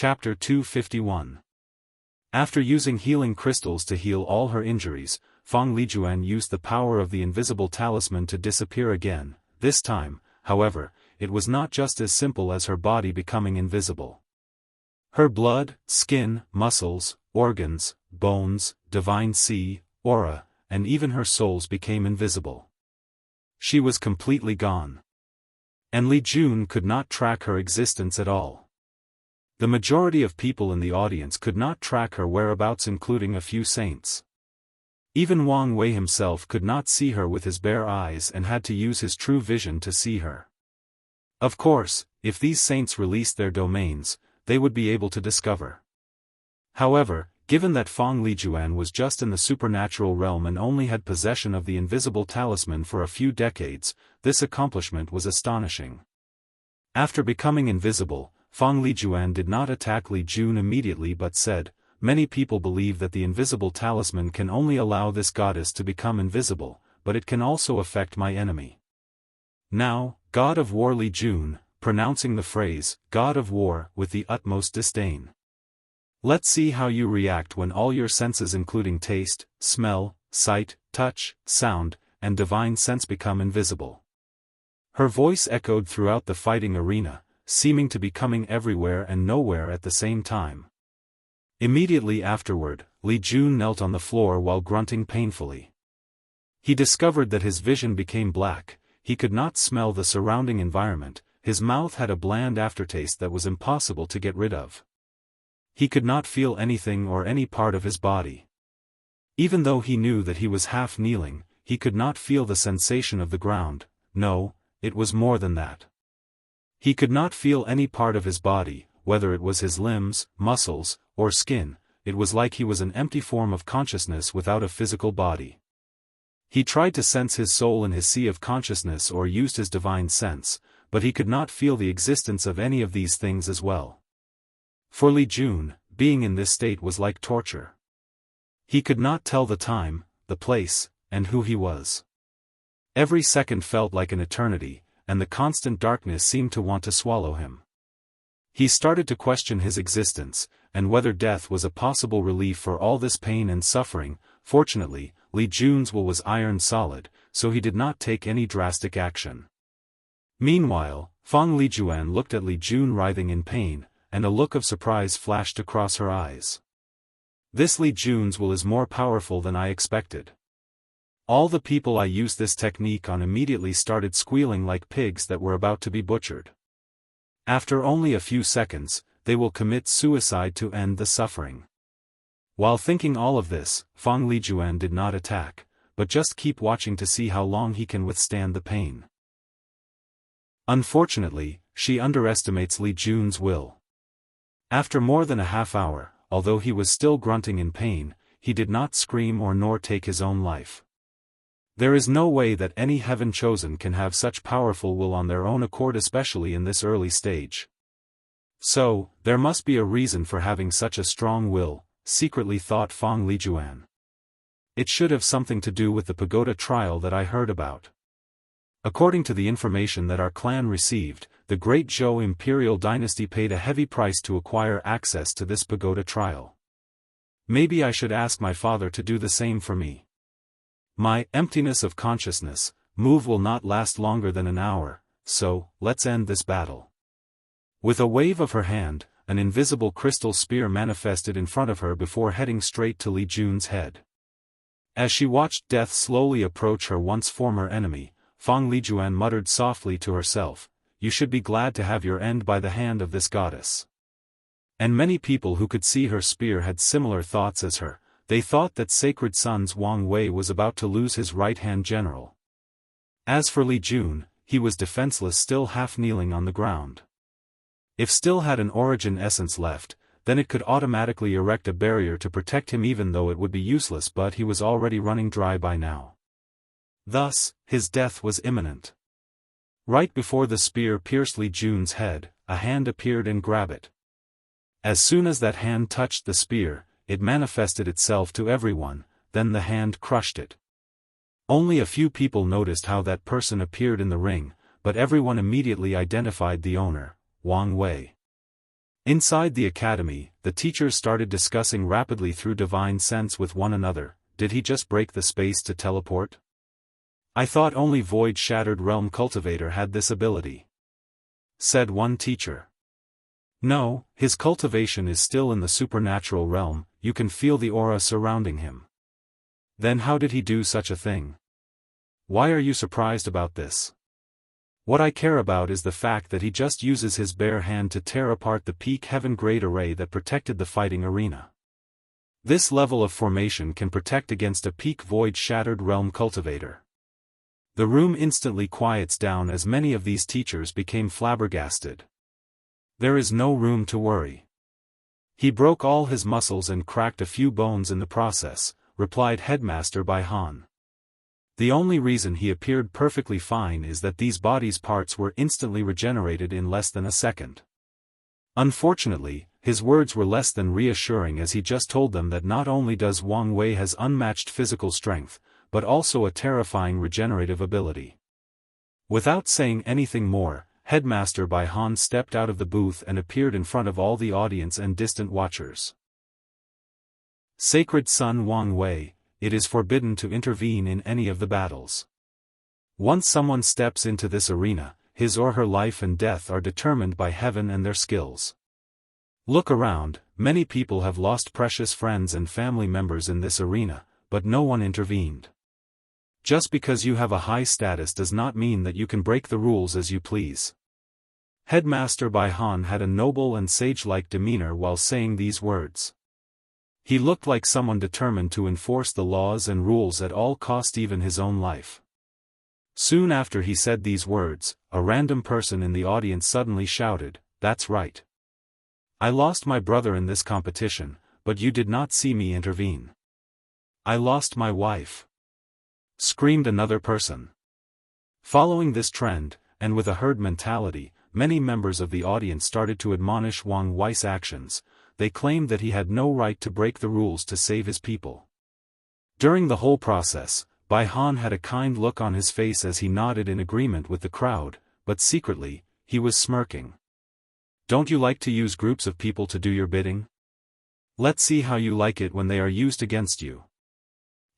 Chapter 251. After using healing crystals to heal all her injuries, Fang Lijuan used the power of the invisible talisman to disappear again. This time, however, it was not just as simple as her body becoming invisible. Her blood, skin, muscles, organs, bones, divine sea, aura, and even her souls became invisible. She was completely gone. And Li Jun could not track her existence at all. The majority of people in the audience could not track her whereabouts, including a few saints. Even Wang Wei himself could not see her with his bare eyes and had to use his true vision to see her. Of course, if these saints released their domains, they would be able to discover. However, given that Fang Lijuan was just in the supernatural realm and only had possession of the invisible talisman for a few decades, this accomplishment was astonishing. After becoming invisible, Fang Lijuan did not attack Li Jun immediately but said, "Many people believe that the invisible talisman can only allow this goddess to become invisible, but it can also affect my enemy. Now, God of War Li Jun," pronouncing the phrase, God of War, with the utmost disdain. "Let's see how you react when all your senses including taste, smell, sight, touch, sound, and divine sense become invisible." Her voice echoed throughout the fighting arena, seeming to be coming everywhere and nowhere at the same time. Immediately afterward, Li Jun knelt on the floor while grunting painfully. He discovered that his vision became black, he could not smell the surrounding environment, his mouth had a bland aftertaste that was impossible to get rid of. He could not feel anything or any part of his body. Even though he knew that he was half kneeling, he could not feel the sensation of the ground. No, it was more than that. He could not feel any part of his body, whether it was his limbs, muscles, or skin. It was like he was an empty form of consciousness without a physical body. He tried to sense his soul in his sea of consciousness or used his divine sense, but he could not feel the existence of any of these things as well. For Li Jun, being in this state was like torture. He could not tell the time, the place, and who he was. Every second felt like an eternity, and the constant darkness seemed to want to swallow him. He started to question his existence, and whether death was a possible relief for all this pain and suffering. Fortunately, Li Jun's will was iron solid, so he did not take any drastic action. Meanwhile, Fang Lijuan looked at Li Jun writhing in pain, and a look of surprise flashed across her eyes. "This Li Jun's will is more powerful than I expected. All the people I used this technique on immediately started squealing like pigs that were about to be butchered. After only a few seconds, they will commit suicide to end the suffering." While thinking all of this, Fang Lijuan did not attack, but just keep watching to see how long he can withstand the pain. Unfortunately, she underestimates Li Jun's will. After more than a half hour, although he was still grunting in pain, he did not scream or nor take his own life. There is no way that any heaven chosen can have such powerful will on their own accord, especially in this early stage. So, there must be a reason for having such a strong will, secretly thought Fang Lijuan. It should have something to do with the pagoda trial that I heard about. According to the information that our clan received, the great Zhou imperial dynasty paid a heavy price to acquire access to this pagoda trial. Maybe I should ask my father to do the same for me. My emptiness of consciousness move will not last longer than an hour, so let's end this battle. With a wave of her hand, an invisible crystal spear manifested in front of her before heading straight to Li Jun's head. As she watched death slowly approach her once former enemy, Fang Lijuan muttered softly to herself, "You should be glad to have your end by the hand of this goddess." And many people who could see her spear had similar thoughts as her. They thought that Sacred Son's Wang Wei was about to lose his right-hand general. As for Li Jun, he was defenseless, still half kneeling on the ground. If still had an origin essence left, then it could automatically erect a barrier to protect him, even though it would be useless, but he was already running dry by now. Thus, his death was imminent. Right before the spear pierced Li Jun's head, a hand appeared and grabbed it. As soon as that hand touched the spear, it manifested itself to everyone, then the hand crushed it. Only a few people noticed how that person appeared in the ring, but everyone immediately identified the owner, Wang Wei. Inside the academy, the teachers started discussing rapidly through divine sense with one another. Did he just break the space to teleport? I thought only void-shattered realm cultivator had this ability, said one teacher. No, his cultivation is still in the supernatural realm, you can feel the aura surrounding him. Then how did he do such a thing? Why are you surprised about this? What I care about is the fact that he just uses his bare hand to tear apart the peak heaven-grade array that protected the fighting arena. This level of formation can protect against a peak void-shattered realm cultivator. The room instantly quiets down as many of these teachers became flabbergasted. There is no room to worry. He broke all his muscles and cracked a few bones in the process, replied Headmaster Bai Han. The only reason he appeared perfectly fine is that these body's parts were instantly regenerated in less than a second. Unfortunately, his words were less than reassuring as he just told them that not only does Wang Wei has unmatched physical strength, but also a terrifying regenerative ability. Without saying anything more, Headmaster Bai Han stepped out of the booth and appeared in front of all the audience and distant watchers. Sacred Son Wang Wei, it is forbidden to intervene in any of the battles. Once someone steps into this arena, his or her life and death are determined by heaven and their skills. Look around, many people have lost precious friends and family members in this arena, but no one intervened. Just because you have a high status does not mean that you can break the rules as you please. Headmaster Bai Han had a noble and sage-like demeanor while saying these words. He looked like someone determined to enforce the laws and rules at all cost, even his own life. Soon after he said these words, a random person in the audience suddenly shouted, "That's right. I lost my brother in this competition, but you did not see me intervene. I lost my wife," screamed another person. Following this trend, and with a herd mentality, many members of the audience started to admonish Wang Wei's actions. They claimed that he had no right to break the rules to save his people. During the whole process, Bai Han had a kind look on his face as he nodded in agreement with the crowd, but secretly, he was smirking. Don't you like to use groups of people to do your bidding? Let's see how you like it when they are used against you.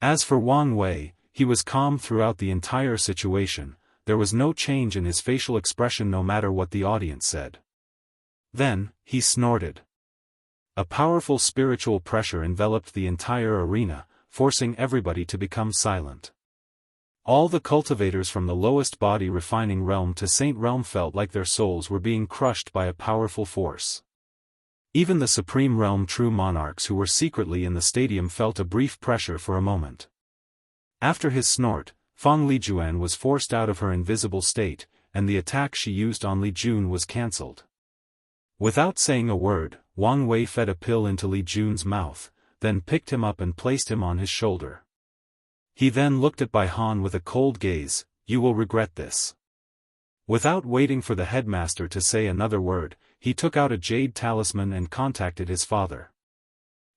As for Wang Wei, he was calm throughout the entire situation. There was no change in his facial expression no matter what the audience said. Then, he snorted. A powerful spiritual pressure enveloped the entire arena, forcing everybody to become silent. All the cultivators from the lowest body refining realm to Saint realm felt like their souls were being crushed by a powerful force. Even the supreme realm true monarchs who were secretly in the stadium felt a brief pressure for a moment. After his snort, Fang Lijuan was forced out of her invisible state, and the attack she used on Li Jun was cancelled. Without saying a word, Wang Wei fed a pill into Li Jun's mouth, then picked him up and placed him on his shoulder. He then looked at Bai Han with a cold gaze. "You will regret this." Without waiting for the headmaster to say another word, he took out a jade talisman and contacted his father.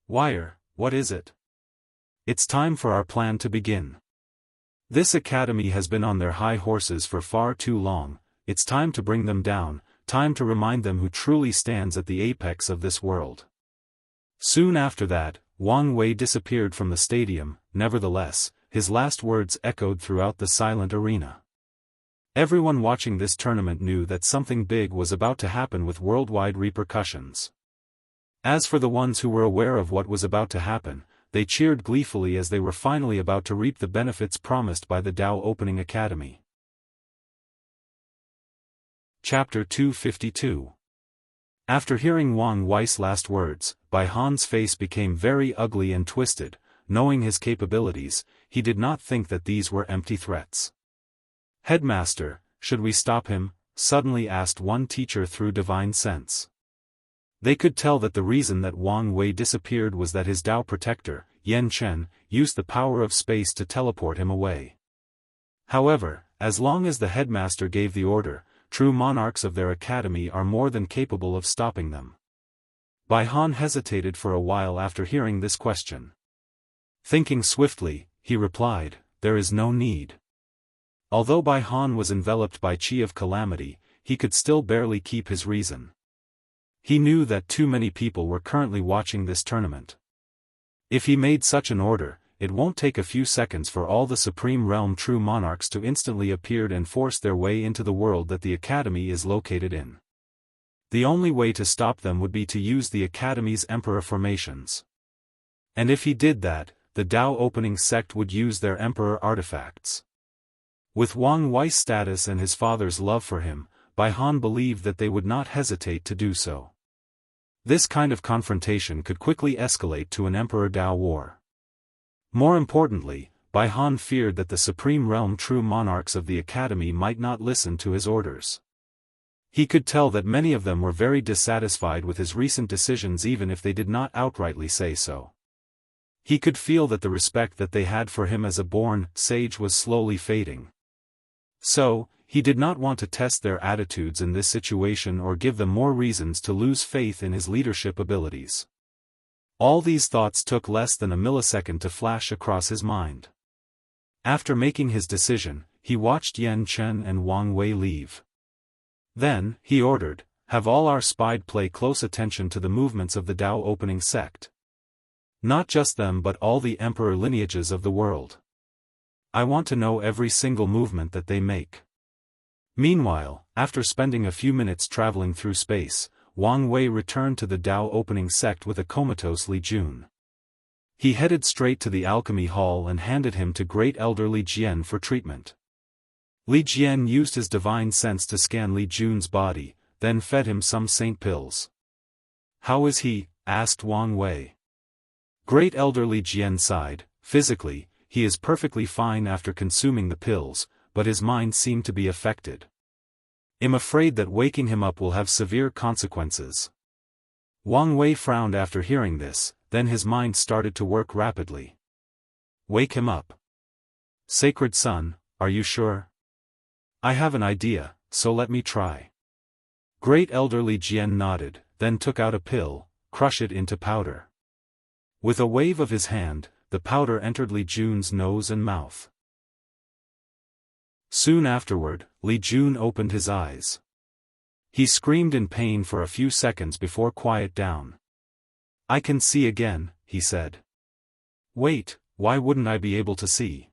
"Wire, what is it?" "It's time for our plan to begin. This academy has been on their high horses for far too long. It's time to bring them down, time to remind them who truly stands at the apex of this world." Soon after that, Wang Wei disappeared from the stadium. Nevertheless, his last words echoed throughout the silent arena. Everyone watching this tournament knew that something big was about to happen with worldwide repercussions. As for the ones who were aware of what was about to happen, they cheered gleefully as they were finally about to reap the benefits promised by the Dao Opening Academy. Chapter 252. After hearing Wang Wei's last words, Bai Han's face became very ugly and twisted. Knowing his capabilities, he did not think that these were empty threats. "Headmaster, should we stop him?" suddenly asked one teacher through divine sense. They could tell that the reason that Wang Wei disappeared was that his Dao protector, Yan Chen, used the power of space to teleport him away. However, as long as the headmaster gave the order, true monarchs of their academy are more than capable of stopping them. Bai Han hesitated for a while after hearing this question. Thinking swiftly, he replied, "There is no need." Although Bai Han was enveloped by Qi of Calamity, he could still barely keep his reason. He knew that too many people were currently watching this tournament. If he made such an order, it won't take a few seconds for all the Supreme Realm true monarchs to instantly appear and force their way into the world that the Academy is located in. The only way to stop them would be to use the Academy's Emperor formations. And if he did that, the Dao opening sect would use their Emperor artifacts. With Wang Wei's status and his father's love for him, Bai Han believed that they would not hesitate to do so. This kind of confrontation could quickly escalate to an Emperor Dao war. More importantly, Bai Han feared that the Supreme Realm true monarchs of the Academy might not listen to his orders. He could tell that many of them were very dissatisfied with his recent decisions even if they did not outrightly say so. He could feel that the respect that they had for him as a born sage was slowly fading. So, he did not want to test their attitudes in this situation or give them more reasons to lose faith in his leadership abilities. All these thoughts took less than a millisecond to flash across his mind. After making his decision, he watched Yan Chen and Wang Wei leave. Then, he ordered, "Have all our spies pay close attention to the movements of the Dao opening sect. Not just them but all the emperor lineages of the world. I want to know every single movement that they make." Meanwhile, after spending a few minutes traveling through space, Wang Wei returned to the Dao opening sect with a comatose Li Jun. He headed straight to the alchemy hall and handed him to Great Elder Li Jian for treatment. Li Jian used his divine sense to scan Li Jun's body, then fed him some saint pills. "How is he?" asked Wang Wei. Great Elder Li Jian sighed. "Physically, he is perfectly fine after consuming the pills, but his mind seemed to be affected. I'm afraid that waking him up will have severe consequences." Wang Wei frowned after hearing this, then his mind started to work rapidly. "Wake him up. Sacred son, are you sure?" "I have an idea, so let me try." Great Elder Li Jian nodded, then took out a pill, crushed it into powder. With a wave of his hand, the powder entered Li Jun's nose and mouth. Soon afterward, Li Jun opened his eyes. He screamed in pain for a few seconds before quiet down. "I can see again," he said. "Wait, why wouldn't I be able to see?"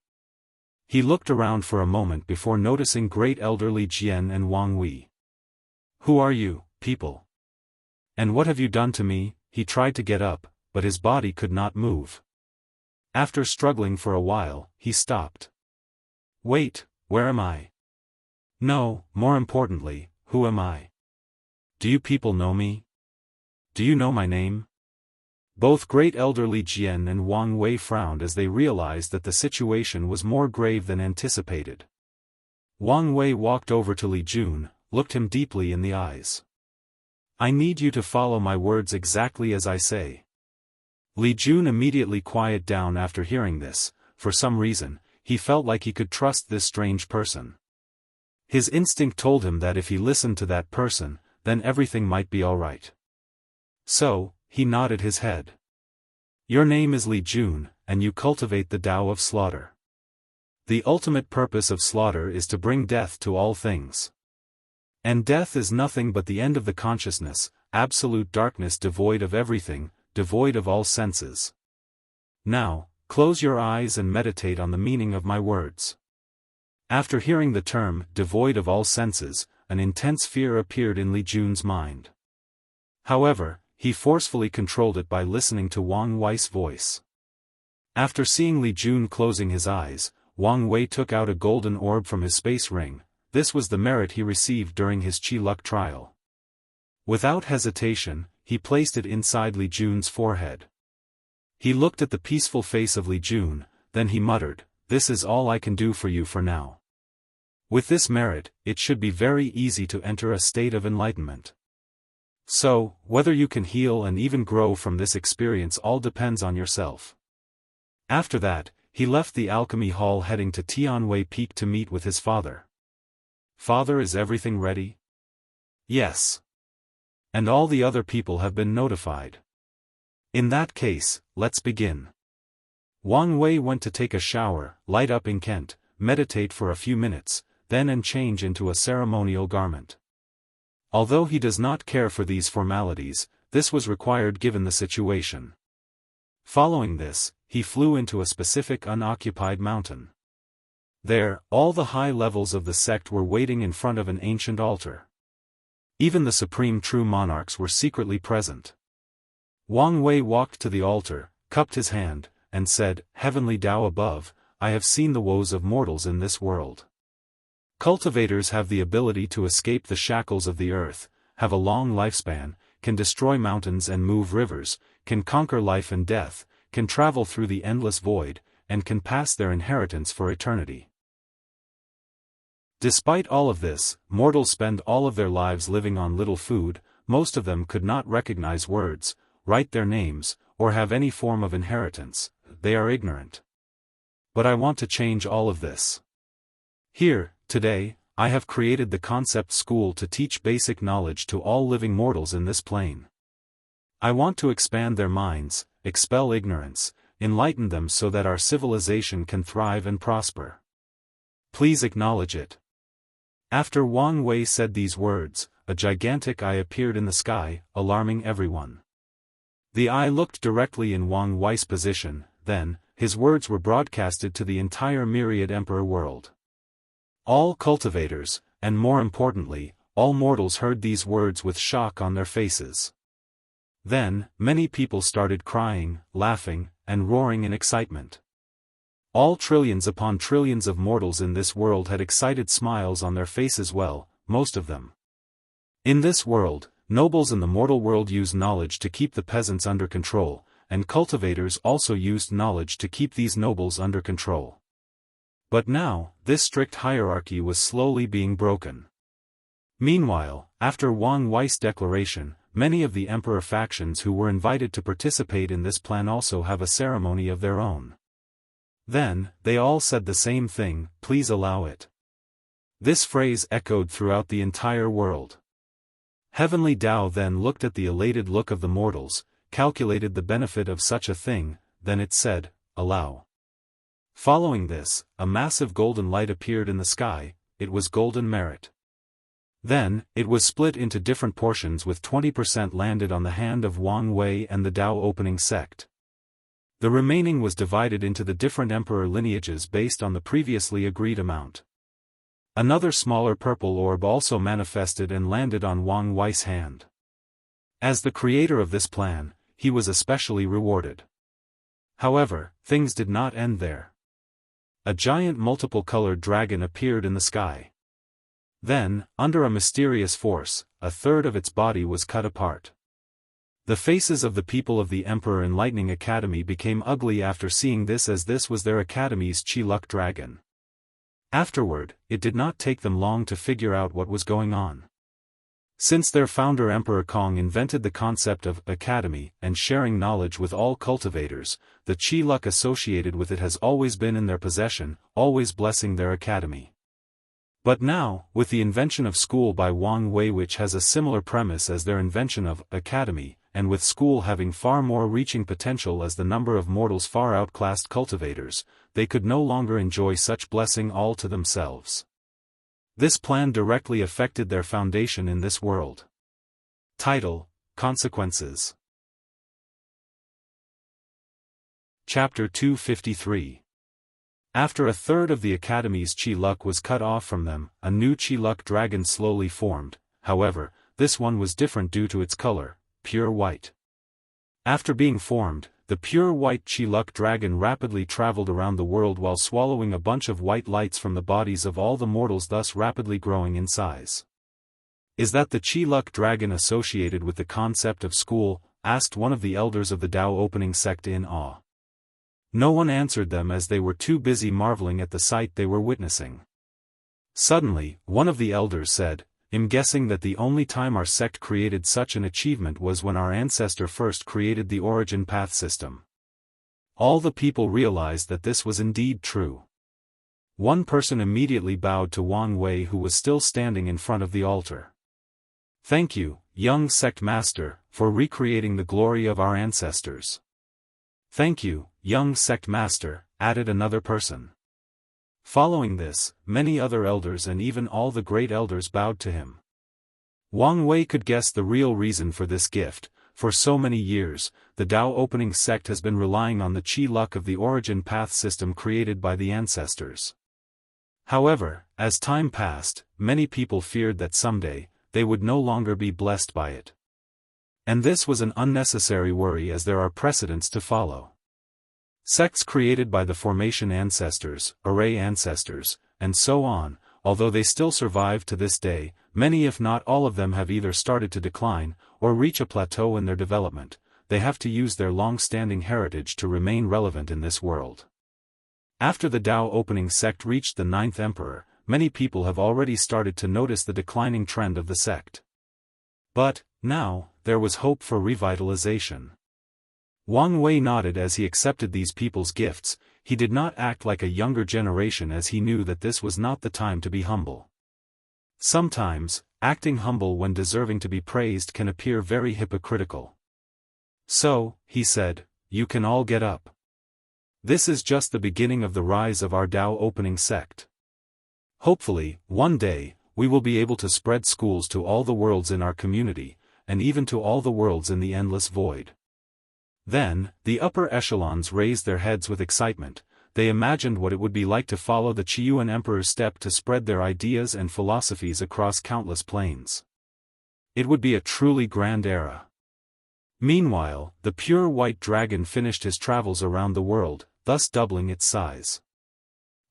He looked around for a moment before noticing Great Elder Li Jian and Wang Wei. "Who are you, people? And what have you done to me?" He tried to get up, but his body could not move. After struggling for a while, he stopped. "Wait, where am I? No, more importantly, who am I? Do you people know me? Do you know my name?" Both Great Elder Li Jian and Wang Wei frowned as they realized that the situation was more grave than anticipated. Wang Wei walked over to Li Jun, looked him deeply in the eyes. "I need you to follow my words exactly as I say." Li Jun immediately quieted down after hearing this. For some reason, he felt like he could trust this strange person. His instinct told him that if he listened to that person, then everything might be all right. So, he nodded his head. "Your name is Li Jun, and you cultivate the Tao of slaughter. The ultimate purpose of slaughter is to bring death to all things. And death is nothing but the end of the consciousness, absolute darkness devoid of everything, devoid of all senses. Now, close your eyes and meditate on the meaning of my words." After hearing the term, devoid of all senses, an intense fear appeared in Li Jun's mind. However, he forcefully controlled it by listening to Wang Wei's voice. After seeing Li Jun closing his eyes, Wang Wei took out a golden orb from his space ring. This was the merit he received during his Qi luck trial. Without hesitation, he placed it inside Li Jun's forehead. He looked at the peaceful face of Li Jun, then he muttered, "This is all I can do for you for now. With this merit, it should be very easy to enter a state of enlightenment. So, whether you can heal and even grow from this experience all depends on yourself." After that, he left the alchemy hall heading to Tianwei Peak to meet with his father. "Father, is everything ready?" "Yes. And all the other people have been notified." "In that case, let's begin." Wang Wei went to take a shower, light up incense, meditate for a few minutes, then change into a ceremonial garment. Although he does not care for these formalities, this was required given the situation. Following this, he flew into a specific unoccupied mountain. There, all the high levels of the sect were waiting in front of an ancient altar. Even the supreme true monarchs were secretly present. Wang Wei walked to the altar, cupped his hand, and said, "Heavenly Tao above, I have seen the woes of mortals in this world. Cultivators have the ability to escape the shackles of the earth, have a long lifespan, can destroy mountains and move rivers, can conquer life and death, can travel through the endless void, and can pass their inheritance for eternity. Despite all of this, mortals spend all of their lives living on little food, most of them could not recognize words, write their names, or have any form of inheritance, they are ignorant. But I want to change all of this. Here, today, I have created the concept school to teach basic knowledge to all living mortals in this plane. I want to expand their minds, expel ignorance, enlighten them so that our civilization can thrive and prosper. Please acknowledge it." After Wang Wei said these words, a gigantic eye appeared in the sky, alarming everyone. The eye looked directly in Wang Wei's position, then, his words were broadcasted to the entire myriad emperor world. All cultivators, and more importantly, all mortals heard these words with shock on their faces. Then, many people started crying, laughing, and roaring in excitement. All trillions upon trillions of mortals in this world had excited smiles on their faces, well, most of them. In this world, nobles in the mortal world use knowledge to keep the peasants under control, and cultivators also used knowledge to keep these nobles under control. But now, this strict hierarchy was slowly being broken. Meanwhile, after Wang Wei's declaration, many of the emperor factions who were invited to participate in this plan also have a ceremony of their own. Then, they all said the same thing, "Please allow it." This phrase echoed throughout the entire world. Heavenly Tao then looked at the elated look of the mortals, calculated the benefit of such a thing, then it said, "Allow." Following this, a massive golden light appeared in the sky, it was golden merit. Then, it was split into different portions with 20% landed on the hand of Wang Wei and the Tao opening sect. The remaining was divided into the different emperor lineages based on the previously agreed amount. Another smaller purple orb also manifested and landed on Wang Wei's hand. As the creator of this plan, he was especially rewarded. However, things did not end there. A giant multiple-colored dragon appeared in the sky. Then, under a mysterious force, a third of its body was cut apart. The faces of the people of the Emperor Enlightening Academy became ugly after seeing this, as this was their academy's Chi-Luck dragon. Afterward, it did not take them long to figure out what was going on. Since their founder Emperor Kong invented the concept of academy and sharing knowledge with all cultivators, the Chi-Luck associated with it has always been in their possession, always blessing their academy. But now, with the invention of school by Wang Wei, which has a similar premise as their invention of academy, and with school having far more reaching potential as the number of mortals far outclassed cultivators, they could no longer enjoy such blessing all to themselves. This plan directly affected their foundation in this world. Title: Consequences. Chapter 253. After a third of the Academy's Chi-Luck was cut off from them, a new Chi-Luck dragon slowly formed. However, this one was different due to its color, pure white. After being formed, the pure white Chi-Luck dragon rapidly traveled around the world while swallowing a bunch of white lights from the bodies of all the mortals, thus rapidly growing in size. "Is that the Chi-Luck dragon associated with the concept of school?" asked one of the elders of the Tao opening sect in awe. No one answered them as they were too busy marveling at the sight they were witnessing. Suddenly, one of the elders said, "I'm guessing that the only time our sect created such an achievement was when our ancestor first created the origin path system." All the people realized that this was indeed true. One person immediately bowed to Wang Wei, who was still standing in front of the altar. "Thank you, young sect master, for recreating the glory of our ancestors." "Thank you, young sect master," added another person. Following this, many other elders and even all the great elders bowed to him. Wang Wei could guess the real reason for this gift. For so many years, the Dao opening sect has been relying on the qi luck of the origin path system created by the ancestors. However, as time passed, many people feared that someday, they would no longer be blessed by it. And this was an unnecessary worry, as there are precedents to follow. Sects created by the formation ancestors, array ancestors, and so on, although they still survive to this day, many if not all of them have either started to decline, or reach a plateau in their development. They have to use their long-standing heritage to remain relevant in this world. After the Dao opening sect reached the 9th emperor, many people have already started to notice the declining trend of the sect. But, now, there was hope for revitalization. Wang Wei nodded as he accepted these people's gifts. He did not act like a younger generation, as he knew that this was not the time to be humble. Sometimes, acting humble when deserving to be praised can appear very hypocritical. So, he said, you can all get up. This is just the beginning of the rise of our Dao opening sect. Hopefully, one day, we will be able to spread schools to all the worlds in our community, and even to all the worlds in the endless void. Then, the upper echelons raised their heads with excitement. They imagined what it would be like to follow the Qiyuan Emperor's step to spread their ideas and philosophies across countless planes. It would be a truly grand era. Meanwhile, the pure white dragon finished his travels around the world, thus doubling its size.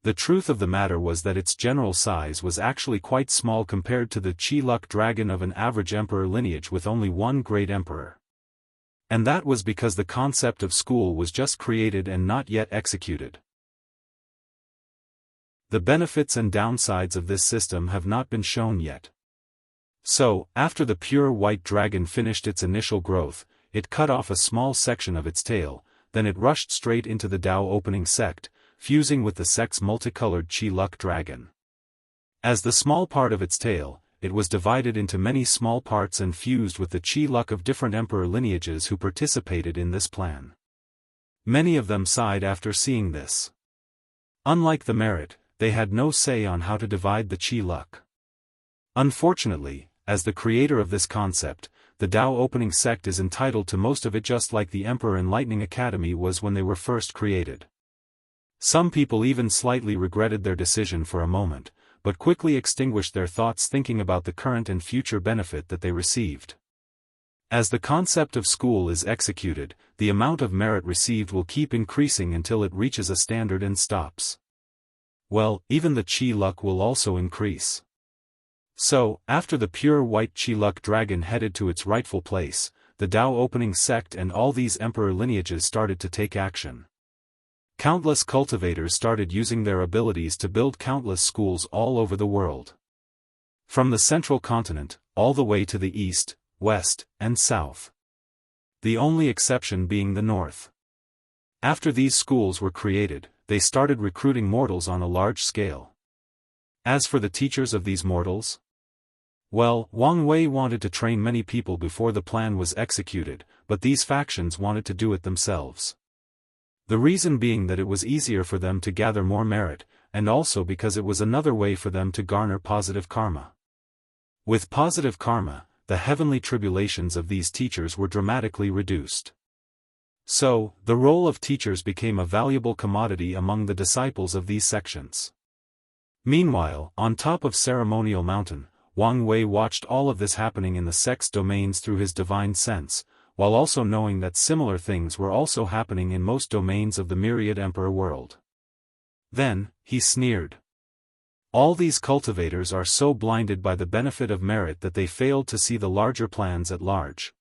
The truth of the matter was that its general size was actually quite small compared to the Qi-Luck dragon of an average emperor lineage with only one great emperor. And that was because the concept of school was just created and not yet executed. The benefits and downsides of this system have not been shown yet. So, after the pure white dragon finished its initial growth, it cut off a small section of its tail, then it rushed straight into the Dao opening sect, fusing with the sect's multicolored Qi-Luck dragon. As the small part of its tail, it was divided into many small parts and fused with the Qi-Luck of different emperor lineages who participated in this plan. Many of them sighed after seeing this. Unlike the merit, they had no say on how to divide the Qi-Luck. Unfortunately, as the creator of this concept, the Dao opening sect is entitled to most of it, just like the Emperor Enlightening Academy was when they were first created. Some people even slightly regretted their decision for a moment, but quickly extinguished their thoughts thinking about the current and future benefit that they received. As the concept of school is executed, the amount of merit received will keep increasing until it reaches a standard and stops. Well, even the Qi-Luck will also increase. So, after the pure white Qi-Luck dragon headed to its rightful place, the Dao opening sect and all these emperor lineages started to take action. Countless cultivators started using their abilities to build countless schools all over the world. From the central continent, all the way to the east, west, and south. The only exception being the north. After these schools were created, they started recruiting mortals on a large scale. As for the teachers of these mortals, well, Wang Wei wanted to train many people before the plan was executed, but these factions wanted to do it themselves. The reason being that it was easier for them to gather more merit, and also because it was another way for them to garner positive karma. With positive karma, the heavenly tribulations of these teachers were dramatically reduced. So, the role of teachers became a valuable commodity among the disciples of these sections. Meanwhile, on top of Ceremonial Mountain, Wang Wei watched all of this happening in the sect's domains through his divine sense, while also knowing that similar things were also happening in most domains of the myriad emperor world. Then, he sneered. All these cultivators are so blinded by the benefit of merit that they failed to see the larger plans at large.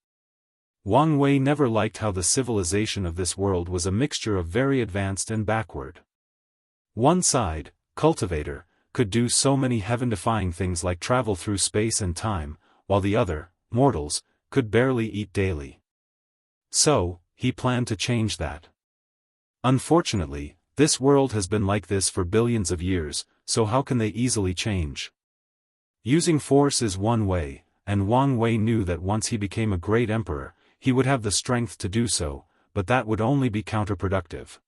Wang Wei never liked how the civilization of this world was a mixture of very advanced and backward. One side, cultivator, could do so many heaven-defying things like travel through space and time, while the other, mortals, could barely eat daily. So, he planned to change that. Unfortunately, this world has been like this for billions of years, so how can they easily change? Using force is one way, and Wang Wei knew that once he became a great emperor, he would have the strength to do so, but that would only be counterproductive.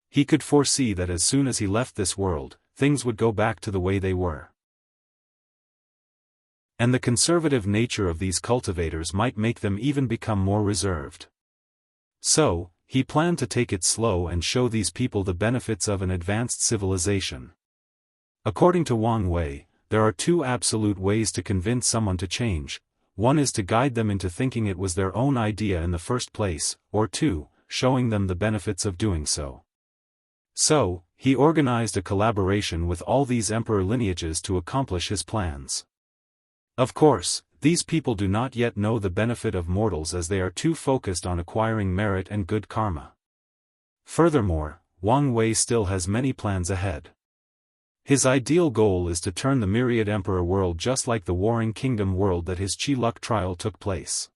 He could foresee that as soon as he left this world, things would go back to the way they were. And the conservative nature of these cultivators might make them even become more reserved. So, he planned to take it slow and show these people the benefits of an advanced civilization. According to Wang Wei, there are two absolute ways to convince someone to change. One is to guide them into thinking it was their own idea in the first place, or two, showing them the benefits of doing so. So, he organized a collaboration with all these emperor lineages to accomplish his plans. Of course, these people do not yet know the benefit of mortals as they are too focused on acquiring merit and good karma. Furthermore, Wang Wei still has many plans ahead. His ideal goal is to turn the myriad emperor world just like the warring kingdom world that his Qi luck trial took place.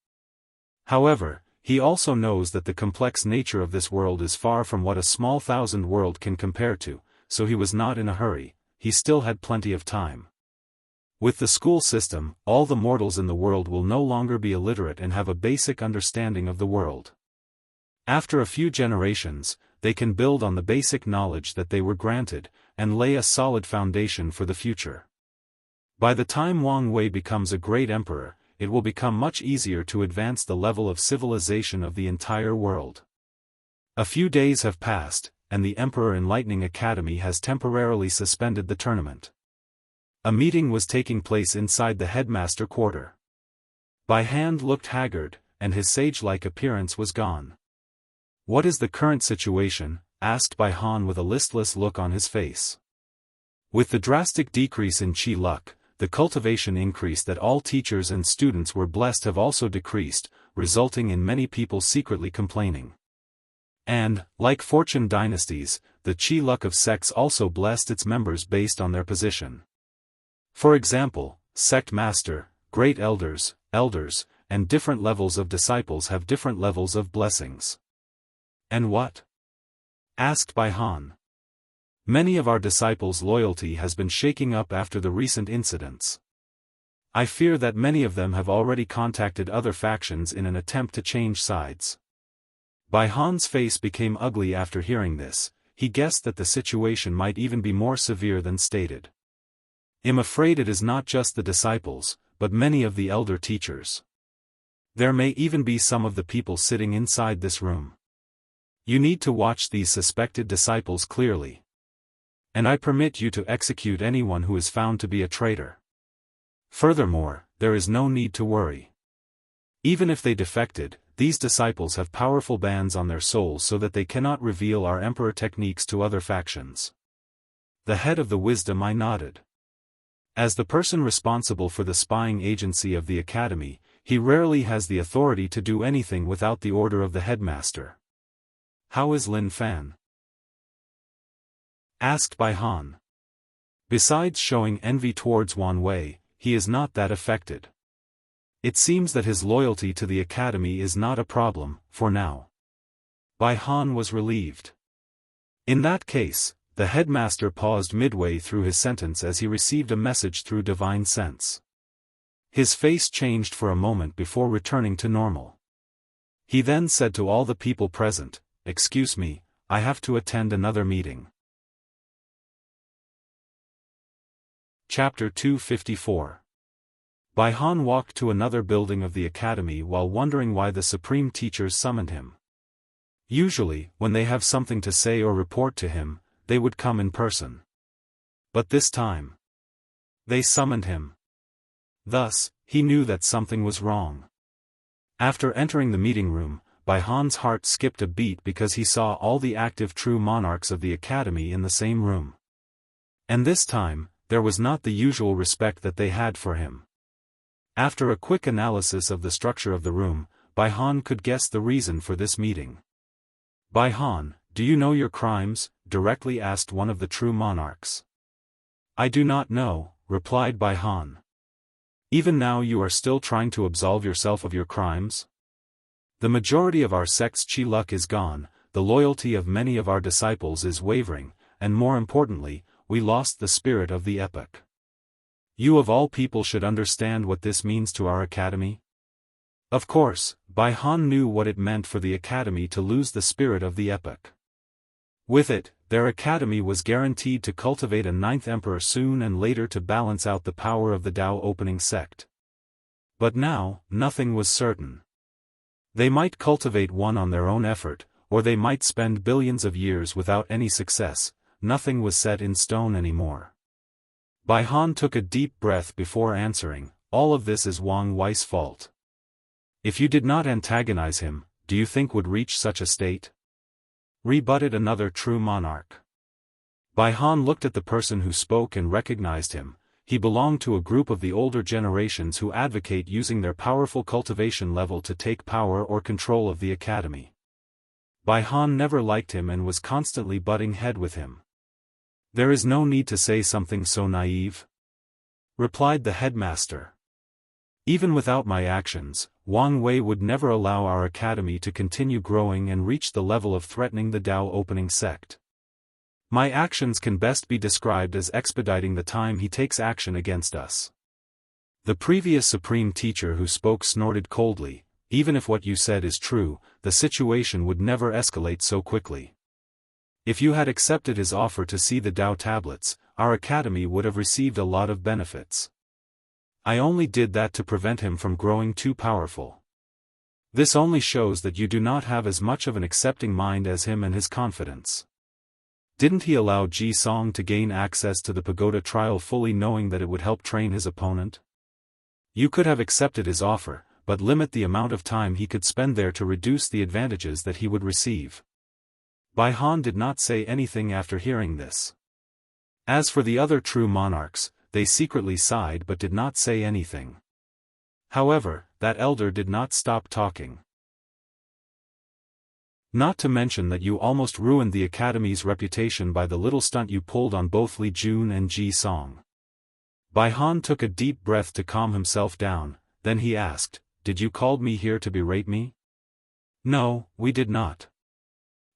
However, he also knows that the complex nature of this world is far from what a small thousand world can compare to, so he was not in a hurry, he still had plenty of time. With the school system, all the mortals in the world will no longer be illiterate and have a basic understanding of the world. After a few generations, they can build on the basic knowledge that they were granted, and lay a solid foundation for the future. By the time Wang Wei becomes a great emperor, it will become much easier to advance the level of civilization of the entire world. A few days have passed, and the Emperor Enlightening Academy has temporarily suspended the tournament. A meeting was taking place inside the headmaster quarter. Bai Han looked haggard, and his sage-like appearance was gone. "What is the current situation?" asked Bai Han with a listless look on his face. With the drastic decrease in Qi luck, the cultivation increase that all teachers and students were blessed have also decreased, resulting in many people secretly complaining. And, like fortune dynasties, the Qi luck of sects also blessed its members based on their position. For example, sect master, great elders, and different levels of disciples have different levels of blessings. "And what?" asked Bai Han. "Many of our disciples' loyalty has been shaking up after the recent incidents. I fear that many of them have already contacted other factions in an attempt to change sides." Bai Han's face became ugly after hearing this. He guessed that the situation might even be more severe than stated. "I'm afraid it is not just the disciples, but many of the elder teachers. There may even be some of the people sitting inside this room. You need to watch these suspected disciples clearly. And I permit you to execute anyone who is found to be a traitor. Furthermore, there is no need to worry. Even if they defected, these disciples have powerful bands on their souls so that they cannot reveal our emperor techniques to other factions." The head of the wisdom eye nodded. As the person responsible for the spying agency of the academy, he rarely has the authority to do anything without the order of the headmaster. "How is Lin Fan?" asked Bai Han. Besides showing envy towards Wang Wei, he is not that affected. It seems that his loyalty to the academy is not a problem, for now. Bai Han was relieved. In that case, the headmaster paused midway through his sentence as he received a message through divine sense. His face changed for a moment before returning to normal. He then said to all the people present, "Excuse me, I have to attend another meeting." Chapter 254. Bai Han walked to another building of the academy while wondering why the supreme teachers summoned him. Usually, when they have something to say or report to him, they would come in person. But this time, they summoned him. Thus, he knew that something was wrong. After entering the meeting room, Bai Han's heart skipped a beat because he saw all the active true monarchs of the academy in the same room. And this time, there was not the usual respect that they had for him. After a quick analysis of the structure of the room, Bai Han could guess the reason for this meeting. "Bai Han, do you know your crimes?" directly asked one of the true monarchs. "I do not know," replied Bai Han. "Even now you are still trying to absolve yourself of your crimes? The majority of our sect's Qi luck is gone, the loyalty of many of our disciples is wavering, and more importantly, we lost the spirit of the epoch. You of all people should understand what this means to our academy." Of course, Bai Han knew what it meant for the academy to lose the spirit of the epoch. With it, their academy was guaranteed to cultivate a ninth emperor soon and later to balance out the power of the Dao opening sect. But now, nothing was certain. They might cultivate one on their own effort, or they might spend billions of years without any success. Nothing was set in stone anymore. Bai Han took a deep breath before answering, all of this is Wang Wei's fault. If you did not antagonize him, do you think would reach such a state? Rebutted another true monarch. Bai Han looked at the person who spoke and recognized him. He belonged to a group of the older generations who advocate using their powerful cultivation level to take power or control of the academy. Bai Han never liked him and was constantly butting head with him. There is no need to say something so naive, replied the headmaster. Even without my actions, Wang Wei would never allow our academy to continue growing and reach the level of threatening the Dao opening sect. My actions can best be described as expediting the time he takes action against us. The previous supreme teacher who spoke snorted coldly, even if what you said is true, the situation would never escalate so quickly. If you had accepted his offer to see the Dao tablets, our academy would have received a lot of benefits. I only did that to prevent him from growing too powerful. This only shows that you do not have as much of an accepting mind as him and his confidence. Didn't he allow Ji Song to gain access to the pagoda trial fully knowing that it would help train his opponent? You could have accepted his offer, but limit the amount of time he could spend there to reduce the advantages that he would receive. Bai Han did not say anything after hearing this. As for the other true monarchs, they secretly sighed but did not say anything. However, that elder did not stop talking. Not to mention that you almost ruined the academy's reputation by the little stunt you pulled on both Li Jun and Ji Song. Bai Han took a deep breath to calm himself down, then he asked, "Did you call me here to berate me?" "No, we did not."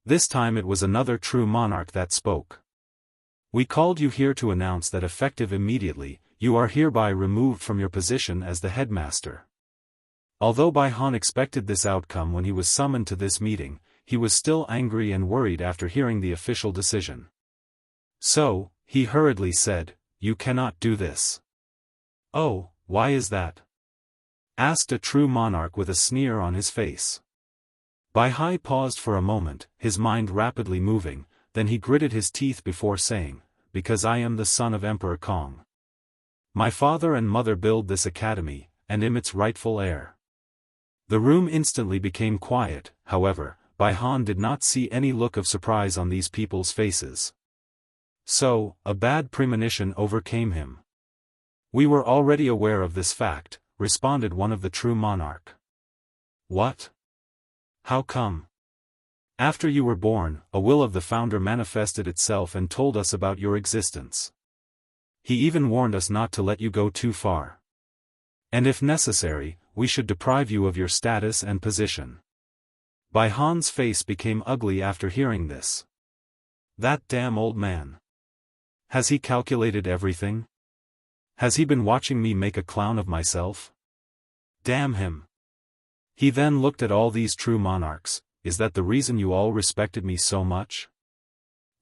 This time it was another true monarch that spoke. "We called you here to announce that effective immediately, you are hereby removed from your position as the headmaster." Although Bai Han expected this outcome when he was summoned to this meeting, he was still angry and worried after hearing the official decision. So, he hurriedly said, "You cannot do this." "Oh, why is that?" asked a true monarch with a sneer on his face. Bai Hai paused for a moment, his mind rapidly moving, then he gritted his teeth before saying, "Because I am the son of Emperor Kong. My father and mother built this academy, and am its rightful heir." The room instantly became quiet, however, Bai Han did not see any look of surprise on these people's faces. So, a bad premonition overcame him. "We were already aware of this fact," responded one of the true monarch. "What? How come?" "After you were born, a will of the founder manifested itself and told us about your existence. He even warned us not to let you go too far. And if necessary, we should deprive you of your status and position." Bai Han's face became ugly after hearing this. That damn old man. Has he calculated everything? Has he been watching me make a clown of myself? Damn him. He then looked at all these true monarchs. "Is that the reason you all respected me so much?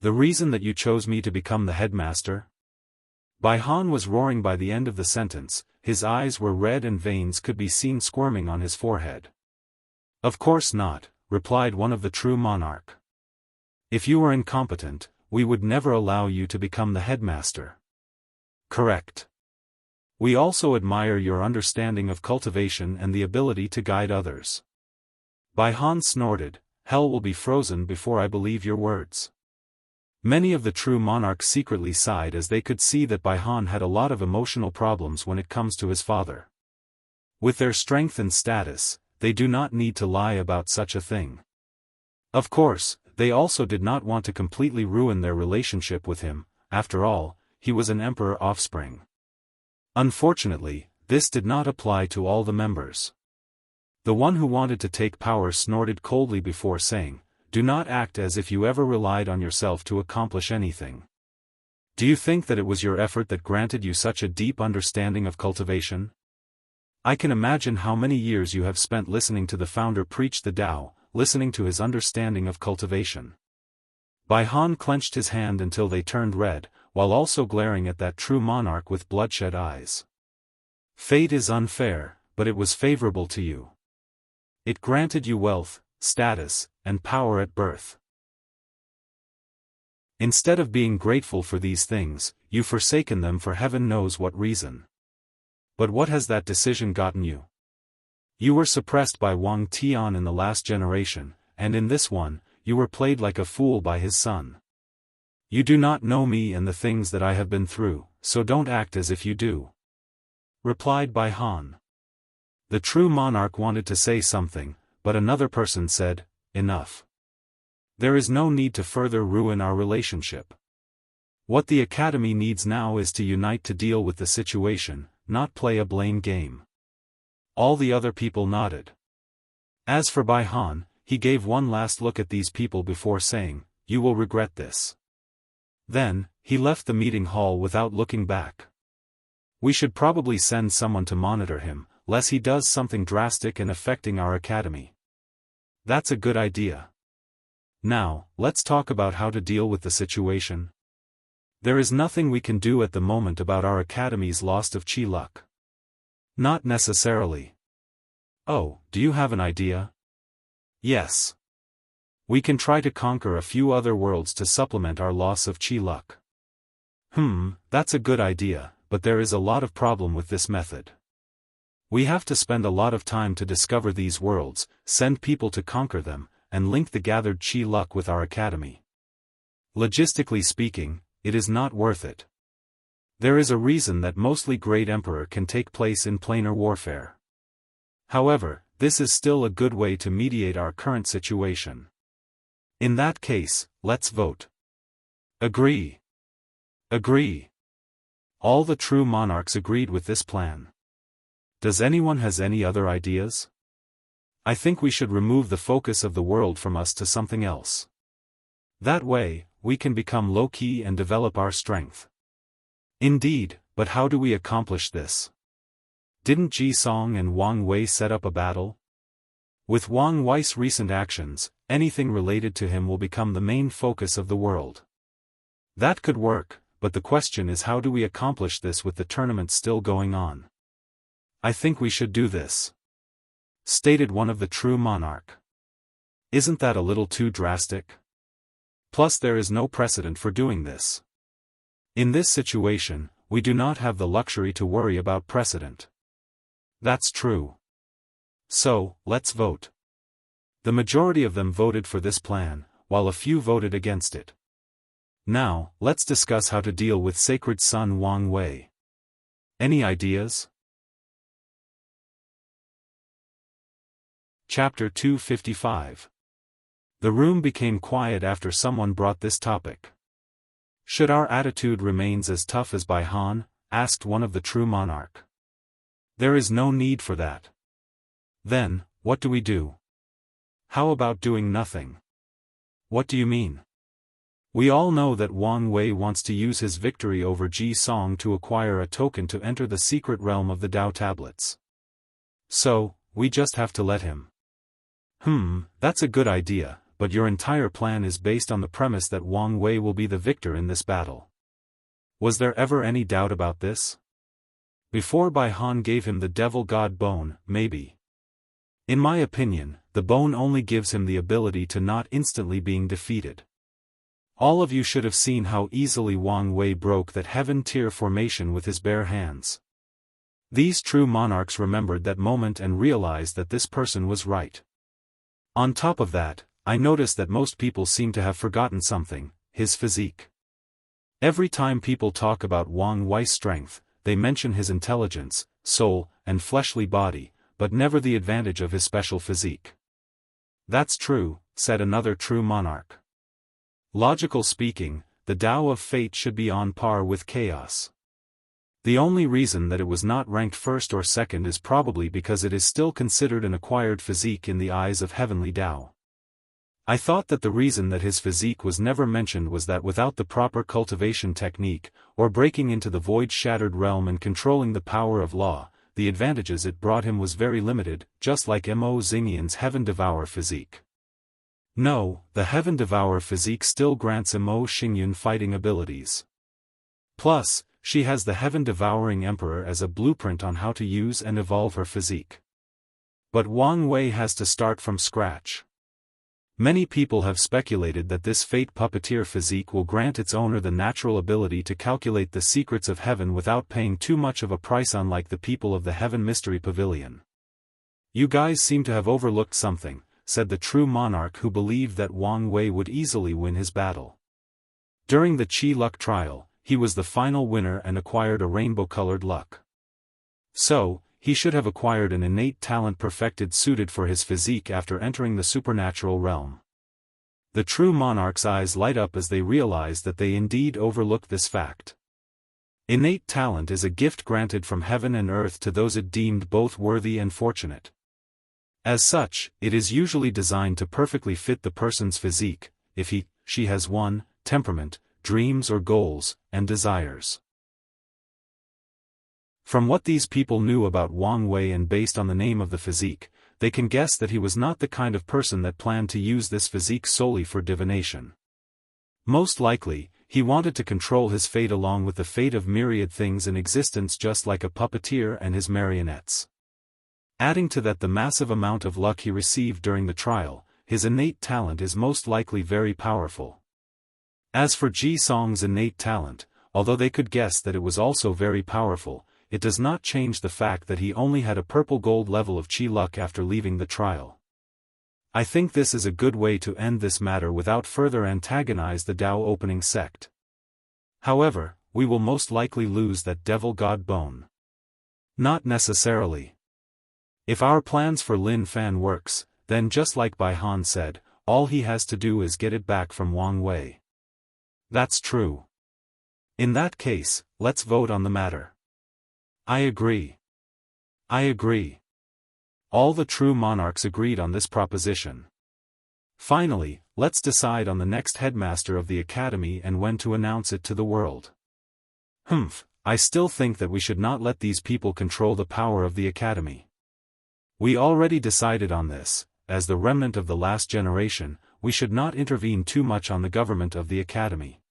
The reason that you chose me to become the headmaster?" Bai Han was roaring by the end of the sentence, his eyes were red and veins could be seen squirming on his forehead. "Of course not," replied one of the true monarch. "If you were incompetent, we would never allow you to become the headmaster." "Correct. We also admire your understanding of cultivation and the ability to guide others." Bai Han snorted, "Hell will be frozen before I believe your words." Many of the true monarchs secretly sighed as they could see that Bai Han had a lot of emotional problems when it comes to his father. With their strength and status, they do not need to lie about such a thing. Of course, they also did not want to completely ruin their relationship with him. After all, he was an emperor offspring. Unfortunately, this did not apply to all the members. The one who wanted to take power snorted coldly before saying, "Do not act as if you ever relied on yourself to accomplish anything. Do you think that it was your effort that granted you such a deep understanding of cultivation? I can imagine how many years you have spent listening to the founder preach the Tao, listening to his understanding of cultivation." Bai Han clenched his hand until they turned red, while also glaring at that true monarch with bloodshot eyes. Fate is unfair, but it was favorable to you. It granted you wealth, status, and power at birth. Instead of being grateful for these things, you've forsaken them for heaven knows what reason. But what has that decision gotten you? You were suppressed by Wang Tian in the last generation, and in this one, you were played like a fool by his son. You do not know me and the things that I have been through, so don't act as if you do," replied Bai Han. The true monarch wanted to say something, but another person said, "Enough. There is no need to further ruin our relationship. What the Academy needs now is to unite to deal with the situation, not play a blame game." All the other people nodded. As for Bai Han, he gave one last look at these people before saying, "You will regret this." Then, he left the meeting hall without looking back. We should probably send someone to monitor him, lest he does something drastic and affecting our academy. That's a good idea. Now, let's talk about how to deal with the situation. There is nothing we can do at the moment about our academy's loss of chi luck. Not necessarily. Oh, do you have an idea? Yes. We can try to conquer a few other worlds to supplement our loss of chi luck. That's a good idea, but there is a lot of problem with this method. We have to spend a lot of time to discover these worlds, send people to conquer them, and link the gathered chi luck with our academy. Logistically speaking, it is not worth it. There is a reason that mostly Great Emperor can take place in planar warfare. However, this is still a good way to mediate our current situation. In that case, let's vote. Agree. Agree. All the true monarchs agreed with this plan. Does anyone has any other ideas? I think we should remove the focus of the world from us to something else. That way, we can become low-key and develop our strength. Indeed, but how do we accomplish this? Didn't Ji Song and Wang Wei set up a battle? With Wang Wei's recent actions, anything related to him will become the main focus of the world. That could work, but the question is how do we accomplish this with the tournament still going on? I think we should do this, stated one of the true monarch. Isn't that a little too drastic? Plus there is no precedent for doing this. In this situation, we do not have the luxury to worry about precedent. That's true. So, let's vote. The majority of them voted for this plan, while a few voted against it. Now, let's discuss how to deal with Sacred Son Wang Wei. Any ideas? Chapter 255. The room became quiet after someone brought this topic. Should our attitude remains as tough as Bai Han? Asked one of the true monarch. There is no need for that. Then, what do we do? How about doing nothing? What do you mean? We all know that Wang Wei wants to use his victory over Ji Song to acquire a token to enter the secret realm of the Dao tablets. So, we just have to let him. That's a good idea, but your entire plan is based on the premise that Wang Wei will be the victor in this battle. Was there ever any doubt about this? Before Bai Han gave him the Devil God Bone, maybe. In my opinion, the bone only gives him the ability to not instantly being defeated. All of you should have seen how easily Wang Wei broke that heaven tier formation with his bare hands. These true monarchs remembered that moment and realized that this person was right. On top of that, I noticed that most people seem to have forgotten something, his physique. Every time people talk about Wang Wei's strength, they mention his intelligence, soul, and fleshly body, but never the advantage of his special physique. That's true, said another true monarch. Logical speaking, the Tao of Fate should be on par with chaos. The only reason that it was not ranked first or second is probably because it is still considered an acquired physique in the eyes of heavenly Tao. I thought that the reason that his physique was never mentioned was that without the proper cultivation technique, or breaking into the void-shattered realm and controlling the power of law, the advantages it brought him was very limited, just like Mo Xingyan's Heaven Devourer physique. No, the Heaven Devourer physique still grants Imo Xingyun fighting abilities. Plus, she has the Heaven Devouring Emperor as a blueprint on how to use and evolve her physique. But Wang Wei has to start from scratch. Many people have speculated that this Fate Puppeteer physique will grant its owner the natural ability to calculate the secrets of heaven without paying too much of a price, unlike the people of the Heaven Mystery Pavilion. You guys seem to have overlooked something, said the true monarch, who believed that Wang Wei would easily win his battle. During the Qi Luck trial, he was the final winner and acquired a rainbow-colored luck. So, he should have acquired an innate talent perfected suited for his physique after entering the supernatural realm. The true monarch's eyes light up as they realize that they indeed overlooked this fact. Innate talent is a gift granted from heaven and earth to those it deemed both worthy and fortunate. As such, it is usually designed to perfectly fit the person's physique, if she has one, temperament, dreams or goals, and desires. From what these people knew about Wang Wei and based on the name of the physique, they can guess that he was not the kind of person that planned to use this physique solely for divination. Most likely, he wanted to control his fate along with the fate of myriad things in existence, just like a puppeteer and his marionettes. Adding to that the massive amount of luck he received during the trial, his innate talent is most likely very powerful. As for Ji Song's innate talent, although they could guess that it was also very powerful, it does not change the fact that he only had a purple-gold level of Qi luck after leaving the trial. I think this is a good way to end this matter without further antagonize the Dao opening sect. However, we will most likely lose that devil god bone. Not necessarily. If our plans for Lin Fan works, then just like Bai Han said, all he has to do is get it back from Wang Wei. That's true. In that case, let's vote on the matter. I agree. I agree. All the true monarchs agreed on this proposition. Finally, let's decide on the next headmaster of the academy and when to announce it to the world. I still think that we should not let these people control the power of the academy. We already decided on this. As the remnant of the last generation, we should not intervene too much on the government of the academy.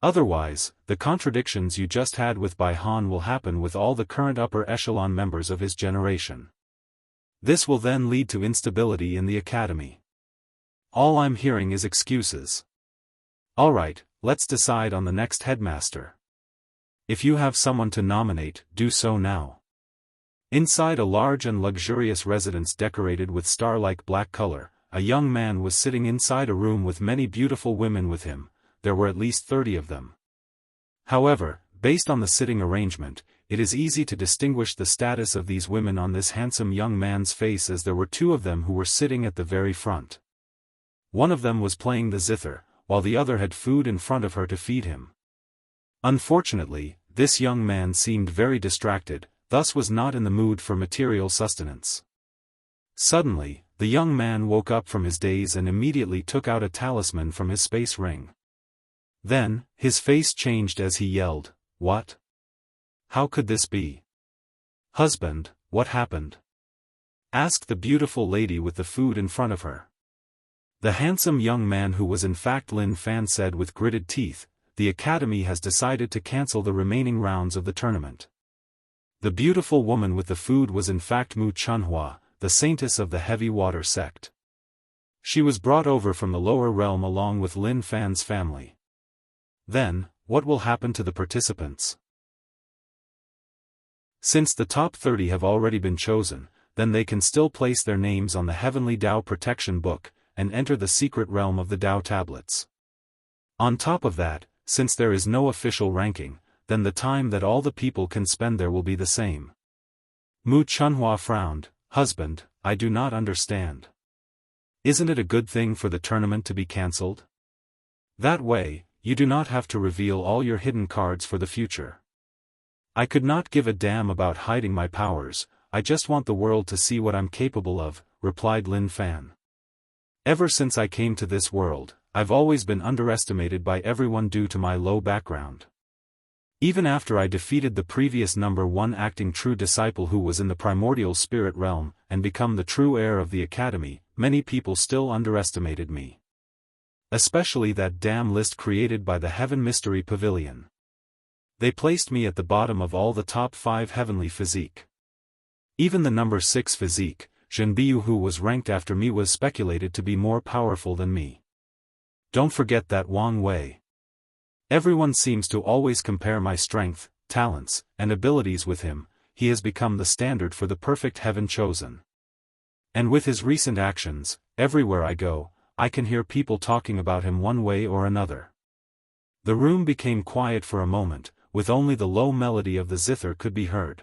Otherwise, the contradictions you just had with Bai Han will happen with all the current upper echelon members of his generation. This will then lead to instability in the academy. All I'm hearing is excuses. Alright, let's decide on the next headmaster. If you have someone to nominate, do so now. Inside a large and luxurious residence decorated with star-like black color, a young man was sitting inside a room with many beautiful women with him. There were at least 30 of them. However, based on the sitting arrangement, it is easy to distinguish the status of these women on this handsome young man's face, as there were 2 of them who were sitting at the very front. One of them was playing the zither, while the other had food in front of her to feed him. Unfortunately, this young man seemed very distracted, thus was not in the mood for material sustenance. Suddenly, the young man woke up from his daze and immediately took out a talisman from his space ring. Then, his face changed as he yelled, "What? How could this be? Husband, what happened?" asked the beautiful lady with the food in front of her. The handsome young man, who was in fact Lin Fan, said with gritted teeth, "The academy has decided to cancel the remaining rounds of the tournament." The beautiful woman with the food was in fact Mu Chunhua, the saintess of the Heavy Water sect. She was brought over from the lower realm along with Lin Fan's family. Then, what will happen to the participants? Since the top 30 have already been chosen, then they can still place their names on the Heavenly Dao Protection Book, and enter the secret realm of the Dao Tablets. On top of that, since there is no official ranking, then the time that all the people can spend there will be the same. Mu Chunhua frowned. "Husband, I do not understand. Isn't it a good thing for the tournament to be cancelled? That way, you do not have to reveal all your hidden cards for the future." "I could not give a damn about hiding my powers, I just want the world to see what I'm capable of," replied Lin Fan. "Ever since I came to this world, I've always been underestimated by everyone due to my low background. Even after I defeated the previous number 1 acting true disciple who was in the primordial spirit realm, and become the true heir of the academy, many people still underestimated me. Especially that damn list created by the Heaven Mystery Pavilion. They placed me at the bottom of all the top 5 heavenly physique. Even the number 6 physique, Zhenbiyu, who was ranked after me, was speculated to be more powerful than me. Don't forget that Wang Wei. Everyone seems to always compare my strength, talents, and abilities with him. He has become the standard for the perfect heaven chosen. And with his recent actions, everywhere I go, I can hear people talking about him one way or another. The room became quiet for a moment, with only the low melody of the zither could be heard.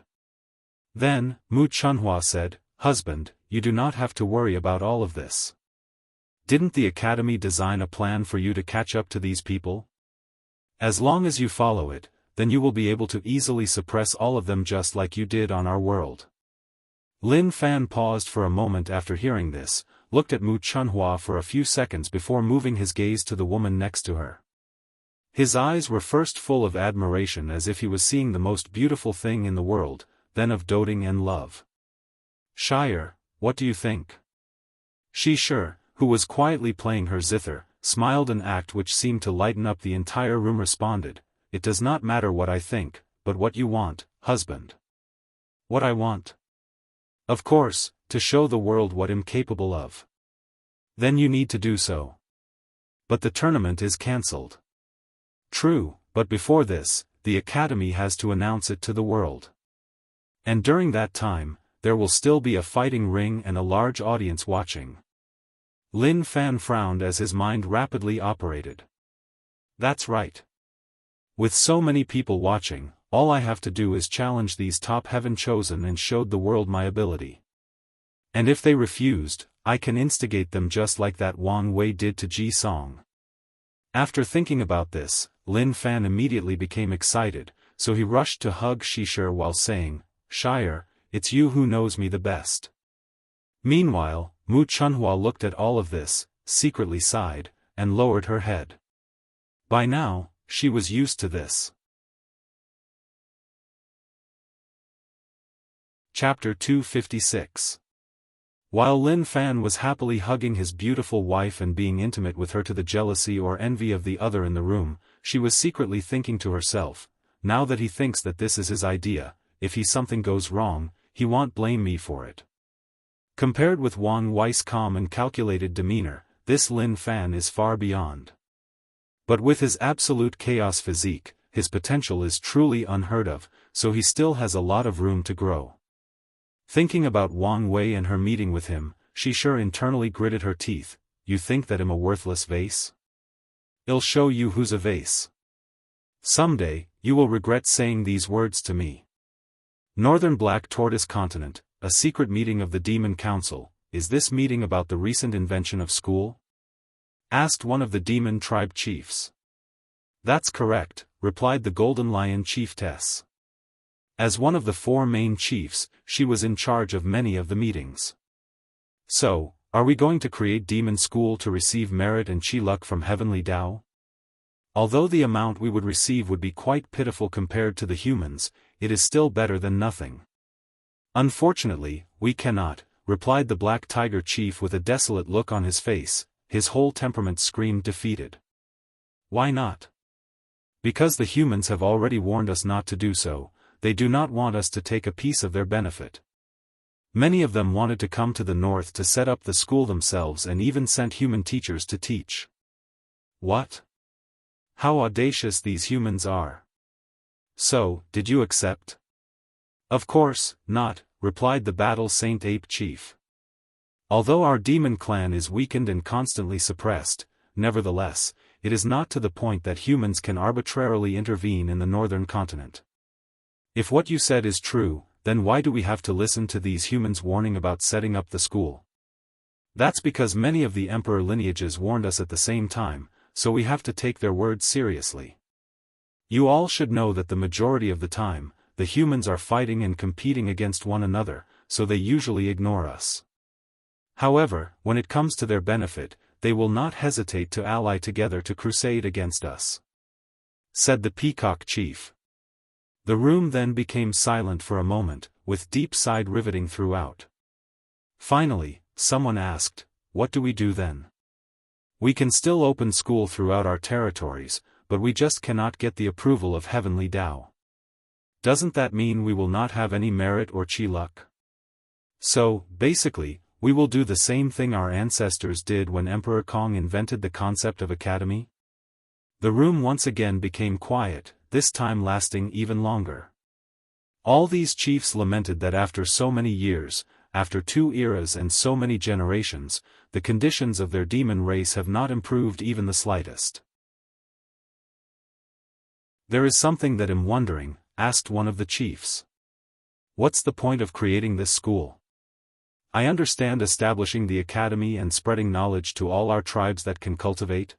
Then, Mu Chunhua said, "Husband, you do not have to worry about all of this. Didn't the academy design a plan for you to catch up to these people? As long as you follow it, then you will be able to easily suppress all of them just like you did on our world." Lin Fan paused for a moment after hearing this, looked at Mu Chunhua for a few seconds before moving his gaze to the woman next to her. His eyes were first full of admiration as if he was seeing the most beautiful thing in the world, then of doting and love. "Shire, what do you think?" Shi-Shi, who was quietly playing her zither, smiled, an act which seemed to lighten up the entire room, responded, "It does not matter what I think, but what you want, husband." "What I want?" "Of course, to show the world what I'm capable of." "Then you need to do so." "But the tournament is cancelled." "True, but before this, the academy has to announce it to the world. And during that time, there will still be a fighting ring and a large audience watching." Lin Fan frowned as his mind rapidly operated. "That's right. With so many people watching, all I have to do is challenge these top heaven chosen and show the world my ability. And if they refused, I can instigate them just like that Wang Wei did to Ji Song." After thinking about this, Lin Fan immediately became excited, so he rushed to hug Shi-Shi while saying, "Shire, it's you who knows me the best." Meanwhile, Mu Chunhua looked at all of this, secretly sighed, and lowered her head. By now, she was used to this. Chapter 256. While Lin Fan was happily hugging his beautiful wife and being intimate with her to the jealousy or envy of the other in the room, she was secretly thinking to herself, "Now that he thinks that this is his idea, if something goes wrong, he won't blame me for it." Compared with Wang Wei's calm and calculated demeanor, this Lin Fan is far beyond. But with his absolute chaos physique, his potential is truly unheard of, so he still has a lot of room to grow. Thinking about Wang Wei and her meeting with him, Shi-Shi internally gritted her teeth. "You think that I'm a worthless vase? I'll show you who's a vase. Someday, you will regret saying these words to me." Northern Black Tortoise Continent, a secret meeting of the Demon Council. "Is this meeting about the recent invention of school?" asked one of the demon tribe chiefs. "That's correct," replied the Golden Lion chiefess. As one of the 4 main chiefs, she was in charge of many of the meetings. "So, are we going to create demon school to receive merit and chi luck from heavenly Tao? Although the amount we would receive would be quite pitiful compared to the humans, it is still better than nothing." "Unfortunately, we cannot," replied the Black Tiger chief with a desolate look on his face. His whole temperament screamed defeated. "Why not?" "Because the humans have already warned us not to do so. They do not want us to take a piece of their benefit. Many of them wanted to come to the north to set up the school themselves and even sent human teachers to teach." "What? How audacious these humans are." "So, did you accept?" "Of course not," replied the Battle Saint Ape chief. "Although our demon clan is weakened and constantly suppressed, nevertheless, it is not to the point that humans can arbitrarily intervene in the northern continent. If what you said is true, then why do we have to listen to these humans warning about setting up the school?" "That's because many of the emperor lineages warned us at the same time, so we have to take their words seriously. You all should know that the majority of the time, the humans are fighting and competing against one another, so they usually ignore us. However, when it comes to their benefit, they will not hesitate to ally together to crusade against us," said the Peacock chief. The room then became silent for a moment, with deep sigh riveting throughout. Finally, someone asked, what do we do then? We can still open school throughout our territories, but we just cannot get the approval of heavenly Tao. Doesn't that mean we will not have any merit or chi luck? So, basically, we will do the same thing our ancestors did when Emperor Kong invented the concept of academy? The room once again became quiet, this time lasting even longer. All these chiefs lamented that after so many years, after 2 eras and so many generations, the conditions of their demon race have not improved even the slightest. "There is something that I'm wondering," asked one of the chiefs. "What's the point of creating this school? I understand establishing the academy and spreading knowledge to all our tribes that can cultivate.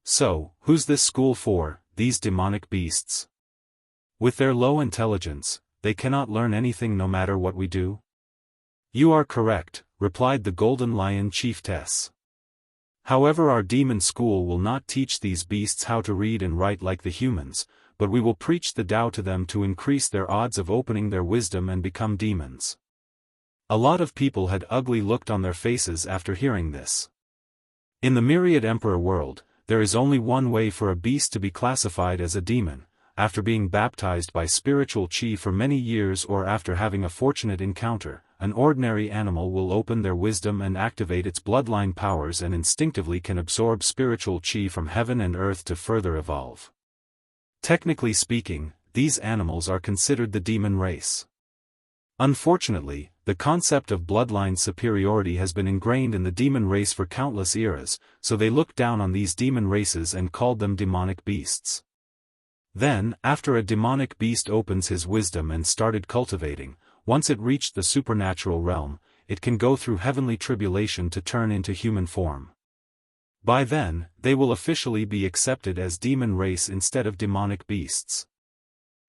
So, who's this school for, these demonic beasts? With their low intelligence, they cannot learn anything no matter what we do?" "You are correct," replied the Golden Lion chiefess. "However, our demon school will not teach these beasts how to read and write like the humans, but we will preach the Tao to them to increase their odds of opening their wisdom and become demons." A lot of people had ugly looked on their faces after hearing this. In the myriad emperor world, there is only one way for a beast to be classified as a demon: after being baptized by spiritual chi for many years or after having a fortunate encounter. An ordinary animal will open their wisdom and activate its bloodline powers and instinctively can absorb spiritual chi from heaven and earth to further evolve. Technically speaking, these animals are considered the demon race. Unfortunately, the concept of bloodline superiority has been ingrained in the demon race for countless eras, so they looked down on these demon races and called them demonic beasts. Then, after a demonic beast opens his wisdom and started cultivating, once it reached the supernatural realm, it can go through heavenly tribulation to turn into human form. By then, they will officially be accepted as demon race instead of demonic beasts.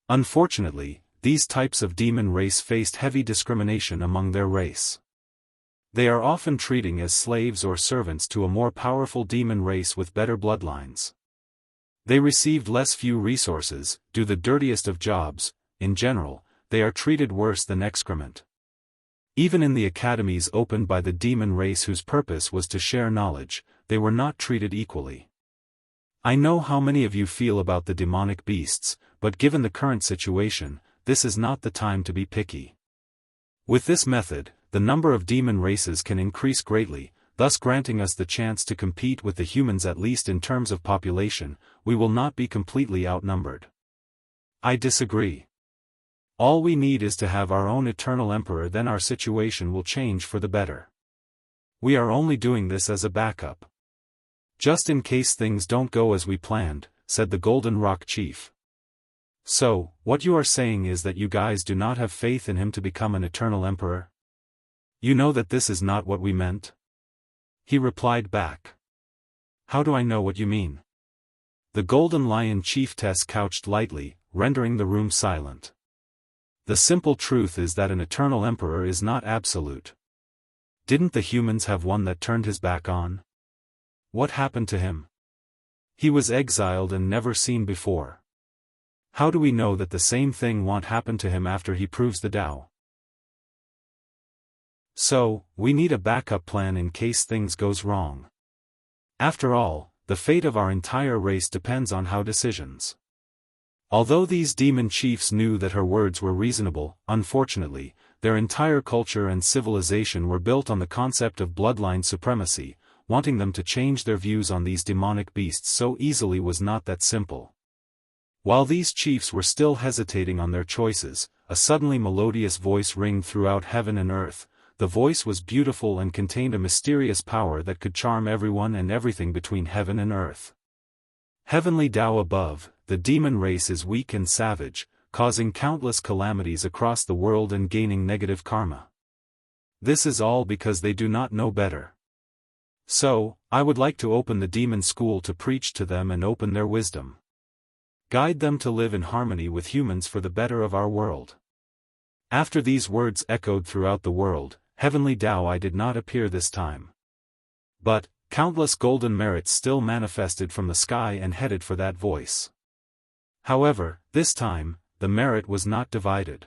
Unfortunately, these types of demon race faced heavy discrimination among their race. They are often treated as slaves or servants to a more powerful demon race with better bloodlines. They received few resources, do the dirtiest of jobs. In general, they are treated worse than excrement. Even in the academies opened by the demon race whose purpose was to share knowledge, they were not treated equally. I know how many of you feel about the demonic beasts, but given the current situation, this is not the time to be picky. With this method, the number of demon races can increase greatly, thus granting us the chance to compete with the humans at least in terms of population. We will not be completely outnumbered. I disagree. All we need is to have our own eternal emperor, then our situation will change for the better. We are only doing this as a backup. Just in case things don't go as we planned, said the Golden Rock Chief. So, what you are saying is that you guys do not have faith in him to become an eternal emperor? You know that this is not what we meant? He replied back. How do I know what you mean? The Golden Lion Chiefess couched lightly, rendering the room silent. The simple truth is that an eternal emperor is not absolute. Didn't the humans have one that turned his back on? What happened to him? He was exiled and never seen before. How do we know that the same thing won't happen to him after he proves the Tao? So, we need a backup plan in case things goes wrong. After all, the fate of our entire race depends on how decisions. Although these demon chiefs knew that her words were reasonable, unfortunately, their entire culture and civilization were built on the concept of bloodline supremacy. Wanting them to change their views on these demonic beasts so easily was not that simple. While these chiefs were still hesitating on their choices, a suddenly melodious voice rang throughout heaven and earth. The voice was beautiful and contained a mysterious power that could charm everyone and everything between heaven and earth. Heavenly Tao above, the demon race is weak and savage, causing countless calamities across the world and gaining negative karma. This is all because they do not know better. So, I would like to open the demon school to preach to them and open their wisdom. Guide them to live in harmony with humans for the better of our world. After these words echoed throughout the world, Heavenly Tao did not appear this time. But, countless golden merits still manifested from the sky and headed for that voice. However, this time, the merit was not divided.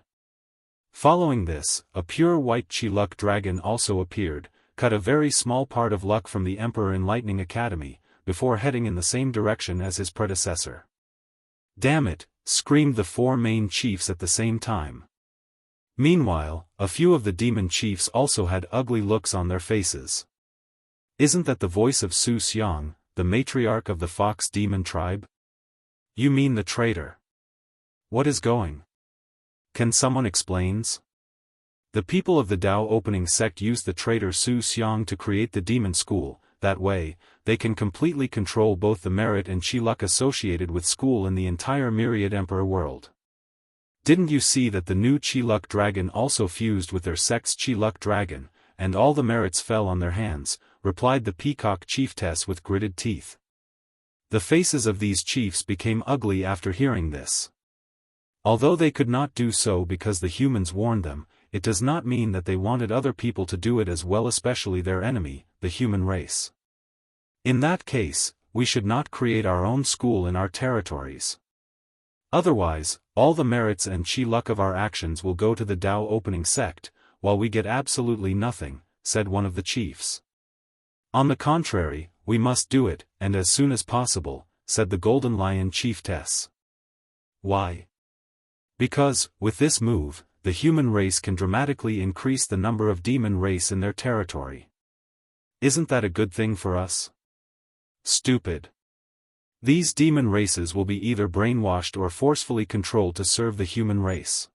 Following this, a pure white Chiluk dragon also appeared, cut a very small part of luck from the Emperor Enlightening Academy, before heading in the same direction as his predecessor. "Damn it!" screamed the 4 main chiefs at the same time. Meanwhile, a few of the demon chiefs also had ugly looks on their faces. "Isn't that the voice of Su Xiang, the matriarch of the Fox Demon tribe?" "You mean the traitor? What is going? Can someone explains?" The people of the Dao opening sect used the traitor Su Xiang to create the demon school. That way, they can completely control both the merit and chi luck associated with school in the entire myriad emperor world. "Didn't you see that the new chi luck dragon also fused with their sect's chi luck dragon, and all the merits fell on their hands?" replied the peacock chieftess with gritted teeth. The faces of these chiefs became ugly after hearing this. Although they could not do so because the humans warned them, it does not mean that they wanted other people to do it as well, especially their enemy, the human race. In that case, we should not create our own school in our territories. Otherwise, all the merits and chi luck of our actions will go to the Dao opening sect, while we get absolutely nothing, said one of the chiefs. "On the contrary, we must do it, and as soon as possible," said the Golden Lion chieftess. "Why?" "Because, with this move, the human race can dramatically increase the number of demon race in their territory. Isn't that a good thing for us?" "Stupid. These demon races will be either brainwashed or forcefully controlled to serve the human race.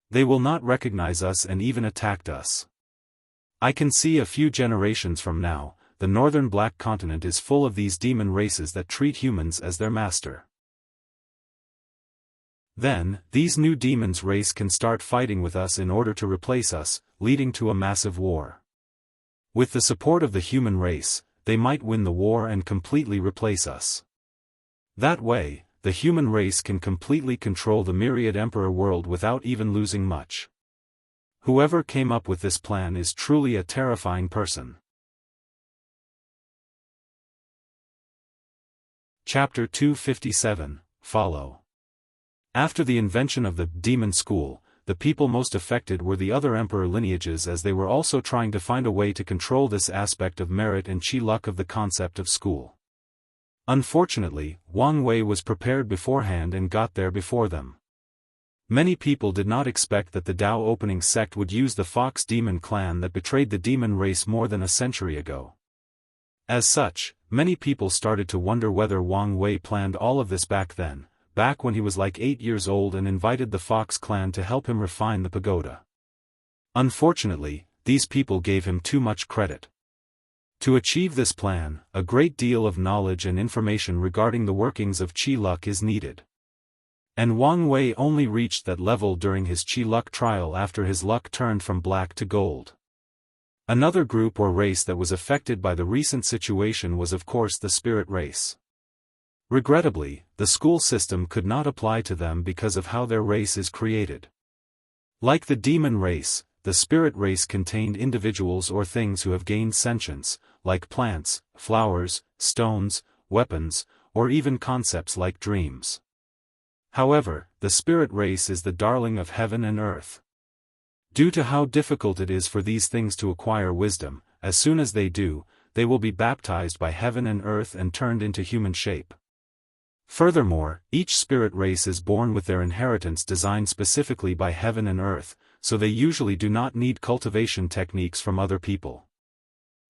They will not recognize us and even attack us. I can see a few generations from now, the northern Black Continent is full of these demon races that treat humans as their master. Then, these new demons race can start fighting with us in order to replace us, leading to a massive war. With the support of the human race, they might win the war and completely replace us. That way, the human race can completely control the myriad emperor world without even losing much. Whoever came up with this plan is truly a terrifying person." Chapter 257, Follow. After the invention of the demon school, the people most affected were the other emperor lineages, as they were also trying to find a way to control this aspect of merit and chi luck of the concept of school. Unfortunately, Wang Wei was prepared beforehand and got there before them. Many people did not expect that the Dao opening sect would use the Fox Demon clan that betrayed the demon race more than a century ago. As such, many people started to wonder whether Wang Wei planned all of this back then, back when he was like 8 years old and invited the Fox clan to help him refine the pagoda. Unfortunately, these people gave him too much credit. To achieve this plan, a great deal of knowledge and information regarding the workings of chi luck is needed. And Wang Wei only reached that level during his chi luck trial after his luck turned from black to gold. Another group or race that was affected by the recent situation was of course the spirit race. Regrettably, the school system could not apply to them because of how their race is created. Like the demon race, the spirit race contained individuals or things who have gained sentience, like plants, flowers, stones, weapons, or even concepts like dreams. However, the spirit race is the darling of heaven and earth. Due to how difficult it is for these things to acquire wisdom, as soon as they do, they will be baptized by heaven and earth and turned into human shape. Furthermore, each spirit race is born with their inheritance designed specifically by heaven and earth, so they usually do not need cultivation techniques from other people.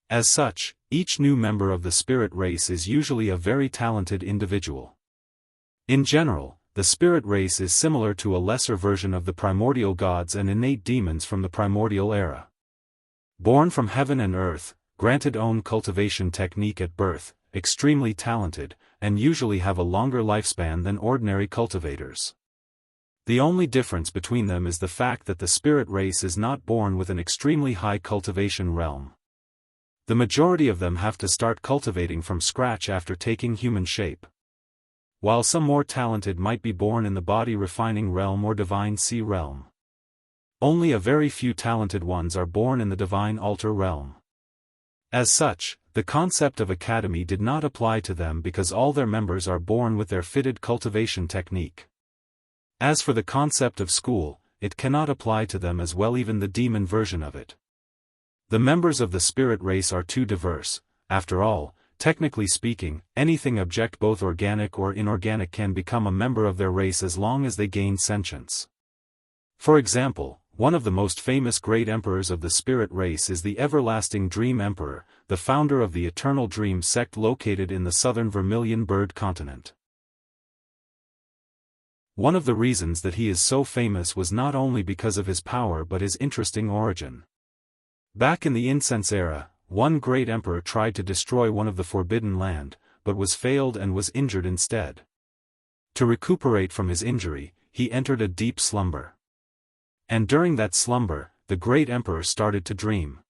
As such, each new member of the spirit race is usually a very talented individual. In general, the spirit race is similar to a lesser version of the primordial gods and innate demons from the primordial era. Born from heaven and earth, granted own cultivation technique at birth, extremely talented, and usually have a longer lifespan than ordinary cultivators. The only difference between them is the fact that the spirit race is not born with an extremely high cultivation realm. The majority of them have to start cultivating from scratch after taking human shape. While some more talented might be born in the body refining realm or divine sea realm. Only a very few talented ones are born in the divine altar realm. As such, the concept of academy did not apply to them because all their members are born with their fitted cultivation technique. As for the concept of school, it cannot apply to them as well, even the demon version of it. The members of the spirit race are too diverse. After all, technically speaking, anything object both organic or inorganic can become a member of their race as long as they gain sentience. For example, one of the most famous great emperors of the spirit race is the Everlasting Dream Emperor, the founder of the Eternal Dream sect located in the southern Vermilion Bird continent. One of the reasons that he is so famous was not only because of his power but his interesting origin. Back in the Incense era, one great emperor tried to destroy one of the Forbidden Land, but was failed and was injured instead. To recuperate from his injury, he entered a deep slumber. And during that slumber, the great emperor started to dream.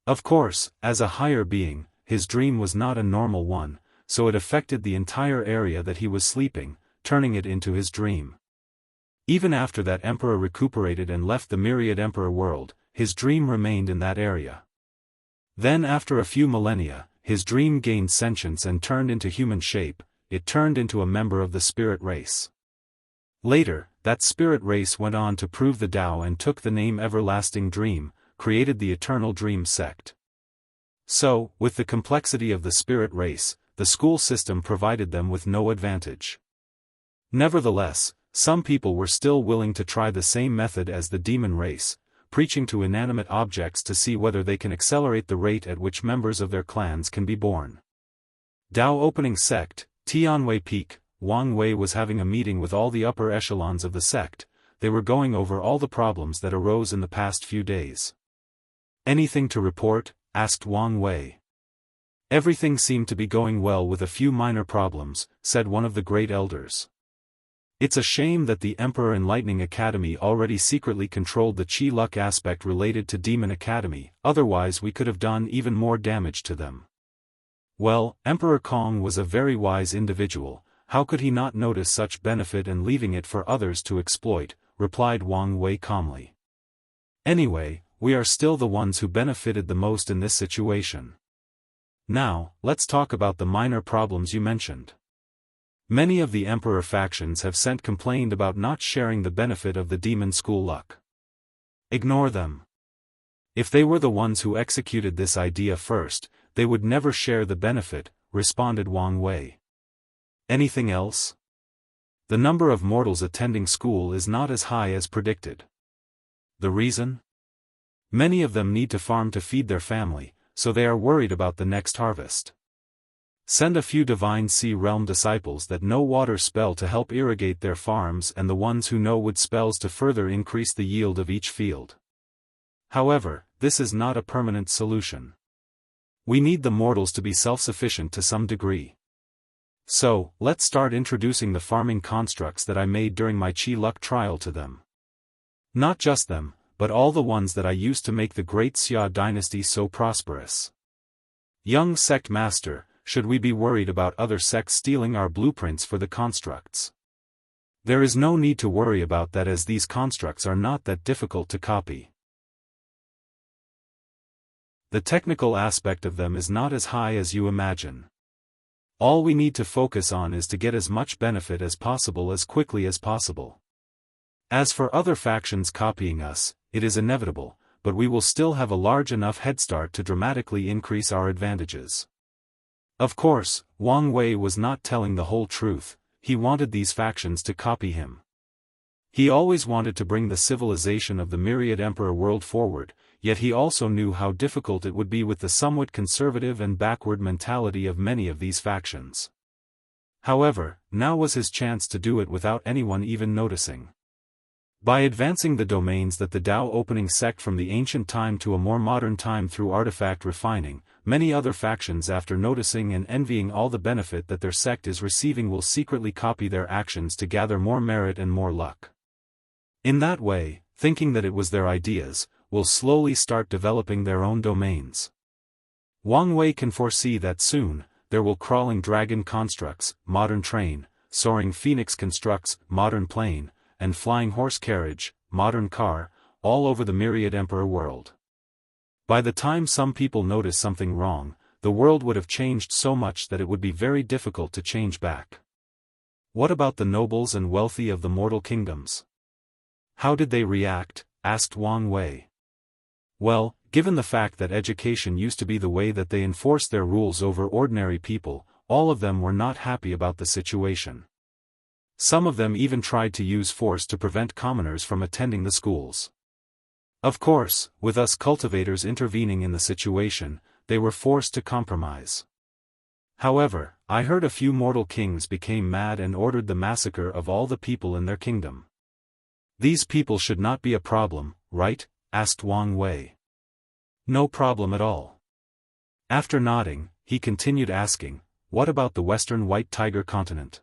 Of course, as a higher being, his dream was not a normal one, so it affected the entire area that he was sleeping, turning it into his dream. Even after that emperor recuperated and left the Myriad Emperor world, his dream remained in that area. Then after a few millennia, his dream gained sentience and turned into human shape. It turned into a member of the spirit race. Later, that spirit race went on to prove the Tao and took the name Everlasting Dream, created the Eternal Dream sect. So, with the complexity of the spirit race, the school system provided them with no advantage. Nevertheless, some people were still willing to try the same method as the demon race, preaching to inanimate objects to see whether they can accelerate the rate at which members of their clans can be born. Tao Opening Sect, Tianwei Peak. Wang Wei was having a meeting with all the upper echelons of the sect. They were going over all the problems that arose in the past few days. "Anything to report?" asked Wang Wei. "Everything seemed to be going well with a few minor problems," said one of the great elders. "It's a shame that the Emperor Enlightening Academy already secretly controlled the Qi luck aspect related to Demon Academy, otherwise we could have done even more damage to them." Well, Emperor Kong was a very wise individual. How could he not notice such benefit and leaving it for others to exploit, replied Wang Wei calmly. Anyway, we are still the ones who benefited the most in this situation. Now, let's talk about the minor problems you mentioned. Many of the Emperor factions have complained about not sharing the benefit of the demon school luck. Ignore them. If they were the ones who executed this idea first, they would never share the benefit, responded Wang Wei. Anything else? The number of mortals attending school is not as high as predicted. The reason? Many of them need to farm to feed their family, so they are worried about the next harvest. Send a few divine sea realm disciples that know water spell to help irrigate their farms and the ones who know wood spells to further increase the yield of each field. However, this is not a permanent solution. We need the mortals to be self-sufficient to some degree. So, let's start introducing the farming constructs that I made during my Qi luck trial to them. Not just them, but all the ones that I used to make the great Xia dynasty so prosperous. Young sect master, should we be worried about other sects stealing our blueprints for the constructs? There is no need to worry about that as these constructs are not that difficult to copy. The technical aspect of them is not as high as you imagine. All we need to focus on is to get as much benefit as possible as quickly as possible. As for other factions copying us, it is inevitable, but we will still have a large enough head start to dramatically increase our advantages. Of course, Wang Wei was not telling the whole truth. He wanted these factions to copy him. He always wanted to bring the civilization of the Myriad Emperor world forward, yet he also knew how difficult it would be with the somewhat conservative and backward mentality of many of these factions. However, now was his chance to do it without anyone even noticing. By advancing the domains that the Tao Opening Sect from the ancient time to a more modern time through artifact refining, many other factions after noticing and envying all the benefit that their sect is receiving will secretly copy their actions to gather more merit and more luck. In that way, thinking that it was their ideas, will slowly start developing their own domains. Wang Wei can foresee that soon, there will crawling dragon constructs, modern train, soaring phoenix constructs, modern plane, and flying horse carriage, modern car, all over the Myriad Emperor world. By the time some people notice something wrong, the world would have changed so much that it would be very difficult to change back. What about the nobles and wealthy of the mortal kingdoms? How did they react? Asked Wang Wei. Well, Given the fact that education used to be the way that they enforced their rules over ordinary people, all of them were not happy about the situation. Some of them even tried to use force to prevent commoners from attending the schools. Of course, with us cultivators intervening in the situation, they were forced to compromise. However, I heard a few mortal kings became mad and ordered the massacre of all the people in their kingdom. These people should not be a problem, right? Asked Wang Wei. No problem at all. After nodding, he continued asking, what about the western white tiger continent?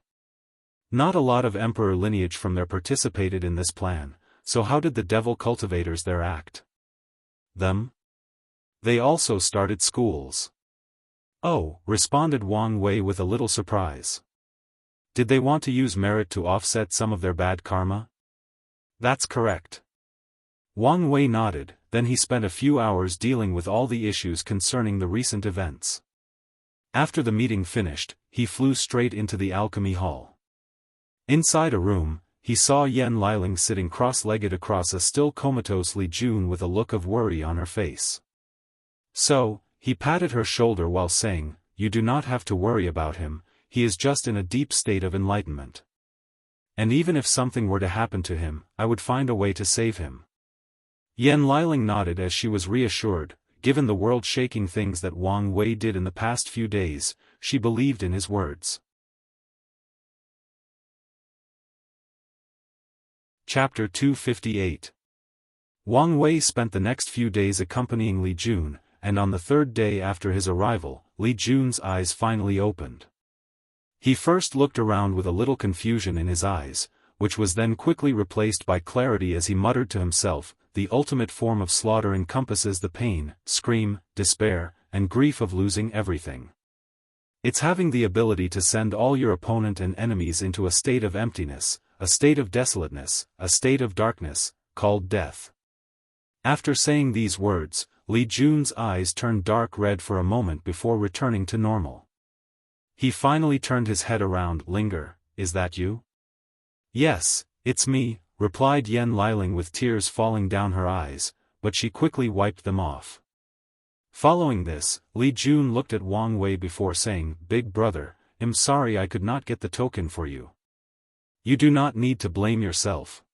Not a lot of emperor lineage from there participated in this plan, so how did the devil cultivators there act? Them? They also started schools. Oh, responded Wang Wei with a little surprise. Did they want to use merit to offset some of their bad karma? That's correct. Wang Wei nodded, then he spent a few hours dealing with all the issues concerning the recent events. After the meeting finished, he flew straight into the alchemy hall. Inside a room, he saw Yan Liling sitting cross-legged across a still comatose Li Jun with a look of worry on her face. So, he patted her shoulder while saying, you do not have to worry about him, he is just in a deep state of enlightenment. And even if something were to happen to him, I would find a way to save him. Yan Liling nodded as she was reassured. Given the world-shaking things that Wang Wei did in the past few days, she believed in his words. Chapter 258. Wang Wei spent the next few days accompanying Li Jun, and on the third day after his arrival, Li Jun's eyes finally opened. He first looked around with a little confusion in his eyes, which was then quickly replaced by clarity as he muttered to himself, the ultimate form of slaughter encompasses the pain, scream, despair, and grief of losing everything. It's having the ability to send all your opponent and enemies into a state of emptiness, a state of desolateness, a state of darkness, called death. After saying these words, Li Jun's eyes turned dark red for a moment before returning to normal. He finally turned his head around. Linger, is that you? Yes, it's me, replied Yan Liling with tears falling down her eyes, but she quickly wiped them off. Following this, Li Jun looked at Wang Wei before saying, Big brother, I'm sorry I could not get the token for you. You do not need to blame yourself.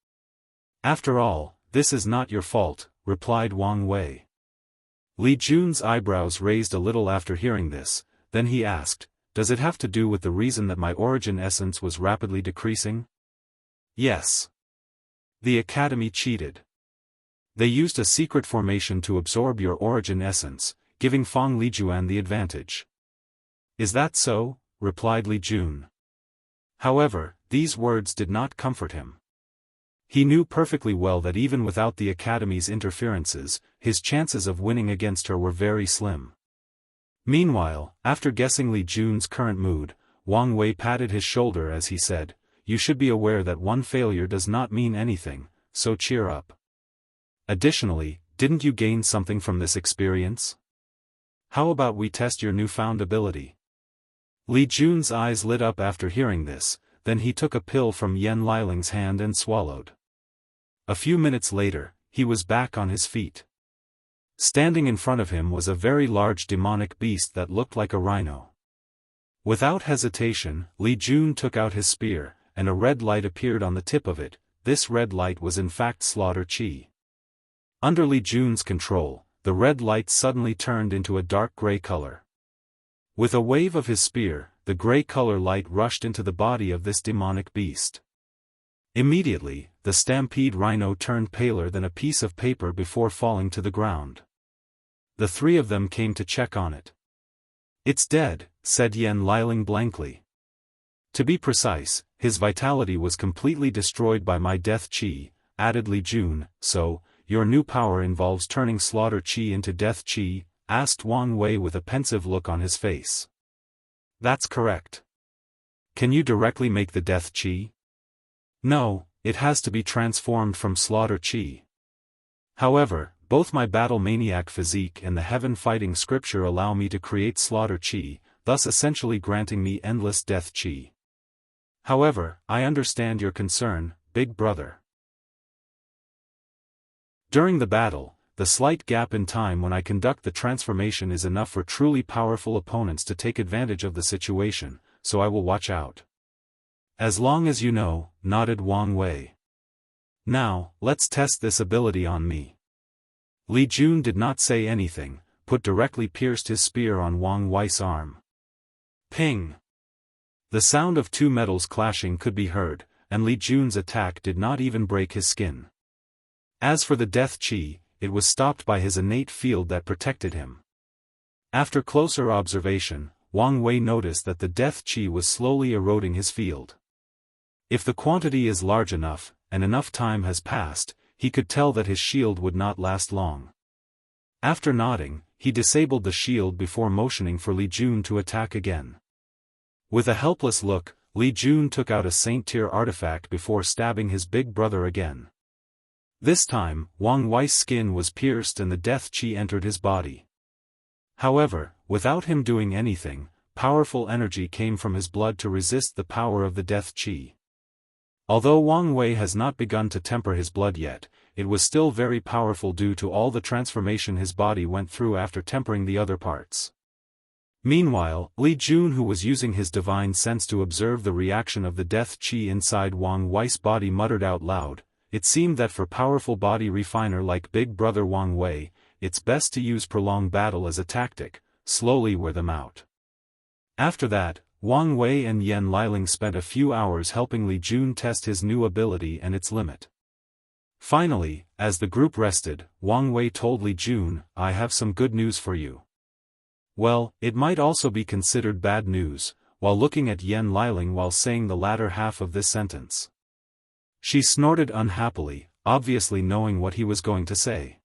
After all, this is not your fault, replied Wang Wei. Li Jun's eyebrows raised a little after hearing this, then he asked, does it have to do with the reason that my origin essence was rapidly decreasing? Yes. The Academy cheated. They used a secret formation to absorb your origin essence, giving Fang Lijuan the advantage. Is that so? Replied Li Jun. However, these words did not comfort him. He knew perfectly well that even without the Academy's interferences, his chances of winning against her were very slim. Meanwhile, after guessing Li Jun's current mood, Wang Wei patted his shoulder as he said, you should be aware that one failure does not mean anything, so cheer up. Additionally, didn't you gain something from this experience? How about we test your newfound ability? Li Jun's eyes lit up after hearing this, then he took a pill from Yan Liling's hand and swallowed. A few minutes later, he was back on his feet. Standing in front of him was a very large demonic beast that looked like a rhino. Without hesitation, Li Jun took out his spear, and a red light appeared on the tip of it. This red light was in fact slaughter chi. Under Li Jun's control, the red light suddenly turned into a dark gray color. With a wave of his spear, the gray color light rushed into the body of this demonic beast. Immediately, the stampede rhino turned paler than a piece of paper before falling to the ground. The three of them came to check on it. It's dead, said Yan Liling blankly. To be precise, his vitality was completely destroyed by my death chi, added Li Jun. So, your new power involves turning slaughter chi into death chi? Asked Wang Wei with a pensive look on his face. That's correct. Can you directly make the death chi? No, it has to be transformed from slaughter chi. However, both my battle maniac physique and the heaven fighting scripture allow me to create slaughter chi, thus essentially granting me endless death chi. However, I understand your concern, big brother. During the battle, the slight gap in time when I conduct the transformation is enough for truly powerful opponents to take advantage of the situation, so I will watch out. As long as you know, nodded Wang Wei. Now, let's test this ability on me. Li Jun did not say anything, but directly pierced his spear on Wang Wei's arm. Ping! The sound of two metals clashing could be heard, and Li Jun's attack did not even break his skin. As for the death chi, it was stopped by his innate field that protected him. After closer observation, Wang Wei noticed that the death chi was slowly eroding his field. If the quantity is large enough, and enough time has passed, he could tell that his shield would not last long. After nodding, he disabled the shield before motioning for Li Jun to attack again. With a helpless look, Li Jun took out a Saint-tier artifact before stabbing his big brother again. This time, Wang Wei's skin was pierced and the death chi entered his body. However, without him doing anything, powerful energy came from his blood to resist the power of the death chi. Although Wang Wei has not begun to temper his blood yet, it was still very powerful due to all the transformation his body went through after tempering the other parts. Meanwhile, Li Jun, who was using his divine sense to observe the reaction of the death chi inside Wang Wei's body, muttered out loud, "It seemed that for powerful body refiner like big brother Wang Wei, it's best to use prolonged battle as a tactic, slowly wear them out." After that, Wang Wei and Yan Liling spent a few hours helping Li Jun test his new ability and its limit. Finally, as the group rested, Wang Wei told Li Jun, "I have some good news for you." Well, it might also be considered bad news, while looking at Yan Liling while saying the latter half of this sentence. She snorted unhappily, obviously knowing what he was going to say.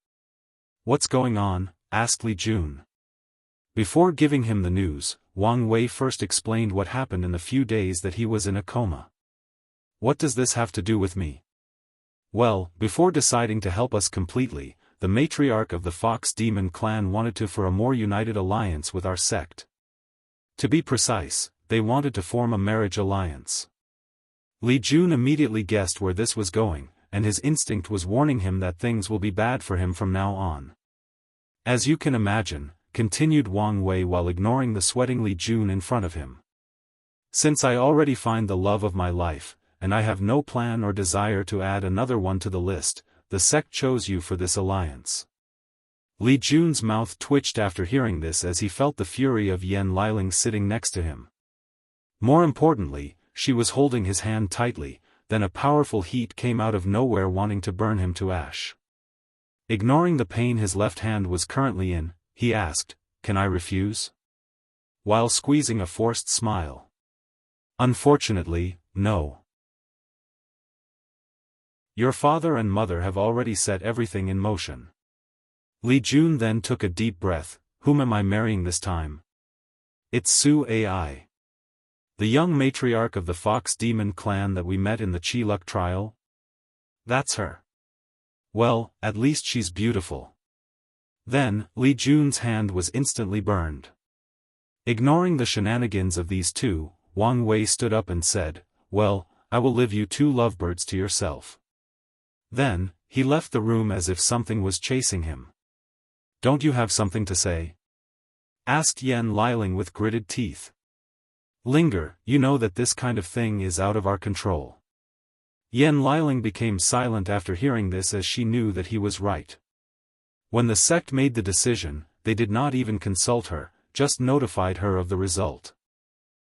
"What's going on?" asked Li Jun. Before giving him the news, Wang Wei first explained what happened in the few days that he was in a coma. "What does this have to do with me?" "Well, before deciding to help us completely, the matriarch of the Fox Demon clan wanted to form a more united alliance with our sect. To be precise, they wanted to form a marriage alliance." Li Jun immediately guessed where this was going, and his instinct was warning him that things will be bad for him from now on. "As you can imagine," continued Wang Wei while ignoring the sweating Li Jun in front of him. "Since I already find the love of my life, and I have no plan or desire to add another one to the list, the sect chose you for this alliance." Li Jun's mouth twitched after hearing this as he felt the fury of Yan Liling sitting next to him. More importantly, she was holding his hand tightly, then a powerful heat came out of nowhere wanting to burn him to ash. Ignoring the pain his left hand was currently in, he asked, "Can I refuse?" while squeezing a forced smile. "Unfortunately, no. Your father and mother have already set everything in motion." Li Jun then took a deep breath. "Whom am I marrying this time?" "It's Su Ai. The young matriarch of the Fox Demon clan that we met in the Chi Luck trial." "That's her." "Well, at least she's beautiful." Then, Li Jun's hand was instantly burned. Ignoring the shenanigans of these two, Wang Wei stood up and said, "Well, I will leave you two lovebirds to yourself." Then, he left the room as if something was chasing him. "Don't you have something to say?" asked Yan Liling with gritted teeth. "Linger, you know that this kind of thing is out of our control." Yan Liling became silent after hearing this as she knew that he was right. When the sect made the decision, they did not even consult her, just notified her of the result.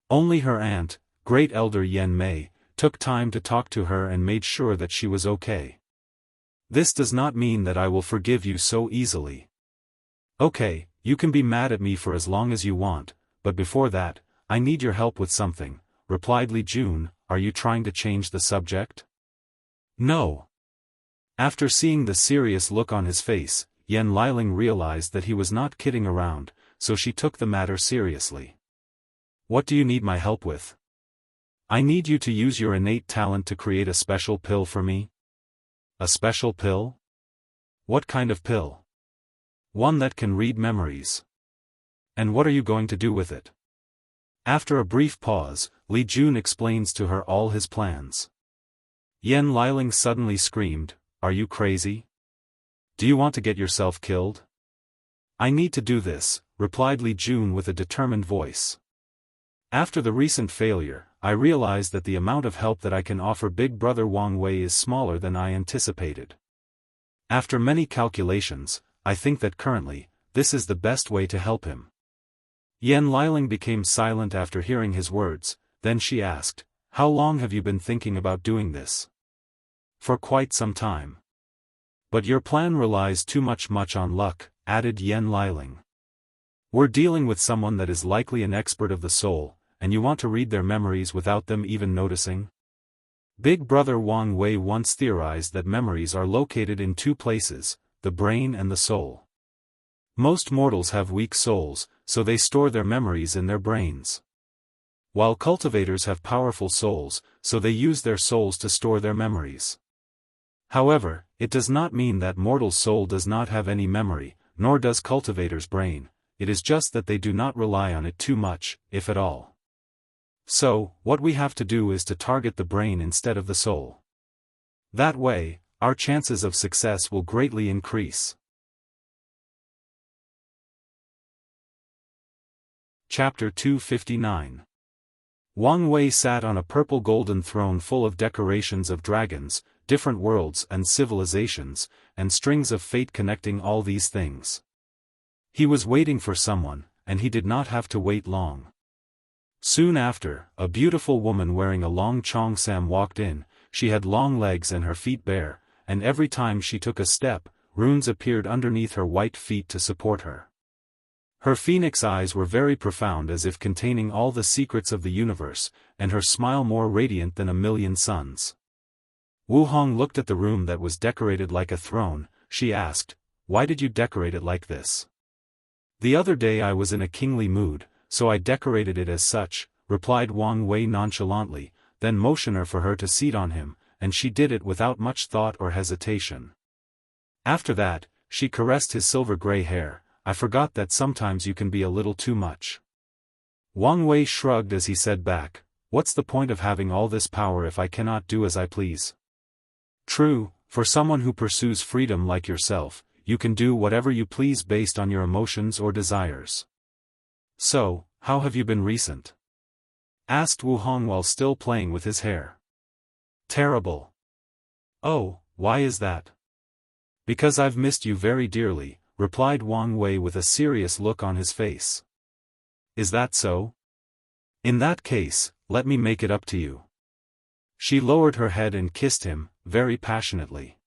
Only her aunt, Great Elder Yan Mei, took time to talk to her and made sure that she was okay. "This does not mean that I will forgive you so easily. Okay, you can be mad at me for as long as you want, but before that, I need your help with something," replied Li Jun. "Are you trying to change the subject?" "No." After seeing the serious look on his face, Yan Liling realized that he was not kidding around, so she took the matter seriously. "What do you need my help with?" "I need you to use your innate talent to create a special pill for me." "A special pill? What kind of pill?" "One that can read memories." "And what are you going to do with it?" After a brief pause, Li Jun explains to her all his plans. Yan Liling suddenly screamed, "Are you crazy? Do you want to get yourself killed? I need to do this, replied Li Jun with a determined voice. After the recent failure, I realize that the amount of help that I can offer Big Brother Wang Wei is smaller than I anticipated. After many calculations, I think that currently, this is the best way to help him. Yan Liling became silent after hearing his words, then she asked, How long have you been thinking about doing this? For quite some time. But your plan relies too much on luck, added Yan Liling. We're dealing with someone that is likely an expert of the soul, and you want to read their memories without them even noticing? Big Brother Wang Wei once theorized that memories are located in two places, the brain and the soul. Most mortals have weak souls, so they store their memories in their brains. While cultivators have powerful souls, so they use their souls to store their memories. However, it does not mean that mortal's soul does not have any memory, nor does cultivator's brain, it is just that they do not rely on it too much, if at all. So, what we have to do is to target the brain instead of the soul. That way, our chances of success will greatly increase. Chapter 259. Wang Wei sat on a purple golden throne full of decorations of dragons, different worlds and civilizations, and strings of fate connecting all these things. He was waiting for someone, and he did not have to wait long. Soon after, a beautiful woman wearing a long cheongsam walked in. She had long legs and her feet bare, and every time she took a step, runes appeared underneath her white feet to support her. Her phoenix eyes were very profound as if containing all the secrets of the universe, and her smile more radiant than a million suns. Wu Hong looked at the room that was decorated like a throne. She asked, Why did you decorate it like this? The other day I was in a kingly mood, so I decorated it as such, replied Wang Wei nonchalantly, then motioned for her to seat on him, and she did it without much thought or hesitation. After that, she caressed his silver-gray hair. I forgot that sometimes you can be a little too much. Wang Wei shrugged as he said back, What's the point of having all this power if I cannot do as I please? True, for someone who pursues freedom like yourself, you can do whatever you please based on your emotions or desires. So, how have you been recent? Asked Wu Hong while still playing with his hair. Terrible. Oh, why is that? Because I've missed you very dearly, replied Wang Wei with a serious look on his face. Is that so? In that case, let me make it up to you. She lowered her head and kissed him, very passionately.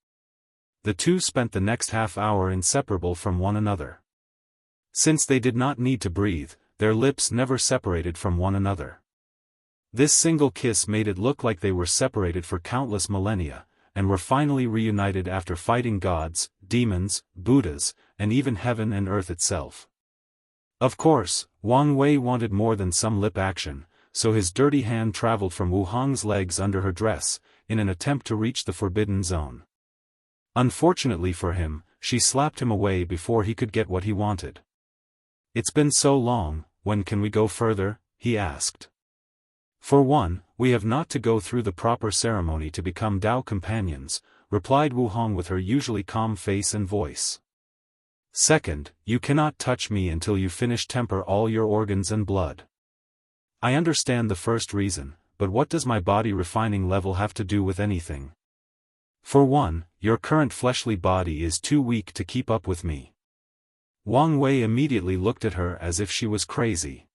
The two spent the next half hour inseparable from one another. Since they did not need to breathe, their lips never separated from one another. This single kiss made it look like they were separated for countless millennia, and were finally reunited after fighting gods, demons, Buddhas, and even heaven and earth itself. Of course, Wang Wei wanted more than some lip action, so his dirty hand traveled from Wu Hong's legs under her dress, in an attempt to reach the forbidden zone. Unfortunately for him, she slapped him away before he could get what he wanted. It's been so long, when can we go further? He asked. For one, we have not to go through the proper ceremony to become Dao companions, replied Wu Hong with her usually calm face and voice. Second, you cannot touch me until you finish temper all your organs and blood. I understand the first reason, but what does my body refining level have to do with anything? For one, your current fleshly body is too weak to keep up with me. Wang Wei immediately looked at her as if she was crazy.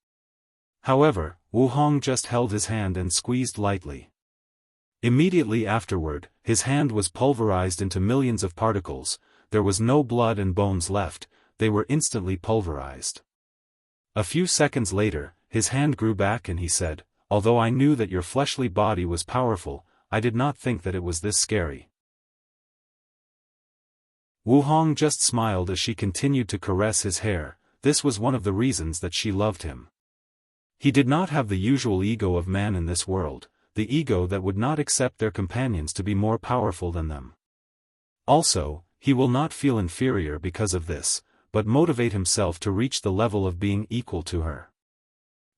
However, Wu Hong just held his hand and squeezed lightly. Immediately afterward, his hand was pulverized into millions of particles. There was no blood and bones left, they were instantly pulverized. A few seconds later, his hand grew back and he said, Although I knew that your fleshly body was powerful, I did not think that it was this scary. Wu Hong just smiled as she continued to caress his hair. This was one of the reasons that she loved him. He did not have the usual ego of man in this world, the ego that would not accept their companions to be more powerful than them. Also, he will not feel inferior because of this, but motivate himself to reach the level of being equal to her.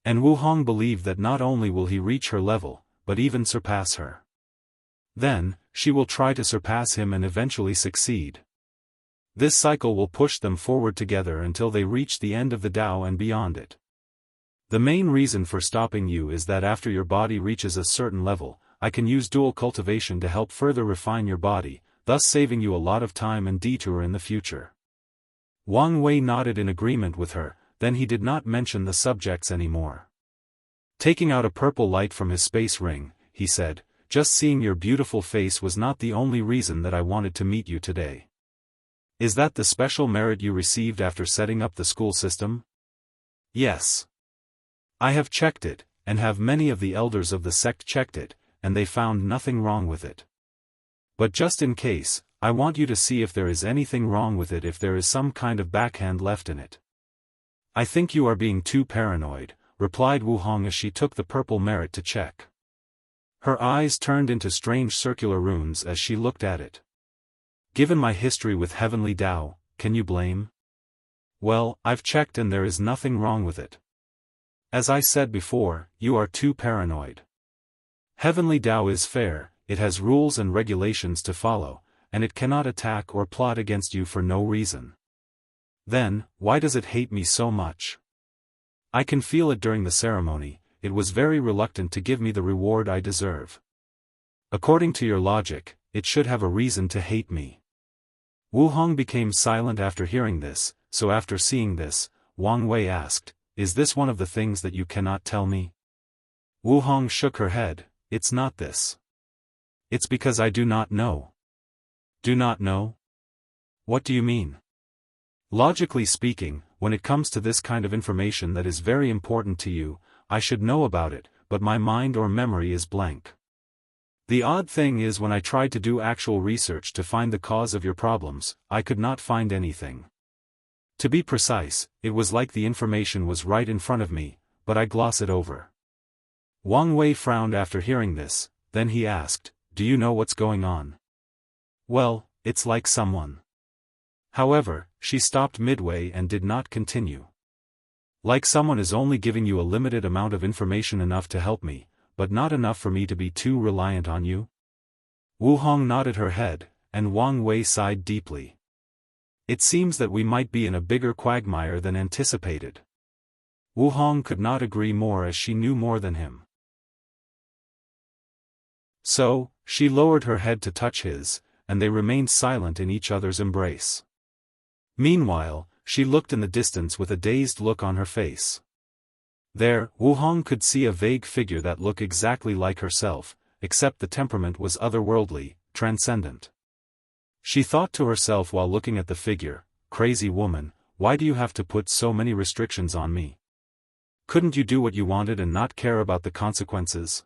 And Wu Hong believed that not only will he reach her level, but even surpass her. Then, she will try to surpass him and eventually succeed. This cycle will push them forward together until they reach the end of the Tao and beyond it. The main reason for stopping you is that after your body reaches a certain level, I can use dual cultivation to help further refine your body, thus saving you a lot of time and detour in the future. Wang Wei nodded in agreement with her, then he did not mention the subjects anymore. Taking out a purple light from his space ring, he said, "Just seeing your beautiful face was not the only reason that I wanted to meet you today. Is that the special merit you received after setting up the school system?" "Yes. I have checked it, and have many of the elders of the sect checked it, and they found nothing wrong with it. But just in case, I want you to see if there is anything wrong with it, if there is some kind of backhand left in it." "I think you are being too paranoid," replied Wu Hong as she took the purple merit to check. Her eyes turned into strange circular runes as she looked at it. "Given my history with Heavenly Tao, can you blame?" "Well, I've checked and there is nothing wrong with it. As I said before, you are too paranoid. Heavenly Tao is fair, it has rules and regulations to follow, and it cannot attack or plot against you for no reason. Then, why does it hate me so much? I can feel it during the ceremony, it was very reluctant to give me the reward I deserve. According to your logic, it should have a reason to hate me." Wu Hong became silent after hearing this, so after seeing this, Wang Wei asked, "Is this one of the things that you cannot tell me?" Wu Hong shook her head, "It's not this. It's because I do not know." "Do not know? What do you mean?" "Logically speaking, when it comes to this kind of information that is very important to you, I should know about it, but my mind or memory is blank. The odd thing is when I tried to do actual research to find the cause of your problems, I could not find anything. To be precise, it was like the information was right in front of me, but I gloss it over." Wang Wei frowned after hearing this, then he asked, "Do you know what's going on?" "Well, it's like someone." However, she stopped midway and did not continue. "Like someone is only giving you a limited amount of information, enough to help me, but not enough for me to be too reliant on you?" Wu Hong nodded her head, and Wang Wei sighed deeply. "It seems that we might be in a bigger quagmire than anticipated." Wu Hong could not agree more as she knew more than him. So, she lowered her head to touch his, and they remained silent in each other's embrace. Meanwhile, she looked in the distance with a dazed look on her face. There, Wu Hong could see a vague figure that looked exactly like herself, except the temperament was otherworldly, transcendent. She thought to herself while looking at the figure, "Crazy woman, why do you have to put so many restrictions on me? Couldn't you do what you wanted and not care about the consequences?"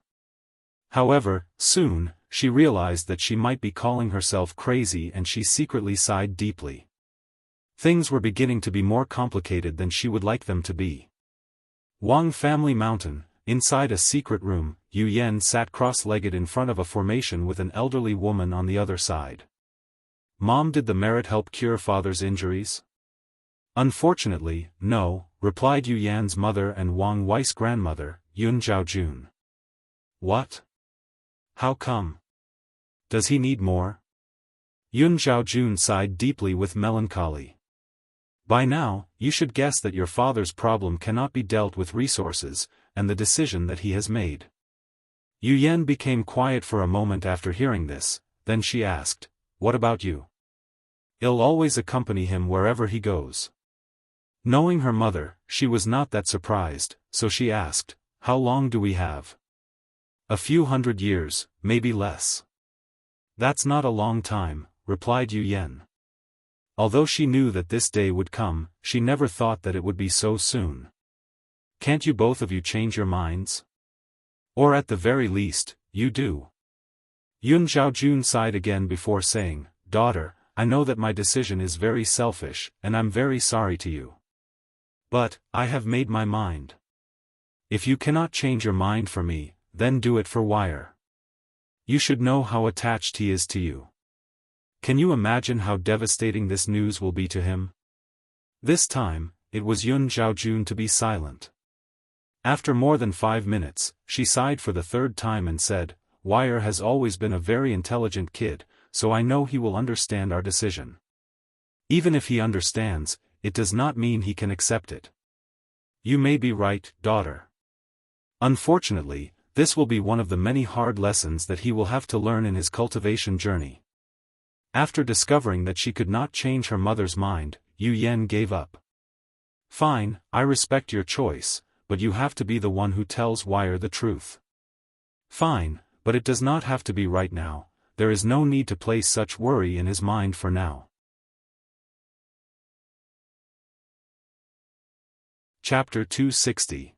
However, soon, she realized that she might be calling herself crazy and she secretly sighed deeply. Things were beginning to be more complicated than she would like them to be. Wang Family Mountain, inside a secret room, Yu Yan sat cross-legged in front of a formation with an elderly woman on the other side. "Mom, did the merit help cure father's injuries?" "Unfortunately, no," replied Yu Yan's mother and Wang Wei's grandmother, Yun Zhaojun. "What? How come? Does he need more?" Yun Zhaojun sighed deeply with melancholy. "By now, you should guess that your father's problem cannot be dealt with resources, and the decision that he has made." Yu Yan became quiet for a moment after hearing this, then she asked, "What about you? I'll always accompany him wherever he goes." Knowing her mother, she was not that surprised, so she asked, "How long do we have?" "A few 100 years, maybe less." "That's not a long time," replied Yu Yan. Although she knew that this day would come, she never thought that it would be so soon. "Can't you both of you change your minds? Or at the very least, you do." Yun Zhaojun sighed again before saying, "Daughter, I know that my decision is very selfish, and I'm very sorry to you. But, I have made my mind. If you cannot change your mind for me, then do it for Wire. You should know how attached he is to you. Can you imagine how devastating this news will be to him?" This time, it was Yun Zhaojun to be silent. After more than 5 minutes, she sighed for the third time and said, "Wire has always been a very intelligent kid, so I know he will understand our decision." Even if he understands, it does not mean he can accept it. You may be right, daughter. Unfortunately, this will be one of the many hard lessons that he will have to learn in his cultivation journey. After discovering that she could not change her mother's mind, Yu Yan gave up. Fine, I respect your choice, but you have to be the one who tells Wire the truth. Fine, but it does not have to be right now. There is no need to place such worry in his mind for now. Chapter 260.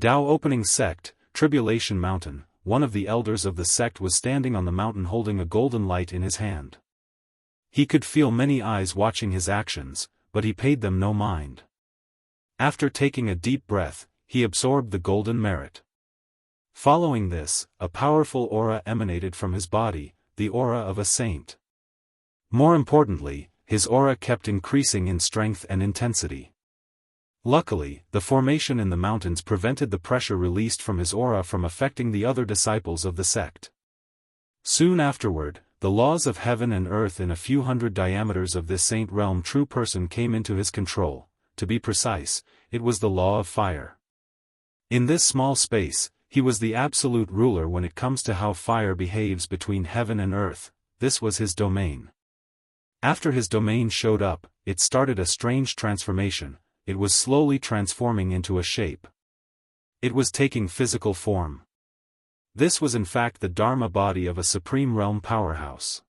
Dao Opening Sect, Tribulation Mountain. One of the elders of the sect was standing on the mountain holding a golden light in his hand. He could feel many eyes watching his actions, but he paid them no mind. After taking a deep breath, he absorbed the golden merit. Following this, a powerful aura emanated from his body, the aura of a saint. More importantly, his aura kept increasing in strength and intensity. Luckily, the formation in the mountains prevented the pressure released from his aura from affecting the other disciples of the sect. Soon afterward, the laws of heaven and earth in a few hundred diameters of this saint realm true person came into his control. To be precise, it was the law of fire. In this small space, he was the absolute ruler when it comes to how fire behaves between heaven and earth. This was his domain. After his domain showed up, it started a strange transformation. It was slowly transforming into a shape. It was taking physical form. This was in fact the Dharma body of a supreme realm powerhouse.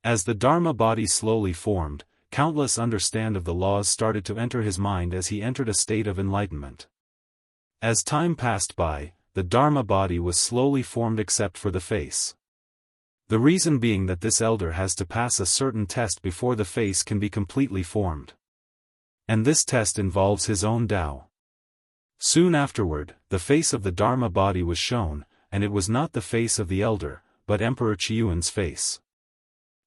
As the Dharma body slowly formed, countless understand of the laws started to enter his mind as he entered a state of enlightenment. As time passed by, the Dharma body was slowly formed except for the face. The reason being that this elder has to pass a certain test before the face can be completely formed. And this test involves his own Tao. Soon afterward, the face of the Dharma body was shown, and it was not the face of the elder, but Emperor Qiuan's face.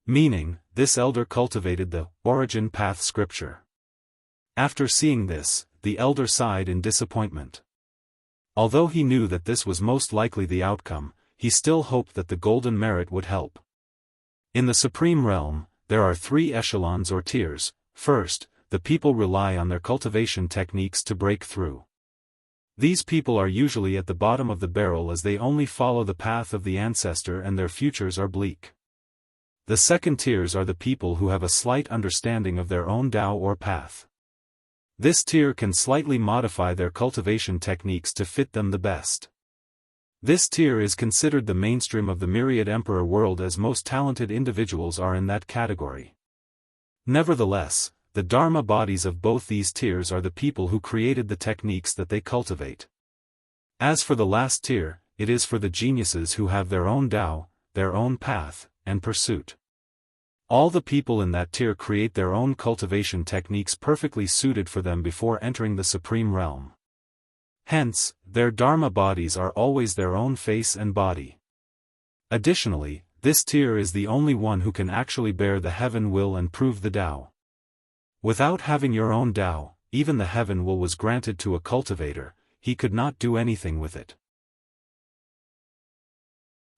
Meaning, this elder cultivated the origin path scripture. After seeing this, the elder sighed in disappointment. Although he knew that this was most likely the outcome, he still hoped that the golden merit would help. In the supreme realm, there are 3 echelons or tiers. First, the people rely on their cultivation techniques to break through. These people are usually at the bottom of the barrel as they only follow the path of the ancestor and their futures are bleak. The second tiers are the people who have a slight understanding of their own Tao or path. This tier can slightly modify their cultivation techniques to fit them the best. This tier is considered the mainstream of the myriad emperor world as most talented individuals are in that category. Nevertheless, the Dharma bodies of both these tiers are the people who created the techniques that they cultivate. As for the last tier, it is for the geniuses who have their own Tao, their own path, and pursuit. All the people in that tier create their own cultivation techniques perfectly suited for them before entering the supreme realm. Hence, their Dharma bodies are always their own face and body. Additionally, this tier is the only one who can actually bear the heaven will and prove the Tao. Without having your own Tao, even the heaven will was granted to a cultivator, he could not do anything with it.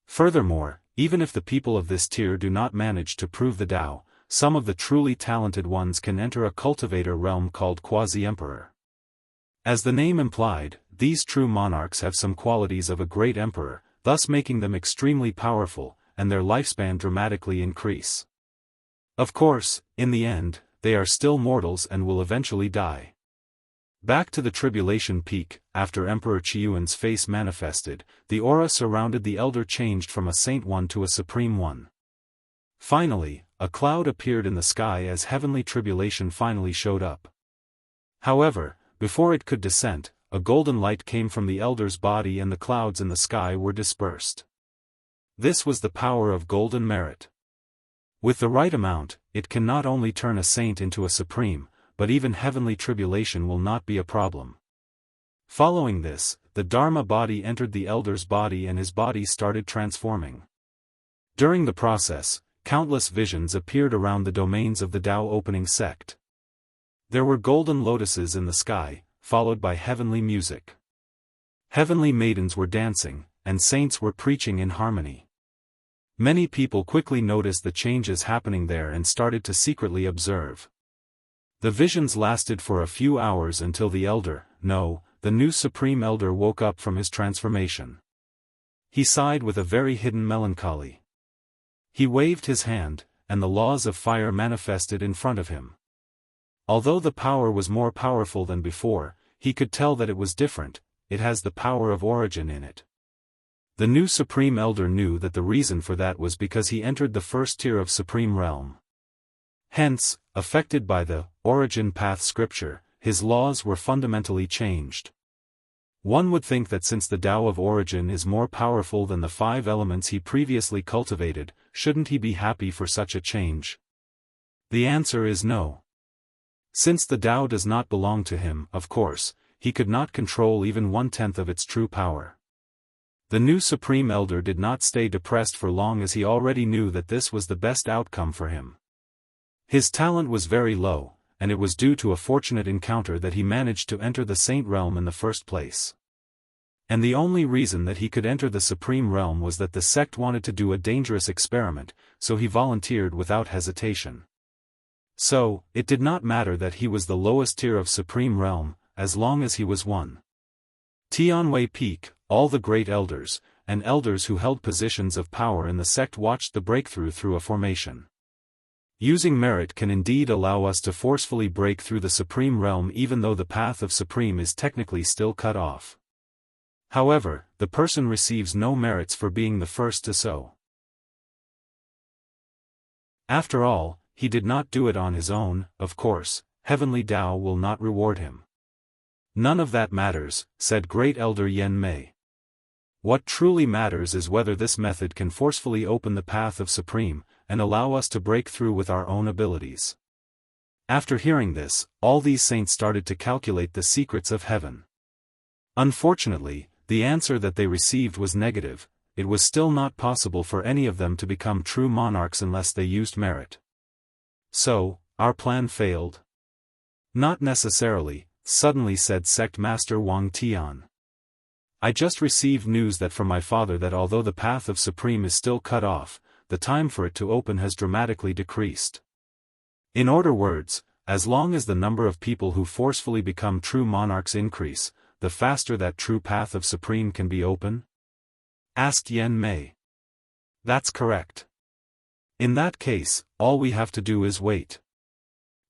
Furthermore, even if the people of this tier do not manage to prove the Tao, some of the truly talented ones can enter a cultivator realm called quasi-emperor. As the name implied, these true monarchs have some qualities of a great emperor, thus making them extremely powerful, and their lifespan dramatically increase. Of course, in the end, they are still mortals and will eventually die. Back to the tribulation peak, after Emperor Qiuan's face manifested, the aura surrounded the elder changed from a saint one to a supreme one. Finally, a cloud appeared in the sky as heavenly tribulation finally showed up. However, before it could descend, a golden light came from the elder's body and the clouds in the sky were dispersed. This was the power of golden merit. With the right amount, it can not only turn a saint into a supreme, but even heavenly tribulation will not be a problem. Following this, the Dharma body entered the elder's body and his body started transforming. During the process, countless visions appeared around the domains of the Tao opening sect. There were golden lotuses in the sky, followed by heavenly music. Heavenly maidens were dancing, and saints were preaching in harmony. Many people quickly noticed the changes happening there and started to secretly observe. The visions lasted for a few hours until the new Supreme Elder woke up from his transformation. He sighed with a very hidden melancholy. He waved his hand, and the laws of fire manifested in front of him. Although the power was more powerful than before, he could tell that it was different. It has the power of origin in it. The new Supreme Elder knew that the reason for that was because he entered the first tier of Supreme Realm. Hence, affected by the origin path scripture, his laws were fundamentally changed. One would think that since the Tao of origin is more powerful than the 5 elements he previously cultivated, shouldn't he be happy for such a change? The answer is no. Since the Tao does not belong to him, of course, he could not control even 1/10 of its true power. The new Supreme Elder did not stay depressed for long, as he already knew that this was the best outcome for him. His talent was very low, and it was due to a fortunate encounter that he managed to enter the Saint Realm in the first place. And the only reason that he could enter the Supreme Realm was that the sect wanted to do a dangerous experiment, so he volunteered without hesitation. So, it did not matter that he was the lowest tier of Supreme Realm, as long as he was one. Tianwei Peak, all the great elders, and elders who held positions of power in the sect watched the breakthrough through a formation. Using merit can indeed allow us to forcefully break through the Supreme Realm even though the path of Supreme is technically still cut off. However, the person receives no merits for being the first to so. After all, he did not do it on his own. Of course, Heavenly Tao will not reward him. None of that matters, said Great Elder Yen Mei. What truly matters is whether this method can forcefully open the path of Supreme, and allow us to break through with our own abilities. After hearing this, all these saints started to calculate the secrets of heaven. Unfortunately, the answer that they received was negative. It was still not possible for any of them to become true monarchs unless they used merit. So, our plan failed? Not necessarily, suddenly said Sect Master Wang Tian. I just received news that from my father that although the path of Supreme is still cut off, the time for it to open has dramatically decreased. In other words, as long as the number of people who forcefully become true monarchs increase, the faster that true path of Supreme can be open? Asked Yen Mei. That's correct. In that case, all we have to do is wait.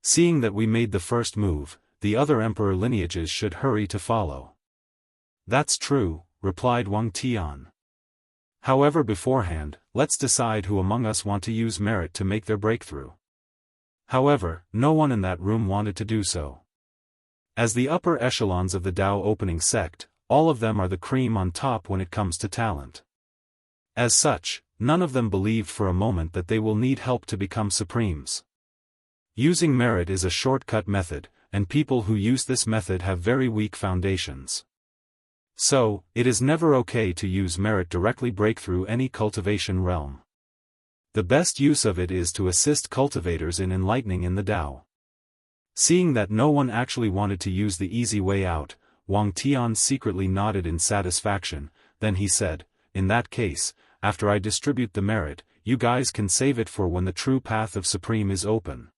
Seeing that we made the first move, the other emperor lineages should hurry to follow. That's true, replied Wang Tian. However, beforehand, let's decide who among us want to use merit to make their breakthrough. However, no one in that room wanted to do so. As the upper echelons of the Tao opening sect, all of them are the cream on top when it comes to talent. As such, none of them believed for a moment that they will need help to become supremes. Using merit is a shortcut method, and people who use this method have very weak foundations. So, it is never okay to use merit directly break through any cultivation realm. The best use of it is to assist cultivators in enlightening in the Tao. Seeing that no one actually wanted to use the easy way out, Wang Tian secretly nodded in satisfaction. Then he said, in that case, after I distribute the merit, you guys can save it for when the true path of Supreme is open.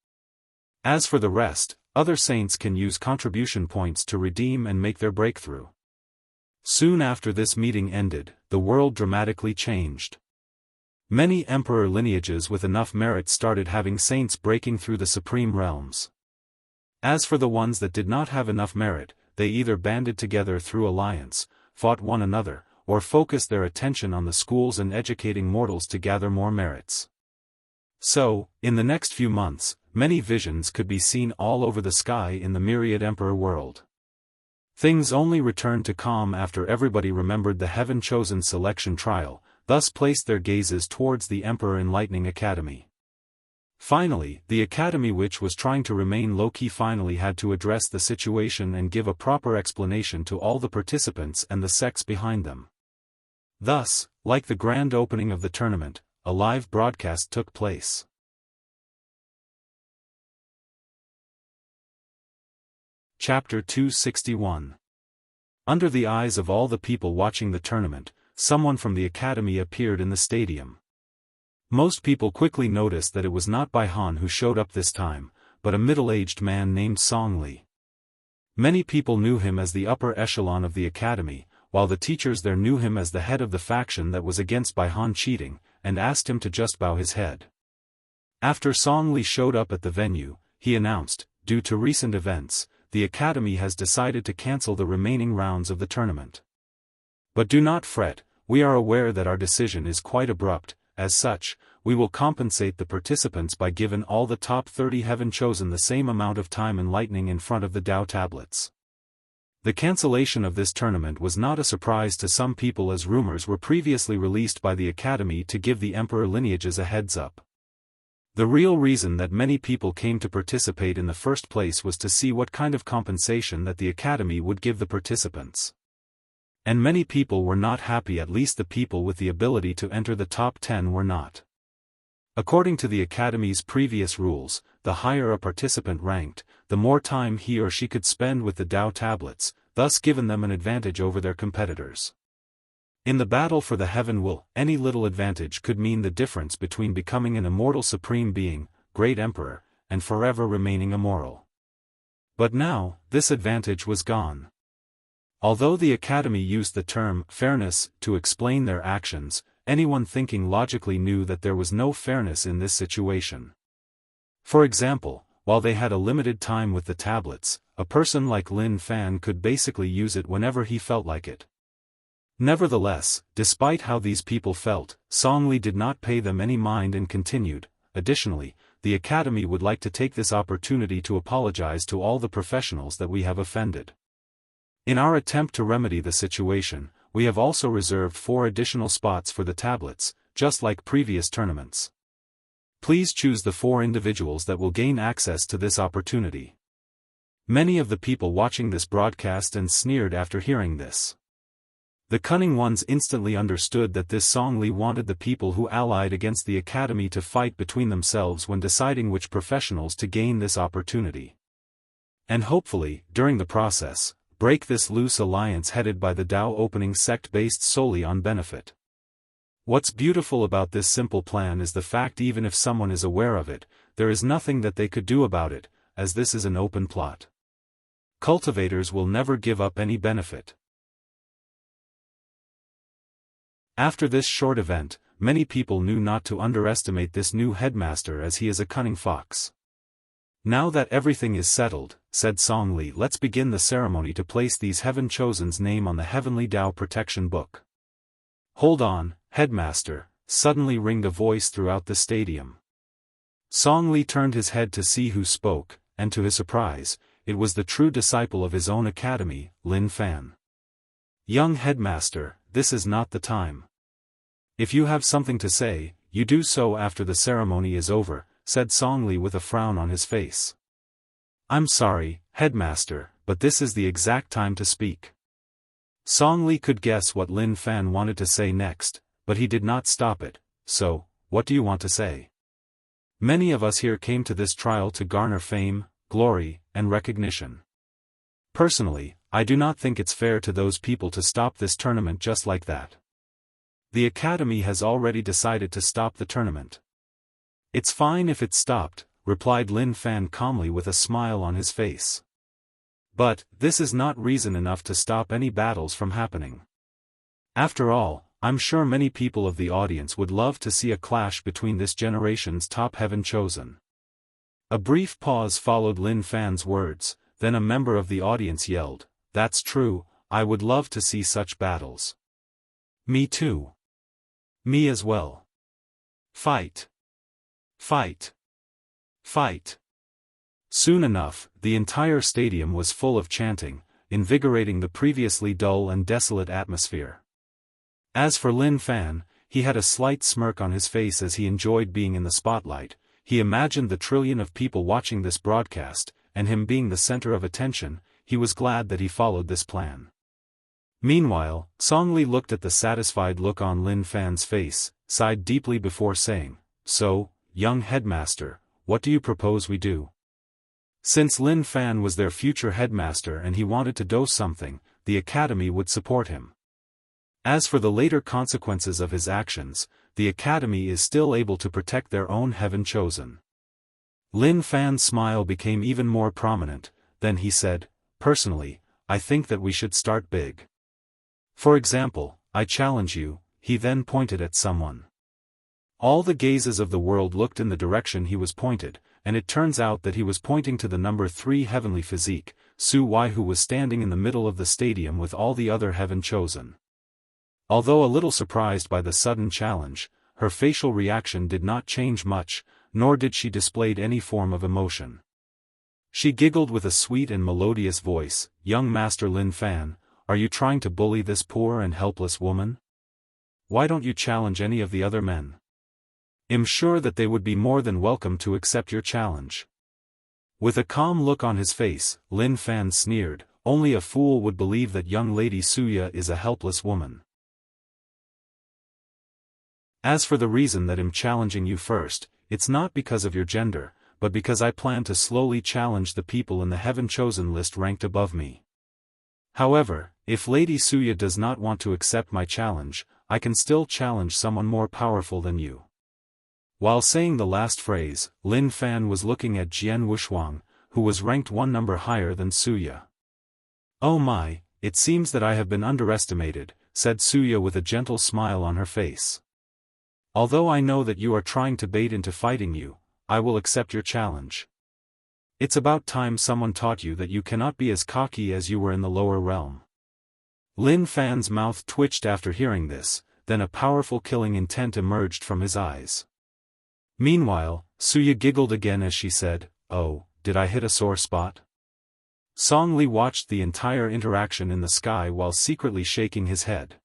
As for the rest, other saints can use contribution points to redeem and make their breakthrough. Soon after this meeting ended, the world dramatically changed. Many emperor lineages with enough merit started having saints breaking through the Supreme Realms. As for the ones that did not have enough merit, they either banded together through alliance, fought one another, or focused their attention on the schools and educating mortals to gather more merits. So, in the next few months, many visions could be seen all over the sky in the myriad emperor world. Things only returned to calm after everybody remembered the heaven-chosen selection trial, thus placed their gazes towards the Emperor Enlightening Academy. Finally, the academy, which was trying to remain low-key, finally had to address the situation and give a proper explanation to all the participants and the sects behind them. Thus, like the grand opening of the tournament, a live broadcast took place. Chapter 261. Under the eyes of all the people watching the tournament, someone from the academy appeared in the stadium. Most people quickly noticed that it was not Bai Han who showed up this time, but a middle-aged man named Song Li. Many people knew him as the upper echelon of the academy, while the teachers there knew him as the head of the faction that was against Bai Han cheating, and asked him to just bow his head. After Song Li showed up at the venue, he announced, due to recent events, the academy has decided to cancel the remaining rounds of the tournament. But do not fret, we are aware that our decision is quite abrupt. As such, we will compensate the participants by giving all the top 30 heaven chosen the same amount of time enlightening in front of the Dao tablets. The cancellation of this tournament was not a surprise to some people, as rumors were previously released by the Academy to give the Emperor lineages a heads up. The real reason that many people came to participate in the first place was to see what kind of compensation that the Academy would give the participants. And many people were not happy, at least the people with the ability to enter the top 10 were not. According to the Academy's previous rules, the higher a participant ranked, the more time he or she could spend with the Dao tablets, thus giving them an advantage over their competitors. In the battle for the heaven will, any little advantage could mean the difference between becoming an immortal supreme being, great emperor, and forever remaining immoral. But now, this advantage was gone. Although the Academy used the term fairness to explain their actions, anyone thinking logically knew that there was no fairness in this situation. For example, while they had a limited time with the tablets, a person like Lin Fan could basically use it whenever he felt like it. Nevertheless, despite how these people felt, Song Li did not pay them any mind and continued. Additionally, the Academy would like to take this opportunity to apologize to all the professionals that we have offended. In our attempt to remedy the situation, we have also reserved 4 additional spots for the tablets, just like previous tournaments. Please choose the 4 individuals that will gain access to this opportunity. Many of the people watching this broadcast and sneered after hearing this. The cunning ones instantly understood that this Song Li wanted the people who allied against the Academy to fight between themselves when deciding which professionals to gain this opportunity. And hopefully, during the process, break this loose alliance headed by the Dao opening sect based solely on benefit. What's beautiful about this simple plan is the fact even if someone is aware of it, there is nothing that they could do about it, as this is an open plot. Cultivators will never give up any benefit. After this short event, many people knew not to underestimate this new headmaster, as he is a cunning fox. Now that everything is settled, said Song Li, let's begin the ceremony to place these Heaven Chosen's name on the Heavenly Dao Protection Book. Hold on, Headmaster, suddenly ringed a voice throughout the stadium. Song Li turned his head to see who spoke, and to his surprise, it was the true disciple of his own academy, Lin Fan. Young Headmaster, this is not the time. If you have something to say, you do so after the ceremony is over, said Song Li with a frown on his face. I'm sorry, Headmaster, but this is the exact time to speak. Song Li could guess what Lin Fan wanted to say next, but he did not stop it. So, what do you want to say? Many of us here came to this trial to garner fame, glory, and recognition. Personally, I do not think it's fair to those people to stop this tournament just like that. The Academy has already decided to stop the tournament. It's fine if it's stopped, replied Lin Fan calmly with a smile on his face. But, this is not reason enough to stop any battles from happening. After all, I'm sure many people of the audience would love to see a clash between this generation's top Heaven Chosen. A brief pause followed Lin Fan's words, then a member of the audience yelled, "That's true, I would love to see such battles." Me too. Me as well. Fight. Fight. Fight. Soon enough, the entire stadium was full of chanting, invigorating the previously dull and desolate atmosphere. As for Lin Fan, he had a slight smirk on his face as he enjoyed being in the spotlight. He imagined the trillion of people watching this broadcast, and him being the center of attention. He was glad that he followed this plan. Meanwhile, Song Li looked at the satisfied look on Lin Fan's face, sighed deeply before saying, "So, young headmaster, what do you propose we do?" Since Lin Fan was their future headmaster and he wanted to do something, the academy would support him. As for the later consequences of his actions, the Academy is still able to protect their own heaven chosen. Lin Fan's smile became even more prominent. Then he said, "Personally, I think that we should start big. For example, I challenge you." He then pointed at someone. All the gazes of the world looked in the direction he was pointed, and it turns out that he was pointing to the number 3 heavenly physique, Su Wai, who was standing in the middle of the stadium with all the other heaven chosen. Although a little surprised by the sudden challenge, her facial reaction did not change much, nor did she display any form of emotion. She giggled with a sweet and melodious voice, "Young Master Lin Fan, are you trying to bully this poor and helpless woman? Why don't you challenge any of the other men? I'm sure that they would be more than welcome to accept your challenge." With a calm look on his face, Lin Fan sneered, "Only a fool would believe that young lady Suya is a helpless woman. As for the reason that I'm challenging you first, it's not because of your gender, but because I plan to slowly challenge the people in the heaven chosen list ranked above me. However, if Lady Suya does not want to accept my challenge, I can still challenge someone more powerful than you." While saying the last phrase, Lin Fan was looking at Jian Wushuang, who was ranked 1 number higher than Suya. "Oh my, it seems that I have been underestimated," said Suya with a gentle smile on her face. "Although I know that you are trying to bait into fighting you, I will accept your challenge. It's about time someone taught you that you cannot be as cocky as you were in the lower realm." Lin Fan's mouth twitched after hearing this, then a powerful killing intent emerged from his eyes. Meanwhile, Suya giggled again as she said, "Oh, did I hit a sore spot?" Song Li watched the entire interaction in the sky while secretly shaking his head.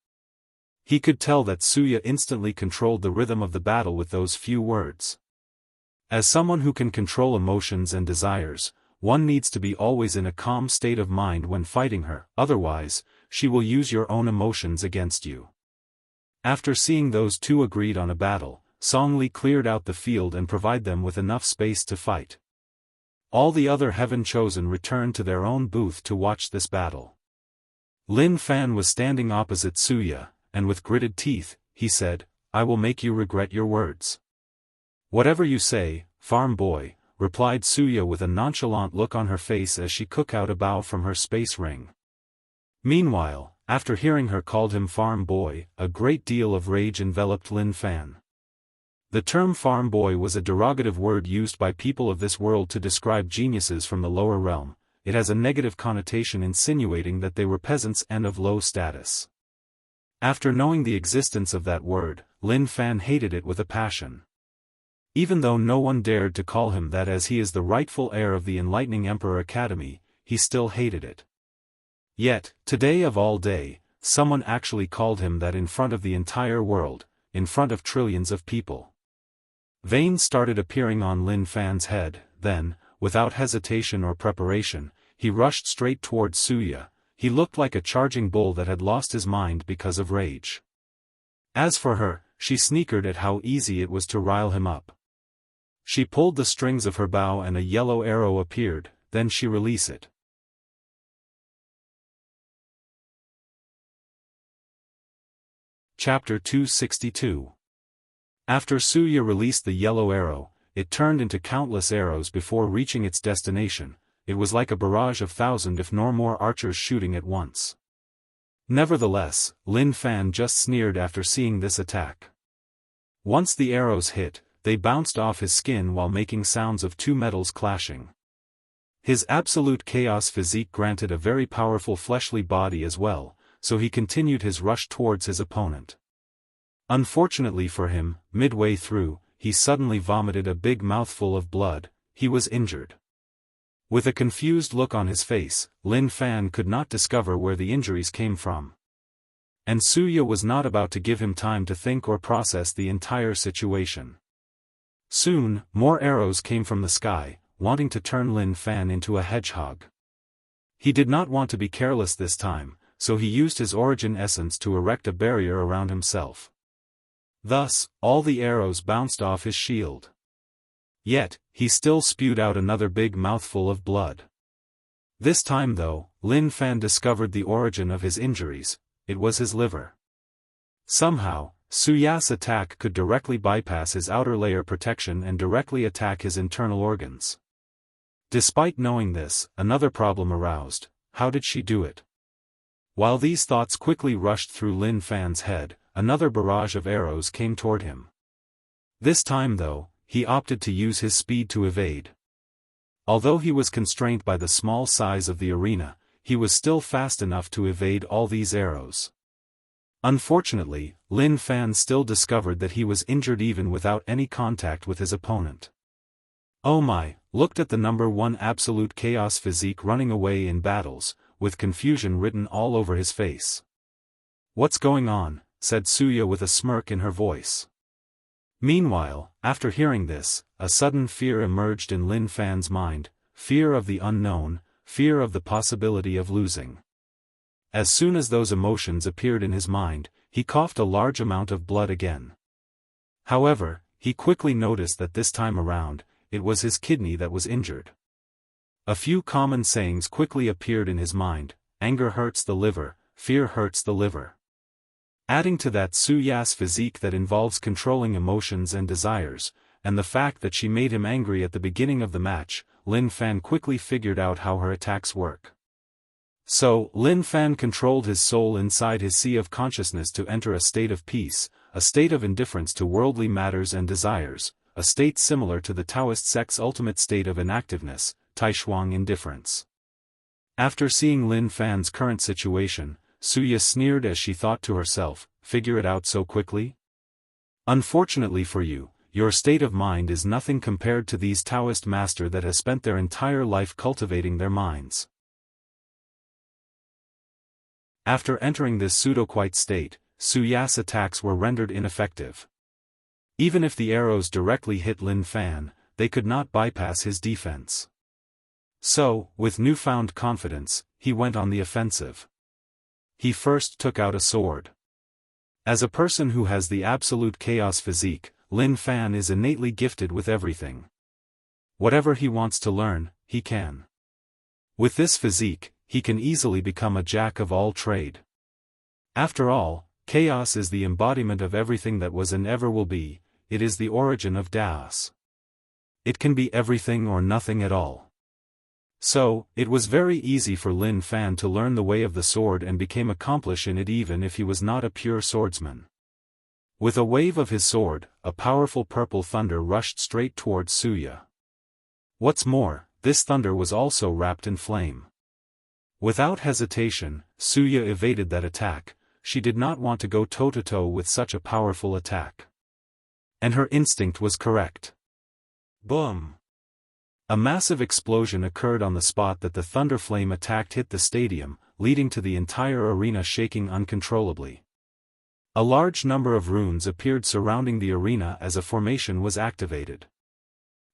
He could tell that Suya instantly controlled the rhythm of the battle with those few words. As someone who can control emotions and desires, one needs to be always in a calm state of mind when fighting her, otherwise, she will use your own emotions against you. After seeing those two agreed on a battle, Song Li cleared out the field and provided them with enough space to fight. All the other heaven chosen returned to their own booth to watch this battle. Lin Fan was standing opposite Suya, and with gritted teeth, he said, "I will make you regret your words." "Whatever you say, farm boy," replied Suya with a nonchalant look on her face as she took out a bow from her space ring. Meanwhile, after hearing her called him farm boy, a great deal of rage enveloped Lin Fan. The term farm boy was a derogative word used by people of this world to describe geniuses from the lower realm. It has a negative connotation insinuating that they were peasants and of low status. After knowing the existence of that word, Lin Fan hated it with a passion. Even though no one dared to call him that as he is the rightful heir of the enlightening Emperor Academy, he still hated it. Yet, today of all day, someone actually called him that in front of the entire world, in front of trillions of people. Veins started appearing on Lin Fan's head, then, without hesitation or preparation, he rushed straight towards Suya. He looked like a charging bull that had lost his mind because of rage. As for her, she snickered at how easy it was to rile him up. She pulled the strings of her bow and a yellow arrow appeared, then she released it. Chapter 262. After Suya released the yellow arrow, it turned into countless arrows before reaching its destination. It was like a barrage of 1,000 if nor more archers shooting at once. Nevertheless, Lin Fan just sneered after seeing this attack. Once the arrows hit, they bounced off his skin while making sounds of two metals clashing. His absolute chaos physique granted a very powerful fleshly body as well, so he continued his rush towards his opponent. Unfortunately for him, midway through, he suddenly vomited a big mouthful of blood. He was injured. With a confused look on his face, Lin Fan could not discover where the injuries came from. And Suya was not about to give him time to think or process the entire situation. Soon, more arrows came from the sky, wanting to turn Lin Fan into a hedgehog. He did not want to be careless this time, so he used his origin essence to erect a barrier around himself. Thus, all the arrows bounced off his shield. Yet, he still spewed out another big mouthful of blood. This time though, Lin Fan discovered the origin of his injuries. It was his liver. Somehow, Suya's attack could directly bypass his outer layer protection and directly attack his internal organs. Despite knowing this, another problem aroused: how did she do it? While these thoughts quickly rushed through Lin Fan's head, another barrage of arrows came toward him. This time though, he opted to use his speed to evade. Although he was constrained by the small size of the arena, he was still fast enough to evade all these arrows. Unfortunately, Lin Fan still discovered that he was injured even without any contact with his opponent. Oh my, looked at the number 1 absolute chaos physique running away in battles, with confusion written all over his face. "What's going on?" said Suya with a smirk in her voice. Meanwhile, after hearing this, a sudden fear emerged in Lin Fan's mind, fear of the unknown, fear of the possibility of losing. As soon as those emotions appeared in his mind, he coughed a large amount of blood again. However, he quickly noticed that this time around, it was his kidney that was injured. A few common sayings quickly appeared in his mind: anger hurts the liver, fear hurts the liver. Adding to that Suya's physique that involves controlling emotions and desires, and the fact that she made him angry at the beginning of the match, Lin Fan quickly figured out how her attacks work. So, Lin Fan controlled his soul inside his sea of consciousness to enter a state of peace, a state of indifference to worldly matters and desires, a state similar to the Taoist sect's ultimate state of inactiveness, Taishuang indifference. After seeing Lin Fan's current situation, Suya sneered as she thought to herself, "Figure it out so quickly? Unfortunately for you, your state of mind is nothing compared to these Taoist masters that has spent their entire life cultivating their minds." After entering this pseudo-quiet state, Suya's attacks were rendered ineffective. Even if the arrows directly hit Lin Fan, they could not bypass his defense. So, with newfound confidence, he went on the offensive. He first took out a sword. As a person who has the absolute chaos physique, Lin Fan is innately gifted with everything. Whatever he wants to learn, he can. With this physique, he can easily become a jack of all trade. After all, chaos is the embodiment of everything that was and ever will be. It is the origin of Daoist. It can be everything or nothing at all. So, it was very easy for Lin Fan to learn the way of the sword and become accomplished in it even if he was not a pure swordsman. With a wave of his sword, a powerful purple thunder rushed straight towards Suya. What's more, this thunder was also wrapped in flame. Without hesitation, Suya evaded that attack. She did not want to go toe-to-toe with such a powerful attack. And her instinct was correct. Boom! A massive explosion occurred on the spot that the thunder flame attacked hit the stadium, leading to the entire arena shaking uncontrollably. A large number of runes appeared surrounding the arena as a formation was activated.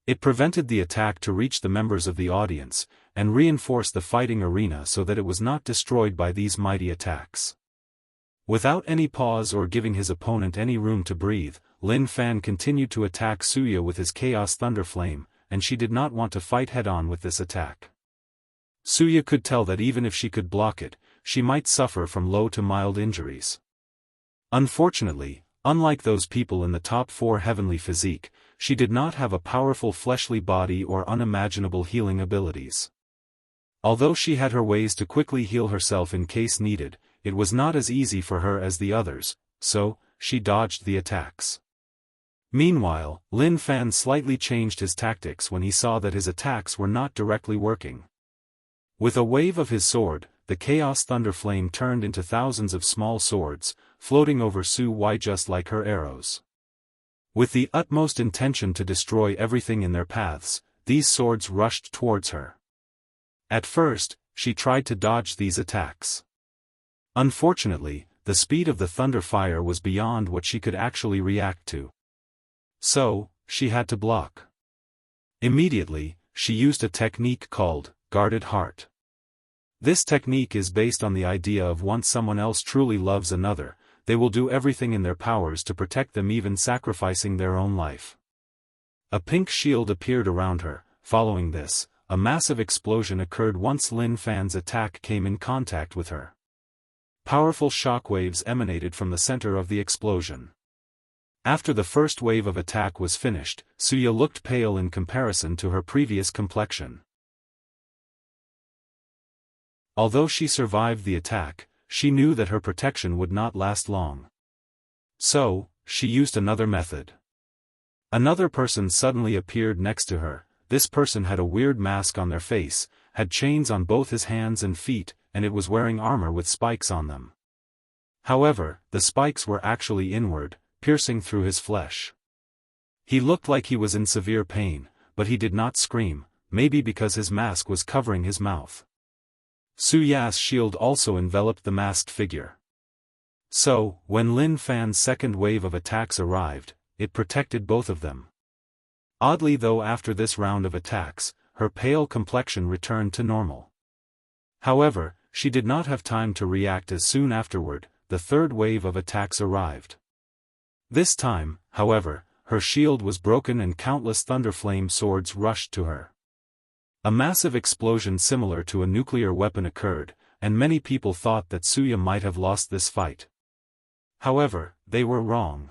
It prevented the attack to reach the members of the audience, and reinforced the fighting arena so that it was not destroyed by these mighty attacks. Without any pause or giving his opponent any room to breathe, Lin Fan continued to attack Suya with his Chaos Thunder Flame, and she did not want to fight head-on with this attack. Suya could tell that even if she could block it, she might suffer from low to mild injuries. Unfortunately, unlike those people in the top 4 heavenly physique, she did not have a powerful fleshly body or unimaginable healing abilities. Although she had her ways to quickly heal herself in case needed, it was not as easy for her as the others, so, she dodged the attacks. Meanwhile, Lin Fan slightly changed his tactics when he saw that his attacks were not directly working. With a wave of his sword, the Chaos Thunder Flame turned into thousands of small swords, floating over Suya just like her arrows. With the utmost intention to destroy everything in their paths, these swords rushed towards her. At first, she tried to dodge these attacks. Unfortunately, the speed of the thunder fire was beyond what she could actually react to. So, she had to block. Immediately, she used a technique called Guarded Heart. This technique is based on the idea of once someone else truly loves another, they will do everything in their powers to protect them, even sacrificing their own life. A pink shield appeared around her. Following this, a massive explosion occurred once Lin Fan's attack came in contact with her. Powerful shockwaves emanated from the center of the explosion. After the first wave of attack was finished, Wuxia looked pale in comparison to her previous complexion. Although she survived the attack, she knew that her protection would not last long. So, she used another method. Another person suddenly appeared next to her. This person had a weird mask on their face, had chains on both his hands and feet, and it was wearing armor with spikes on them. However, the spikes were actually inward, piercing through his flesh. He looked like he was in severe pain, but he did not scream, maybe because his mask was covering his mouth. Wuxia's shield also enveloped the masked figure. So, when Lin Fan's second wave of attacks arrived, it protected both of them. Oddly though, after this round of attacks, her pale complexion returned to normal. However, she did not have time to react as soon afterward. The third wave of attacks arrived. This time, however, her shield was broken and countless thunderflame swords rushed to her. A massive explosion similar to a nuclear weapon occurred, and many people thought that Wuxia might have lost this fight. However, they were wrong.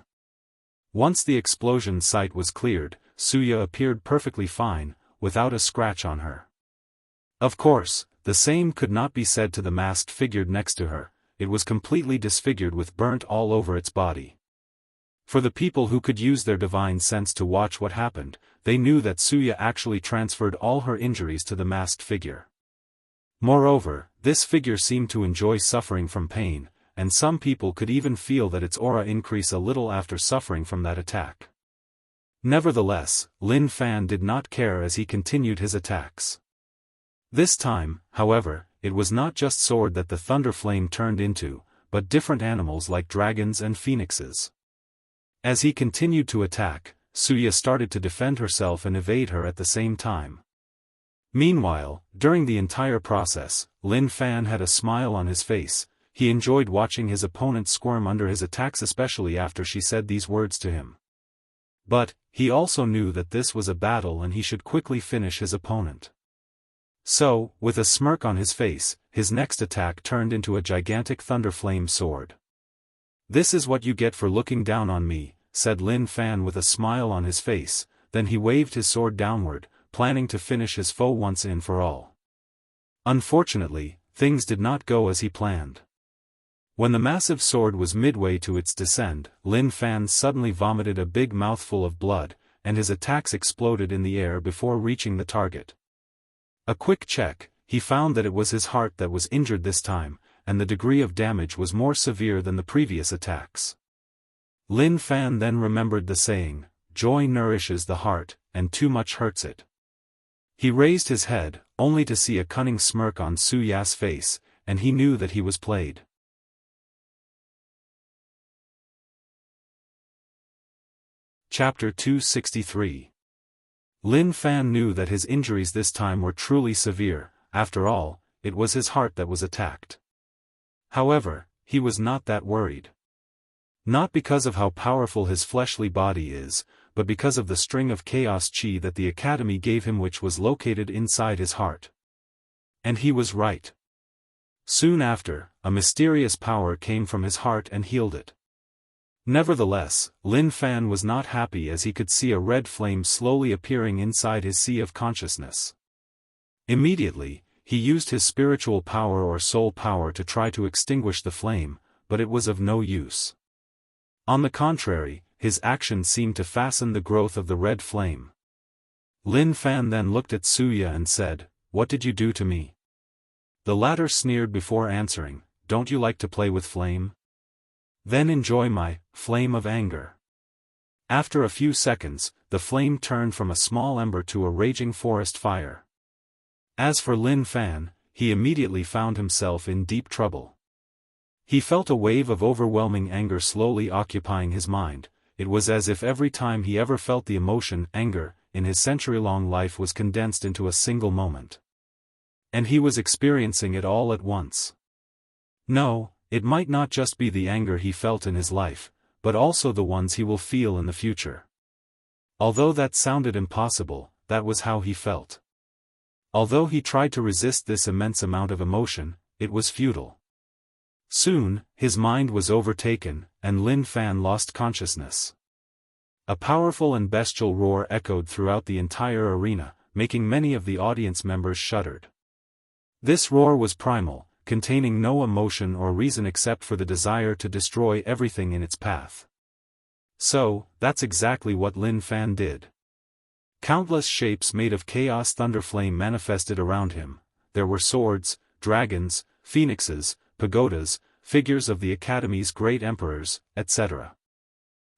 Once the explosion site was cleared, Wuxia appeared perfectly fine, without a scratch on her. Of course, the same could not be said to the masked figure next to her. It was completely disfigured with burnt all over its body. For the people who could use their divine sense to watch what happened, they knew that Wuxia actually transferred all her injuries to the masked figure. Moreover, this figure seemed to enjoy suffering from pain, and some people could even feel that its aura increase a little after suffering from that attack. Nevertheless, Lin Fan did not care as he continued his attacks. This time, however, it was not just sword that the thunder flame turned into, but different animals like dragons and phoenixes. As he continued to attack, Wuxia started to defend herself and evade her at the same time. Meanwhile, during the entire process, Lin Fan had a smile on his face. He enjoyed watching his opponent squirm under his attacks, especially after she said these words to him. But, he also knew that this was a battle and he should quickly finish his opponent. So, with a smirk on his face, his next attack turned into a gigantic thunderflame sword. "This is what you get for looking down on me," said Lin Fan with a smile on his face. Then he waved his sword downward, planning to finish his foe once and for all. Unfortunately, things did not go as he planned. When the massive sword was midway to its descent, Lin Fan suddenly vomited a big mouthful of blood, and his attacks exploded in the air before reaching the target. A quick check, he found that it was his heart that was injured this time, and the degree of damage was more severe than the previous attacks. Lin Fan then remembered the saying, "Joy nourishes the heart, and too much hurts it." He raised his head, only to see a cunning smirk on Wuxia's face, and he knew that he was played. Chapter 263. Lin Fan knew that his injuries this time were truly severe. After all, it was his heart that was attacked. However, he was not that worried. Not because of how powerful his fleshly body is, but because of the string of chaos chi that the academy gave him, which was located inside his heart. And he was right. Soon after, a mysterious power came from his heart and healed it. Nevertheless, Lin Fan was not happy as he could see a red flame slowly appearing inside his sea of consciousness. Immediately, he used his spiritual power or soul power to try to extinguish the flame, but it was of no use. On the contrary, his action seemed to fasten the growth of the red flame. Lin Fan then looked at Wuxia and said, "What did you do to me?" The latter sneered before answering, "Don't you like to play with flame? Then enjoy my flame of anger." After a few seconds, the flame turned from a small ember to a raging forest fire. As for Lin Fan, he immediately found himself in deep trouble. He felt a wave of overwhelming anger slowly occupying his mind. It was as if every time he ever felt the emotion, anger, in his century-long life was condensed into a single moment. And he was experiencing it all at once. No, it might not just be the anger he felt in his life, but also the ones he will feel in the future. Although that sounded impossible, that was how he felt. Although he tried to resist this immense amount of emotion, it was futile. Soon, his mind was overtaken, and Lin Fan lost consciousness. A powerful and bestial roar echoed throughout the entire arena, making many of the audience members shuddered. This roar was primal, containing no emotion or reason except for the desire to destroy everything in its path. So, that's exactly what Lin Fan did. Countless shapes made of chaos thunderflame manifested around him. There were swords, dragons, phoenixes, pagodas, figures of the Academy's great emperors, etc.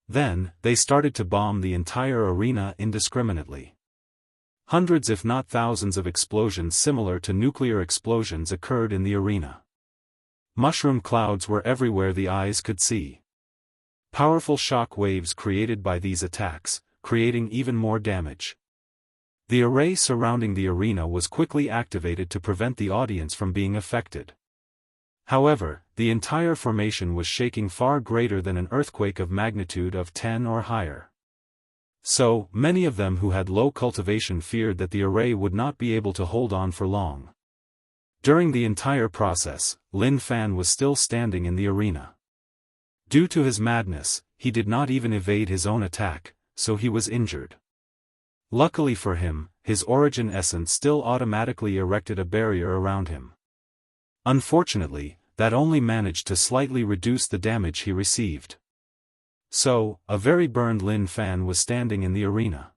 Then, they started to bomb the entire arena indiscriminately. Hundreds if not thousands of explosions similar to nuclear explosions occurred in the arena. Mushroom clouds were everywhere the eyes could see. Powerful shock waves created by these attacks, creating even more damage. The array surrounding the arena was quickly activated to prevent the audience from being affected. However, the entire formation was shaking far greater than an earthquake of magnitude of 10 or higher. So, many of them who had low cultivation feared that the array would not be able to hold on for long. During the entire process, Lin Fan was still standing in the arena. Due to his madness, he did not even evade his own attack, so he was injured. Luckily for him, his origin essence still automatically erected a barrier around him. Unfortunately, that only managed to slightly reduce the damage he received. So, a very burned Lin Fan was standing in the arena.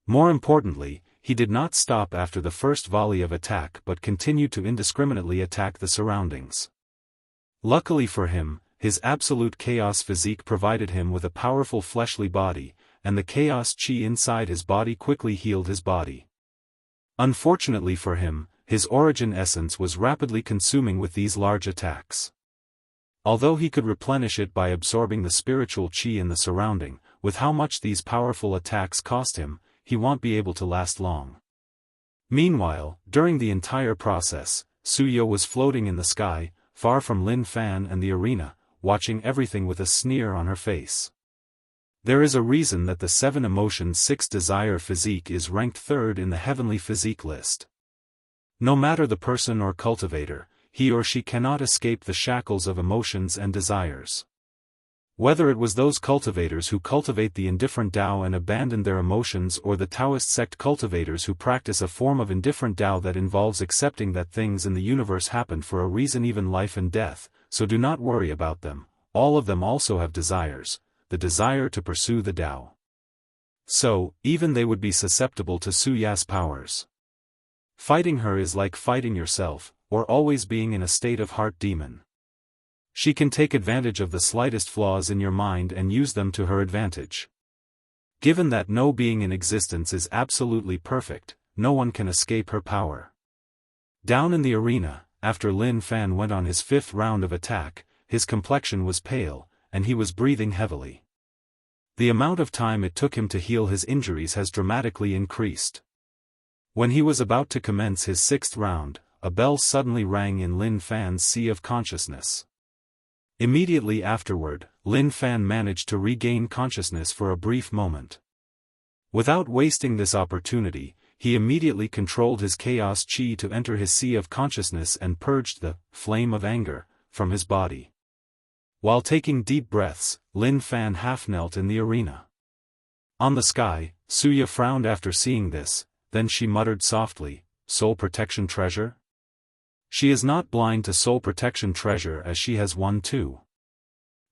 More importantly, he did not stop after the first volley of attack but continued to indiscriminately attack the surroundings. Luckily for him, his absolute chaos physique provided him with a powerful fleshly body, and the chaos chi inside his body quickly healed his body. Unfortunately for him, his origin essence was rapidly consuming with these large attacks. Although he could replenish it by absorbing the spiritual chi in the surrounding, with how much these powerful attacks cost him, he won't be able to last long. Meanwhile, during the entire process, Suyo was floating in the sky, far from Lin Fan and the arena, watching everything with a sneer on her face. There is a reason that the 7 Emotions 6 Desire physique is ranked 3rd in the heavenly physique list. No matter the person or cultivator, he or she cannot escape the shackles of emotions and desires. Whether it was those cultivators who cultivate the indifferent Tao and abandon their emotions or the Taoist sect cultivators who practice a form of indifferent Tao that involves accepting that things in the universe happen for a reason, even life and death, so do not worry about them, all of them also have desires, the desire to pursue the Tao. So, even they would be susceptible to Suya's powers. Fighting her is like fighting yourself, or always being in a state of heart demon. She can take advantage of the slightest flaws in your mind and use them to her advantage. Given that no being in existence is absolutely perfect, no one can escape her power. Down in the arena, after Lin Fan went on his 5th round of attack, his complexion was pale, and he was breathing heavily. The amount of time it took him to heal his injuries has dramatically increased. When he was about to commence his 6th round, a bell suddenly rang in Lin Fan's sea of consciousness. Immediately afterward, Lin Fan managed to regain consciousness for a brief moment. Without wasting this opportunity, he immediately controlled his chaos chi to enter his sea of consciousness and purged the flame of anger from his body. While taking deep breaths, Lin Fan half-knelt in the arena. On the sky, Suya frowned after seeing this, then she muttered softly, "Soul protection treasure?" She is not blind to soul protection treasure, as she has one too.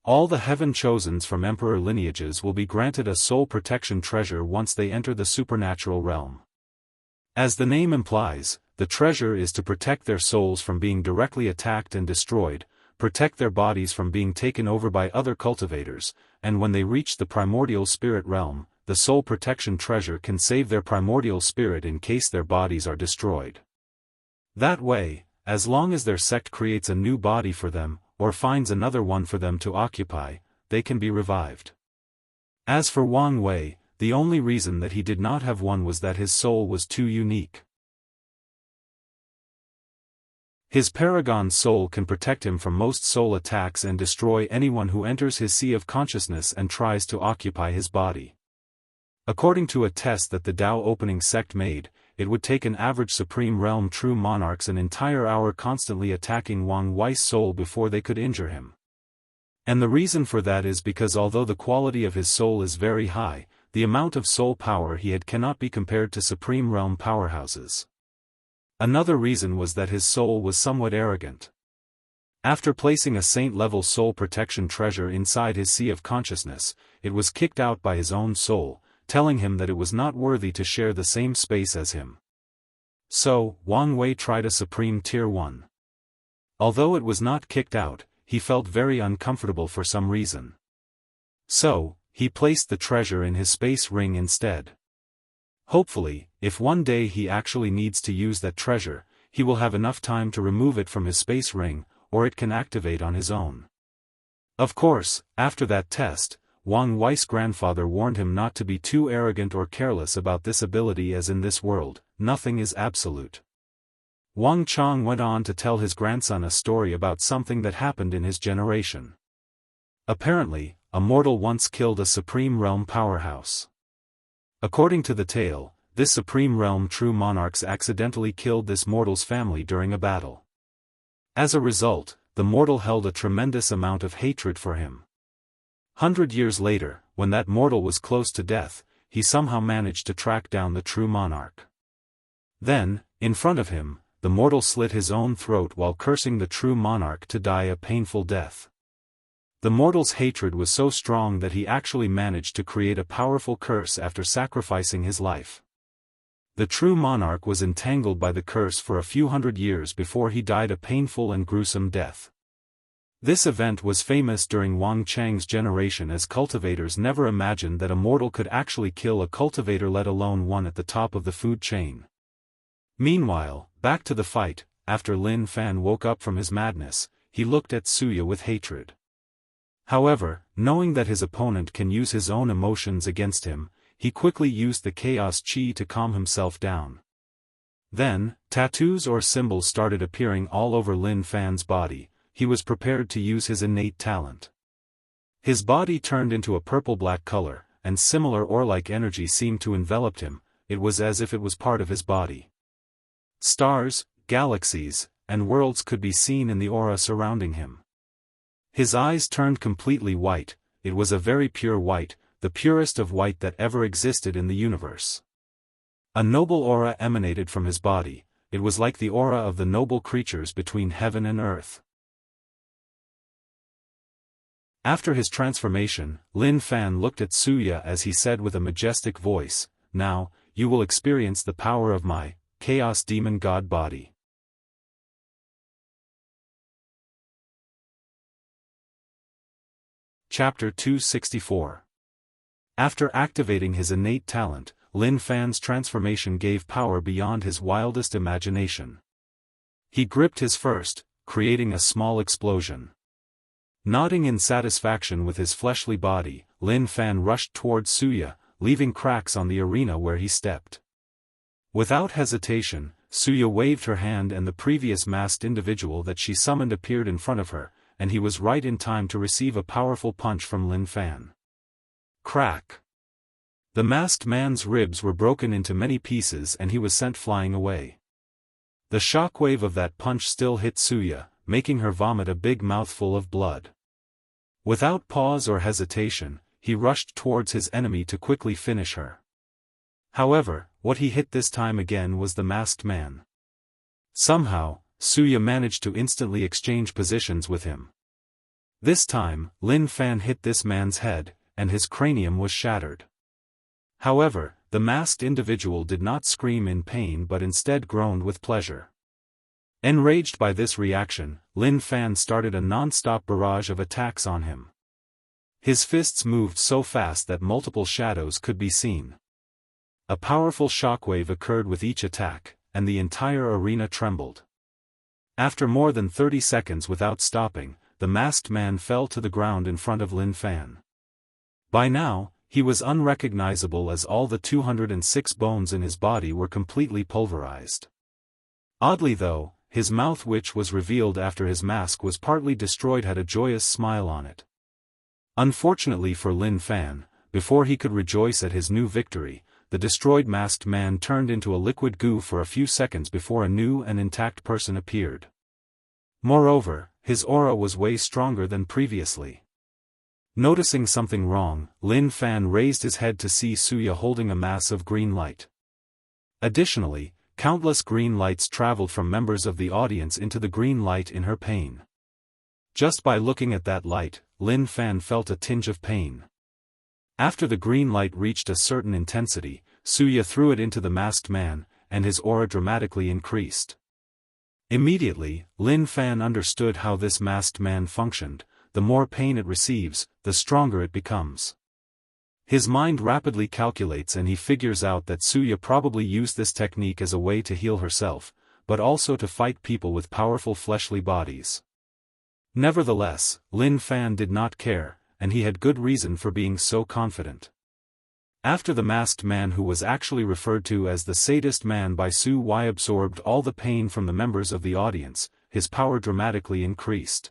All the heaven chosens from emperor lineages will be granted a soul protection treasure once they enter the supernatural realm. As the name implies, the treasure is to protect their souls from being directly attacked and destroyed, protect their bodies from being taken over by other cultivators, and when they reach the primordial spirit realm, the soul protection treasure can save their primordial spirit in case their bodies are destroyed. That way, as long as their sect creates a new body for them, or finds another one for them to occupy, they can be revived. As for Wang Wei, the only reason that he did not have one was that his soul was too unique. His paragon soul can protect him from most soul attacks and destroy anyone who enters his sea of consciousness and tries to occupy his body. According to a test that the Tao opening sect made, it would take an average Supreme Realm true monarchs an entire hour constantly attacking Wang Wei's soul before they could injure him. And the reason for that is because although the quality of his soul is very high, the amount of soul power he had cannot be compared to Supreme Realm powerhouses. Another reason was that his soul was somewhat arrogant. After placing a saint-level soul protection treasure inside his sea of consciousness, it was kicked out by his own soul, telling him that it was not worthy to share the same space as him. So, Wang Wei tried a Supreme Tier 1. Although it was not kicked out, he felt very uncomfortable for some reason. So, he placed the treasure in his space ring instead. Hopefully, if one day he actually needs to use that treasure, he will have enough time to remove it from his space ring, or it can activate on his own. Of course, after that test, Wang Wei's grandfather warned him not to be too arrogant or careless about this ability, as in this world, nothing is absolute. Wang Chong went on to tell his grandson a story about something that happened in his generation. Apparently, a mortal once killed a Supreme Realm powerhouse. According to the tale, this Supreme Realm true monarchs accidentally killed this mortal's family during a battle. As a result, the mortal held a tremendous amount of hatred for him. 100 years later, when that mortal was close to death, he somehow managed to track down the true monarch. Then, in front of him, the mortal slit his own throat while cursing the true monarch to die a painful death. The mortal's hatred was so strong that he actually managed to create a powerful curse after sacrificing his life. The true monarch was entangled by the curse for a few hundred years before he died a painful and gruesome death. This event was famous during Wang Chang's generation, as cultivators never imagined that a mortal could actually kill a cultivator, let alone one at the top of the food chain. Meanwhile, back to the fight, after Lin Fan woke up from his madness, he looked at Suya with hatred. However, knowing that his opponent can use his own emotions against him, he quickly used the chaos chi to calm himself down. Then, tattoos or symbols started appearing all over Lin Fan's body. He was prepared to use his innate talent. His body turned into a purple-black color, and similar ore-like energy seemed to envelop him. It was as if it was part of his body. Stars, galaxies, and worlds could be seen in the aura surrounding him. His eyes turned completely white. It was a very pure white, the purest of white that ever existed in the universe. A noble aura emanated from his body. It was like the aura of the noble creatures between heaven and earth. After his transformation, Lin Fan looked at Suya as he said with a majestic voice, "Now, you will experience the power of my Chaos Demon God body." Chapter 264. After activating his innate talent, Lin Fan's transformation gave power beyond his wildest imagination. He gripped his first, creating a small explosion. Nodding in satisfaction with his fleshly body, Lin Fan rushed towards Suya, leaving cracks on the arena where he stepped. Without hesitation, Suya waved her hand and the previous masked individual that she summoned appeared in front of her, and he was right in time to receive a powerful punch from Lin Fan. Crack! The masked man's ribs were broken into many pieces and he was sent flying away. The shockwave of that punch still hit Suya, making her vomit a big mouthful of blood. Without pause or hesitation, he rushed towards his enemy to quickly finish her. However, what he hit this time again was the masked man. Somehow, Suya managed to instantly exchange positions with him. This time, Lin Fan hit this man's head, and his cranium was shattered. However, the masked individual did not scream in pain but instead groaned with pleasure. Enraged by this reaction, Lin Fan started a non-stop barrage of attacks on him. His fists moved so fast that multiple shadows could be seen. A powerful shockwave occurred with each attack, and the entire arena trembled. After more than 30 seconds without stopping, the masked man fell to the ground in front of Lin Fan. By now, he was unrecognizable as all the 206 bones in his body were completely pulverized. Oddly though, his mouth, which was revealed after his mask was partly destroyed, had a joyous smile on it. Unfortunately for Lin Fan, before he could rejoice at his new victory, the destroyed masked man turned into a liquid goo for a few seconds before a new and intact person appeared. Moreover, his aura was way stronger than previously. Noticing something wrong, Lin Fan raised his head to see Suya holding a mass of green light. Additionally, countless green lights traveled from members of the audience into the green light in her pain. Just by looking at that light, Lin Fan felt a tinge of pain. After the green light reached a certain intensity, Suya threw it into the masked man, and his aura dramatically increased. Immediately, Lin Fan understood how this masked man functioned. The more pain it receives, the stronger it becomes. His mind rapidly calculates and he figures out that Suya probably used this technique as a way to heal herself, but also to fight people with powerful fleshly bodies. Nevertheless, Lin Fan did not care, and he had good reason for being so confident. After the masked man, who was actually referred to as the sadist man by Su Y, absorbed all the pain from the members of the audience, his power dramatically increased.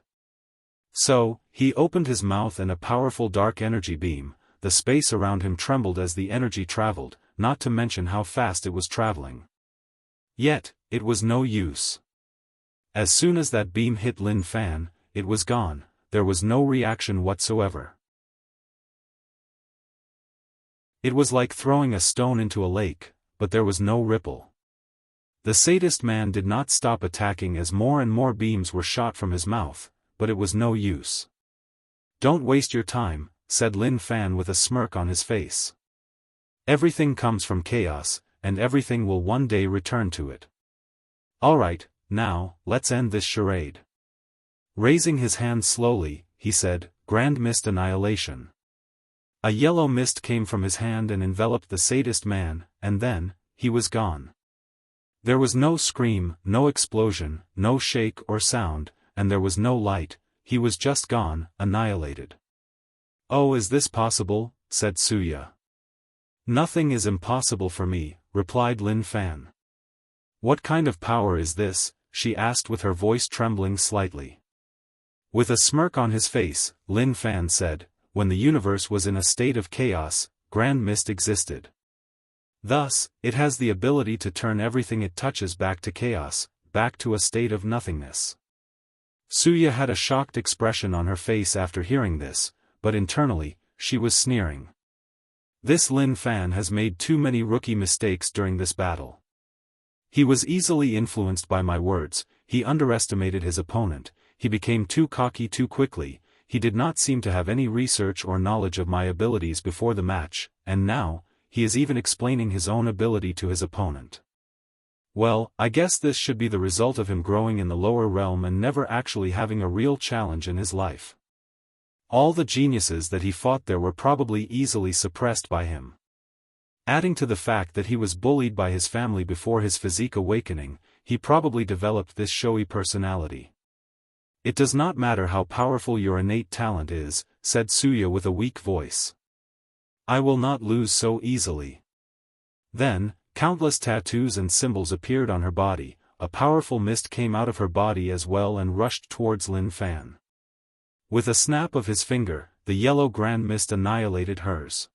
So, he opened his mouth and a powerful dark energy beam. The space around him trembled as the energy traveled, not to mention how fast it was traveling. Yet, it was no use. As soon as that beam hit Lin Fan, it was gone. There was no reaction whatsoever. It was like throwing a stone into a lake, but there was no ripple. The sadist man did not stop attacking as more and more beams were shot from his mouth, but it was no use. "Don't waste your time," said Lin Fan with a smirk on his face. "Everything comes from chaos, and everything will one day return to it. Alright, now, let's end this charade." Raising his hand slowly, he said, "Grand Mist Annihilation." A yellow mist came from his hand and enveloped the sadist man, and then, he was gone. There was no scream, no explosion, no shake or sound, and there was no light. He was just gone, annihilated. "Oh, is this possible?" said Suya. "Nothing is impossible for me," replied Lin Fan. "What kind of power is this?" she asked with her voice trembling slightly. With a smirk on his face, Lin Fan said, "When the universe was in a state of chaos, Grand Mist existed. Thus, it has the ability to turn everything it touches back to chaos, back to a state of nothingness." Suya had a shocked expression on her face after hearing this, but internally, she was sneering. This Lin Fan has made too many rookie mistakes during this battle. He was easily influenced by my words, he underestimated his opponent, he became too cocky too quickly, he did not seem to have any research or knowledge of my abilities before the match, and now, he is even explaining his own ability to his opponent. Well, I guess this should be the result of him growing in the lower realm and never actually having a real challenge in his life. All the geniuses that he fought there were probably easily suppressed by him. Adding to the fact that he was bullied by his family before his physique awakening, he probably developed this showy personality. "It does not matter how powerful your innate talent is," said Suya with a weak voice. "I will not lose so easily." Then, countless tattoos and symbols appeared on her body, a powerful mist came out of her body as well and rushed towards Lin Fan. With a snap of his finger, the yellow grand mist annihilated hers.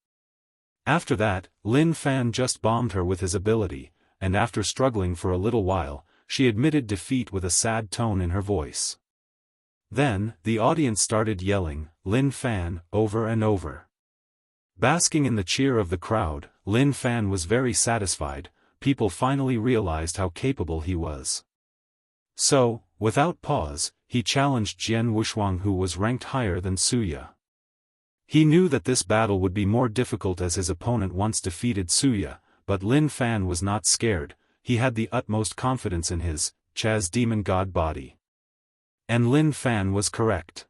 After that, Lin Fan just bombed her with his ability, and after struggling for a little while, she admitted defeat with a sad tone in her voice. Then, the audience started yelling, "Lin Fan," over and over. Basking in the cheer of the crowd, Lin Fan was very satisfied. People finally realized how capable he was. So, without pause, he challenged Jianghu, who was ranked higher than Suya. He knew that this battle would be more difficult as his opponent once defeated Suya, but Lin Fan was not scared. He had the utmost confidence in his Chaz demon god body. And Lin Fan was correct.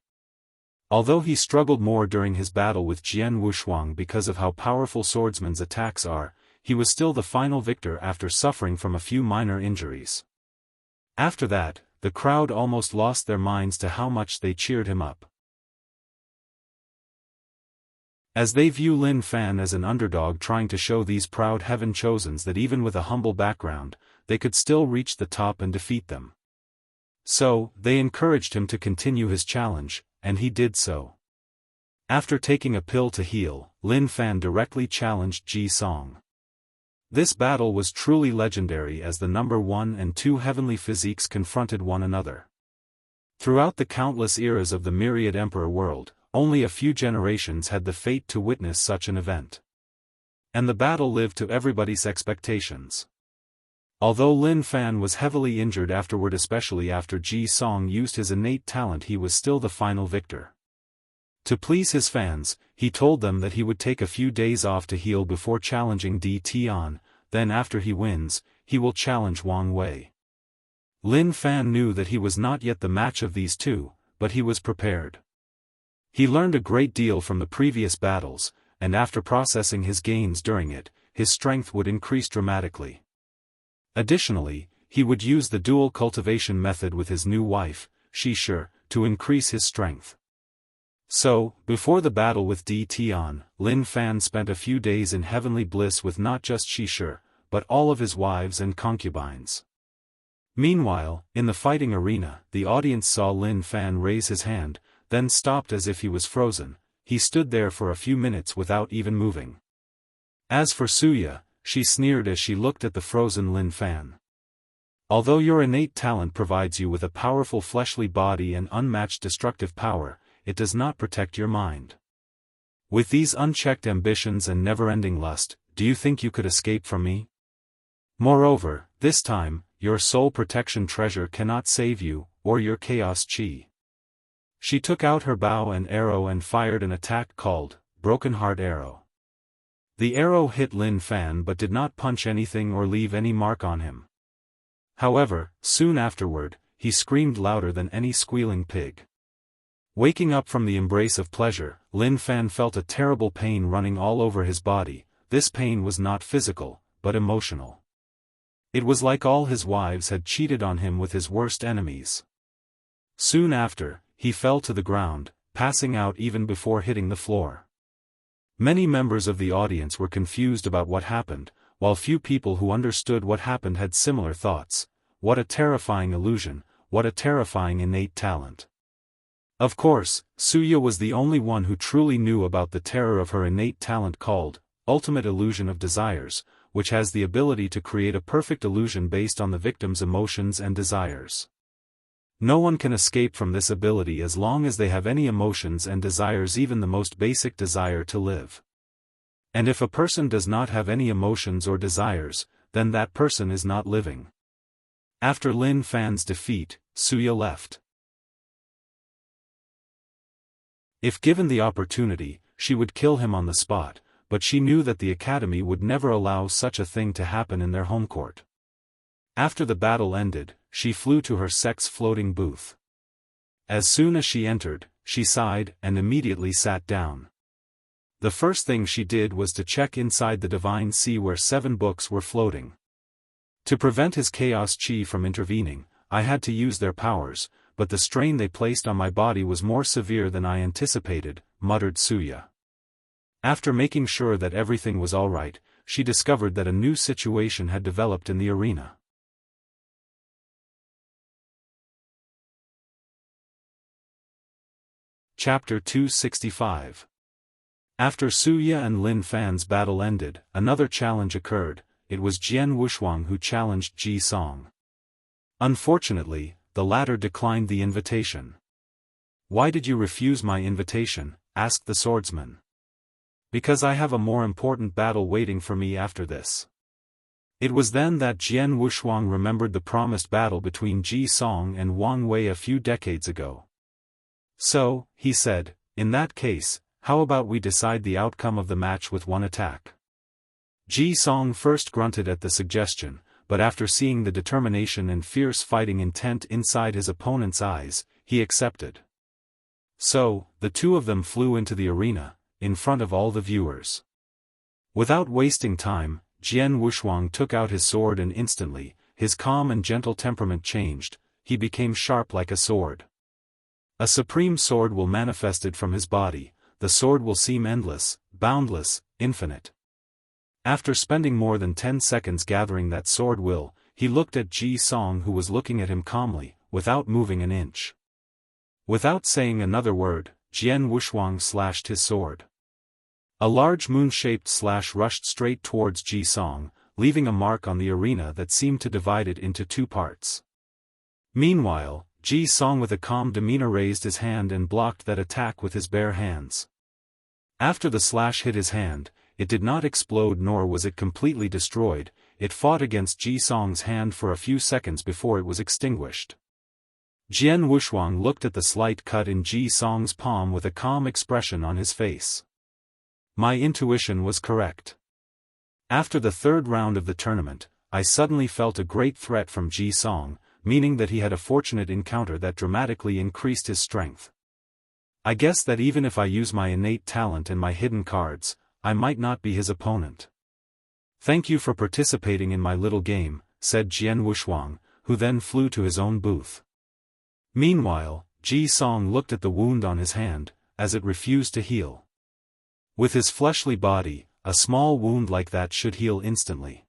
Although he struggled more during his battle with Jianghu because of how powerful swordsmen's attacks are, he was still the final victor after suffering from a few minor injuries. After that, the crowd almost lost their minds to how much they cheered him up. As they view Lin Fan as an underdog trying to show these proud heaven-chosens that even with a humble background, they could still reach the top and defeat them. So, they encouraged him to continue his challenge, and he did so. After taking a pill to heal, Lin Fan directly challenged Ji Song. This battle was truly legendary as the number 1 and 2 heavenly physiques confronted one another. Throughout the countless eras of the myriad emperor world, only a few generations had the fate to witness such an event. And the battle lived to everybody's expectations. Although Lin Fan was heavily injured afterward, especially after Ji Song used his innate talent, he was still the final victor. To please his fans, he told them that he would take a few days off to heal before challenging Di Tian, then after he wins, he will challenge Wang Wei. Lin Fan knew that he was not yet the match of these two, but he was prepared. He learned a great deal from the previous battles, and after processing his gains during it, his strength would increase dramatically. Additionally, he would use the dual cultivation method with his new wife, Shi to increase his strength. So, before the battle with Di Tian, Lin Fan spent a few days in heavenly bliss with not just Shi but all of his wives and concubines. Meanwhile, in the fighting arena, the audience saw Lin Fan raise his hand, then stopped as if he was frozen. He stood there for a few minutes without even moving. As for Suya, she sneered as she looked at the frozen Lin Fan. Although your innate talent provides you with a powerful fleshly body and unmatched destructive power, it does not protect your mind. With these unchecked ambitions and never-ending lust, do you think you could escape from me? Moreover, this time, your soul protection treasure cannot save you, or your chaos chi. She took out her bow and arrow and fired an attack called Broken Heart Arrow. The arrow hit Lin Fan but did not punch anything or leave any mark on him. However, soon afterward, he screamed louder than any squealing pig. Waking up from the embrace of pleasure, Lin Fan felt a terrible pain running all over his body. This pain was not physical, but emotional. It was like all his wives had cheated on him with his worst enemies. Soon after, he fell to the ground, passing out even before hitting the floor. Many members of the audience were confused about what happened, while few people who understood what happened had similar thoughts. What a terrifying illusion, what a terrifying innate talent. Of course, Suya was the only one who truly knew about the terror of her innate talent called Ultimate Illusion of Desires, which has the ability to create a perfect illusion based on the victim's emotions and desires. No one can escape from this ability as long as they have any emotions and desires, even the most basic desire to live. And if a person does not have any emotions or desires, then that person is not living. After Lin Fan's defeat, Suya left. If given the opportunity, she would kill him on the spot, but she knew that the academy would never allow such a thing to happen in their home court. After the battle ended, she flew to her sect's floating booth. As soon as she entered, she sighed and immediately sat down. The first thing she did was to check inside the divine sea where 7 books were floating. To prevent his chaos chi from intervening, I had to use their powers, but the strain they placed on my body was more severe than I anticipated, muttered Suya. After making sure that everything was all right, she discovered that a new situation had developed in the arena. Chapter 265. After Suya and Lin Fan's battle ended, another challenge occurred. It was Jian Wushuang who challenged Ji Song. Unfortunately, the latter declined the invitation. "Why did you refuse my invitation?" asked the swordsman. "Because I have a more important battle waiting for me after this." It was then that Jian Wushuang remembered the promised battle between Ji Song and Wang Wei a few decades ago. "So," he said, "in that case, how about we decide the outcome of the match with one attack?" Ji Song first grunted at the suggestion, but after seeing the determination and fierce fighting intent inside his opponent's eyes, he accepted. So, the two of them flew into the arena, in front of all the viewers. Without wasting time, Jian Wushuang took out his sword and instantly, his calm and gentle temperament changed. He became sharp like a sword. A supreme sword will manifested from his body. The sword will seem endless, boundless, infinite. After spending more than 10 seconds gathering that sword will, he looked at Ji Song, who was looking at him calmly, without moving an inch. Without saying another word, Jian Wushuang slashed his sword. A large moon-shaped slash rushed straight towards Ji Song, leaving a mark on the arena that seemed to divide it into two parts. Meanwhile, Ji Song with a calm demeanor raised his hand and blocked that attack with his bare hands. After the slash hit his hand, it did not explode nor was it completely destroyed. It fought against Ji Song's hand for a few seconds before it was extinguished. Jian Wushuang looked at the slight cut in Ji Song's palm with a calm expression on his face. My intuition was correct. After the third round of the tournament, I suddenly felt a great threat from Ji Song, meaning that he had a fortunate encounter that dramatically increased his strength. I guess that even if I use my innate talent and my hidden cards, I might not be his opponent. Thank you for participating in my little game, said Jian Wushuang, who then flew to his own booth. Meanwhile, Ji Song looked at the wound on his hand, as it refused to heal. With his fleshly body, a small wound like that should heal instantly.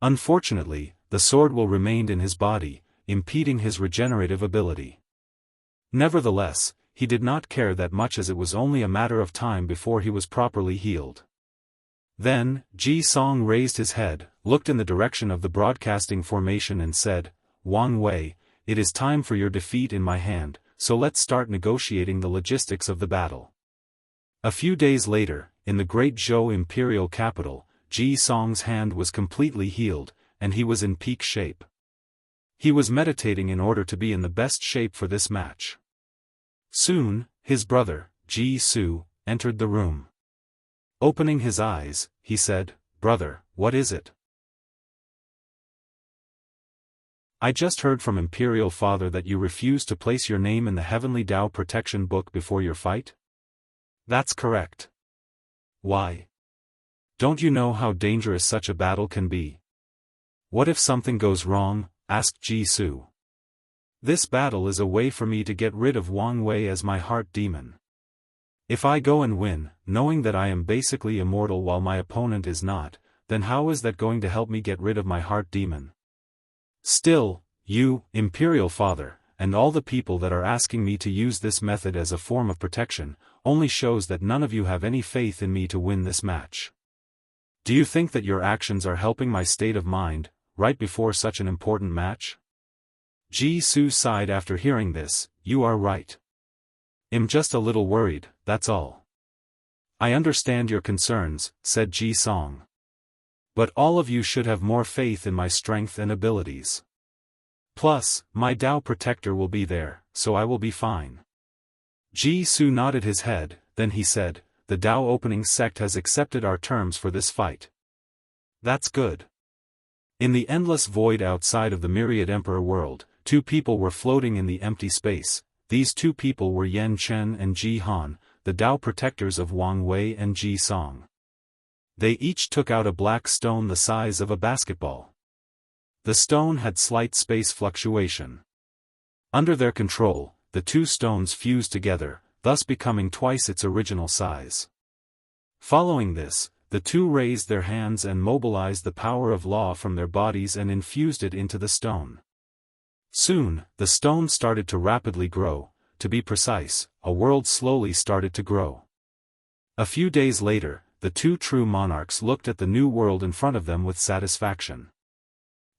Unfortunately, the swordwill remained in his body, impeding his regenerative ability. Nevertheless, he did not care that much as it was only a matter of time before he was properly healed. Then, Ji Song raised his head, looked in the direction of the broadcasting formation and said, Wang Wei, it is time for your defeat in my hand, so let's start negotiating the logistics of the battle. A few days later, in the great Zhou imperial capital, Ji Song's hand was completely healed, and he was in peak shape. He was meditating in order to be in the best shape for this match. Soon, his brother, Ji Su, entered the room. Opening his eyes, he said, Brother, what is it? I just heard from Imperial Father that you refused to place your name in the Heavenly Tao Protection Book before your fight? That's correct. Why? Don't you know how dangerous such a battle can be? What if something goes wrong? Asked Ji Su. This battle is a way for me to get rid of Wang Wei as my heart demon. If I go and win, knowing that I am basically immortal while my opponent is not, then how is that going to help me get rid of my heart demon? Still, you, Imperial Father, and all the people that are asking me to use this method as a form of protection, only shows that none of you have any faith in me to win this match. Do you think that your actions are helping my state of mind, right before such an important match? Ji Su sighed after hearing this. You are right. I'm just a little worried, that's all. I understand your concerns, said Ji Song. But all of you should have more faith in my strength and abilities. Plus, my Tao protector will be there, so I will be fine. Ji Su nodded his head, then he said, the Tao opening sect has accepted our terms for this fight. That's good. In the endless void outside of the myriad Emperor world, two people were floating in the empty space. These two people were Yan Chen and Ji Han, the Tao protectors of Wang Wei and Ji Song. They each took out a black stone the size of a basketball. The stone had slight space fluctuation. Under their control, the two stones fused together, thus becoming twice its original size. Following this, the two raised their hands and mobilized the power of law from their bodies and infused it into the stone. Soon, the stone started to rapidly grow. To be precise, a world slowly started to grow. A few days later, the two true monarchs looked at the new world in front of them with satisfaction.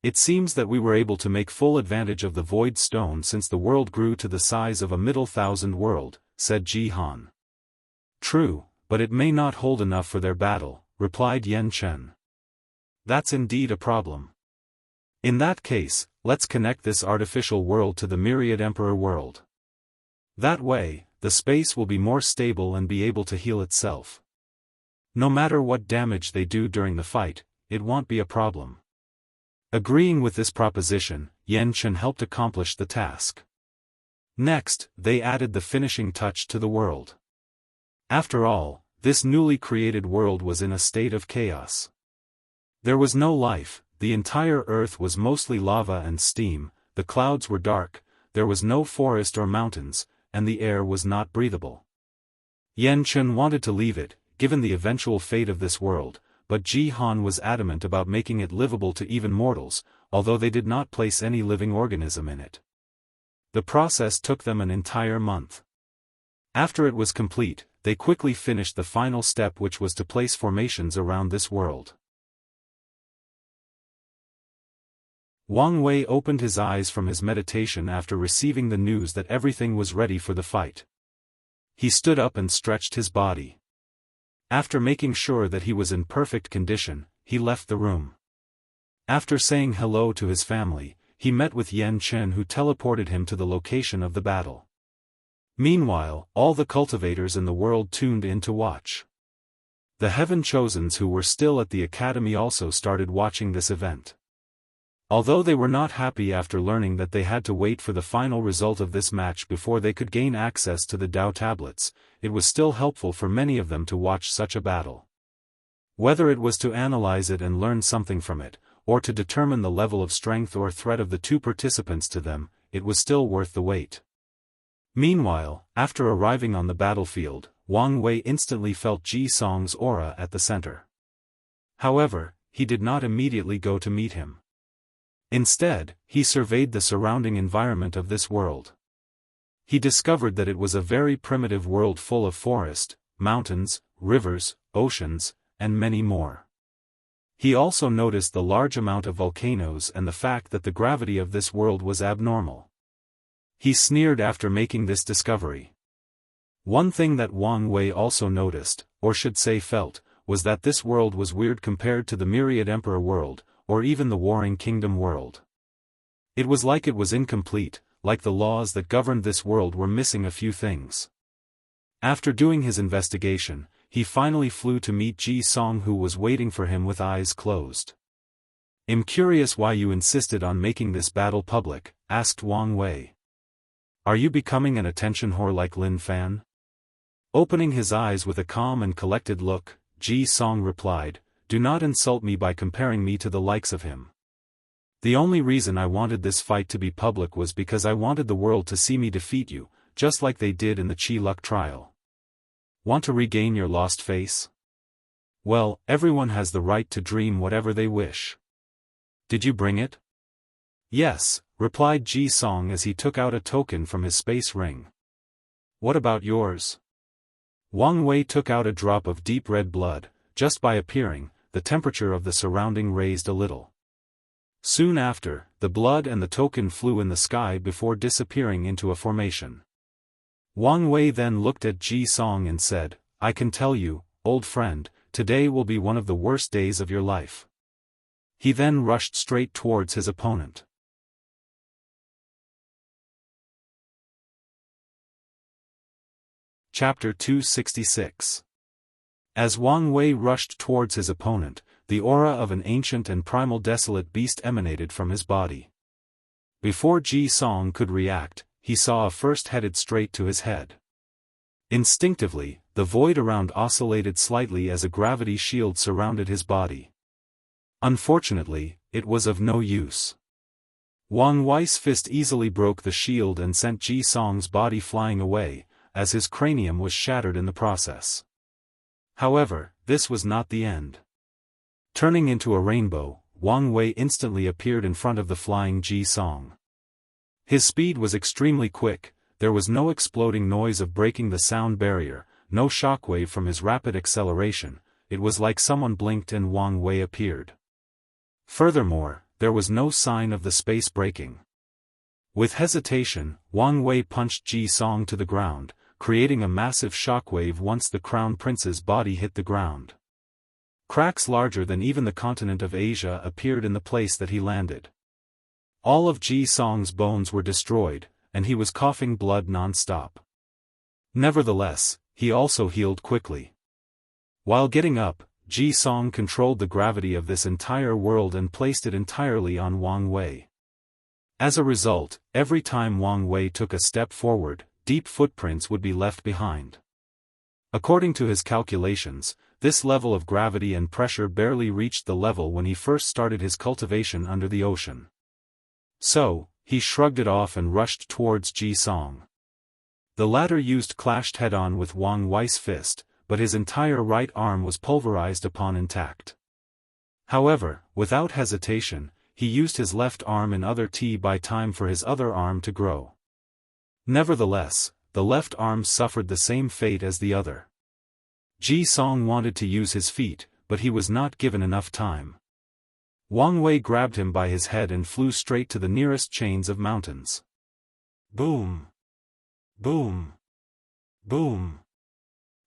It seems that we were able to make full advantage of the void stone since the world grew to the size of a middle thousand world, said Ji Han. True, but it may not hold enough for their battle, replied Yan Chen. That's indeed a problem. In that case, let's connect this artificial world to the myriad Emperor world. That way, the space will be more stable and be able to heal itself. No matter what damage they do during the fight, it won't be a problem. Agreeing with this proposition, Yan Chen helped accomplish the task. Next, they added the finishing touch to the world. After all, this newly created world was in a state of chaos. There was no life. The entire earth was mostly lava and steam, the clouds were dark, there was no forest or mountains, and the air was not breathable. Yan Chen wanted to leave it, given the eventual fate of this world, but Ji Han was adamant about making it livable to even mortals, although they did not place any living organism in it. The process took them an entire month. After it was complete, they quickly finished the final step, which was to place formations around this world. Wang Wei opened his eyes from his meditation after receiving the news that everything was ready for the fight. He stood up and stretched his body. After making sure that he was in perfect condition, he left the room. After saying hello to his family, he met with Yan Chen, who teleported him to the location of the battle. Meanwhile, all the cultivators in the world tuned in to watch. The Heaven Chosens who were still at the academy also started watching this event. Although they were not happy after learning that they had to wait for the final result of this match before they could gain access to the Dao tablets, it was still helpful for many of them to watch such a battle. Whether it was to analyze it and learn something from it, or to determine the level of strength or threat of the two participants to them, it was still worth the wait. Meanwhile, after arriving on the battlefield, Wang Wei instantly felt Ji Song's aura at the center. However, he did not immediately go to meet him. Instead, he surveyed the surrounding environment of this world. He discovered that it was a very primitive world full of forest, mountains, rivers, oceans, and many more. He also noticed the large amount of volcanoes and the fact that the gravity of this world was abnormal. He sneered after making this discovery. One thing that Wang Wei also noticed, or should say felt, was that this world was weird compared to the Myriad Emperor world, or even the Warring Kingdom world. It was like it was incomplete, like the laws that governed this world were missing a few things. After doing his investigation, he finally flew to meet Ji Song, who was waiting for him with eyes closed. "I'm curious why you insisted on making this battle public," asked Wang Wei. "Are you becoming an attention whore like Lin Fan?" Opening his eyes with a calm and collected look, Ji Song replied, "Do not insult me by comparing me to the likes of him. The only reason I wanted this fight to be public was because I wanted the world to see me defeat you, just like they did in the Qi Luck trial. Want to regain your lost face? Well, everyone has the right to dream whatever they wish. Did you bring it?" "Yes," replied Ji Song as he took out a token from his space ring. "What about yours?" Wang Wei took out a drop of deep red blood. Just by appearing, the temperature of the surrounding raised a little. Soon after, the blood and the token flew in the sky before disappearing into a formation. Wang Wei then looked at Ji Song and said, "I can tell you, old friend, today will be one of the worst days of your life." He then rushed straight towards his opponent. Chapter 266. As Wang Wei rushed towards his opponent, the aura of an ancient and primal desolate beast emanated from his body. Before Ji Song could react, he saw a first headed straight to his head. Instinctively, the void around oscillated slightly as a gravity shield surrounded his body. Unfortunately, it was of no use. Wang Wei's fist easily broke the shield and sent Ji Song's body flying away, as his cranium was shattered in the process. However, this was not the end. Turning into a rainbow, Wang Wei instantly appeared in front of the flying Ji Song. His speed was extremely quick, there was no exploding noise of breaking the sound barrier, no shockwave from his rapid acceleration, it was like someone blinked and Wang Wei appeared. Furthermore, there was no sign of the space breaking. With hesitation, Wang Wei punched Ji Song to the ground, creating a massive shockwave once the crown prince's body hit the ground. Cracks larger than even the continent of Asia appeared in the place that he landed. All of Ji Song's bones were destroyed, and he was coughing blood non-stop. Nevertheless, he also healed quickly. While getting up, Ji Song controlled the gravity of this entire world and placed it entirely on Wang Wei. As a result, every time Wang Wei took a step forward, deep footprints would be left behind. According to his calculations, this level of gravity and pressure barely reached the level when he first started his cultivation under the ocean. So, he shrugged it off and rushed towards Ji Song. The latter clashed head-on with Wang Wei's fist, but his entire right arm was pulverized upon intact. However, without hesitation, he used his left arm in other T by time for his other arm to grow. Nevertheless, the left arm suffered the same fate as the other. Ji Song wanted to use his feet, but he was not given enough time. Wang Wei grabbed him by his head and flew straight to the nearest chains of mountains. Boom! Boom! Boom!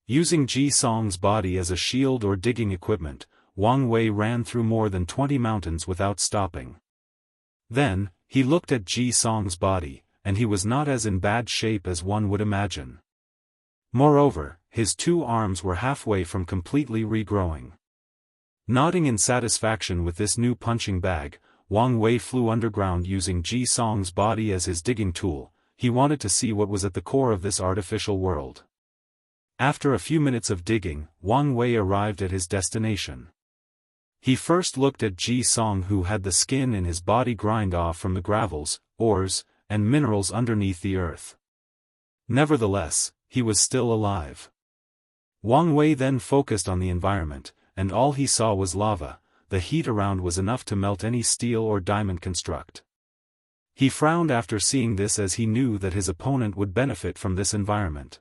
Using Ji Song's body as a shield or digging equipment, Wang Wei ran through more than 20 mountains without stopping. Then, he looked at Ji Song's body, and he was not as in bad shape as one would imagine. Moreover, his 2 arms were halfway from completely regrowing. Nodding in satisfaction with this new punching bag, Wang Wei flew underground using Ji Song's body as his digging tool. He wanted to see what was at the core of this artificial world. After a few minutes of digging, Wang Wei arrived at his destination. He first looked at Ji Song, who had the skin in his body grind off from the gravels, ores, and minerals underneath the earth. Nevertheless, he was still alive. Wang Wei then focused on the environment, and all he saw was lava. The heat around was enough to melt any steel or diamond construct. He frowned after seeing this, as he knew that his opponent would benefit from this environment.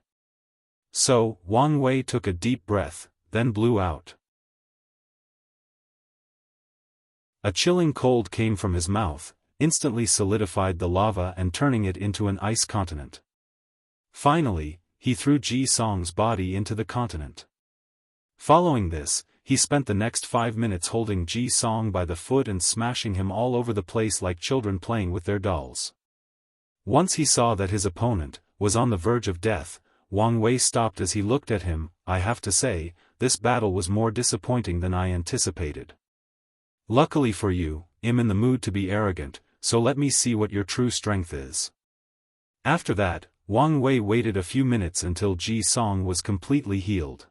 So, Wang Wei took a deep breath, then blew out. A chilling cold came from his mouth, instantly solidified the lava and turning it into an ice continent. Finally, he threw Ji Song's body into the continent. Following this, he spent the next 5 minutes holding Ji Song by the foot and smashing him all over the place like children playing with their dolls. Once he saw that his opponent was on the verge of death, Wang Wei stopped as he looked at him. I have to say, this battle was more disappointing than I anticipated. Luckily for you, I'm in the mood to be arrogant, so let me see what your true strength is. After that, Wang Wei waited a few minutes until Ji Song was completely healed.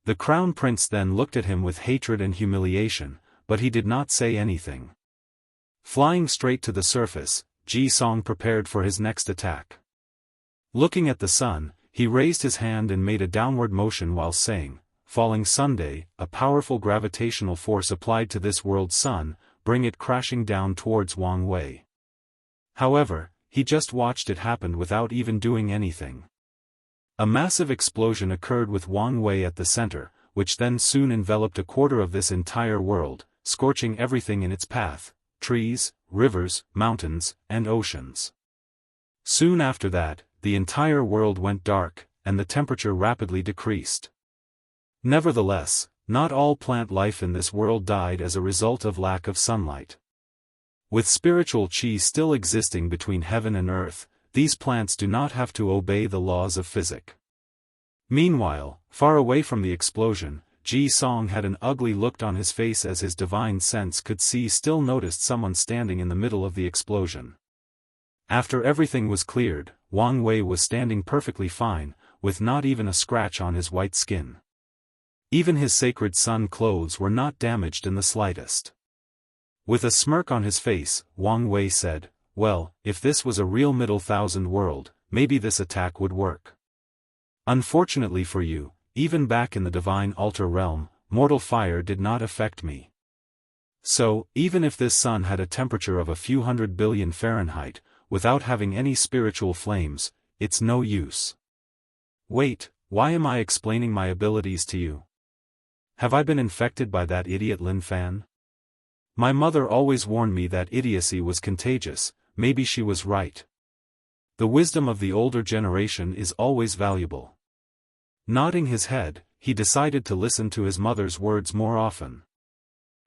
The crown prince then looked at him with hatred and humiliation, but he did not say anything. Flying straight to the surface, Ji Song prepared for his next attack. Looking at the sun, he raised his hand and made a downward motion while saying, "Falling Sunday, a powerful gravitational force applied to this world's sun, bring it crashing down towards Wang Wei." However, he just watched it happen without even doing anything. A massive explosion occurred with Wang Wei at the center, which then soon enveloped a quarter of this entire world, scorching everything in its path: trees, rivers, mountains, and oceans. Soon after that, the entire world went dark, and the temperature rapidly decreased. Nevertheless, not all plant life in this world died as a result of lack of sunlight. With spiritual qi still existing between heaven and earth, these plants do not have to obey the laws of physics. Meanwhile, far away from the explosion, Ji Song had an ugly look on his face as his divine sense could see still noticed someone standing in the middle of the explosion. After everything was cleared, Wang Wei was standing perfectly fine, with not even a scratch on his white skin. Even his sacred sun clothes were not damaged in the slightest. With a smirk on his face, Wang Wei said, "Well, if this was a real Middle Thousand world, maybe this attack would work. Unfortunately for you, even back in the divine altar realm, mortal fire did not affect me. So, even if this sun had a temperature of a few 100 billion Fahrenheit, without having any spiritual flames, it's no use." Wait, why am I explaining my abilities to you? Have I been infected by that idiot Lin Fan? My mother always warned me that idiocy was contagious. Maybe she was right. The wisdom of the older generation is always valuable. Nodding his head, he decided to listen to his mother's words more often.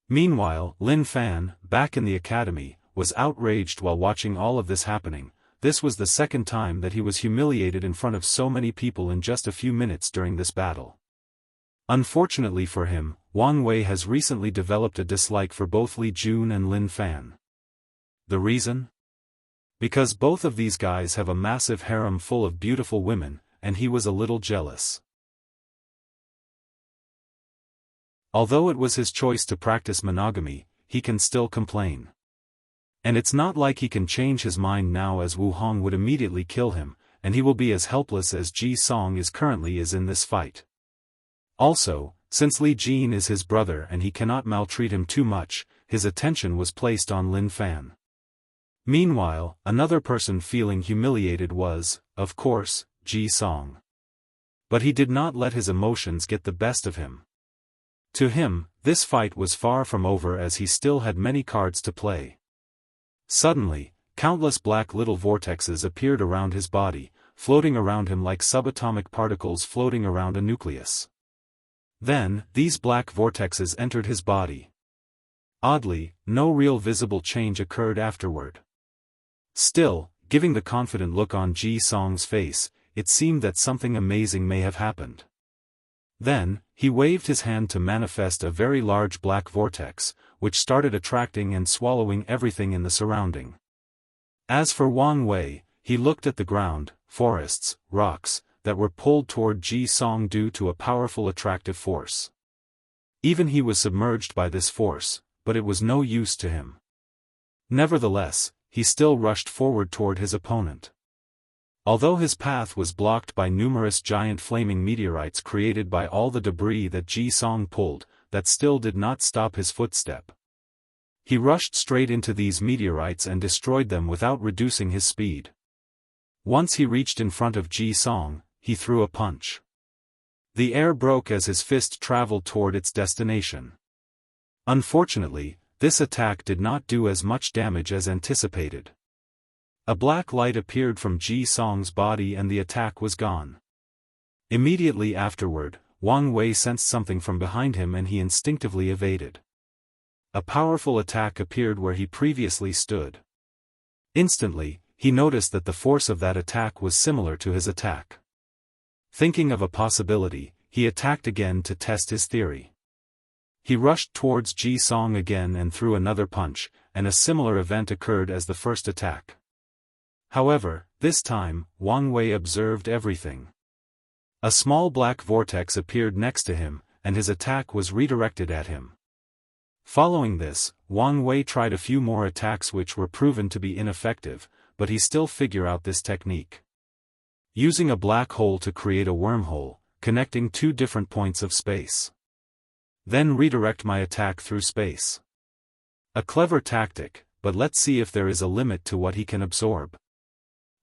Meanwhile, Lin Fan, back in the academy, was outraged while watching all of this happening. This was the second time that he was humiliated in front of so many people in just a few minutes during this battle. Unfortunately for him, Wang Wei has recently developed a dislike for both Li Jun and Lin Fan. The reason? Because both of these guys have a massive harem full of beautiful women, and he was a little jealous. Although it was his choice to practice monogamy, he can still complain. And it's not like he can change his mind now, as Wu Hong would immediately kill him, and he will be as helpless as Ji Song is currently in this fight. Also, since Li Jin is his brother and he cannot maltreat him too much, his attention was placed on Lin Fan. Meanwhile, another person feeling humiliated was, of course, Ji Song. But he did not let his emotions get the best of him. To him, this fight was far from over as he still had many cards to play. Suddenly, countless black little vortexes appeared around his body, floating around him like subatomic particles floating around a nucleus. Then, these black vortexes entered his body. Oddly, no real visible change occurred afterward. Still, giving the confident look on Ji Song's face, it seemed that something amazing may have happened. Then, he waved his hand to manifest a very large black vortex, which started attracting and swallowing everything in the surrounding. As for Wang Wei, he looked at the ground, forests, rocks, that were pulled toward Ji Song due to a powerful attractive force. Even he was submerged by this force, but it was no use to him. Nevertheless, he still rushed forward toward his opponent. Although his path was blocked by numerous giant flaming meteorites created by all the debris that Ji Song pulled, that still did not stop his footstep. He rushed straight into these meteorites and destroyed them without reducing his speed. Once he reached in front of Ji Song, he threw a punch. The air broke as his fist traveled toward its destination. Unfortunately, this attack did not do as much damage as anticipated. A black light appeared from Ji Song's body and the attack was gone. Immediately afterward, Wang Wei sensed something from behind him and he instinctively evaded. A powerful attack appeared where he previously stood. Instantly, he noticed that the force of that attack was similar to his attack. Thinking of a possibility, he attacked again to test his theory. He rushed towards Ji Song again and threw another punch, and a similar event occurred as the first attack. However, this time, Wang Wei observed everything. A small black vortex appeared next to him, and his attack was redirected at him. Following this, Wang Wei tried a few more attacks which were proven to be ineffective, but he still figured out this technique. Using a black hole to create a wormhole, connecting two different points of space. Then redirect my attack through space. A clever tactic, but let's see if there is a limit to what he can absorb.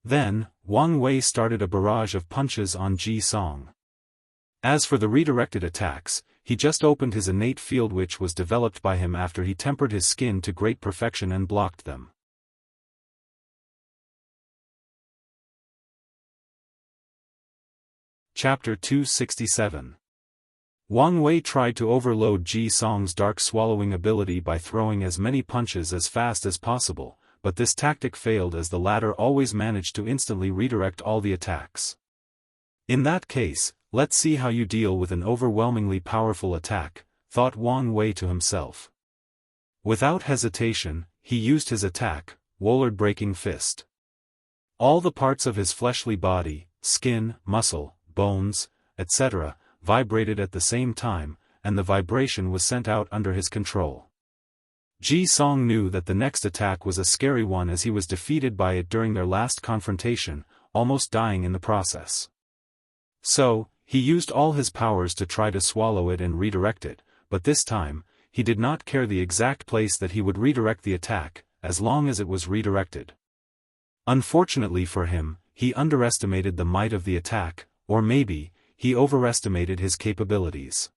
Then, Wang Wei started a barrage of punches on Ji Song. As for the redirected attacks, he just opened his innate field which was developed by him after he tempered his skin to great perfection and blocked them. Chapter 267. Wang Wei tried to overload Ji Song's dark swallowing ability by throwing as many punches as fast as possible, but this tactic failed as the latter always managed to instantly redirect all the attacks. In that case, let's see how you deal with an overwhelmingly powerful attack, thought Wang Wei to himself. Without hesitation, he used his attack, Wollard Breaking Fist. All the parts of his fleshly body, skin, muscle, bones, etc., vibrated at the same time, and the vibration was sent out under his control. Ji Song knew that the next attack was a scary one as he was defeated by it during their last confrontation, almost dying in the process. So, he used all his powers to try to swallow it and redirect it, but this time, he did not care the exact place that he would redirect the attack, as long as it was redirected. Unfortunately for him, he underestimated the might of the attack, or maybe, he overestimated his capabilities.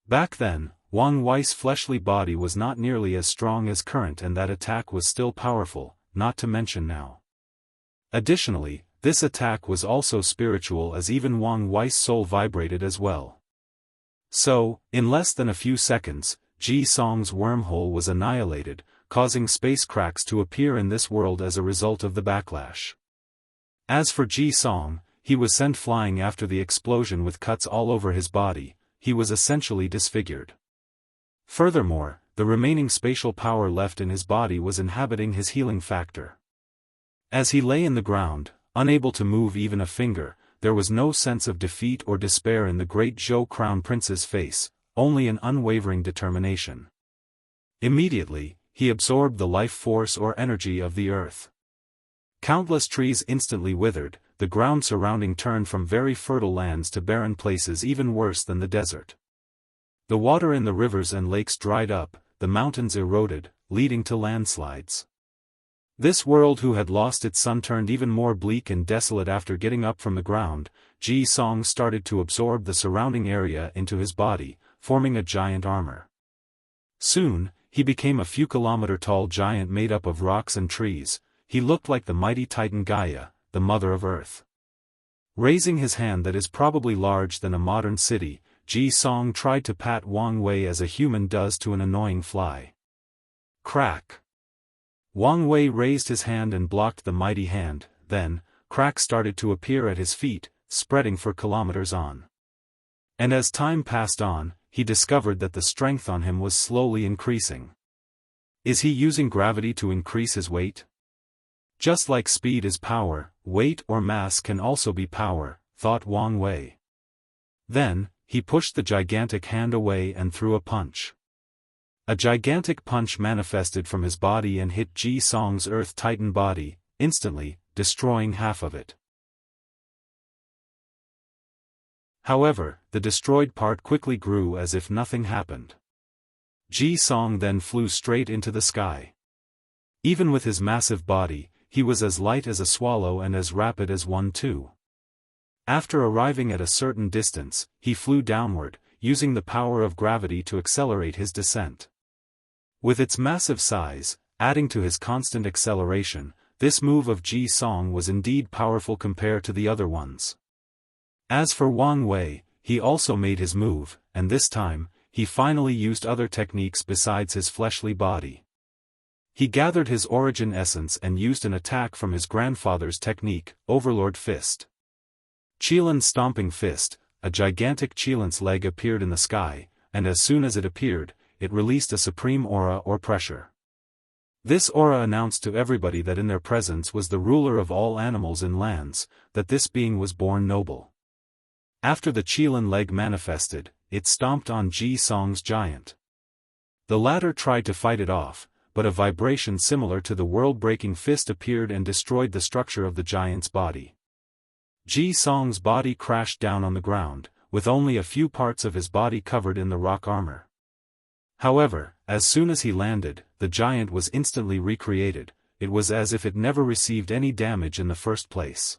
Back then, Wang Wei's fleshly body was not nearly as strong as current and that attack was still powerful, not to mention now. Additionally, this attack was also spiritual as even Wang Wei's soul vibrated as well. So, in less than a few seconds, Ji Song's wormhole was annihilated, causing space cracks to appear in this world as a result of the backlash. As for Ji Song, he was sent flying after the explosion with cuts all over his body. He was essentially disfigured. Furthermore, the remaining spatial power left in his body was inhabiting his healing factor. As he lay in the ground, unable to move even a finger, there was no sense of defeat or despair in the great Zhou Crown Prince's face, only an unwavering determination. Immediately, he absorbed the life force or energy of the earth. Countless trees instantly withered, the ground surrounding turned from very fertile lands to barren places even worse than the desert. The water in the rivers and lakes dried up, the mountains eroded, leading to landslides. This world who had lost its sun turned even more bleak and desolate after getting up from the ground. Ji Song started to absorb the surrounding area into his body, forming a giant armor. Soon, he became a few kilometer-tall giant made up of rocks and trees. He looked like the mighty Titan Gaia, the mother of Earth. Raising his hand that is probably larger than a modern city, Ji Song tried to pat Wang Wei as a human does to an annoying fly. Crack! Wang Wei raised his hand and blocked the mighty hand, then, cracks started to appear at his feet, spreading for kilometers on. And as time passed on, he discovered that the strength on him was slowly increasing. Is he using gravity to increase his weight? Just like speed is power, weight or mass can also be power, thought Wang Wei. Then, he pushed the gigantic hand away and threw a punch. A gigantic punch manifested from his body and hit Ji Song's Earth Titan body, instantly, destroying half of it. However, the destroyed part quickly grew as if nothing happened. Ji Song then flew straight into the sky. Even with his massive body, he was as light as a swallow and as rapid as one too. After arriving at a certain distance, he flew downward, using the power of gravity to accelerate his descent. With its massive size, adding to his constant acceleration, this move of Ji Song was indeed powerful compared to the other ones. As for Wang Wei, he also made his move, and this time, he finally used other techniques besides his fleshly body. He gathered his origin essence and used an attack from his grandfather's technique, Overlord Fist. Qilan's Stomping Fist, a gigantic Qilan's leg appeared in the sky, and as soon as it appeared, it released a supreme aura or pressure. This aura announced to everybody that in their presence was the ruler of all animals and lands, that this being was born noble. After the Qilan leg manifested, it stomped on Ji Song's giant. The latter tried to fight it off, but a vibration similar to the world-breaking fist appeared and destroyed the structure of the giant's body. Ji Song's body crashed down on the ground, with only a few parts of his body covered in the rock armor. However, as soon as he landed, the giant was instantly recreated. It was as if it never received any damage in the first place.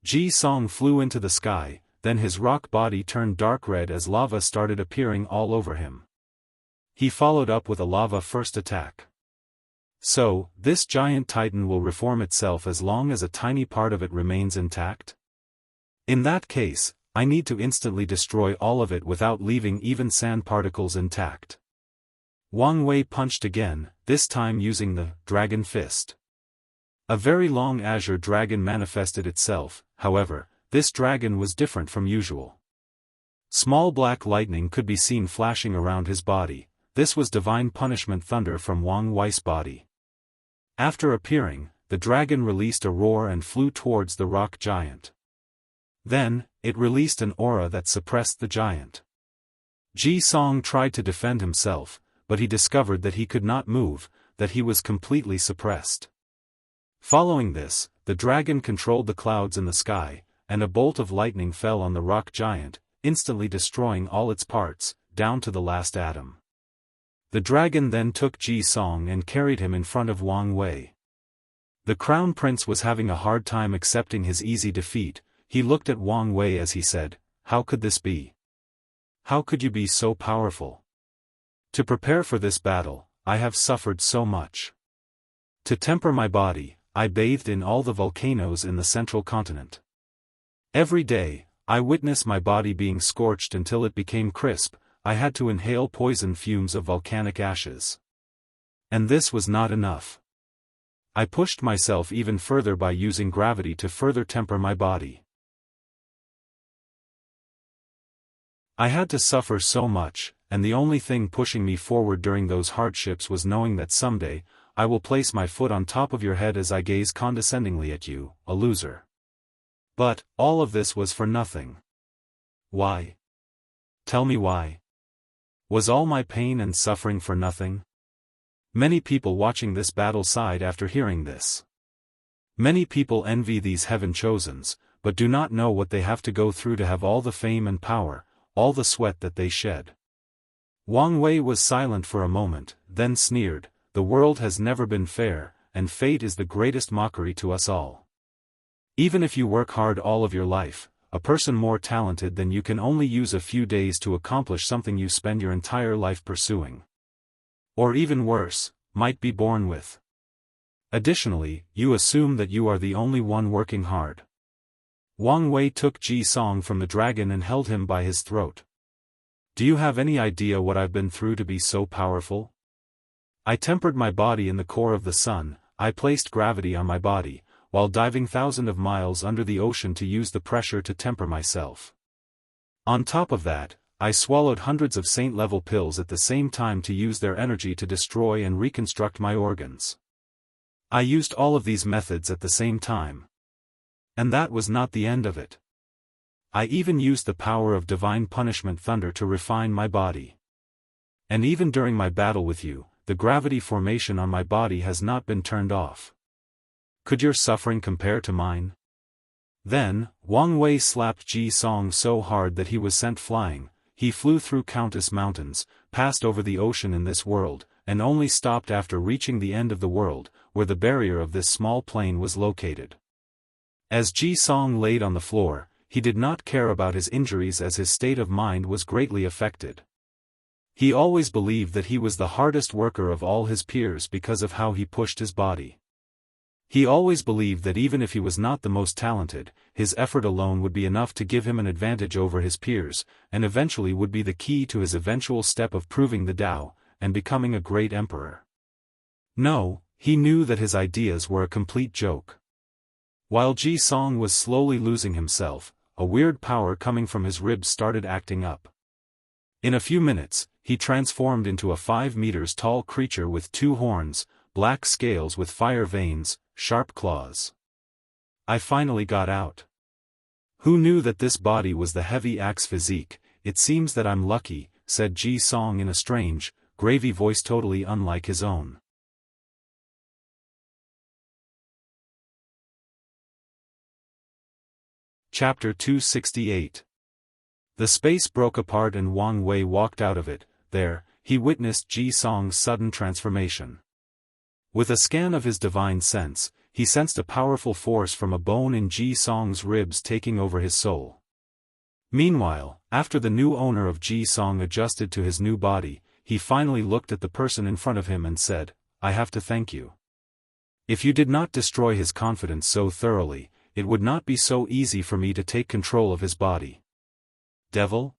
Ji Song flew into the sky, then his rock body turned dark red as lava started appearing all over him. He followed up with a lava first attack. So, this giant titan will reform itself as long as a tiny part of it remains intact? In that case, I need to instantly destroy all of it without leaving even sand particles intact. Wang Wei punched again, this time using the Dragon Fist. A very long azure dragon manifested itself, however, this dragon was different from usual. Small black lightning could be seen flashing around his body. This was divine punishment thunder from Wang Wei's body. After appearing, the dragon released a roar and flew towards the rock giant. Then, it released an aura that suppressed the giant. Ji Song tried to defend himself, but he discovered that he could not move, that he was completely suppressed. Following this, the dragon controlled the clouds in the sky, and a bolt of lightning fell on the rock giant, instantly destroying all its parts, down to the last atom. The dragon then took Ji Song and carried him in front of Wang Wei. The crown prince was having a hard time accepting his easy defeat. He looked at Wang Wei as he said, "How could this be? How could you be so powerful? To prepare for this battle, I have suffered so much. To temper my body, I bathed in all the volcanoes in the central continent. Every day, I witnessed my body being scorched until it became crisp. I had to inhale poison fumes of volcanic ashes. And this was not enough. I pushed myself even further by using gravity to further temper my body. I had to suffer so much, and the only thing pushing me forward during those hardships was knowing that someday, I will place my foot on top of your head as I gaze condescendingly at you, a loser. But, all of this was for nothing. Why? Tell me why. Was all my pain and suffering for nothing? Many people watching this battle sighed after hearing this. Many people envy these heaven-chosens, but do not know what they have to go through to have all the fame and power, all the sweat that they shed. Wang Wei was silent for a moment, then sneered, "The world has never been fair, and fate is the greatest mockery to us all. Even if you work hard all of your life, a person more talented than you can only use a few days to accomplish something you spend your entire life pursuing. Or even worse, might be born with. Additionally, you assume that you are the only one working hard. Wang Wei took Ji Song from the dragon and held him by his throat. Do you have any idea what I've been through to be so powerful? I tempered my body in the core of the sun, I placed gravity on my body, while diving thousands of miles under the ocean to use the pressure to temper myself. On top of that, I swallowed hundreds of saint-level pills at the same time to use their energy to destroy and reconstruct my organs. I used all of these methods at the same time. And that was not the end of it. I even used the power of divine punishment thunder to refine my body. And even during my battle with you, the gravity formation on my body has not been turned off. Could your suffering compare to mine? Then, Wang Wei slapped Ji Song so hard that he was sent flying. He flew through countless mountains, passed over the ocean in this world, and only stopped after reaching the end of the world, where the barrier of this small plane was located. As Ji Song laid on the floor, he did not care about his injuries as his state of mind was greatly affected. He always believed that he was the hardest worker of all his peers because of how he pushed his body. He always believed that even if he was not the most talented, his effort alone would be enough to give him an advantage over his peers, and eventually would be the key to his eventual step of proving the Tao, and becoming a great emperor. No, he knew that his ideas were a complete joke. While Ji Song was slowly losing himself, a weird power coming from his ribs started acting up. In a few minutes, he transformed into a 5 meters tall creature with 2 horns, black scales with fire veins, sharp claws. I finally got out. Who knew that this body was the heavy axe physique? It seems that I'm lucky, said Ji Song in a strange, gravy voice totally unlike his own. Chapter 268. The space broke apart and Wang Wei walked out of it. There, he witnessed Ji Song's sudden transformation. With a scan of his divine sense, he sensed a powerful force from a bone in Ji Song's ribs taking over his soul. Meanwhile, after the new owner of Ji Song adjusted to his new body, he finally looked at the person in front of him and said, I have to thank you. If you did not destroy his confidence so thoroughly, it would not be so easy for me to take control of his body. Devil?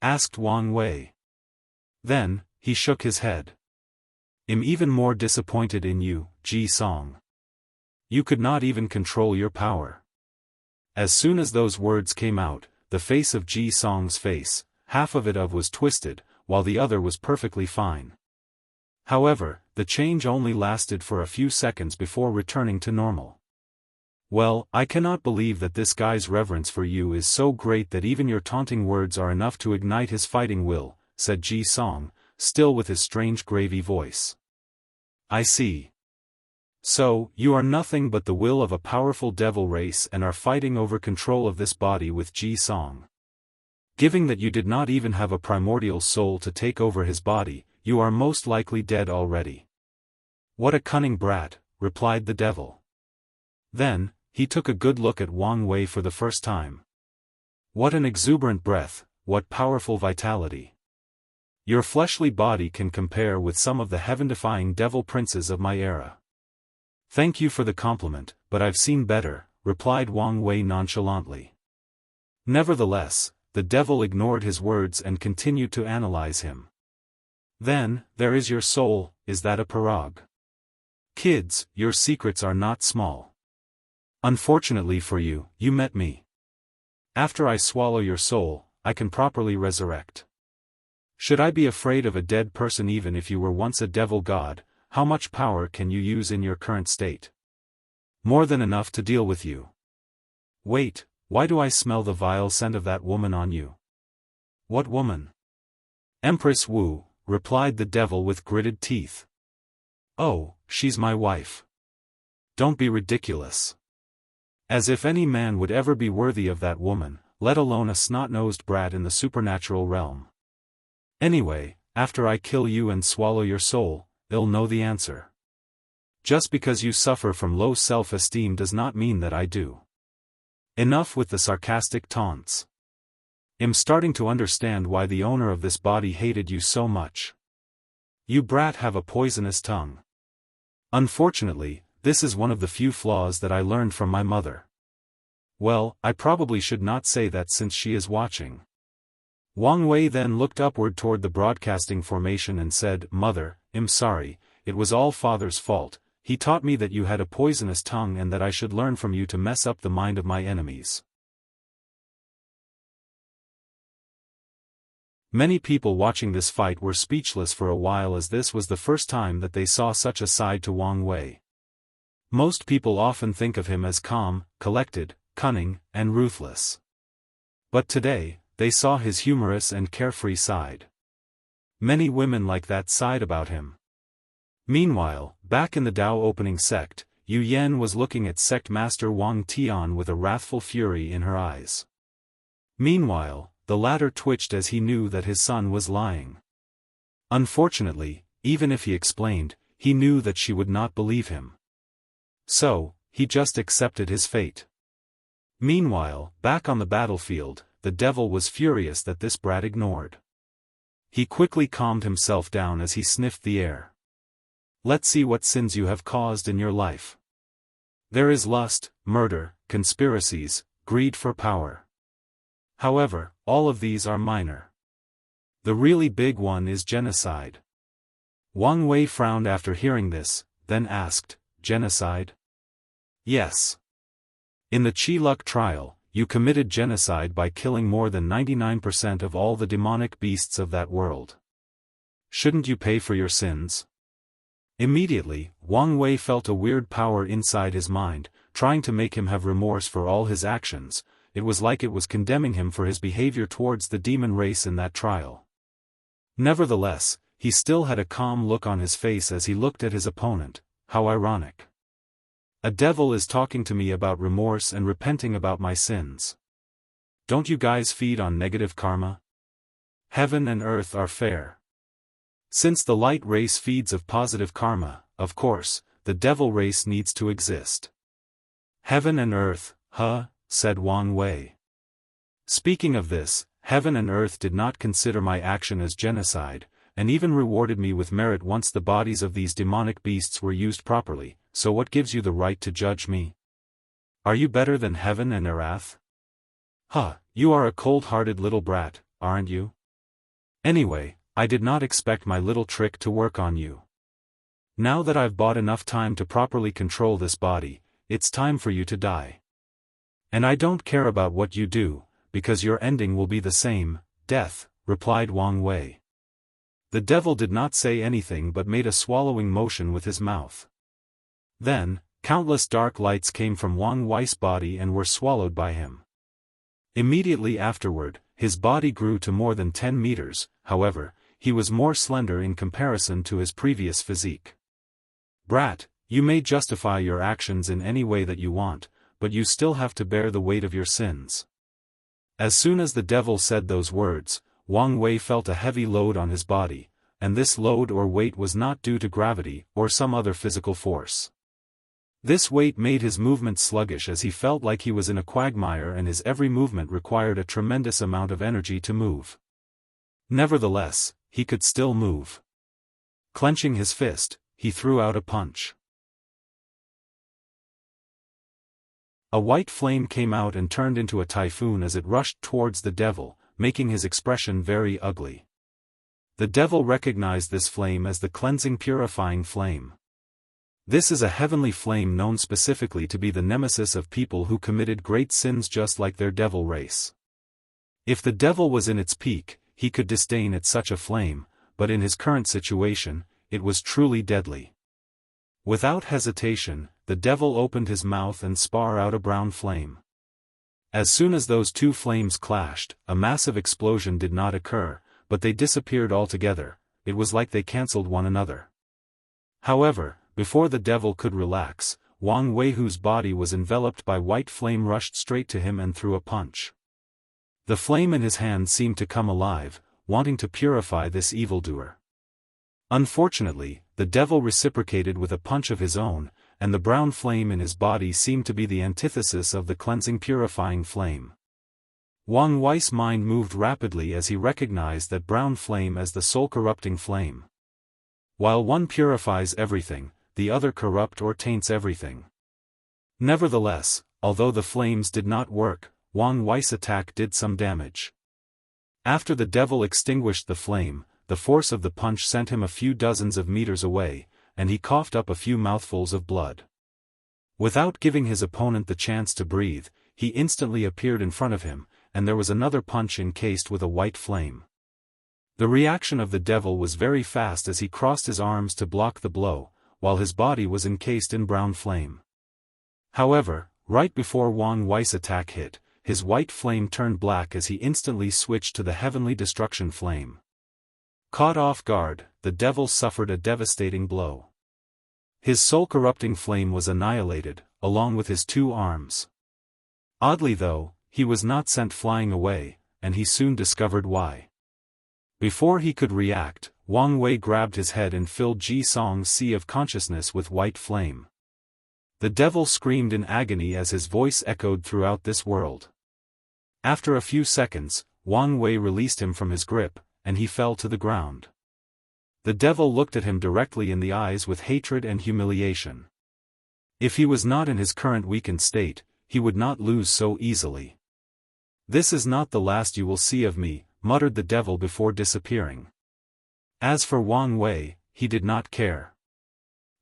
Asked Wang Wei. Then, he shook his head. I'm even more disappointed in you, Ji Song. You could not even control your power. As soon as those words came out, the face of Ji Song's face, half of it was twisted, while the other was perfectly fine. However, the change only lasted for a few seconds before returning to normal. Well, I cannot believe that this guy's reverence for you is so great that even your taunting words are enough to ignite his fighting will, said Ji Song, still with his strange gravy voice. I see. So, you are nothing but the will of a powerful devil race and are fighting over control of this body with Ji Song. Given that you did not even have a primordial soul to take over his body, you are most likely dead already. What a cunning brat, replied the devil. Then, he took a good look at Wang Wei for the first time. What an exuberant breath, what powerful vitality. Your fleshly body can compare with some of the heaven-defying devil princes of my era. Thank you for the compliment, but I've seen better, replied Wang Wei nonchalantly. Nevertheless, the devil ignored his words and continued to analyze him. Then, there is your soul, is that a pirogue? Kids, your secrets are not small. Unfortunately for you, you met me. After I swallow your soul, I can properly resurrect. Should I be afraid of a dead person even if you were once a devil god? How much power can you use in your current state? More than enough to deal with you. Wait, why do I smell the vile scent of that woman on you? What woman? Empress Wu, replied the devil with gritted teeth. Oh, she's my wife. Don't be ridiculous. As if any man would ever be worthy of that woman, let alone a snot-nosed brat in the supernatural realm. Anyway, after I kill you and swallow your soul, they'll know the answer. Just because you suffer from low self-esteem does not mean that I do. Enough with the sarcastic taunts. I'm starting to understand why the owner of this body hated you so much. You brat have a poisonous tongue. Unfortunately, this is one of the few flaws that I learned from my mother. Well, I probably should not say that since she is watching. Wang Wei then looked upward toward the broadcasting formation and said, Mother, I'm sorry, it was all Father's fault. He taught me that you had a poisonous tongue and that I should learn from you to mess up the mind of my enemies. Many people watching this fight were speechless for a while, as this was the first time that they saw such a side to Wang Wei. Most people often think of him as calm, collected, cunning, and ruthless. But today, they saw his humorous and carefree side. Many women like that side about him. Meanwhile, back in the Dao opening sect, Yu Yan was looking at sect master Wang Tian with a wrathful fury in her eyes. Meanwhile, the latter twitched as he knew that his son was lying. Unfortunately, even if he explained, he knew that she would not believe him. So, he just accepted his fate. Meanwhile, back on the battlefield, the devil was furious that this brat ignored. He quickly calmed himself down as he sniffed the air. Let's see what sins you have caused in your life. There is lust, murder, conspiracies, greed for power. However, all of these are minor. The really big one is genocide. Wang Wei frowned after hearing this, then asked, Genocide? Yes. In the Qi-Luck trial, you committed genocide by killing more than 99% of all the demonic beasts of that world. Shouldn't you pay for your sins? Immediately, Wang Wei felt a weird power inside his mind, trying to make him have remorse for all his actions. It was like it was condemning him for his behavior towards the demon race in that trial. Nevertheless, he still had a calm look on his face as he looked at his opponent. How ironic. A devil is talking to me about remorse and repenting about my sins. Don't you guys feed on negative karma? Heaven and earth are fair. Since the light race feeds of positive karma, of course, the devil race needs to exist. Heaven and earth, huh? Said Wang Wei. Speaking of this, heaven and earth did not consider my action as genocide, and even rewarded me with merit once the bodies of these demonic beasts were used properly, so what gives you the right to judge me? Are you better than heaven and Erath? Huh, you are a cold-hearted little brat, aren't you? Anyway, I did not expect my little trick to work on you. Now that I've bought enough time to properly control this body, it's time for you to die. And I don't care about what you do, because your ending will be the same, death, replied Wang Wei. The devil did not say anything but made a swallowing motion with his mouth. Then, countless dark lights came from Wang Wei's body and were swallowed by him. Immediately afterward, his body grew to more than 10 meters, however, he was more slender in comparison to his previous physique. Brat, you may justify your actions in any way that you want, but you still have to bear the weight of your sins. As soon as the devil said those words, Wang Wei felt a heavy load on his body, and this load or weight was not due to gravity or some other physical force. This weight made his movement sluggish as he felt like he was in a quagmire and his every movement required a tremendous amount of energy to move. Nevertheless, he could still move. Clenching his fist, he threw out a punch. A white flame came out and turned into a typhoon as it rushed towards the devil, making his expression very ugly. The devil recognized this flame as the cleansing purifying flame. This is a heavenly flame known specifically to be the nemesis of people who committed great sins just like their devil race. If the devil was in its peak, he could disdain at such a flame, but in his current situation, it was truly deadly. Without hesitation, the devil opened his mouth and spat out a brown flame. As soon as those two flames clashed, a massive explosion did not occur, but they disappeared altogether. It was like they cancelled one another. However, before the devil could relax, Wang Wei, whose body was enveloped by white flame, rushed straight to him and threw a punch. The flame in his hand seemed to come alive, wanting to purify this evildoer. Unfortunately, the devil reciprocated with a punch of his own, and the brown flame in his body seemed to be the antithesis of the cleansing purifying flame. Wang Wei's mind moved rapidly as he recognized that brown flame as the soul-corrupting flame. While one purifies everything, the other corrupt or taints everything. Nevertheless, although the flames did not work, Wang Wei's attack did some damage. After the devil extinguished the flame, the force of the punch sent him a few dozens of meters away, and he coughed up a few mouthfuls of blood. Without giving his opponent the chance to breathe, he instantly appeared in front of him, and there was another punch encased with a white flame. The reaction of the devil was very fast as he crossed his arms to block the blow, while his body was encased in brown flame. However, right before Wang Wei's attack hit, his white flame turned black as he instantly switched to the heavenly destruction flame. Caught off guard, the devil suffered a devastating blow. His soul-corrupting flame was annihilated, along with his two arms. Oddly though, he was not sent flying away, and he soon discovered why. Before he could react, Wang Wei grabbed his head and filled Ji Song's sea of consciousness with white flame. The devil screamed in agony as his voice echoed throughout this world. After a few seconds, Wang Wei released him from his grip, and he fell to the ground. The devil looked at him directly in the eyes with hatred and humiliation. If he was not in his current weakened state, he would not lose so easily. "This is not the last you will see of me," muttered the devil before disappearing. As for Wang Wei, he did not care.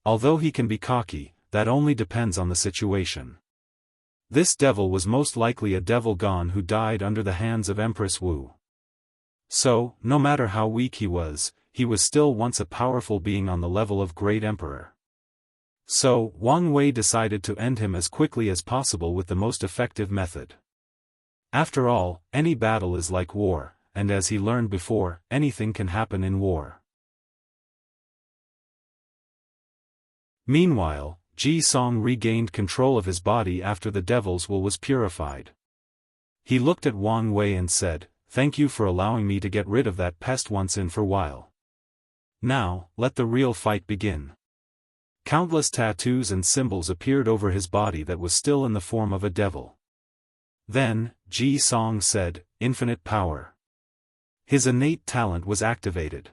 Although he can be cocky, that only depends on the situation. This devil was most likely a devil gone who died under the hands of Empress Wu. So, no matter how weak he was still once a powerful being on the level of Great Emperor. So, Wang Wei decided to end him as quickly as possible with the most effective method. After all, any battle is like war, and as he learned before, anything can happen in war. Meanwhile, Ji Song regained control of his body after the devil's will was purified. He looked at Wang Wei and said, "Thank you for allowing me to get rid of that pest once and for a while. Now, let the real fight begin." Countless tattoos and symbols appeared over his body that was still in the form of a devil. Then, Ji Song said, "Infinite power." His innate talent was activated.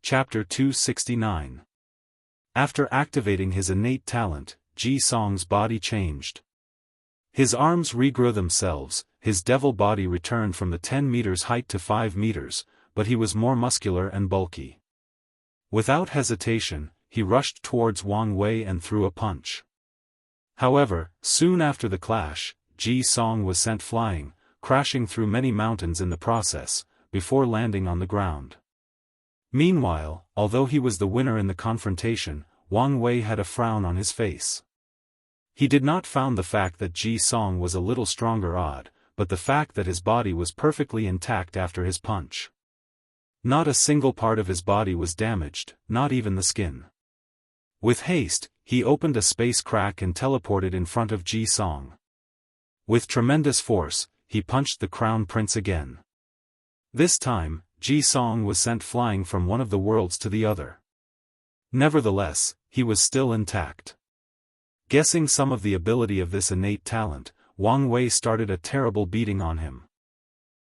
Chapter 269. After activating his innate talent, Ji Song's body changed. His arms regrew themselves, his devil body returned from the 10 meters height to 5 meters, but he was more muscular and bulky. Without hesitation, he rushed towards Wang Wei and threw a punch. However, soon after the clash, Ji Song was sent flying, crashing through many mountains in the process, before landing on the ground. Meanwhile, although he was the winner in the confrontation, Wang Wei had a frown on his face. He did not found the fact that Ji Song was a little stronger odd, but the fact that his body was perfectly intact after his punch. Not a single part of his body was damaged, not even the skin. With haste, he opened a space crack and teleported in front of Ji Song. With tremendous force, he punched the crown prince again. This time, Ji Song was sent flying from one of the worlds to the other. Nevertheless, he was still intact. Guessing some of the ability of this innate talent, Wang Wei started a terrible beating on him.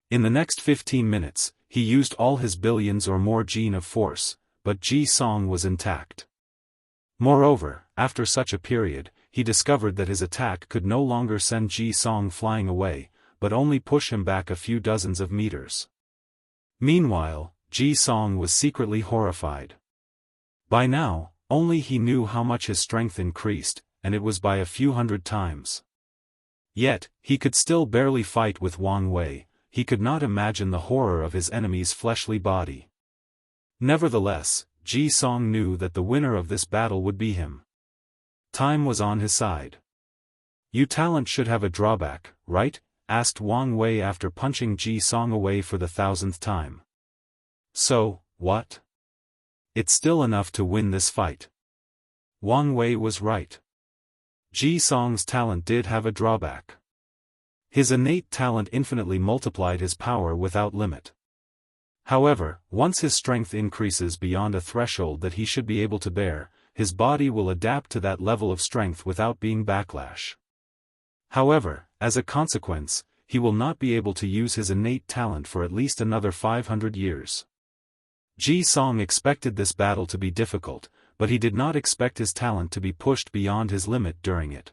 In the next 15 minutes, he used all his billions or more gene of force, but Ji Song was intact. Moreover, after such a period, he discovered that his attack could no longer send Ji Song flying away, but only push him back a few dozens of meters. Meanwhile, Ji Song was secretly horrified. By now, only he knew how much his strength increased, and it was by a few hundred times. Yet, he could still barely fight with Wang Wei. He could not imagine the horror of his enemy's fleshly body. Nevertheless, Ji Song knew that the winner of this battle would be him. Time was on his side. "You talent should have a drawback, right?" asked Wang Wei after punching Ji Song away for the 1000th time. "So, what? It's still enough to win this fight." Wang Wei was right. Ji Song's talent did have a drawback. His innate talent infinitely multiplied his power without limit. However, once his strength increases beyond a threshold that he should be able to bear, his body will adapt to that level of strength without being backlash. However, as a consequence, he will not be able to use his innate talent for at least another 500 years. Ji Song expected this battle to be difficult, but he did not expect his talent to be pushed beyond his limit during it.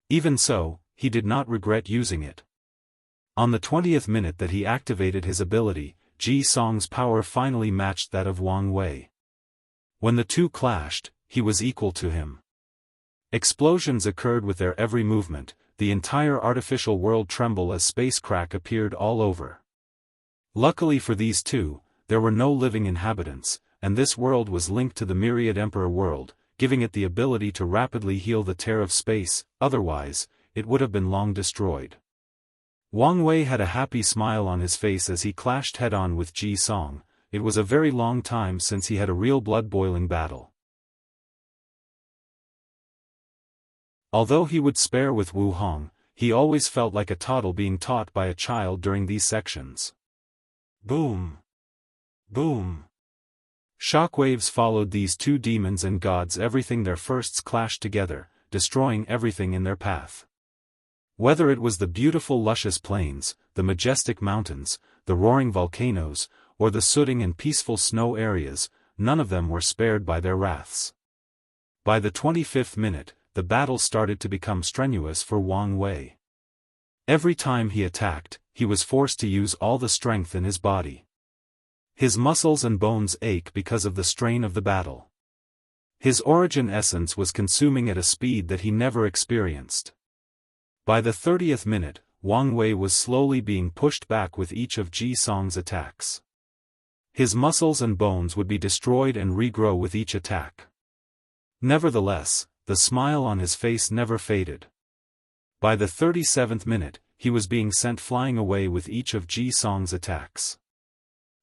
Even so, he did not regret using it. On the 20th minute that he activated his ability, Ji Song's power finally matched that of Wang Wei. When the two clashed, he was equal to him. Explosions occurred with their every movement, the entire artificial world trembled as space crack appeared all over. Luckily for these two, there were no living inhabitants, and this world was linked to the myriad Emperor world, giving it the ability to rapidly heal the tear of space, otherwise, it would have been long destroyed. Wang Wei had a happy smile on his face as he clashed head-on with Ji Song. It was a very long time since he had a real blood-boiling battle. Although he would spare with Wu Hong, he always felt like a toddler being taught by a child during these sections. Boom! Boom! Shockwaves followed these two demons and gods. Everything their firsts clashed together, destroying everything in their path. Whether it was the beautiful luscious plains, the majestic mountains, the roaring volcanoes, or the soothing and peaceful snow areas, none of them were spared by their wraths. By the 25th minute, the battle started to become strenuous for Wang Wei. Every time he attacked, he was forced to use all the strength in his body. His muscles and bones ache because of the strain of the battle. His origin essence was consuming at a speed that he never experienced. By the 30th minute, Wang Wei was slowly being pushed back with each of Ji Song's attacks. His muscles and bones would be destroyed and regrow with each attack. Nevertheless, the smile on his face never faded. By the 37th minute, he was being sent flying away with each of Ji Song's attacks.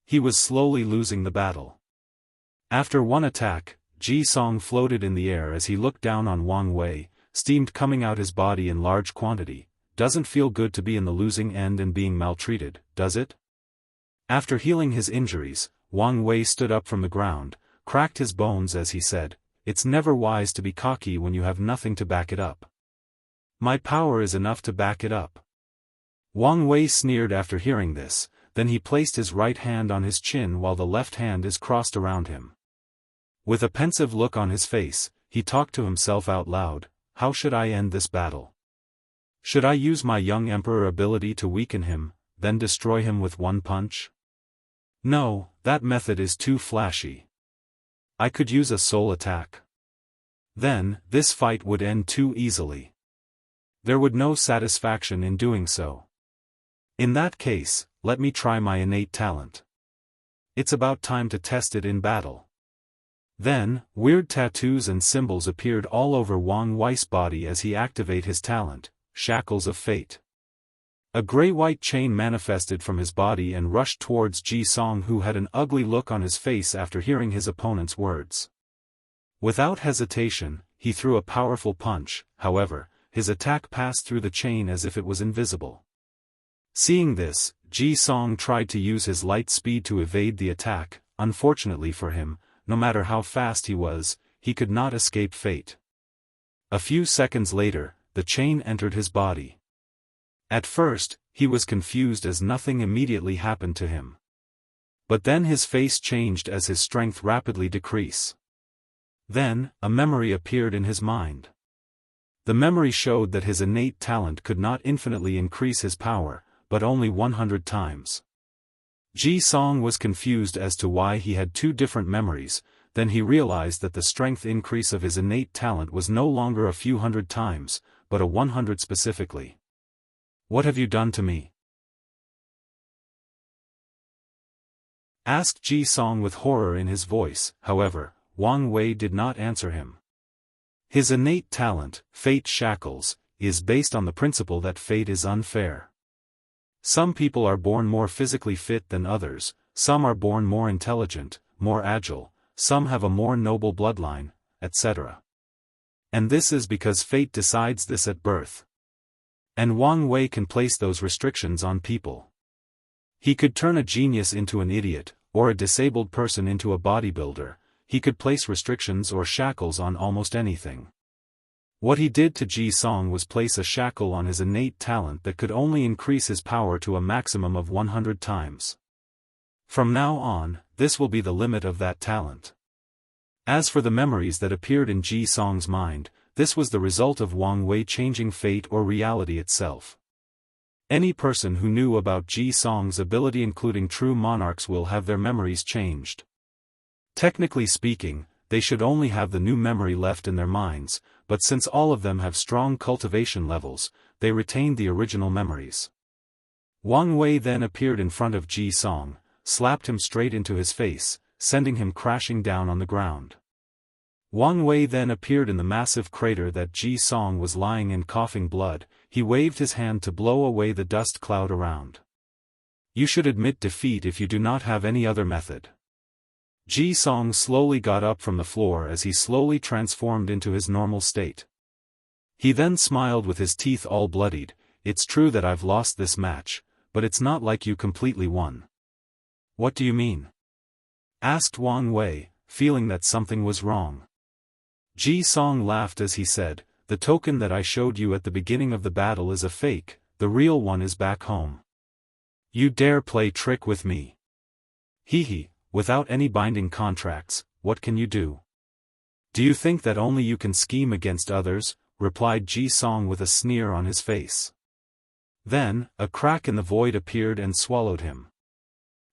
He was slowly losing the battle. After one attack, Ji Song floated in the air as he looked down on Wang Wei, steam coming out his body in large quantity. Doesn't feel good to be in the losing end and being maltreated, does it? After healing his injuries, Wang Wei stood up from the ground, cracked his bones as he said, "It's never wise to be cocky when you have nothing to back it up. My power is enough to back it up." Wang Wei sneered after hearing this, then he placed his right hand on his chin while the left hand is crossed around him. With a pensive look on his face, he talked to himself out loud, "How should I end this battle? Should I use my young emperor ability to weaken him, then destroy him with one punch? No, that method is too flashy. I could use a soul attack. Then, this fight would end too easily. There would no satisfaction in doing so. In that case, let me try my innate talent. It's about time to test it in battle." Then, weird tattoos and symbols appeared all over Wang Wei's body as he activated his talent, Shackles of Fate. A gray-white chain manifested from his body and rushed towards Ji Song, who had an ugly look on his face after hearing his opponent's words. Without hesitation, he threw a powerful punch. However, his attack passed through the chain as if it was invisible. Seeing this, Ji Song tried to use his light speed to evade the attack. Unfortunately for him, no matter how fast he was, he could not escape fate. A few seconds later, the chain entered his body. At first, he was confused as nothing immediately happened to him. But then his face changed as his strength rapidly decreased. Then, a memory appeared in his mind. The memory showed that his innate talent could not infinitely increase his power, but only 100 times. Ji Song was confused as to why he had two different memories. Then he realized that the strength increase of his innate talent was no longer a few hundred times, but a 100 specifically. "What have you done to me?" asked Ji Song with horror in his voice. However, Wang Wei did not answer him. His innate talent, Fate Shackles, is based on the principle that fate is unfair. Some people are born more physically fit than others, some are born more intelligent, more agile, some have a more noble bloodline, etc. And this is because fate decides this at birth. And Wang Wei can place those restrictions on people. He could turn a genius into an idiot, or a disabled person into a bodybuilder. He could place restrictions or shackles on almost anything. What he did to Ji Song was place a shackle on his innate talent that could only increase his power to a maximum of 100 times. From now on, this will be the limit of that talent. As for the memories that appeared in Ji Song's mind, this was the result of Wang Wei changing fate or reality itself. Any person who knew about Ji Song's ability, including true monarchs, will have their memories changed. Technically speaking, they should only have the new memory left in their minds, but since all of them have strong cultivation levels, they retained the original memories. Wang Wei then appeared in front of Ji Song, slapped him straight into his face, sending him crashing down on the ground. Wang Wei then appeared in the massive crater that Ji Song was lying in, coughing blood. He waved his hand to blow away the dust cloud around. You should admit defeat if you do not have any other method. Ji Song slowly got up from the floor as he slowly transformed into his normal state. He then smiled with his teeth all bloodied. It's true that I've lost this match, but it's not like you completely won. What do you mean? Asked Wang Wei, feeling that something was wrong. Ji Song laughed as he said, the token that I showed you at the beginning of the battle is a fake, the real one is back home. You dare play trick with me? Hee. Without any binding contracts, what can you do? Do you think that only you can scheme against others? Replied Ji Song with a sneer on his face. Then, a crack in the void appeared and swallowed him.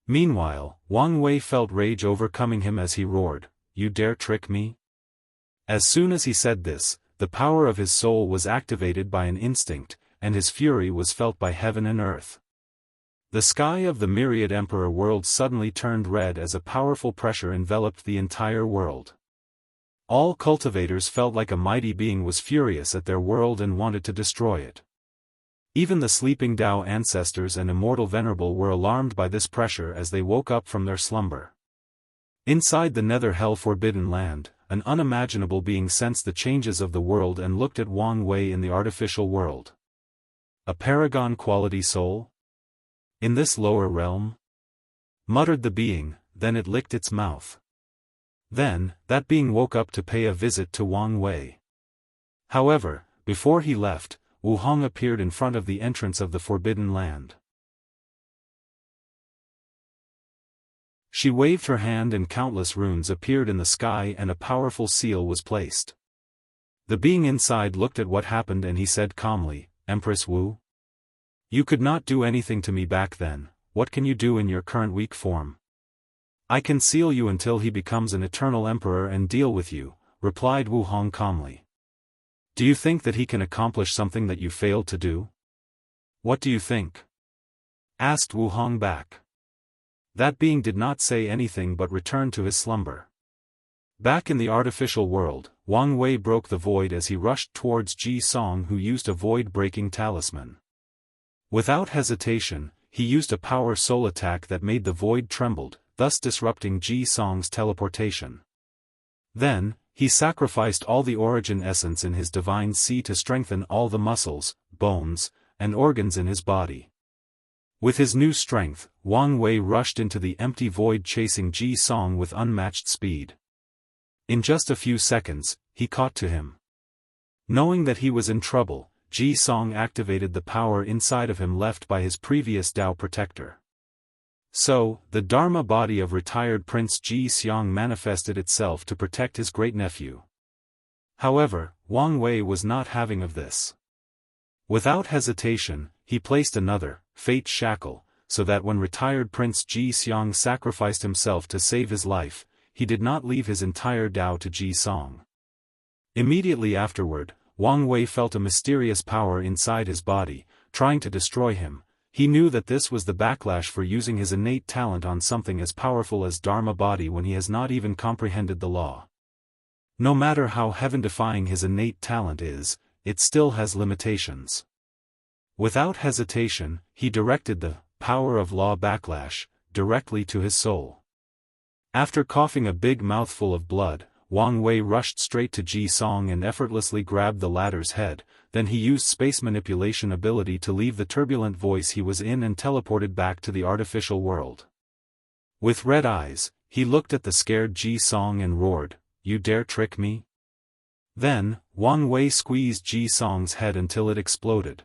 Meanwhile, Wang Wei felt rage overcoming him as he roared, You dare trick me? As soon as he said this, the power of his soul was activated by an instinct, and his fury was felt by heaven and earth. The sky of the myriad emperor worlds suddenly turned red as a powerful pressure enveloped the entire world. All cultivators felt like a mighty being was furious at their world and wanted to destroy it. Even the sleeping Dao ancestors and Immortal Venerable were alarmed by this pressure as they woke up from their slumber. Inside the Nether Hell Forbidden Land, an unimaginable being sensed the changes of the world and looked at Wang Wei in the artificial world. A paragon quality soul? In this lower realm? Muttered the being, then it licked its mouth. Then, that being woke up to pay a visit to Wang Wei. However, before he left, Wu Hong appeared in front of the entrance of the Forbidden Land. She waved her hand and countless runes appeared in the sky and a powerful seal was placed. The being inside looked at what happened and he said calmly, Empress Wu? You could not do anything to me back then, what can you do in your current weak form? I can seal you until he becomes an eternal emperor and deal with you, replied Wu Hong calmly. Do you think that he can accomplish something that you failed to do? What do you think? Asked Wu Hong back. That being did not say anything but returned to his slumber. Back in the artificial world, Wang Wei broke the void as he rushed towards Ji Song, who used a void-breaking talisman. Without hesitation, he used a power soul attack that made the void trembled, thus disrupting Ji Song's teleportation. Then, he sacrificed all the origin essence in his divine sea to strengthen all the muscles, bones, and organs in his body. With his new strength, Wang Wei rushed into the empty void chasing Ji Song with unmatched speed. In just a few seconds, he caught to him. Knowing that he was in trouble, Ji Song activated the power inside of him left by his previous Dao protector. So, the Dharma body of retired Prince Ji Xiang manifested itself to protect his great-nephew. However, Wang Wei was not having of this. Without hesitation, he placed another, fate shackle, so that when retired Prince Ji Xiang sacrificed himself to save his life, he did not leave his entire Dao to Ji Song. Immediately afterward, Wang Wei felt a mysterious power inside his body, trying to destroy him. He knew that this was the backlash for using his innate talent on something as powerful as Dharma body when he has not even comprehended the law. No matter how heaven-defying his innate talent is, it still has limitations. Without hesitation, he directed the power of law backlash directly to his soul. After coughing a big mouthful of blood, Wang Wei rushed straight to Ji Song and effortlessly grabbed the latter's head, then he used space manipulation ability to leave the turbulent voice he was in and teleported back to the artificial world. With red eyes, he looked at the scared Ji Song and roared, "You dare trick me?" Then, Wang Wei squeezed Ji Song's head until it exploded.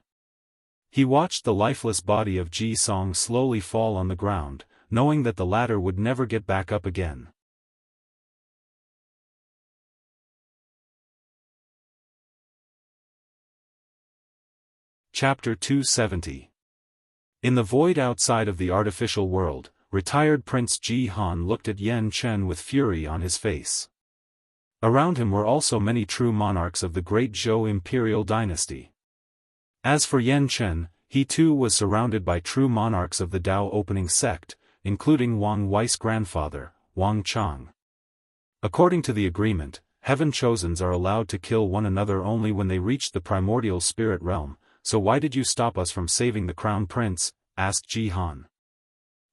He watched the lifeless body of Ji Song slowly fall on the ground, knowing that the latter would never get back up again. Chapter 270. In the void outside of the artificial world, retired Prince Ji Han looked at Yan Chen with fury on his face. Around him were also many true monarchs of the great Zhou imperial dynasty. As for Yan Chen, he too was surrounded by true monarchs of the Dao opening sect, including Wang Wei's grandfather, Wang Chang. According to the agreement, Heaven Chosens are allowed to kill one another only when they reach the primordial spirit realm. "So why did you stop us from saving the crown prince?" asked Ji Han.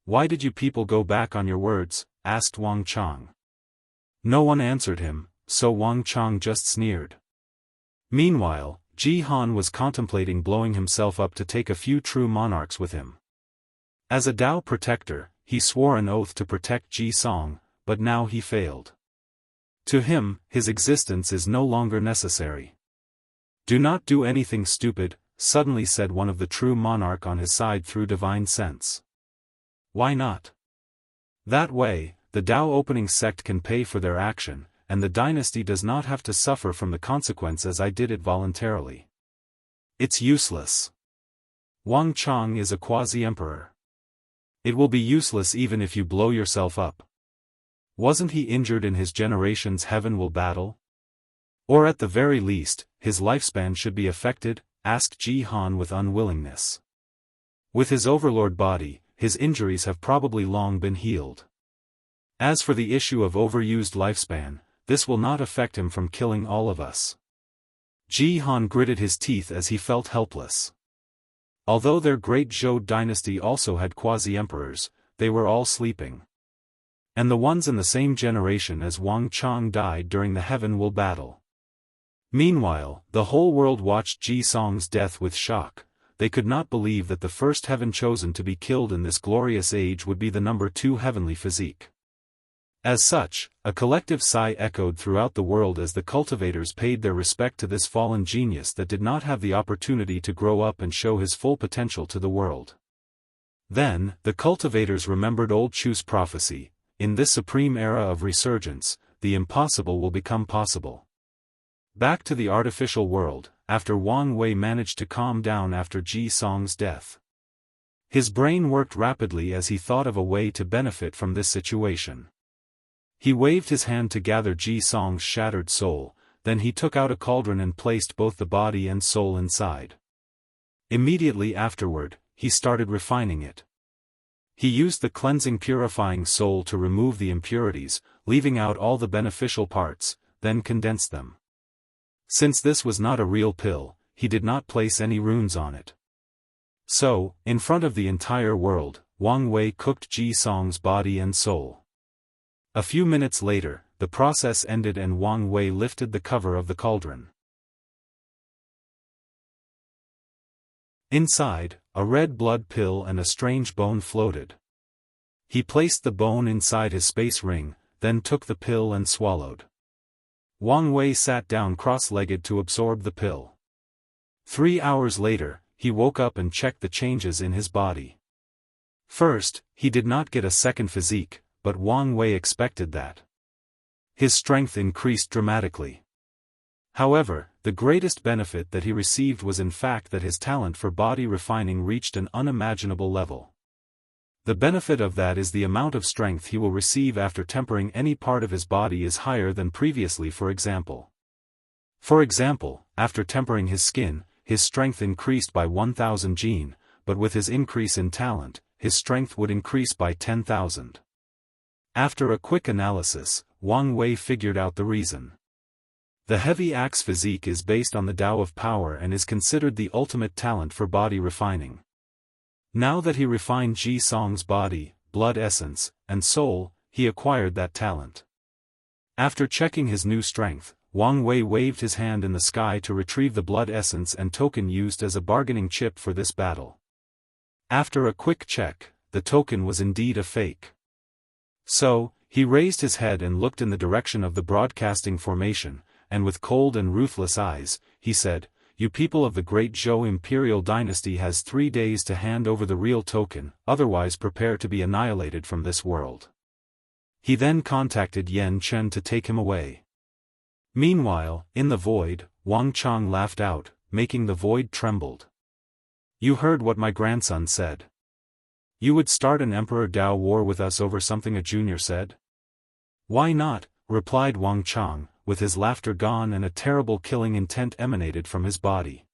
"Why did you people go back on your words?" asked Wang Chang. No one answered him, so Wang Chang just sneered. Meanwhile, Ji Han was contemplating blowing himself up to take a few true monarchs with him. As a Dao protector, he swore an oath to protect Ji Song, but now he failed. To him, his existence is no longer necessary. "Do not do anything stupid," suddenly said one of the true monarch on his side through divine sense. "Why not? That way, the Dao opening sect can pay for their action, and the dynasty does not have to suffer from the consequence as I did it voluntarily. It's useless. Wang Chang is a quasi-emperor. It will be useless even if you blow yourself up. Wasn't he injured in his generation's Heaven Will battle? Or at the very least, his lifespan should be affected?" asked Ji Han with unwillingness. With his overlord body, his injuries have probably long been healed. As for the issue of overused lifespan, this will not affect him from killing all of us. Ji Han gritted his teeth as he felt helpless. Although their great Zhou dynasty also had quasi-emperors, they were all sleeping. And the ones in the same generation as Wang Chang died during the Heaven Will battle. Meanwhile, the whole world watched Ji Song's death with shock. They could not believe that the first heaven chosen to be killed in this glorious age would be the number 2 heavenly physique. As such, a collective sigh echoed throughout the world as the cultivators paid their respect to this fallen genius that did not have the opportunity to grow up and show his full potential to the world. Then, the cultivators remembered old Chu's prophecy: in this supreme era of resurgence, the impossible will become possible. Back to the artificial world, after Wang Wei managed to calm down after Ji Song's death. His brain worked rapidly as he thought of a way to benefit from this situation. He waved his hand to gather Ji Song's shattered soul, then he took out a cauldron and placed both the body and soul inside. Immediately afterward, he started refining it. He used the cleansing purifying soul to remove the impurities, leaving out all the beneficial parts, then condensed them. Since this was not a real pill, he did not place any runes on it. So, in front of the entire world, Wang Wei cooked Ji Song's body and soul. A few minutes later, the process ended and Wang Wei lifted the cover of the cauldron. Inside, a red blood pill and a strange bone floated. He placed the bone inside his space ring, then took the pill and swallowed. Wang Wei sat down cross-legged to absorb the pill. 3 hours later, he woke up and checked the changes in his body. First, he did not get a second physique, but Wang Wei expected that. His strength increased dramatically. However, the greatest benefit that he received was in fact that his talent for body refining reached an unimaginable level. The benefit of that is the amount of strength he will receive after tempering any part of his body is higher than previously. For example, after tempering his skin, his strength increased by 1,000 gene, but with his increase in talent, his strength would increase by 10,000. After a quick analysis, Wang Wei figured out the reason. The heavy axe physique is based on the Tao of power and is considered the ultimate talent for body refining. Now that he refined Ji Song's body, blood essence, and soul, he acquired that talent. After checking his new strength, Wang Wei waved his hand in the sky to retrieve the blood essence and token used as a bargaining chip for this battle. After a quick check, the token was indeed a fake. So, he raised his head and looked in the direction of the broadcasting formation, and with cold and ruthless eyes, he said, "You people of the Great Zhou Imperial Dynasty has 3 days to hand over the real token, otherwise prepare to be annihilated from this world." He then contacted Yan Chen to take him away. Meanwhile, in the void, Wang Chang laughed out, making the void trembled. "You heard what my grandson said. You would start an Emperor Dao war with us over something a junior said?" "Why not?" replied Wang Chang, with his laughter gone and a terrible killing intent emanated from his body.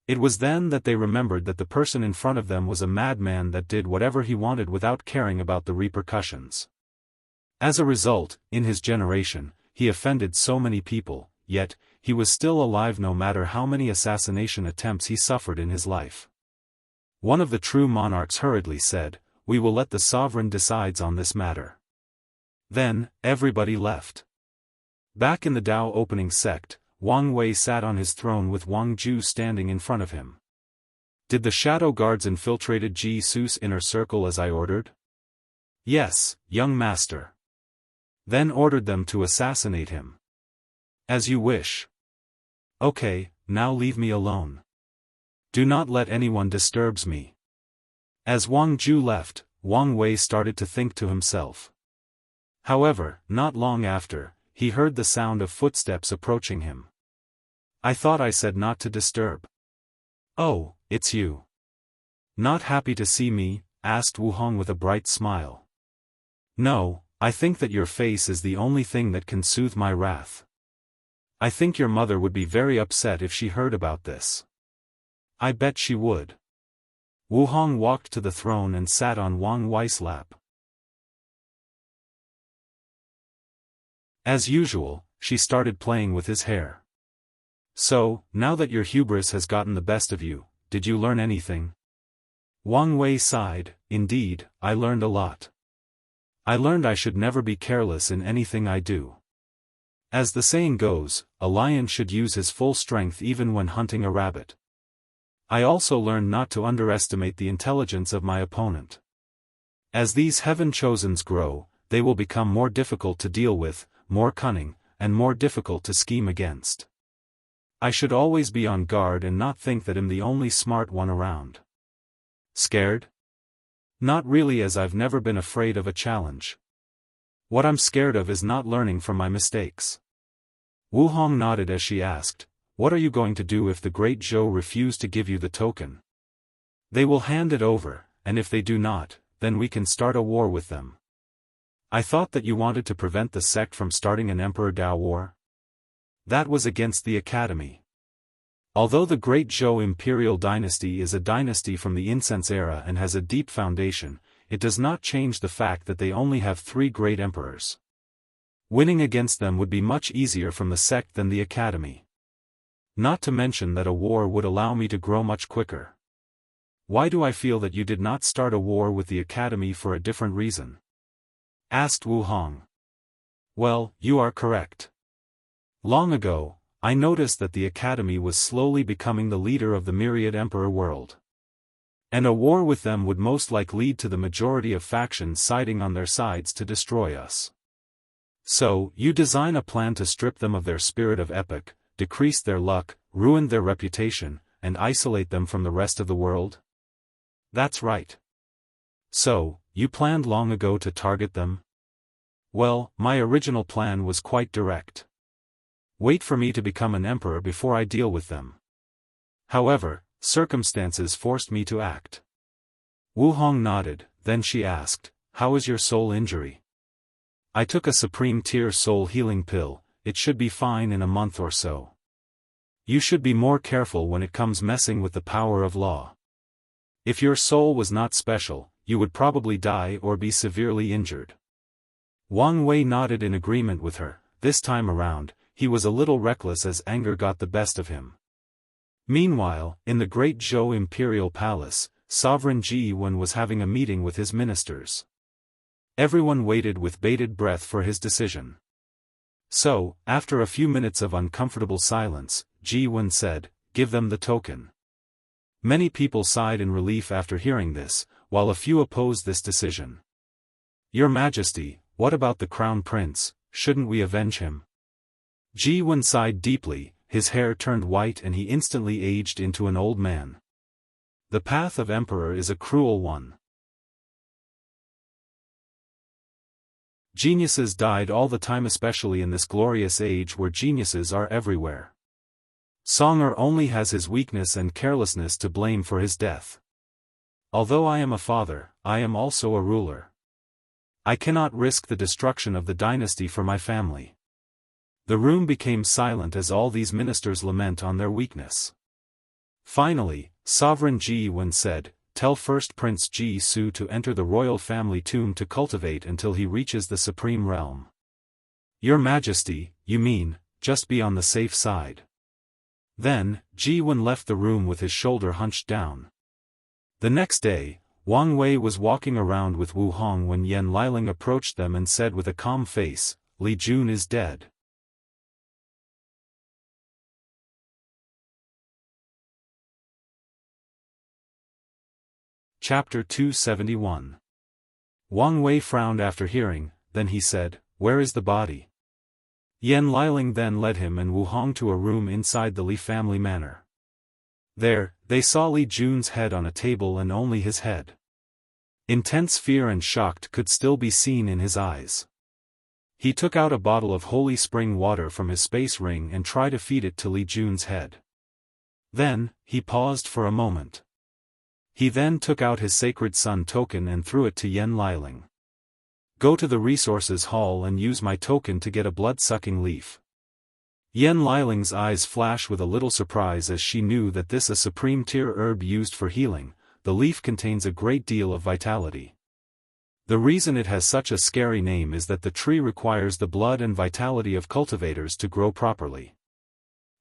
It was then that they remembered that the person in front of them was a madman that did whatever he wanted without caring about the repercussions. As a result, in his generation, he offended so many people, yet, he was still alive no matter how many assassination attempts he suffered in his life. One of the true monarchs hurriedly said, "We will let the sovereign decide on this matter." Then, everybody left. Back in the Dao opening sect, Wang Wei sat on his throne with Wang Ju standing in front of him. "Did the shadow guards infiltrated Ji Su's inner circle as I ordered?" "Yes, young master." "Then ordered them to assassinate him." "As you wish." "Okay, now leave me alone. Do not let anyone disturb me." As Wang Ju left, Wang Wei started to think to himself. However, not long after, he heard the sound of footsteps approaching him. "I thought I said not to disturb." "Oh, it's you. Not happy to see me?" asked Wu Hong with a bright smile. "No, I think that your face is the only thing that can soothe my wrath. I think your mother would be very upset if she heard about this." "I bet she would." Wu Hong walked to the throne and sat on Wang Wei's lap. As usual, she started playing with his hair. "So, now that your hubris has gotten the best of you, did you learn anything?" Wang Wei sighed. "Indeed, I learned a lot. I learned I should never be careless in anything I do. As the saying goes, a lion should use his full strength even when hunting a rabbit. I also learned not to underestimate the intelligence of my opponent. As these heaven-chosens grow, they will become more difficult to deal with, more cunning, and more difficult to scheme against. I should always be on guard and not think that I'm the only smart one around." "Scared?" "Not really, as I've never been afraid of a challenge. What I'm scared of is not learning from my mistakes." Wu Hong nodded as she asked, "What are you going to do if the Great Zhou refuse to give you the token?" "They will hand it over, and if they do not, then we can start a war with them." "I thought that you wanted to prevent the sect from starting an Emperor Dao war?" "That was against the academy. Although the Great Zhou Imperial Dynasty is a dynasty from the Incense era and has a deep foundation, it does not change the fact that they only have 3 great emperors. Winning against them would be much easier from the sect than the academy. Not to mention that a war would allow me to grow much quicker." "Why do I feel that you did not start a war with the academy for a different reason?" asked Wu Hong. "Well, you are correct. Long ago, I noticed that the academy was slowly becoming the leader of the myriad emperor world. And a war with them would most likely lead to the majority of factions siding on their sides to destroy us. So, you design a plan to strip them of their spirit of epic, decrease their luck, ruin their reputation, and isolate them from the rest of the world?" "That's right." "So, you planned long ago to target them?" "Well, my original plan was quite direct. Wait for me to become an emperor before I deal with them. However, circumstances forced me to act." Wu Hong nodded, then she asked, "How is your soul injury?" "I took a supreme tier soul healing pill, it should be fine in a month or so. You should be more careful when it comes messing with the power of law. If your soul was not special, you would probably die or be severely injured." Wang Wei nodded in agreement with her. This time around, he was a little reckless as anger got the best of him. Meanwhile, in the Great Zhou Imperial Palace, Sovereign Ji Wen was having a meeting with his ministers. Everyone waited with bated breath for his decision. So, after a few minutes of uncomfortable silence, Ji Wen said, "Give them the token." Many people sighed in relief after hearing this, while a few opposed this decision. "Your Majesty, what about the Crown Prince, shouldn't we avenge him?" Ji Wen sighed deeply, his hair turned white and he instantly aged into an old man. The path of Emperor is a cruel one. Geniuses died all the time, especially in this glorious age where geniuses are everywhere. Songer only has his weakness and carelessness to blame for his death. Although I am a father, I am also a ruler. I cannot risk the destruction of the dynasty for my family. The room became silent as all these ministers lament on their weakness. Finally, Sovereign Ji Wen said, "Tell First Prince Ji Su to enter the royal family tomb to cultivate until he reaches the supreme realm." "Your Majesty, you mean, just be on the safe side." Then, Ji Wen left the room with his shoulder hunched down. The next day, Wang Wei was walking around with Wu Hong when Yan Liling approached them and said with a calm face, "Li Jun is dead." Chapter 271. Wang Wei frowned after hearing, then he said, "Where is the body?" Yan Liling then led him and Wu Hong to a room inside the Li family manor. There, they saw Li Jun's head on a table and only his head. Intense fear and shock could still be seen in his eyes. He took out a bottle of holy spring water from his space ring and tried to feed it to Li Jun's head. Then, he paused for a moment. He then took out his sacred sun token and threw it to Yan Liling. "Go to the resources hall and use my token to get a blood-sucking leaf." Yan Liling's eyes flashed with a little surprise as she knew that this a supreme tier herb used for healing. The leaf contains a great deal of vitality. The reason it has such a scary name is that the tree requires the blood and vitality of cultivators to grow properly.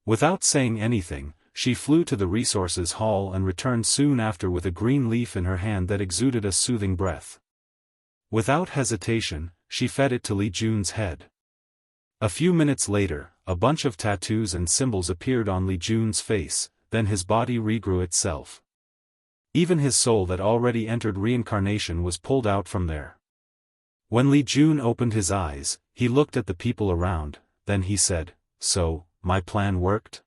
Without saying anything, she flew to the resources hall and returned soon after with a green leaf in her hand that exuded a soothing breath. Without hesitation, she fed it to Li Jun's head. A few minutes later, a bunch of tattoos and symbols appeared on Li Jun's face, then his body regrew itself. Even his soul that already entered reincarnation was pulled out from there. When Li Jun opened his eyes, he looked at the people around, then he said, "So, my plan worked?"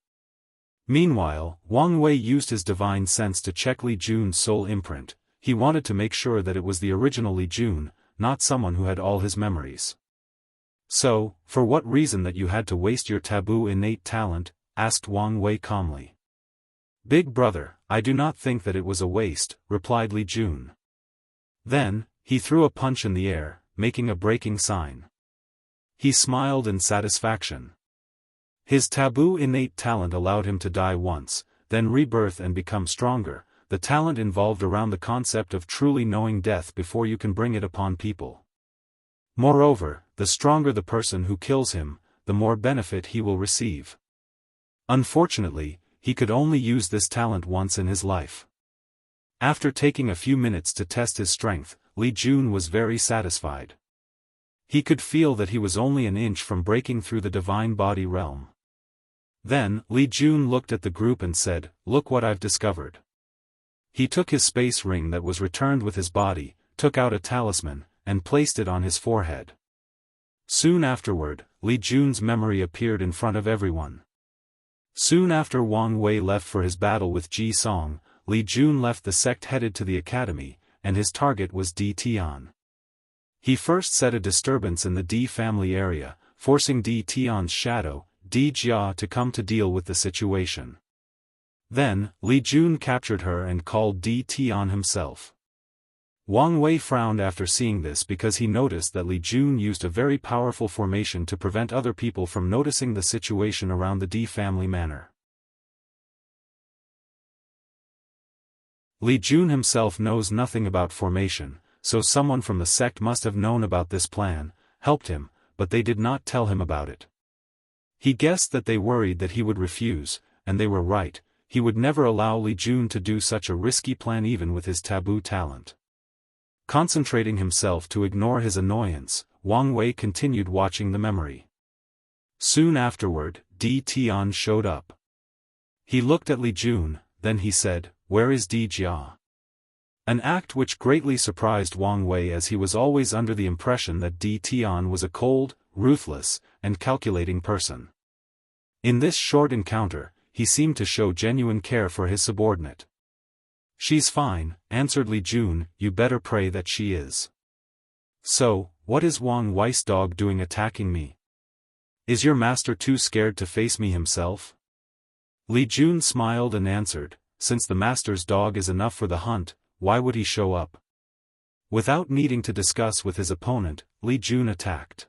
Meanwhile, Wang Wei used his divine sense to check Li Jun's soul imprint. He wanted to make sure that it was the original Li Jun, not someone who had all his memories. "So, for what reason that you had to waste your taboo innate talent?" asked Wang Wei calmly. "Big brother, I do not think that it was a waste," replied Li Jun. Then, he threw a punch in the air, making a breaking sign. He smiled in satisfaction. His taboo innate talent allowed him to die once, then rebirth and become stronger. The talent involved around the concept of truly knowing death before you can bring it upon people. Moreover, the stronger the person who kills him, the more benefit he will receive. Unfortunately, he could only use this talent once in his life. After taking a few minutes to test his strength, Li Jun was very satisfied. He could feel that he was only an inch from breaking through the divine body realm. Then, Li Jun looked at the group and said, "Look what I've discovered." He took his space ring that was returned with his body, took out a talisman, and placed it on his forehead. Soon afterward, Li Jun's memory appeared in front of everyone. Soon after Wang Wei left for his battle with Ji Song, Li Jun left the sect headed to the academy, and his target was Di Tian. He first set a disturbance in the Di family area, forcing Di Tian's shadow, Di Jia, to come to deal with the situation. Then, Li Jun captured her and called Di Tian himself. Wang Wei frowned after seeing this because he noticed that Li Jun used a very powerful formation to prevent other people from noticing the situation around the Di family manor. Li Jun himself knows nothing about formation, so someone from the sect must have known about this plan, helped him, but they did not tell him about it. He guessed that they worried that he would refuse, and they were right. He would never allow Li Jun to do such a risky plan even with his taboo talent. Concentrating himself to ignore his annoyance, Wang Wei continued watching the memory. Soon afterward, Di Tian showed up. He looked at Li Jun, then he said, "Where is Di Jia?" An act which greatly surprised Wang Wei, as he was always under the impression that Di Tian was a cold, ruthless, and calculating person. In this short encounter, he seemed to show genuine care for his subordinate. "She's fine," answered Li Jun, "you better pray that she is." "So, what is Wang Wei's dog doing attacking me? Is your master too scared to face me himself?" Li Jun smiled and answered, "Since the master's dog is enough for the hunt, why would he show up?" Without needing to discuss with his opponent, Li Jun attacked.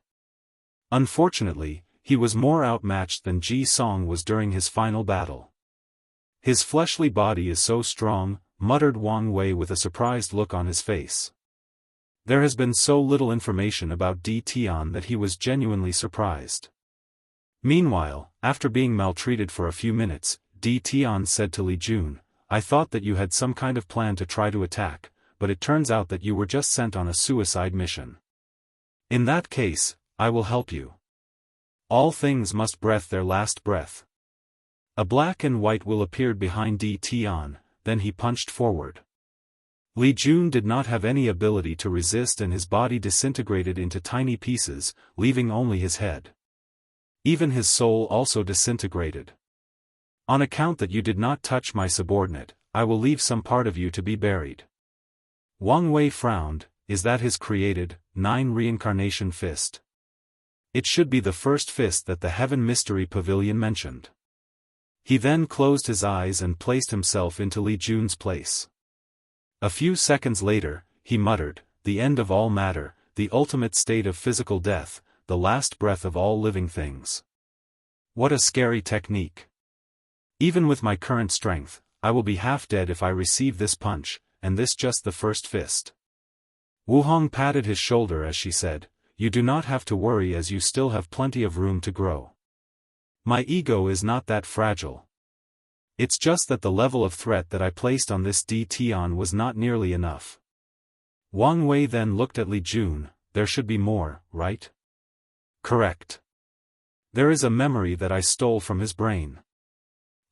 Unfortunately, he was more outmatched than Ji Song was during his final battle. "His fleshly body is so strong," muttered Wang Wei with a surprised look on his face. There has been so little information about Di Tian that he was genuinely surprised. Meanwhile, after being maltreated for a few minutes, Di Tian said to Li Jun, "I thought that you had some kind of plan to try to attack, but it turns out that you were just sent on a suicide mission. In that case, I will help you. All things must breathe their last breath." A black and white will appeared behind Di Tian, then he punched forward. Li Jun did not have any ability to resist and his body disintegrated into tiny pieces, leaving only his head. Even his soul also disintegrated. "On account that you did not touch my subordinate, I will leave some part of you to be buried." Wang Wei frowned. Is that his created, 9 reincarnation fist? It should be the first fist that the Heaven Mystery Pavilion mentioned. He then closed his eyes and placed himself into Li Jun's place. A few seconds later, he muttered, "The end of all matter, the ultimate state of physical death, the last breath of all living things. What a scary technique. Even with my current strength, I will be half dead if I receive this punch, and this just the first fist." Wu Hong patted his shoulder as she said, "You do not have to worry as you still have plenty of room to grow. My ego is not that fragile. It's just that the level of threat that I placed on this Di Tian was not nearly enough." Wang Wei then looked at Li Jun. "There should be more, right?" "Correct. There is a memory that I stole from his brain."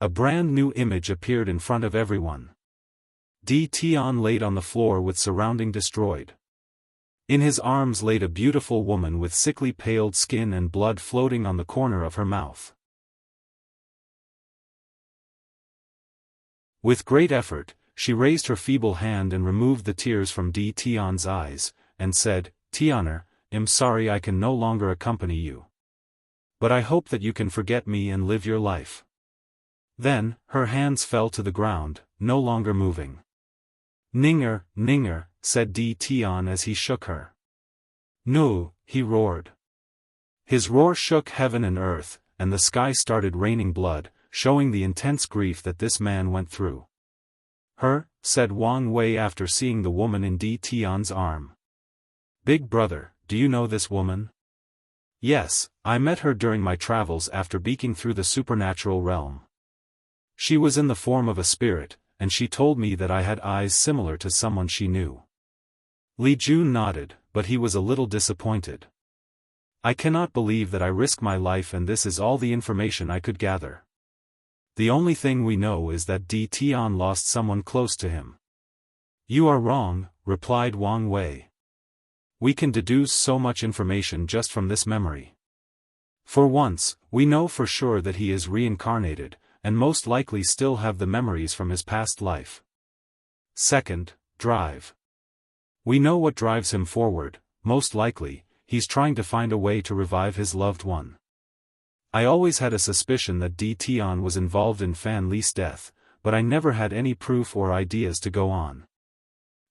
A brand new image appeared in front of everyone. Di Tian laid on the floor with surrounding destroyed. In his arms laid a beautiful woman with sickly paled skin and blood floating on the corner of her mouth. With great effort, she raised her feeble hand and removed the tears from Di Tian's eyes, and said, "Tianer, I'm sorry I can no longer accompany you. But I hope that you can forget me and live your life." Then, her hands fell to the ground, no longer moving. "Ninger, Ninger," said Di Tian as he shook her. "No," he roared. His roar shook heaven and earth, and the sky started raining blood, showing the intense grief that this man went through. "Her," said Wang Wei after seeing the woman in Di Tian's arm. "Big brother, do you know this woman?" "Yes, I met her during my travels after beaking through the supernatural realm. She was in the form of a spirit, and she told me that I had eyes similar to someone she knew." Li Jun nodded, but he was a little disappointed. "I cannot believe that I risk my life and this is all the information I could gather. The only thing we know is that Di Tian lost someone close to him." "You are wrong," replied Wang Wei. "We can deduce so much information just from this memory. For once, we know for sure that he is reincarnated, and most likely still have the memories from his past life. Second, drive. We know what drives him forward, most likely, he's trying to find a way to revive his loved one. I always had a suspicion that Di Tian was involved in Fan Li's death, but I never had any proof or ideas to go on.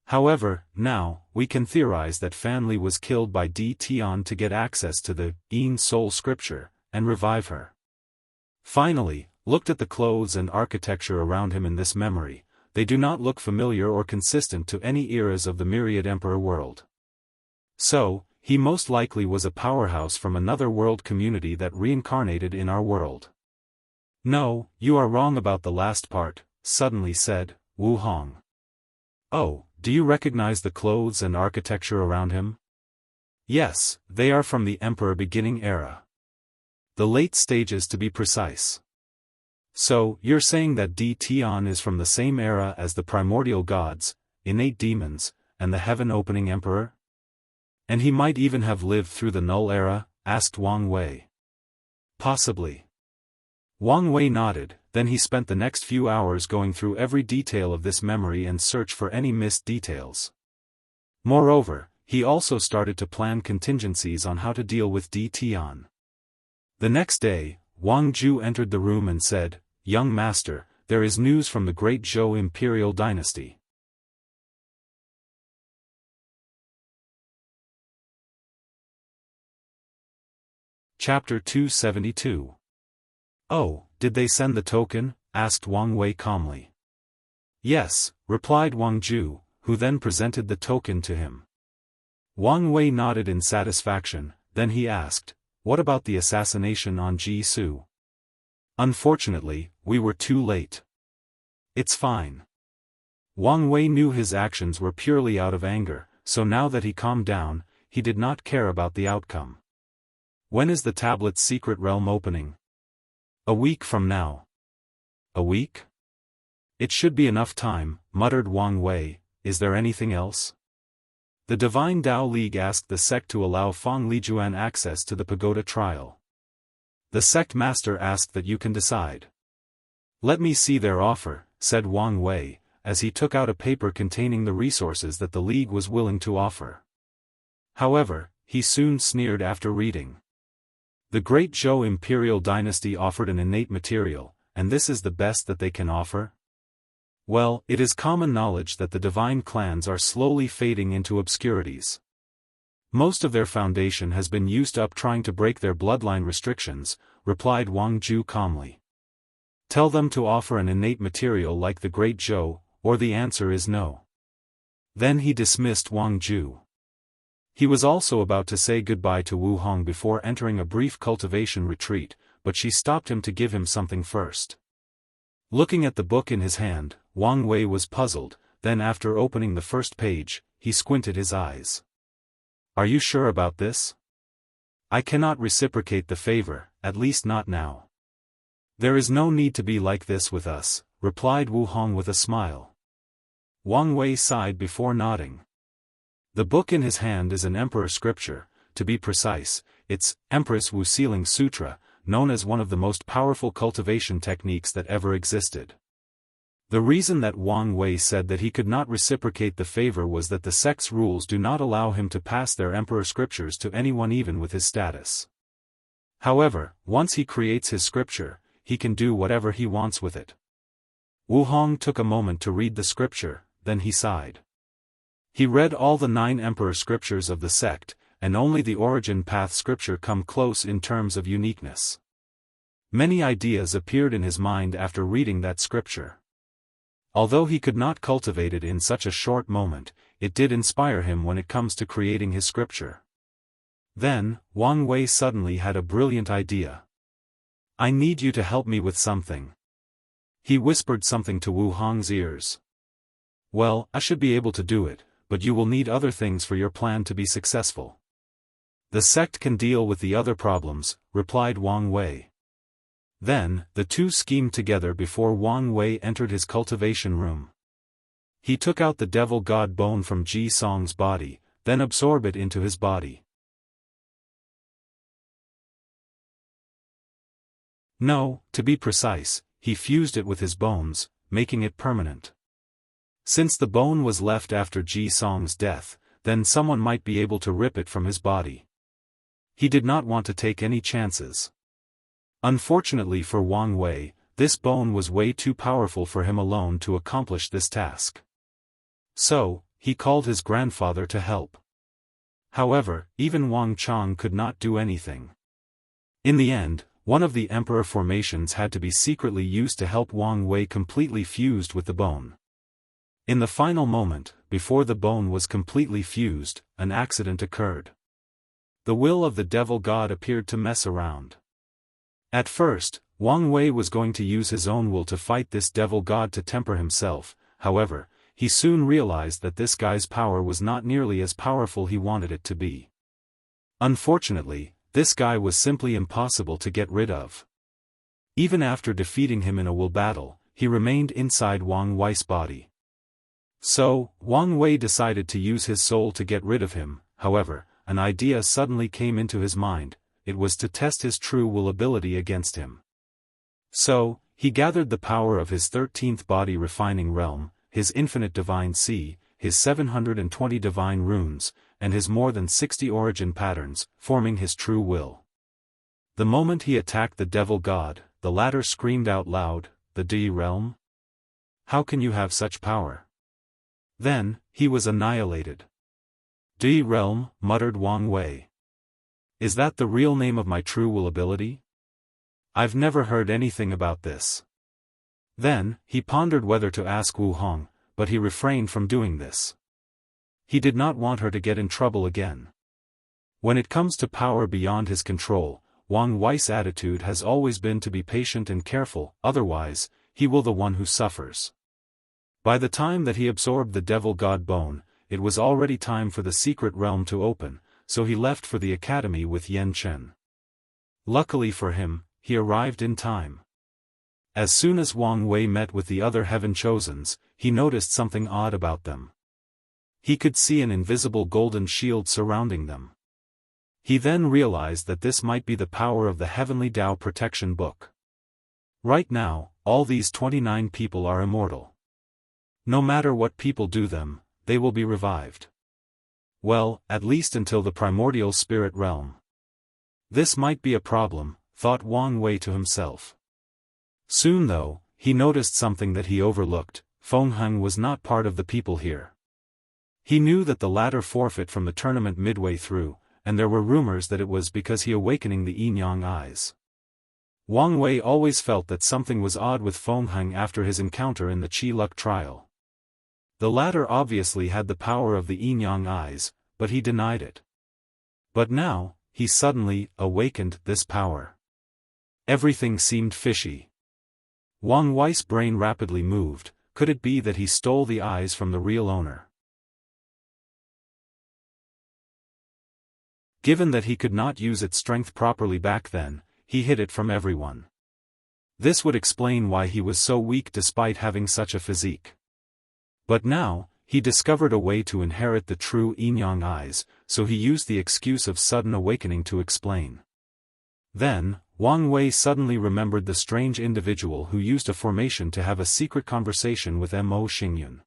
However, now, we can theorize that Fan Li was killed by Di Tian to get access to the Yin Soul Scripture, and revive her. Finally, looked at the clothes and architecture around him in this memory, they do not look familiar or consistent to any eras of the Myriad Emperor world. So, he most likely was a powerhouse from another world community that reincarnated in our world." "No, you are wrong about the last part," suddenly said Wu Hong. "Oh, do you recognize the clothes and architecture around him?" "Yes, they are from the Emperor Beginning era. The late stages to be precise. So, you're saying that Di Tian is from the same era as the primordial gods, innate demons, and the heaven-opening emperor? And he might even have lived through the Null era? Asked Wang Wei. Possibly. Wang Wei nodded, then he spent the next few hours going through every detail of this memory and search for any missed details. Moreover, he also started to plan contingencies on how to deal with Di Tian. The next day, Wang Ju entered the room and said, "Young master, there is news from the great Zhou imperial dynasty." Chapter 272. "Oh, did they send the token?" asked Wang Wei calmly. "Yes," replied Wang Ju, who then presented the token to him. Wang Wei nodded in satisfaction, then he asked, "What about the assassination on Ji Su?" "Unfortunately, we were too late." "It's fine." Wang Wei knew his actions were purely out of anger, so now that he calmed down, he did not care about the outcome. "When is the tablet's secret realm opening?" "A week from now." "A week? It should be enough time," muttered Wang Wei. "Is there anything else?" The Divine Tao League asked the sect to allow Fang Lijuan access to the pagoda trial. The sect master asked that you can decide. "Let me see their offer," said Wang Wei, as he took out a paper containing the resources that the League was willing to offer. However, he soon sneered after reading. The great Zhou imperial dynasty offered an innate material, and this is the best that they can offer? Well, it is common knowledge that the divine clans are slowly fading into obscurities. Most of their foundation has been used up trying to break their bloodline restrictions, replied Wang Ju calmly. Tell them to offer an innate material like the Great Zhou, or the answer is no. Then he dismissed Wang Ju. He was also about to say goodbye to Wu Hong before entering a brief cultivation retreat, but she stopped him to give him something first. Looking at the book in his hand, Wang Wei was puzzled, then after opening the first page, he squinted his eyes. Are you sure about this? I cannot reciprocate the favor, at least not now. There is no need to be like this with us, replied Wu Hong with a smile. Wang Wei sighed before nodding. The book in his hand is an emperor scripture, to be precise, it's Empress Wu Sealing Sutra, known as one of the most powerful cultivation techniques that ever existed. The reason that Wang Wei said that he could not reciprocate the favor was that the sect's rules do not allow him to pass their emperor scriptures to anyone even with his status. However, once he creates his scripture, he can do whatever he wants with it. Wu Hong took a moment to read the scripture, then he sighed. He read all the 9 emperor scriptures of the sect, and only the origin path scripture come close in terms of uniqueness. Many ideas appeared in his mind after reading that scripture. Although he could not cultivate it in such a short moment, it did inspire him when it comes to creating his scripture. Then, Wang Wei suddenly had a brilliant idea. I need you to help me with something. He whispered something to Wu Hong's ears. Well, I should be able to do it, but you will need other things for your plan to be successful. The sect can deal with the other problems, replied Wang Wei. Then, the two schemed together before Wang Wei entered his cultivation room. He took out the devil god bone from Ji Song's body, then absorbed it into his body. No, to be precise, he fused it with his bones, making it permanent. Since the bone was left after Ji Song's death, then someone might be able to rip it from his body. He did not want to take any chances. Unfortunately for Wang Wei, this bone was way too powerful for him alone to accomplish this task. So, he called his grandfather to help. However, even Wang Chong could not do anything. In the end, one of the emperor formations had to be secretly used to help Wang Wei completely fused with the bone. In the final moment, before the bone was completely fused, an accident occurred. The will of the devil god appeared to mess around. At first, Wang Wei was going to use his own will to fight this devil god to temper himself, however, he soon realized that this guy's power was not nearly as powerful he wanted it to be. Unfortunately, this guy was simply impossible to get rid of. Even after defeating him in a will battle, he remained inside Wang Wei's body. So, Wang Wei decided to use his soul to get rid of him. However, an idea suddenly came into his mind. It was to test his true will ability against him. So, he gathered the power of his 13th body refining realm, his infinite divine sea, his 720 divine runes, and his more than 60 origin patterns, forming his true will. The moment he attacked the devil god, the latter screamed out loud, "The De realm? How can you have such power?" Then, he was annihilated. "De realm," muttered Wang Wei. "Is that the real name of my true will ability? I've never heard anything about this." Then, he pondered whether to ask Wu Hong, but he refrained from doing this. He did not want her to get in trouble again. When it comes to power beyond his control, Wang Wei's attitude has always been to be patient and careful, otherwise, he will the one who suffers. By the time that he absorbed the devil god bone, it was already time for the secret realm to open, so he left for the academy with Yan Chen. Luckily for him, he arrived in time. As soon as Wang Wei met with the other heaven chosens, he noticed something odd about them. He could see an invisible golden shield surrounding them. He then realized that this might be the power of the Heavenly Tao Protection Book. Right now, all these 29 people are immortal. No matter what people do them, they will be revived. Well, at least until the primordial spirit realm. This might be a problem, thought Wang Wei to himself. Soon though, he noticed something that he overlooked. Feng Heng was not part of the people here. He knew that the latter forfeit from the tournament midway through, and there were rumors that it was because he awakening the yin-yang eyes. Wang Wei always felt that something was odd with Feng Heng after his encounter in the Qi Luck trial. The latter obviously had the power of the yin-yang eyes, but he denied it. But now, he suddenly awakened this power. Everything seemed fishy. Wang Wei's brain rapidly moved. Could it be that he stole the eyes from the real owner? Given that he could not use its strength properly back then, he hid it from everyone. This would explain why he was so weak despite having such a physique. But now, he discovered a way to inherit the true yin-yang eyes, so he used the excuse of sudden awakening to explain. Then, Wang Wei suddenly remembered the strange individual who used a formation to have a secret conversation with Mo Xingyun.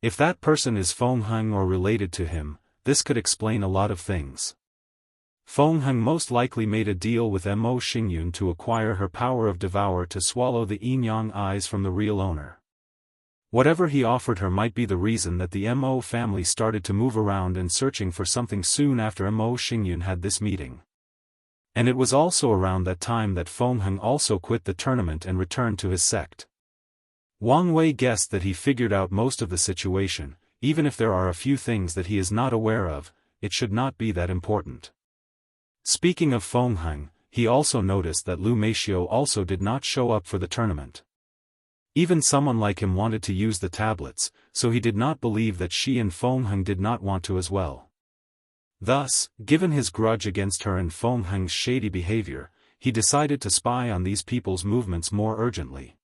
If that person is Feng Heng or related to him, this could explain a lot of things. Feng Heng most likely made a deal with Mo Xingyun to acquire her power of devour to swallow the yin-yang eyes from the real owner. Whatever he offered her might be the reason that the Mo family started to move around and searching for something soon after Mo Xingyun had this meeting. And it was also around that time that Feng Heng also quit the tournament and returned to his sect. Wang Wei guessed that he figured out most of the situation. Even if there are a few things that he is not aware of, it should not be that important. Speaking of Feng Heng, he also noticed that Lu Meishio also did not show up for the tournament. Even someone like him wanted to use the tablets, so he did not believe that she and Feng Heng did not want to as well. Thus, given his grudge against her and Feng Heng's shady behavior, he decided to spy on these people's movements more urgently.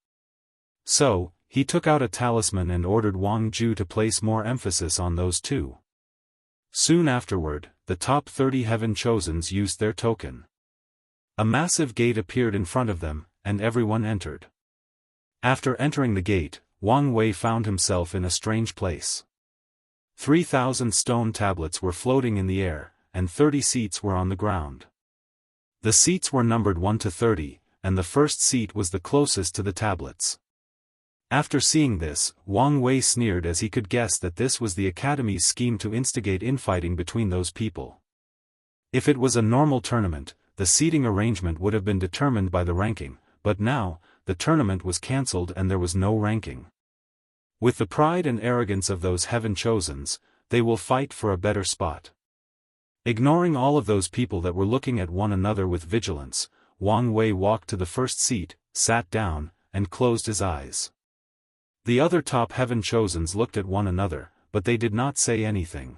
So, he took out a talisman and ordered Wang Ju to place more emphasis on those two. Soon afterward, the top 30 heaven chosens used their token. A massive gate appeared in front of them, and everyone entered. After entering the gate, Wang Wei found himself in a strange place. 3,000 stone tablets were floating in the air, and 30 seats were on the ground. The seats were numbered 1 to 30, and the first seat was the closest to the tablets. After seeing this, Wang Wei sneered as he could guess that this was the Academy's scheme to instigate infighting between those people. If it was a normal tournament, the seating arrangement would have been determined by the ranking, but now, the tournament was cancelled and there was no ranking. With the pride and arrogance of those heaven chosens, they will fight for a better spot. Ignoring all of those people that were looking at one another with vigilance, Wang Wei walked to the first seat, sat down, and closed his eyes. The other top heaven chosens looked at one another, but they did not say anything.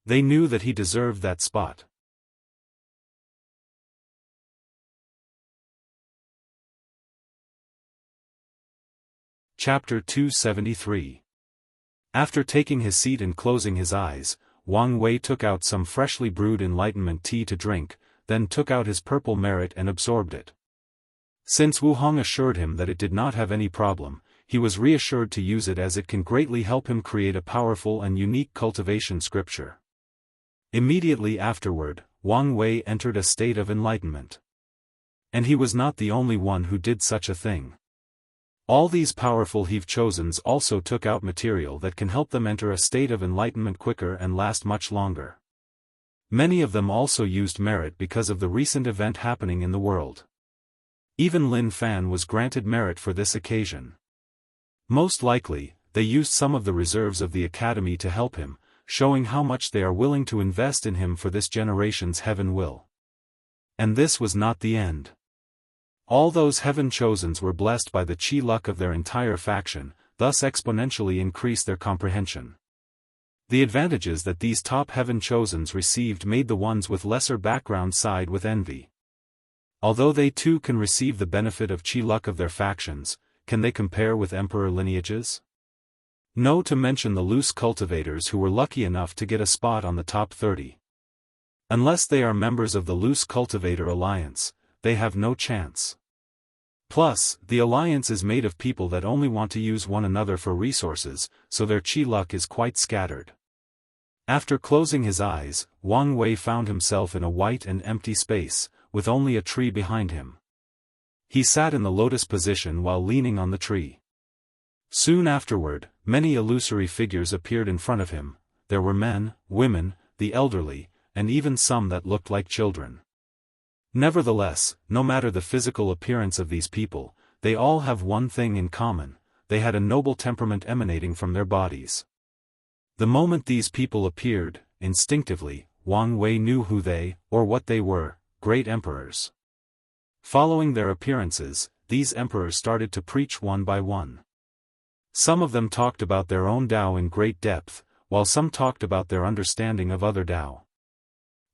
They knew that he deserved that spot. Chapter 273. After taking his seat and closing his eyes, Wang Wei took out some freshly brewed enlightenment tea to drink, then took out his purple merit and absorbed it. Since Wu Hong assured him that it did not have any problem, he was reassured to use it as it can greatly help him create a powerful and unique cultivation scripture. Immediately afterward, Wang Wei entered a state of enlightenment. And he was not the only one who did such a thing. All these powerful Have-Chosens also took out material that can help them enter a state of enlightenment quicker and last much longer. Many of them also used merit because of the recent event happening in the world. Even Lin Fan was granted merit for this occasion. Most likely, they used some of the reserves of the Academy to help him, showing how much they are willing to invest in him for this generation's heaven will. And this was not the end. All those Heaven-Chosens were blessed by the chi luck of their entire faction, thus exponentially increased their comprehension. The advantages that these top Heaven-Chosens received made the ones with lesser background side with envy. Although they too can receive the benefit of chi luck of their factions, can they compare with emperor lineages? No, to mention the loose cultivators who were lucky enough to get a spot on the top 30. Unless they are members of the Loose Cultivator Alliance, they have no chance. Plus, the alliance is made of people that only want to use one another for resources, so their chi luck is quite scattered. After closing his eyes, Wang Wei found himself in a white and empty space, with only a tree behind him. He sat in the lotus position while leaning on the tree. Soon afterward, many illusory figures appeared in front of him. There were men, women, the elderly, and even some that looked like children. Nevertheless, no matter the physical appearance of these people, they all have one thing in common: they had a noble temperament emanating from their bodies. The moment these people appeared, instinctively, Wang Wei knew who they, or what they were: great emperors. Following their appearances, these emperors started to preach one by one. Some of them talked about their own Tao in great depth, while some talked about their understanding of other Tao.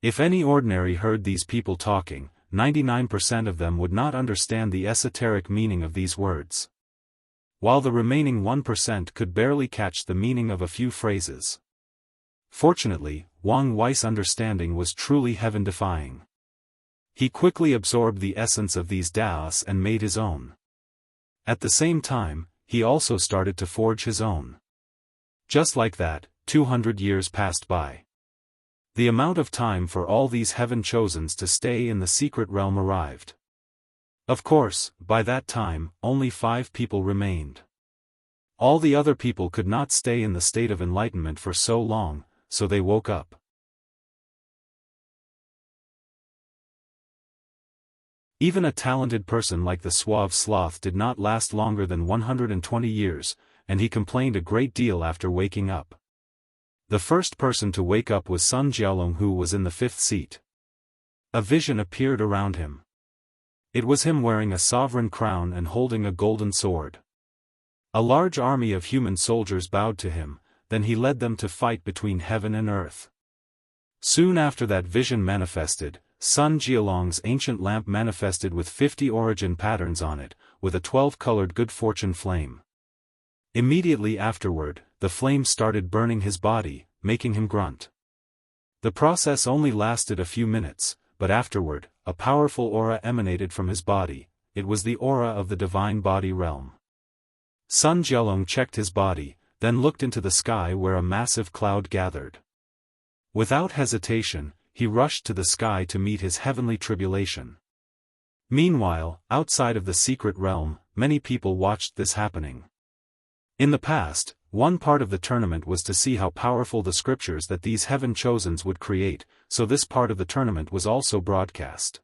If any ordinary heard these people talking, 99% of them would not understand the esoteric meaning of these words. While the remaining 1% could barely catch the meaning of a few phrases. Fortunately, Wang Wei's understanding was truly heaven-defying. He quickly absorbed the essence of these Daoists and made his own. At the same time, he also started to forge his own. Just like that, 200 years passed by. The amount of time for all these Heaven-Chosens to stay in the secret realm arrived. Of course, by that time, only 5 people remained. All the other people could not stay in the state of enlightenment for so long, so they woke up. Even a talented person like the suave sloth did not last longer than 120 years, and he complained a great deal after waking up. The first person to wake up was Sun Jiaolong, who was in the 5th seat. A vision appeared around him. It was him wearing a sovereign crown and holding a golden sword. A large army of human soldiers bowed to him, then he led them to fight between heaven and earth. Soon after that vision manifested, Sun Jiaolong's ancient lamp manifested with 50 origin patterns on it, with a 12-colored good fortune flame. Immediately afterward, the flame started burning his body, making him grunt. The process only lasted a few minutes, but afterward, a powerful aura emanated from his body. It was the aura of the divine body realm. Sun Jiaolong checked his body, then looked into the sky where a massive cloud gathered. Without hesitation, he rushed to the sky to meet his heavenly tribulation. Meanwhile, outside of the secret realm, many people watched this happening. In the past, one part of the tournament was to see how powerful the scriptures that these Heaven-Chosens would create, so this part of the tournament was also broadcast.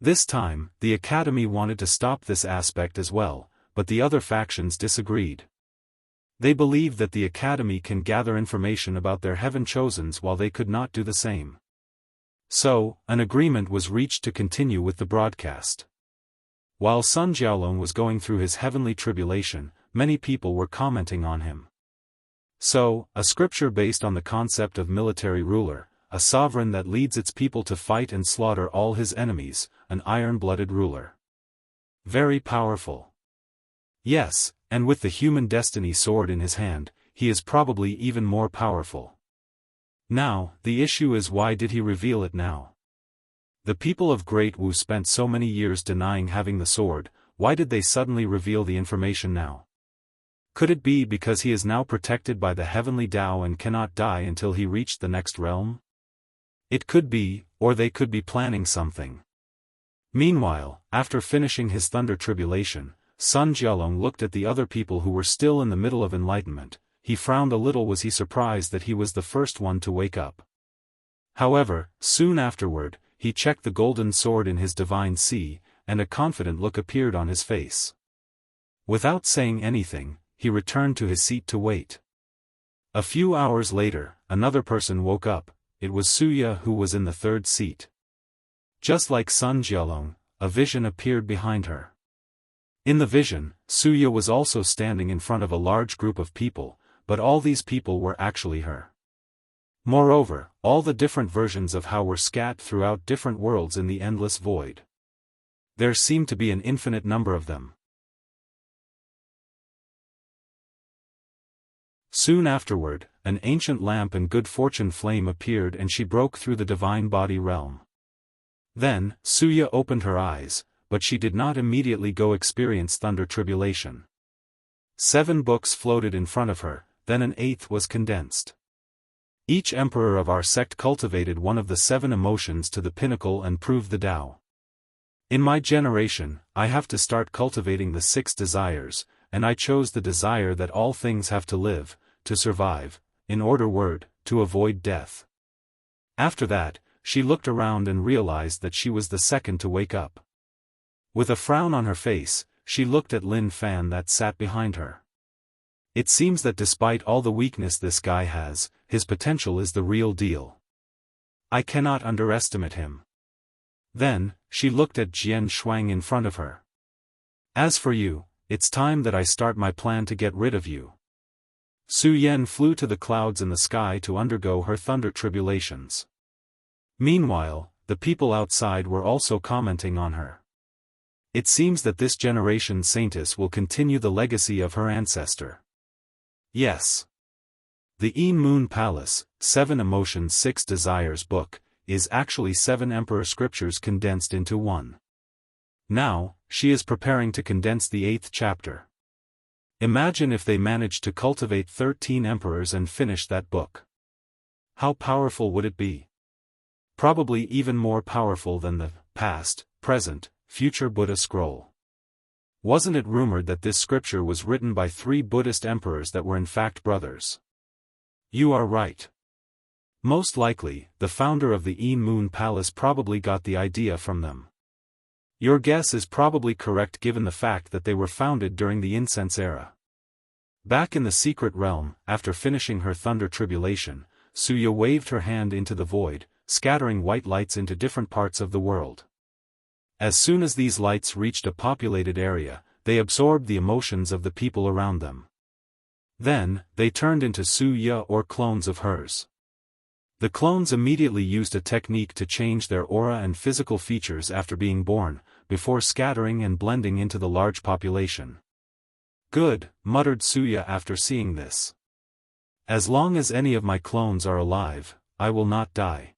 This time, the Academy wanted to stop this aspect as well, but the other factions disagreed. They believed that the Academy can gather information about their Heaven-Chosens while they could not do the same. So, an agreement was reached to continue with the broadcast. While Sun Jiaolong was going through his heavenly tribulation, many people were commenting on him. So, a scripture based on the concept of military ruler, a sovereign that leads its people to fight and slaughter all his enemies, an iron-blooded ruler. Very powerful. Yes, and with the human destiny sword in his hand, he is probably even more powerful. Now, the issue is, why did he reveal it now? The people of Great Wu spent so many years denying having the sword, why did they suddenly reveal the information now? Could it be because he is now protected by the heavenly Tao and cannot die until he reached the next realm? It could be, or they could be planning something. Meanwhile, after finishing his thunder tribulation, Sun Jialong looked at the other people who were still in the middle of enlightenment. He frowned a little. Was he surprised that he was the first one to wake up? However, soon afterward, he checked the golden sword in his divine sea, and a confident look appeared on his face. Without saying anything, he returned to his seat to wait. A few hours later, another person woke up. It was Suya who was in the third seat. Just like Sun Jialong, a vision appeared behind her. In the vision, Suya was also standing in front of a large group of people, but all these people were actually her. Moreover, all the different versions of how were scattered throughout different worlds in the endless void. There seemed to be an infinite number of them. Soon afterward, an ancient lamp and good fortune flame appeared and she broke through the divine body realm. Then, Suya opened her eyes, but she did not immediately go experience thunder tribulation. 7 books floated in front of her, then an 8th was condensed. Each emperor of our sect cultivated one of the 7 emotions to the pinnacle and proved the Tao. In my generation, I have to start cultivating the 6 desires, and I chose the desire that all things have to live, to survive, in order to avoid death. After that, she looked around and realized that she was the second to wake up. With a frown on her face, she looked at Lin Fan that sat behind her. It seems that despite all the weakness this guy has, his potential is the real deal. I cannot underestimate him. Then, she looked at Jian Shuang in front of her. As for you, it's time that I start my plan to get rid of you. Su Yan flew to the clouds in the sky to undergo her thunder tribulations. Meanwhile, the people outside were also commenting on her. It seems that this generation saintess will continue the legacy of her ancestor. Yes. The Yin Moon Palace, 7 Emotions 6 Desires book, is actually 7 Emperor scriptures condensed into one. Now, she is preparing to condense the 8th chapter. Imagine if they managed to cultivate 13 emperors and finish that book. How powerful would it be? Probably even more powerful than the past, present, future Buddha scroll. Wasn't it rumored that this scripture was written by 3 Buddhist emperors that were in fact brothers? You are right. Most likely, the founder of the Yin Moon Palace probably got the idea from them. Your guess is probably correct given the fact that they were founded during the incense era. Back in the secret realm, after finishing her thunder tribulation, Suya waved her hand into the void, scattering white lights into different parts of the world. As soon as these lights reached a populated area, they absorbed the emotions of the people around them. Then, they turned into Suya or clones of hers. The clones immediately used a technique to change their aura and physical features after being born, before scattering and blending into the large population. Good, muttered Suya after seeing this. As long as any of my clones are alive, I will not die.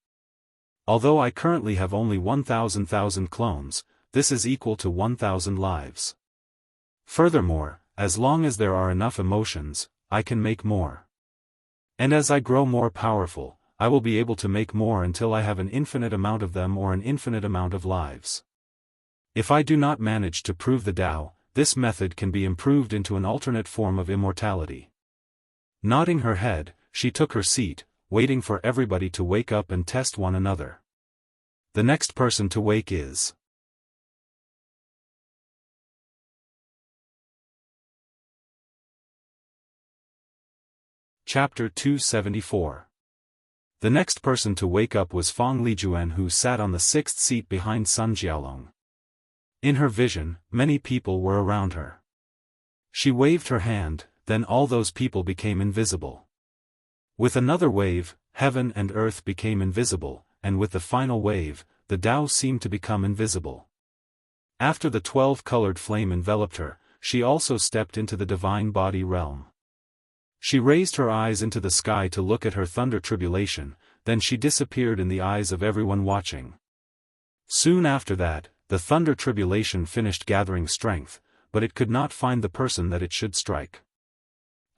Although I currently have only 1,000 clones, this is equal to 1,000 lives. Furthermore, as long as there are enough emotions, I can make more. And as I grow more powerful, I will be able to make more until I have an infinite amount of them or an infinite amount of lives. If I do not manage to prove the Tao, this method can be improved into an alternate form of immortality. Nodding her head, she took her seat, waiting for everybody to wake up and test one another. The next person to wake is Chapter 274. The next person to wake up was Fang Lijuan, who sat on the 6th seat behind Sun Jialong. In her vision, many people were around her. She waved her hand, then all those people became invisible. With another wave, heaven and earth became invisible, and with the final wave, the Tao seemed to become invisible. After the 12-colored flame enveloped her, she also stepped into the divine body realm. She raised her eyes into the sky to look at her thunder tribulation, then she disappeared in the eyes of everyone watching. Soon after that, the thunder tribulation finished gathering strength, but it could not find the person that it should strike.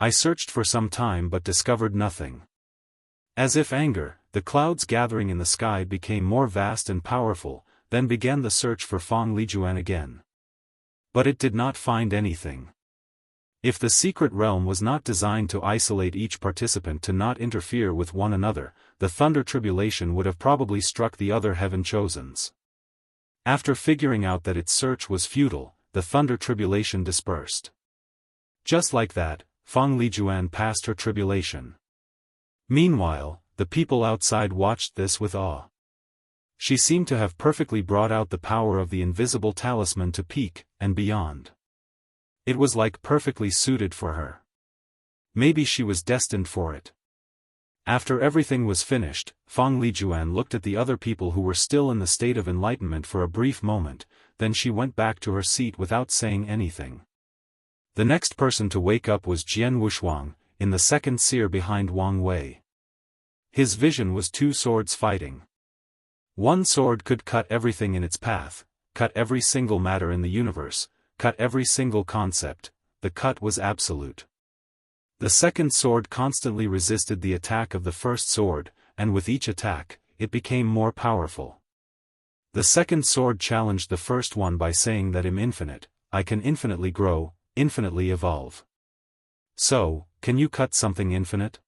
I searched for some time but discovered nothing. As if anger, the clouds gathering in the sky became more vast and powerful, then began the search for Fang Lijuan again. But it did not find anything. If the secret realm was not designed to isolate each participant to not interfere with one another, the thunder tribulation would have probably struck the other heaven chosens. After figuring out that its search was futile, the thunder tribulation dispersed. Just like that, Fang Lijuan passed her tribulation. Meanwhile, the people outside watched this with awe. She seemed to have perfectly brought out the power of the invisible talisman to peak and beyond. It was like perfectly suited for her. Maybe she was destined for it. After everything was finished, Fang Lijuan looked at the other people who were still in the state of enlightenment for a brief moment, then she went back to her seat without saying anything. The next person to wake up was Jian Wushuang, in the second seer behind Wang Wei. His vision was two swords fighting. One sword could cut everything in its path, cut every single matter in the universe, cut every single concept. The cut was absolute. The second sword constantly resisted the attack of the first sword, and with each attack, it became more powerful. The second sword challenged the first one by saying that I'm infinite, I can infinitely grow, infinitely evolve. So, can you cut something infinite?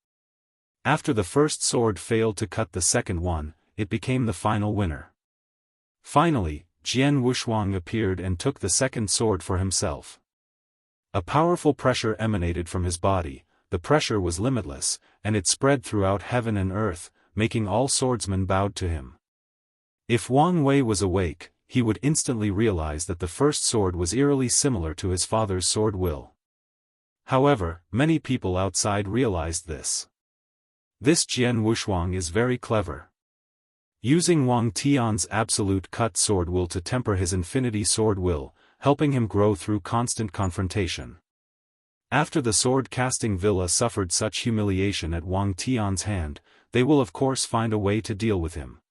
After the first sword failed to cut the second one, it became the final winner. Finally, Jian Wushuang appeared and took the second sword for himself. A powerful pressure emanated from his body, the pressure was limitless, and it spread throughout heaven and earth, making all swordsmen bowed to him. If Wang Wei was awake, he would instantly realize that the first sword was eerily similar to his father's sword will. However, many people outside realized this. This Jian Wushuang is very clever. Using Wang Tian's absolute cut sword will to temper his infinity sword will, helping him grow through constant confrontation. After the sword-casting villa suffered such humiliation at Wang Tian's hand, they will of course find a way to deal with him.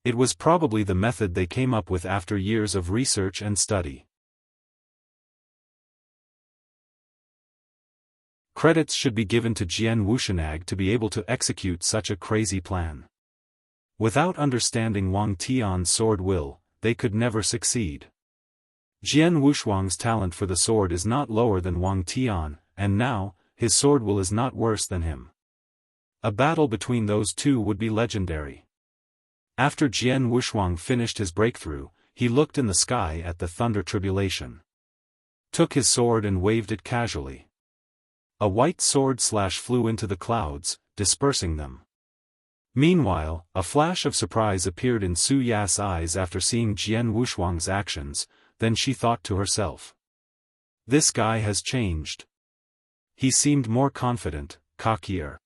It was probably the method they came up with after years of research and study. Credits should be given to Jian Wushuang to be able to execute such a crazy plan. Without understanding Wang Tian's sword will, they could never succeed. Jian Wushuang's talent for the sword is not lower than Wang Tian, and now, his sword will is not worse than him. A battle between those two would be legendary. After Jian Wushuang finished his breakthrough, he looked in the sky at the thunder tribulation. Took his sword and waved it casually. A white sword slash flew into the clouds, dispersing them. Meanwhile, a flash of surprise appeared in Su Ya's eyes after seeing Jian Wushuang's actions, then she thought to herself. This guy has changed. He seemed more confident, cockier.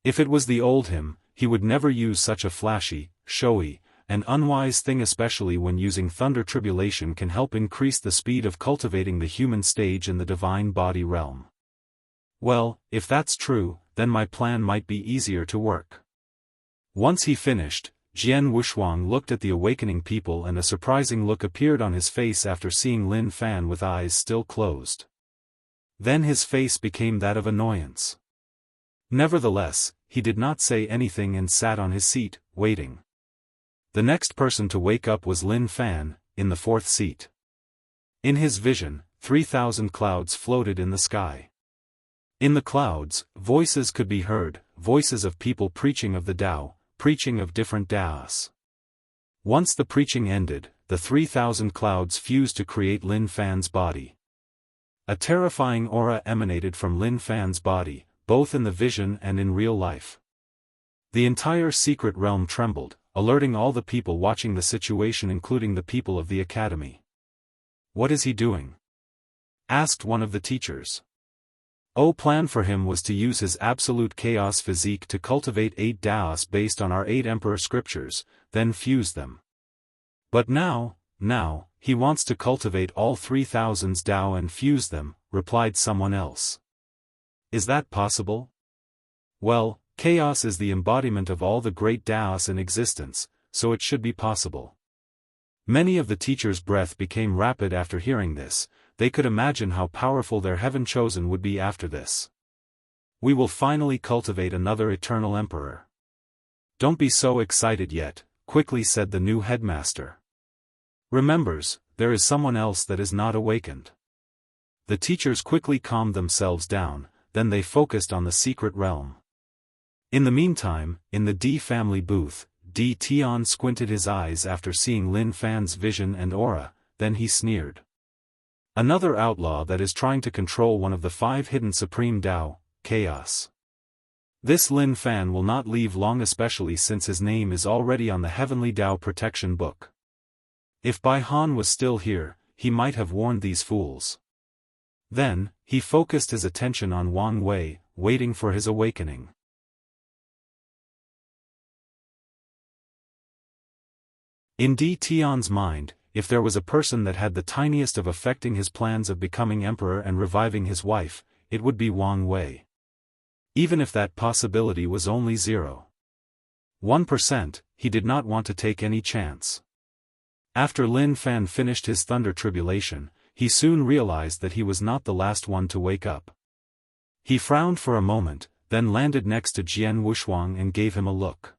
If it was the old him, he would never use such a flashy, showy, and unwise thing, especially when using thunder tribulation can help increase the speed of cultivating the human stage in the divine body realm. Well, if that's true, then my plan might be easier to work. Once he finished, Jian Wushuang looked at the awakening people and a surprising look appeared on his face after seeing Lin Fan with eyes still closed. Then his face became that of annoyance. Nevertheless, he did not say anything and sat on his seat, waiting. The next person to wake up was Lin Fan, in the fourth seat. In his vision, 3,000 clouds floated in the sky. In the clouds, voices could be heard, voices of people preaching of the Tao, preaching of different Daoists. Once the preaching ended, the 3,000 clouds fused to create Lin Fan's body. A terrifying aura emanated from Lin Fan's body, both in the vision and in real life. The entire secret realm trembled, alerting all the people watching the situation, including the people of the academy. "What is he doing?" asked one of the teachers. Plan for him was to use his absolute chaos physique to cultivate 8 Daoists based on our 8 emperor scriptures, then fuse them. But now, now, he wants to cultivate all 3,000 Dao and fuse them, replied someone else. Is that possible? Well, chaos is the embodiment of all the great Daos in existence, so it should be possible. Many of the teacher's breath became rapid after hearing this. They could imagine how powerful their heaven-chosen would be after this. We will finally cultivate another eternal emperor. Don't be so excited yet, quickly said the new headmaster. Remembers, there is someone else that is not awakened. The teachers quickly calmed themselves down, then they focused on the secret realm. In the meantime, in the D family booth, D Tian squinted his eyes after seeing Lin Fan's vision and aura, then he sneered. Another outlaw that is trying to control one of the 5 hidden supreme Dao, chaos. This Lin Fan will not leave long, especially since his name is already on the Heavenly Dao Protection Book. If Bai Han was still here, he might have warned these fools. Then, he focused his attention on Wang Wei, waiting for his awakening. In D Tian's mind, if there was a person that had the tiniest of affecting his plans of becoming emperor and reviving his wife, it would be Wang Wei. Even if that possibility was only 0.1%, he did not want to take any chance. After Lin Fan finished his thunder tribulation, he soon realized that he was not the last one to wake up. He frowned for a moment, then landed next to Jian Wushuang and gave him a look.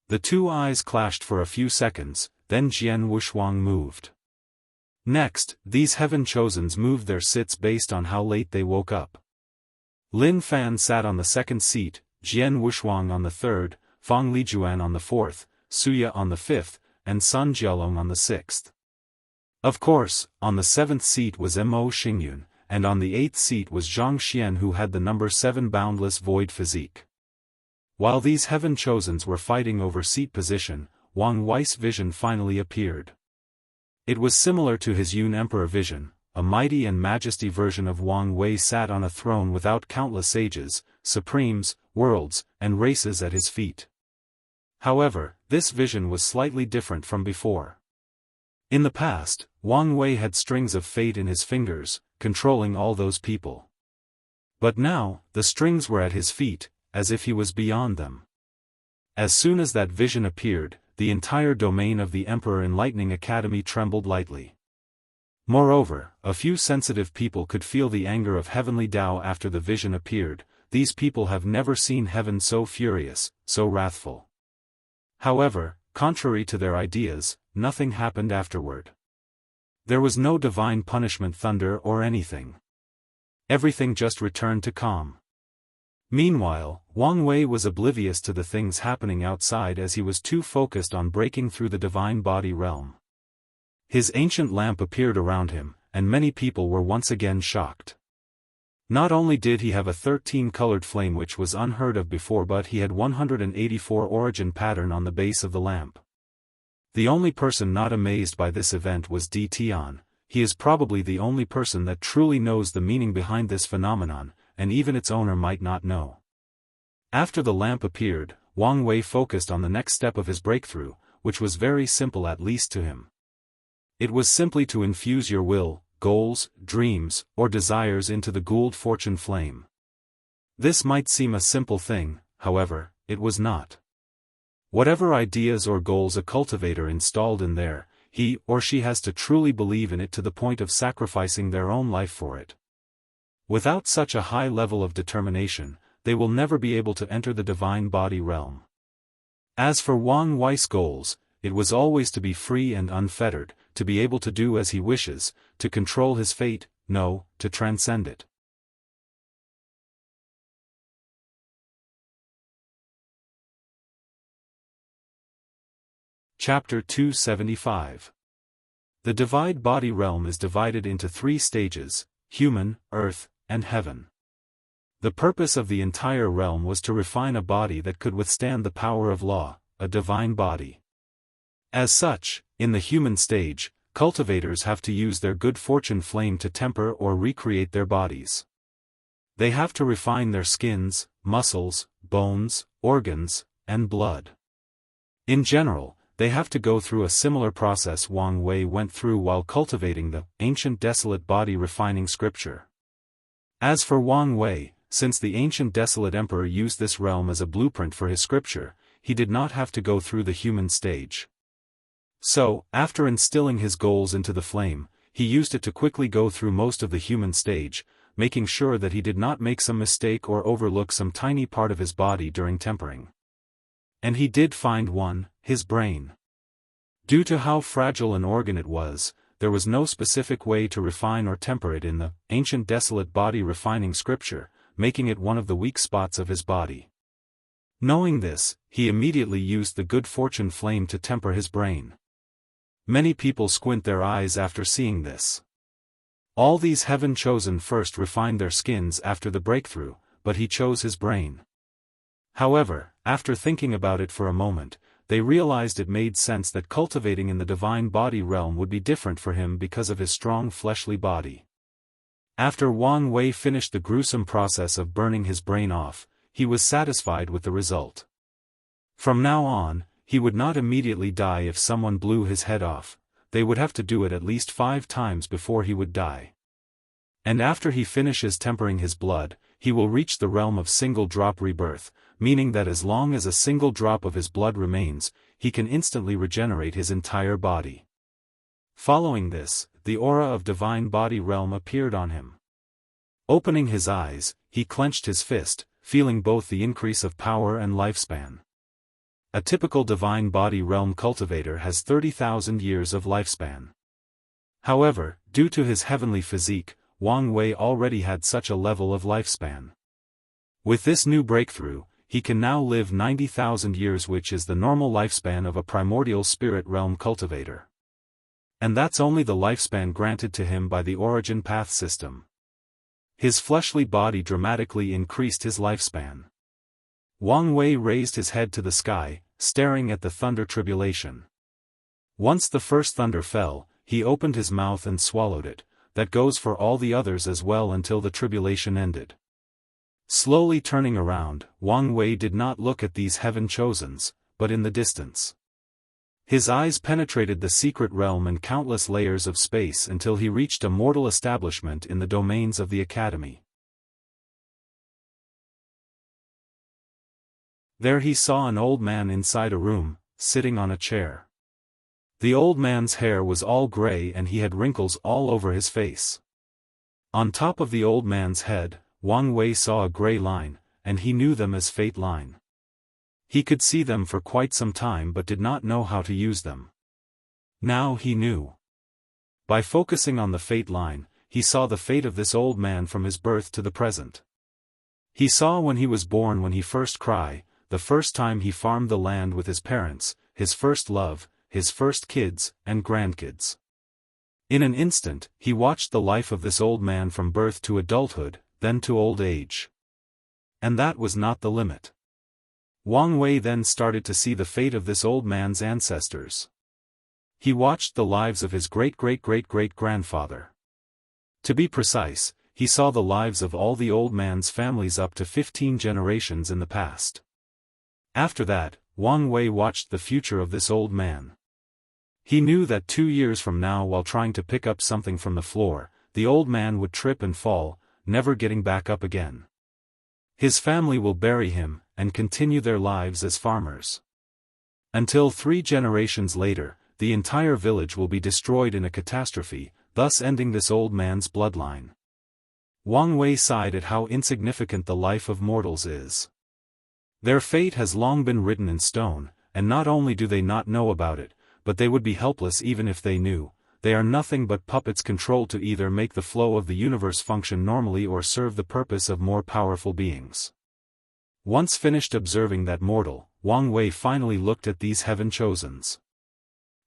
The two eyes clashed for a few seconds, then Jian Wushuang moved. Next, these heaven-chosens moved their sits based on how late they woke up. Lin Fan sat on the second seat, Jian Wushuang on the third, Fang Lijuan on the fourth, Suya on the fifth, and Sun Jialong on the sixth. Of course, on the seventh seat was Mo Xingyun, and on the eighth seat was Zhang Xian, who had the number 7 boundless void physique. While these heaven-chosens were fighting over seat position, Wang Wei's vision finally appeared. It was similar to his Yun Emperor vision. A mighty and majesty version of Wang Wei sat on a throne without countless sages, supremes, worlds, and races at his feet. However, this vision was slightly different from before. In the past, Wang Wei had strings of fate in his fingers, controlling all those people. But now, the strings were at his feet, as if he was beyond them. As soon as that vision appeared, the entire domain of the Emperor Enlightening Academy trembled lightly. Moreover, a few sensitive people could feel the anger of heavenly Tao after the vision appeared. These people have never seen heaven so furious, so wrathful. However, contrary to their ideas, nothing happened afterward. There was no divine punishment, thunder, or anything. Everything just returned to calm. Meanwhile, Wang Wei was oblivious to the things happening outside as he was too focused on breaking through the divine body realm. His ancient lamp appeared around him, and many people were once again shocked. Not only did he have a 13-colored flame which was unheard of before, but he had 184 origin pattern on the base of the lamp. The only person not amazed by this event was D Tian. He is probably the only person that truly knows the meaning behind this phenomenon, and even its owner might not know. After the lamp appeared, Wang Wei focused on the next step of his breakthrough, which was very simple, at least to him. It was simply to infuse your will, goals, dreams, or desires into the Gould fortune flame. This might seem a simple thing, however, it was not. Whatever ideas or goals a cultivator installed in there, he or she has to truly believe in it to the point of sacrificing their own life for it. Without such a high level of determination, they will never be able to enter the divine body realm. As for Wang Wei's goals, it was always to be free and unfettered, to be able to do as he wishes, to control his fate, no, to transcend it. Chapter 275. The divine body realm is divided into 3 stages: human, earth, and heaven. The purpose of the entire realm was to refine a body that could withstand the power of law, a divine body. As such, in the human stage, cultivators have to use their good fortune flame to temper or recreate their bodies. They have to refine their skins, muscles, bones, organs, and blood. In general, they have to go through a similar process Wang Wei went through while cultivating the ancient desolate body refining scripture. As for Wang Wei, since the ancient desolate emperor used this realm as a blueprint for his scripture, he did not have to go through the human stage. So, after instilling his goals into the flame, he used it to quickly go through most of the human stage, making sure that he did not make some mistake or overlook some tiny part of his body during tempering. And he did find one, his brain. Due to how fragile an organ it was, there was no specific way to refine or temper it in the ancient desolate body refining scripture, making it one of the weak spots of his body. Knowing this, he immediately used the good fortune flame to temper his brain. Many people squint their eyes after seeing this. All these heaven-chosen first refined their skins after the breakthrough, but he chose his brain. However, after thinking about it for a moment, they realized it made sense that cultivating in the divine body realm would be different for him because of his strong fleshly body. After Wang Wei finished the gruesome process of burning his brain off, he was satisfied with the result. From now on, he would not immediately die if someone blew his head off. They would have to do it at least 5 times before he would die. And after he finishes tempering his blood, he will reach the realm of single-drop rebirth, meaning that as long as a single drop of his blood remains, he can instantly regenerate his entire body. Following this, the aura of divine body realm appeared on him. Opening his eyes, he clenched his fist, feeling both the increase of power and lifespan. A typical divine body realm cultivator has 30,000 years of lifespan. However, due to his heavenly physique, Wang Wei already had such a level of lifespan. With this new breakthrough, he can now live 90,000 years, which is the normal lifespan of a primordial spirit realm cultivator. And that's only the lifespan granted to him by the origin path system. His fleshly body dramatically increased his lifespan. Wang Wei raised his head to the sky, staring at the thunder tribulation. Once the first thunder fell, he opened his mouth and swallowed it. That goes for all the others as well until the tribulation ended. Slowly turning around, Wang Wei did not look at these heaven-chosens, but in the distance. His eyes penetrated the secret realm and countless layers of space until he reached a mortal establishment in the domains of the academy. There he saw an old man inside a room, sitting on a chair. The old man's hair was all gray and he had wrinkles all over his face. On top of the old man's head, Wang Wei saw a gray line, and he knew them as fate line. He could see them for quite some time but did not know how to use them. Now he knew. By focusing on the fate line, he saw the fate of this old man from his birth to the present. He saw when he was born, when he first cried, the first time he farmed the land with his parents, his first love, his first kids and grandkids. In an instant, he watched the life of this old man from birth to adulthood, then to old age. And that was not the limit. Wang Wei then started to see the fate of this old man's ancestors. He watched the lives of his great-great-great-great-grandfather. To be precise, he saw the lives of all the old man's families up to 15 generations in the past. After that, Wang Wei watched the future of this old man. He knew that 2 years from now, while trying to pick up something from the floor, the old man would trip and fall, never getting back up again. His family will bury him, and continue their lives as farmers. Until 3 generations later, the entire village will be destroyed in a catastrophe, thus ending this old man's bloodline. Wang Wei sighed at how insignificant the life of mortals is. Their fate has long been written in stone, and not only do they not know about it, but they would be helpless even if they knew. They are nothing but puppets controlled to either make the flow of the universe function normally or serve the purpose of more powerful beings. Once finished observing that mortal, Wang Wei finally looked at these heaven-chosens.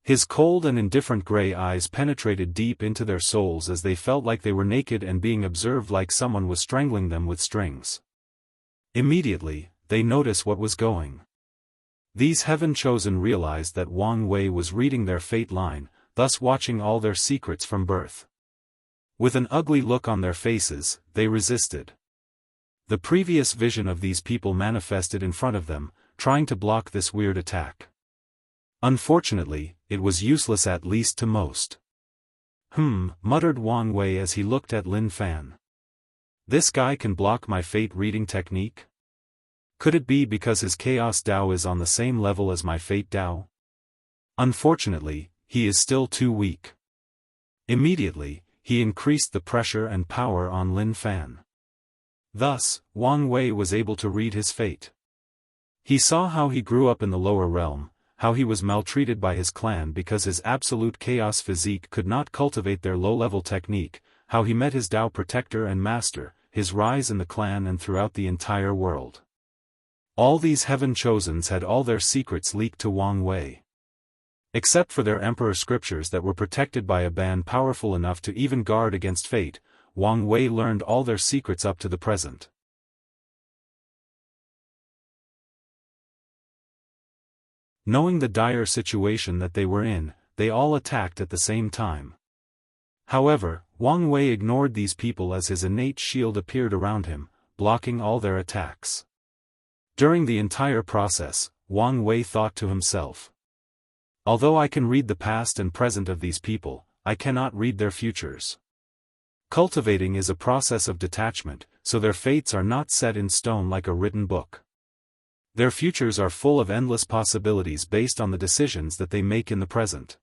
His cold and indifferent gray eyes penetrated deep into their souls as they felt like they were naked and being observed, like someone was strangling them with strings. Immediately, they noticed what was going. These heaven-chosen realized that Wang Wei was reading their fate line, thus watching all their secrets from birth. With an ugly look on their faces, they resisted. The previous vision of these people manifested in front of them, trying to block this weird attack. Unfortunately, it was useless at least to most. Muttered Wang Wei as he looked at Lin Fan. This guy can block my fate reading technique? Could it be because his Chaos Dao is on the same level as my Fate Dao? Unfortunately, he is still too weak. Immediately, he increased the pressure and power on Lin Fan. Thus, Wang Wei was able to read his fate. He saw how he grew up in the lower realm, how he was maltreated by his clan because his absolute chaos physique could not cultivate their low-level technique, how he met his Dao protector and master, his rise in the clan and throughout the entire world. All these heaven chosens had all their secrets leaked to Wang Wei. Except for their emperor scriptures that were protected by a ban powerful enough to even guard against fate, Wang Wei learned all their secrets up to the present. Knowing the dire situation that they were in, they all attacked at the same time. However, Wang Wei ignored these people as his innate shield appeared around him, blocking all their attacks. During the entire process, Wang Wei thought to himself, although I can read the past and present of these people, I cannot read their futures. Cultivating is a process of detachment, so their fates are not set in stone like a written book. Their futures are full of endless possibilities based on the decisions that they make in the present.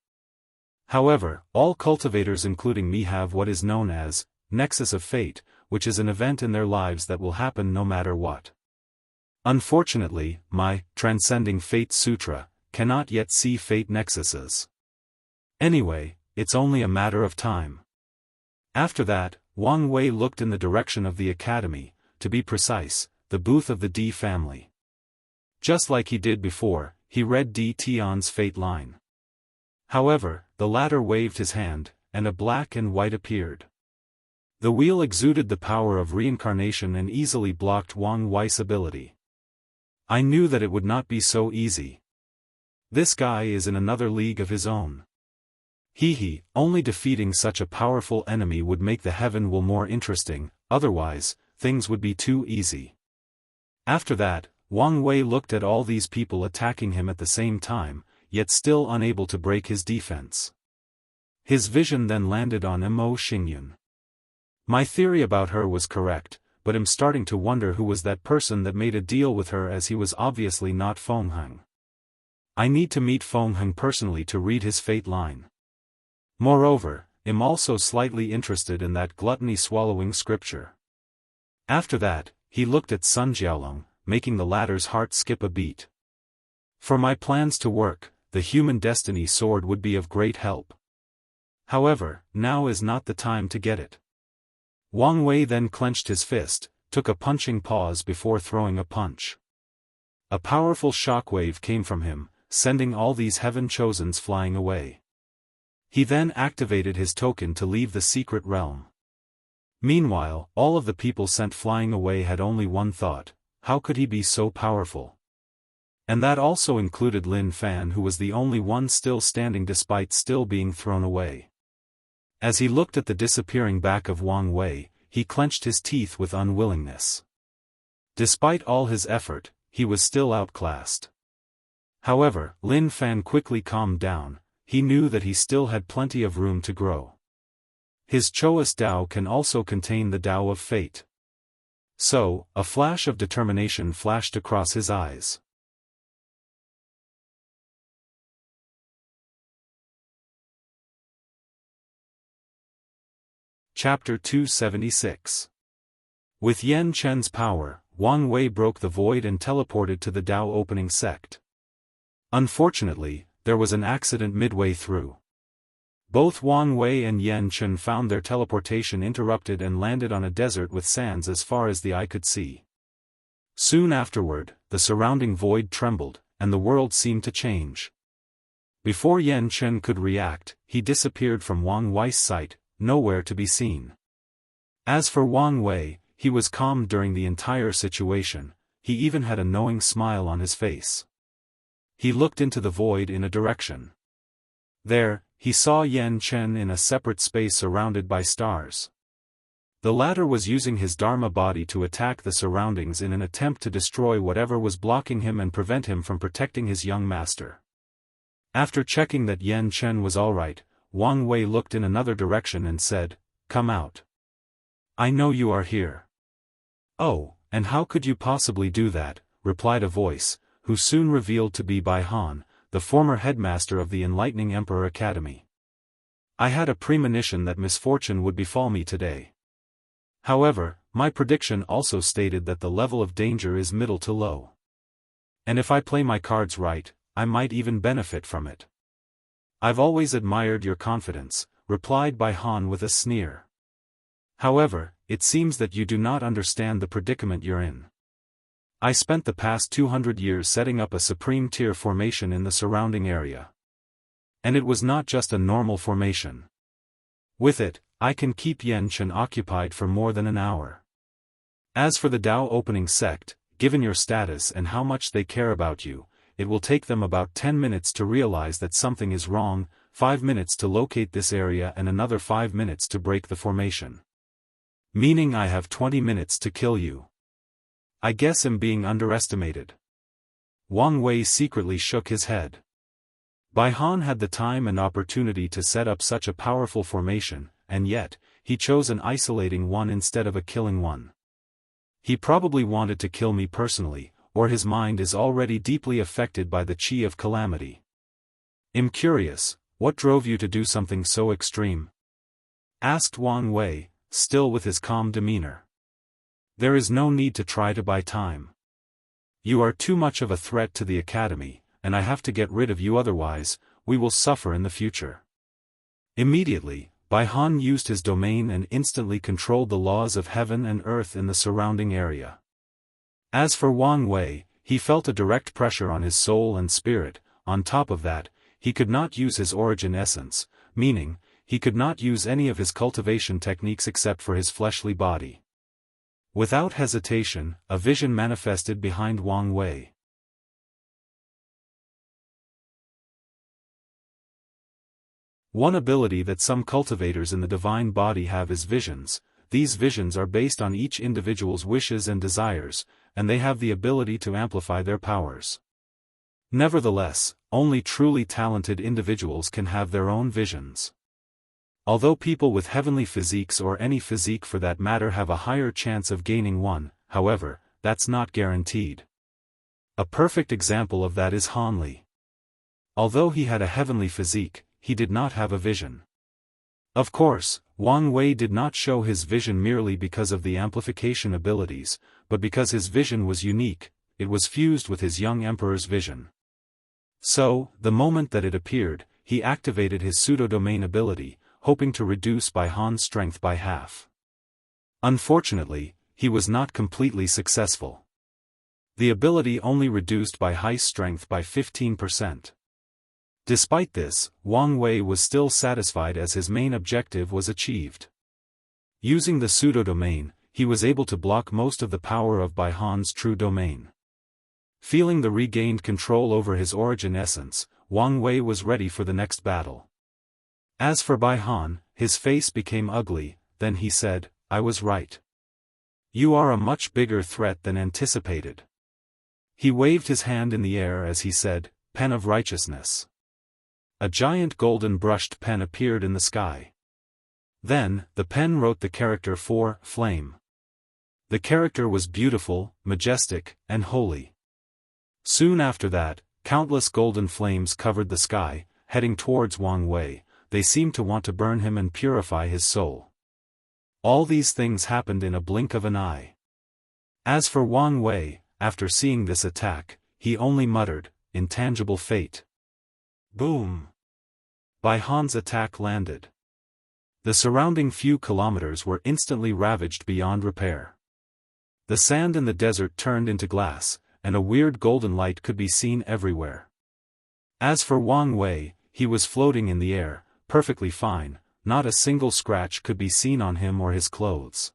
However, all cultivators including me have what is known as Nexus of Fate, which is an event in their lives that will happen no matter what. Unfortunately, my Transcending Fate Sutra cannot yet see fate nexuses. Anyway, it's only a matter of time. After that, Wang Wei looked in the direction of the academy, to be precise, the booth of the D family. Just like he did before, he read D Tian's fate line. However, the latter waved his hand, and a black and white appeared. The wheel exuded the power of reincarnation and easily blocked Wang Wei's ability. I knew that it would not be so easy. This guy is in another league of his own. Only defeating such a powerful enemy would make the heaven will more interesting, otherwise, things would be too easy. After that, Wang Wei looked at all these people attacking him at the same time, yet still unable to break his defense. His vision then landed on Mo Xingyun. My theory about her was correct, but I'm starting to wonder who was that person that made a deal with her, as he was obviously not Feng Heng. I need to meet Feng Heng personally to read his fate line. Moreover, I'm also slightly interested in that gluttony-swallowing scripture. After that, he looked at Sun Jiaolong, making the latter's heart skip a beat. For my plans to work, the human destiny sword would be of great help. However, now is not the time to get it. Wang Wei then clenched his fist, took a punching pause before throwing a punch. A powerful shockwave came from him, sending all these heaven chosens flying away. He then activated his token to leave the secret realm. Meanwhile, all of the people sent flying away had only one thought: how could he be so powerful? And that also included Lin Fan, who was the only one still standing despite still being thrown away. As he looked at the disappearing back of Wang Wei, he clenched his teeth with unwillingness. Despite all his effort, he was still outclassed. However, Lin Fan quickly calmed down. He knew that he still had plenty of room to grow. His Choas Dao can also contain the Dao of Fate. So, a flash of determination flashed across his eyes. Chapter 276. With Yan Chen's power, Wang Wei broke the void and teleported to the Dao opening sect. Unfortunately, there was an accident midway through. Both Wang Wei and Yan Chen found their teleportation interrupted and landed on a desert with sands as far as the eye could see. Soon afterward, the surrounding void trembled, and the world seemed to change. Before Yan Chen could react, he disappeared from Wang Wei's sight, nowhere to be seen. As for Wang Wei, he was calm during the entire situation. He even had a knowing smile on his face. He looked into the void in a direction. There, he saw Yan Chen in a separate space surrounded by stars. The latter was using his Dharma body to attack the surroundings in an attempt to destroy whatever was blocking him and prevent him from protecting his young master. After checking that Yan Chen was alright, Wang Wei looked in another direction and said, "Come out. I know you are here." "Oh, and how could you possibly do that?" replied a voice, who soon revealed to be Bai Han, the former headmaster of the Enlightening Emperor Academy. "I had a premonition that misfortune would befall me today. However, my prediction also stated that the level of danger is middle to low. And if I play my cards right, I might even benefit from it." "I've always admired your confidence," replied Bai Han with a sneer. "However, it seems that you do not understand the predicament you're in. I spent the past 200 years setting up a supreme tier formation in the surrounding area. And it was not just a normal formation. With it, I can keep Yan Chen occupied for more than an hour. As for the Dao opening sect, given your status and how much they care about you, it will take them about 10 minutes to realize that something is wrong, 5 minutes to locate this area and another 5 minutes to break the formation. Meaning I have 20 minutes to kill you. I guess I'm being underestimated." Wang Wei secretly shook his head. Bai Han had the time and opportunity to set up such a powerful formation, and yet, he chose an isolating one instead of a killing one. He probably wanted to kill me personally, or his mind is already deeply affected by the chi of calamity. "I'm curious, what drove you to do something so extreme?" asked Wang Wei, still with his calm demeanor. "There is no need to try to buy time. You are too much of a threat to the academy, and I have to get rid of you, otherwise, we will suffer in the future." Immediately, Bai Han used his domain and instantly controlled the laws of heaven and earth in the surrounding area. As for Wang Wei, he felt a direct pressure on his soul and spirit. On top of that, he could not use his origin essence, meaning, he could not use any of his cultivation techniques except for his fleshly body. Without hesitation, a vision manifested behind Wang Wei. One ability that some cultivators in the divine body have is visions. These visions are based on each individual's wishes and desires, and they have the ability to amplify their powers. Nevertheless, only truly talented individuals can have their own visions. Although people with heavenly physiques or any physique for that matter have a higher chance of gaining one, however, that's not guaranteed. A perfect example of that is Han Li. Although he had a heavenly physique, he did not have a vision. Of course, Wang Wei did not show his vision merely because of the amplification abilities, but because his vision was unique, it was fused with his young emperor's vision. So, the moment that it appeared, he activated his pseudo-domain ability, hoping to reduce Bai Han's strength by half. Unfortunately, he was not completely successful. The ability only reduced Bai Han's strength by 15%. Despite this, Wang Wei was still satisfied as his main objective was achieved. Using the pseudo-domain, he was able to block most of the power of Bai Han's true domain. Feeling the regained control over his origin essence, Wang Wei was ready for the next battle. As for Bai Han, his face became ugly, then he said, "I was right. You are a much bigger threat than anticipated." He waved his hand in the air as he said, "Pen of Righteousness." A giant golden brushed pen appeared in the sky. Then, the pen wrote the character for Flame. The character was beautiful, majestic, and holy. Soon after that, countless golden flames covered the sky, heading towards Wang Wei. They seemed to want to burn him and purify his soul. All these things happened in a blink of an eye. As for Wang Wei, after seeing this attack, he only muttered, "Intangible fate." Boom! Bai Han's attack landed. The surrounding few kilometers were instantly ravaged beyond repair. The sand in the desert turned into glass, and a weird golden light could be seen everywhere. As for Wang Wei, he was floating in the air, perfectly fine, not a single scratch could be seen on him or his clothes.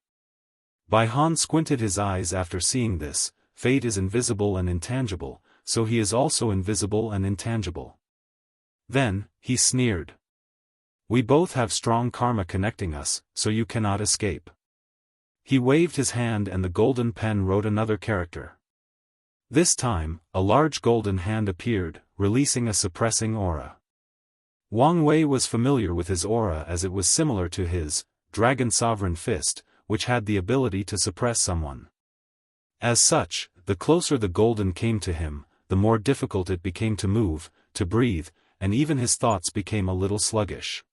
Bai Han squinted his eyes after seeing this. Fate is invisible and intangible, so he is also invisible and intangible. Then, he sneered. "We both have strong karma connecting us, so you cannot escape." He waved his hand and the golden pen wrote another character. This time, a large golden hand appeared, releasing a suppressing aura. Wang Wei was familiar with his aura as it was similar to his Dragon Sovereign Fist, which had the ability to suppress someone. As such, the closer the golden came to him, the more difficult it became to move, to breathe, and even his thoughts became a little sluggish.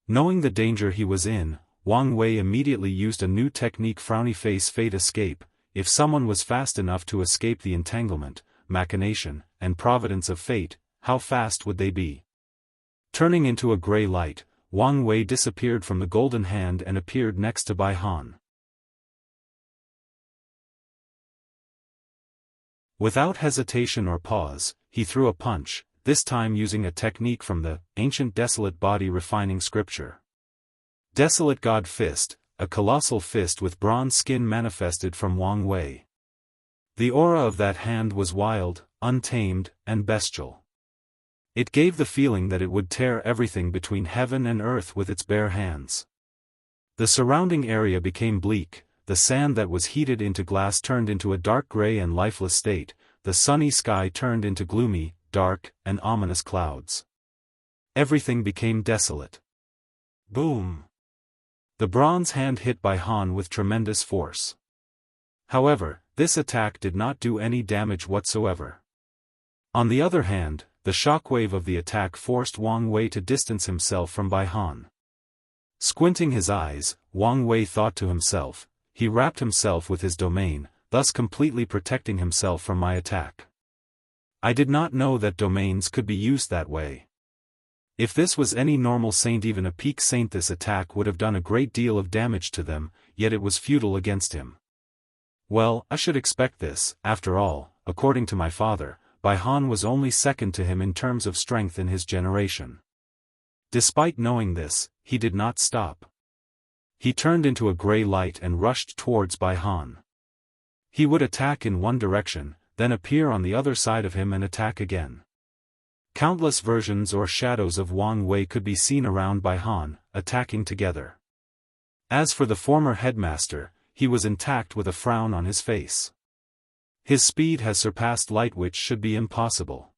Knowing the danger he was in, Wang Wei immediately used a new technique: frowny face fate escape. If someone was fast enough to escape the entanglement, machination, and providence of fate, how fast would they be? Turning into a gray light, Wang Wei disappeared from the golden hand and appeared next to Bai Han. Without hesitation or pause, he threw a punch, this time using a technique from the ancient Desolate Body Refining Scripture. Desolate God Fist, a colossal fist with bronze skin manifested from Wang Wei. The aura of that hand was wild, untamed, and bestial. It gave the feeling that it would tear everything between heaven and earth with its bare hands. The surrounding area became bleak, the sand that was heated into glass turned into a dark gray and lifeless state, the sunny sky turned into gloomy, dark, and ominous clouds. Everything became desolate. Boom! The bronze hand hit Bai Han with tremendous force. However, this attack did not do any damage whatsoever. On the other hand, the shockwave of the attack forced Wang Wei to distance himself from Bai Han. Squinting his eyes, Wang Wei thought to himself, he wrapped himself with his domain, thus completely protecting himself from my attack. I did not know that domains could be used that way. If this was any normal saint, even a peak saint, this attack would have done a great deal of damage to them, yet it was futile against him. Well, I should expect this. After all, according to my father, Bai Han was only second to him in terms of strength in his generation. Despite knowing this, he did not stop. He turned into a gray light and rushed towards Bai Han. He would attack in one direction, then appear on the other side of him and attack again. Countless versions or shadows of Wang Wei could be seen around Bai Han, attacking together. As for the former headmaster, he was intact with a frown on his face. His speed has surpassed light, which should be impossible.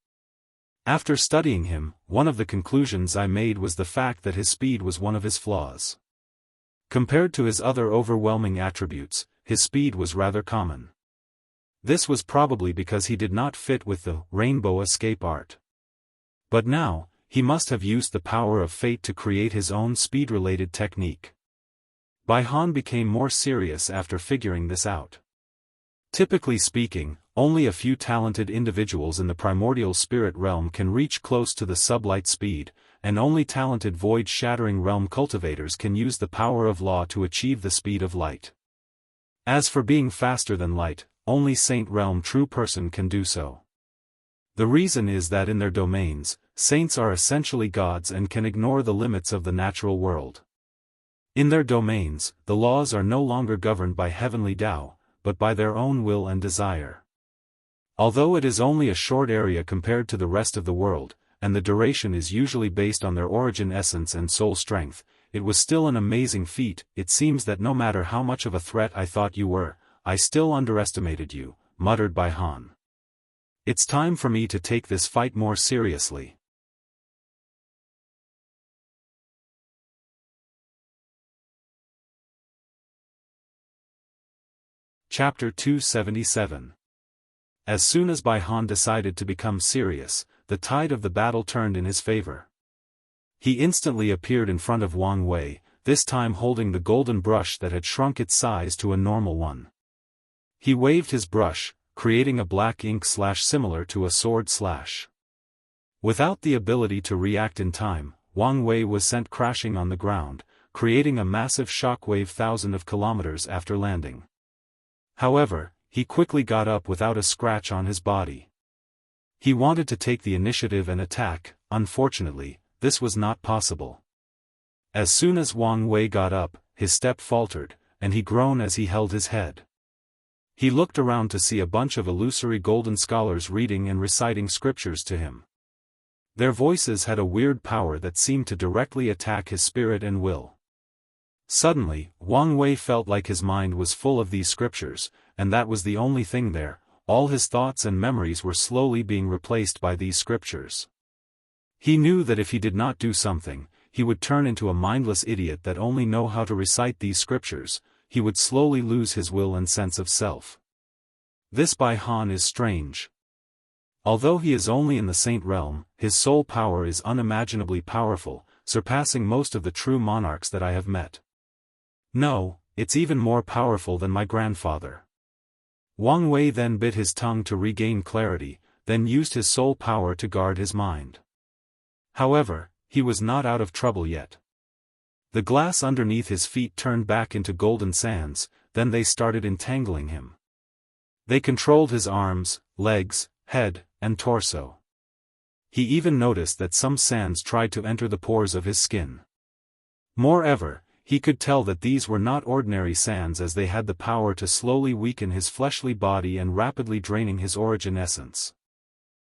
After studying him, one of the conclusions I made was the fact that his speed was one of his flaws. Compared to his other overwhelming attributes, his speed was rather common. This was probably because he did not fit with the rainbow escape art. But now, he must have used the power of fate to create his own speed-related technique. Bai Han became more serious after figuring this out. Typically speaking, only a few talented individuals in the primordial spirit realm can reach close to the sublight speed, and only talented void-shattering realm cultivators can use the power of law to achieve the speed of light. As for being faster than light, only Saint Realm true person can do so. The reason is that in their domains, saints are essentially gods and can ignore the limits of the natural world. In their domains, the laws are no longer governed by heavenly Tao, but by their own will and desire. Although it is only a short area compared to the rest of the world, and the duration is usually based on their origin essence and soul strength, it was still an amazing feat. It seems that no matter how much of a threat I thought you were, I still underestimated you, muttered Bai Han. It's time for me to take this fight more seriously. Chapter 277. As soon as Bai Han decided to become serious, the tide of the battle turned in his favor. He instantly appeared in front of Wang Wei, this time holding the golden brush that had shrunk its size to a normal one. He waved his brush, creating a black ink slash similar to a sword slash. Without the ability to react in time, Wang Wei was sent crashing on the ground, creating a massive shockwave thousands of kilometers after landing. However, he quickly got up without a scratch on his body. He wanted to take the initiative and attack. Unfortunately, this was not possible. As soon as Wang Wei got up, his step faltered, and he groaned as he held his head. He looked around to see a bunch of illusory golden scholars reading and reciting scriptures to him. Their voices had a weird power that seemed to directly attack his spirit and will. Suddenly, Wang Wei felt like his mind was full of these scriptures, and that was the only thing there, all his thoughts and memories were slowly being replaced by these scriptures. He knew that if he did not do something, he would turn into a mindless idiot that only know how to recite these scriptures. He would slowly lose his will and sense of self. This Bai Han is strange. Although he is only in the saint realm, his soul power is unimaginably powerful, surpassing most of the true monarchs that I have met. No, it's even more powerful than my grandfather. Wang Wei then bit his tongue to regain clarity, then used his soul power to guard his mind. However, he was not out of trouble yet. The glass underneath his feet turned back into golden sands, then they started entangling him. They controlled his arms, legs, head, and torso. He even noticed that some sands tried to enter the pores of his skin. Moreover, he could tell that these were not ordinary sands as they had the power to slowly weaken his fleshly body and rapidly draining his origin essence.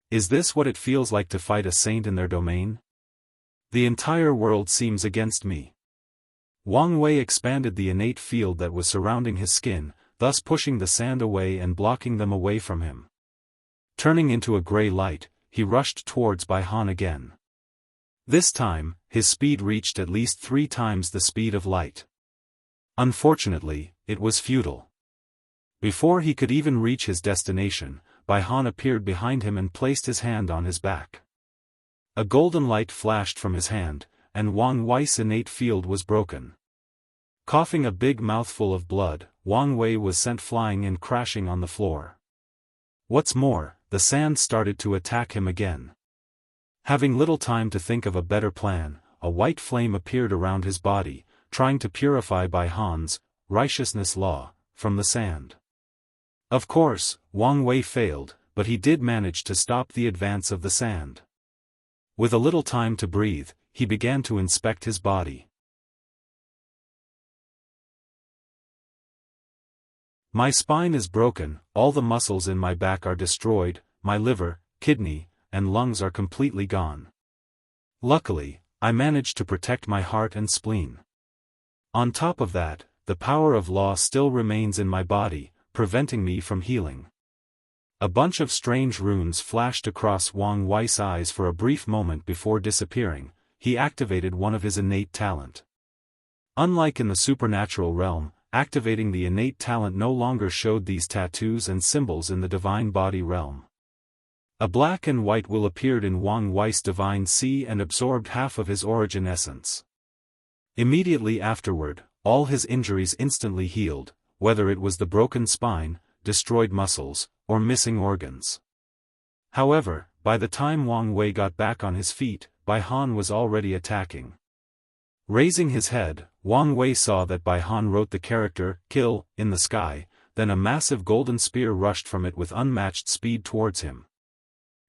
Is this what it feels like to fight a saint in their domain? The entire world seems against me. Wang Wei expanded the innate field that was surrounding his skin, thus pushing the sand away and blocking them away from him. Turning into a gray light, he rushed towards Bai Han again. This time, his speed reached at least 3 times the speed of light. Unfortunately, it was futile. Before he could even reach his destination, Bai Han appeared behind him and placed his hand on his back. A golden light flashed from his hand, and Wang Wei's innate field was broken. Coughing a big mouthful of blood, Wang Wei was sent flying and crashing on the floor. What's more, the sand started to attack him again. Having little time to think of a better plan, a white flame appeared around his body, trying to purify Bai Han's righteousness law from the sand. Of course, Wang Wei failed, but he did manage to stop the advance of the sand. With a little time to breathe, he began to inspect his body. My spine is broken, all the muscles in my back are destroyed, my liver, kidney, and lungs are completely gone. Luckily, I managed to protect my heart and spleen. On top of that, the power of law still remains in my body, preventing me from healing. A bunch of strange runes flashed across Wang Wei's eyes for a brief moment before disappearing. He activated one of his innate talent. Unlike in the supernatural realm, activating the innate talent no longer showed these tattoos and symbols in the divine body realm. A black and white will appeared in Wang Wei's divine sea and absorbed half of his origin essence. Immediately afterward, all his injuries instantly healed, whether it was the broken spine, destroyed muscles, or missing organs. However, by the time Wang Wei got back on his feet, Bai Han was already attacking. Raising his head, Wang Wei saw that Bai Han wrote the character, "Kill," in the sky, then a massive golden spear rushed from it with unmatched speed towards him.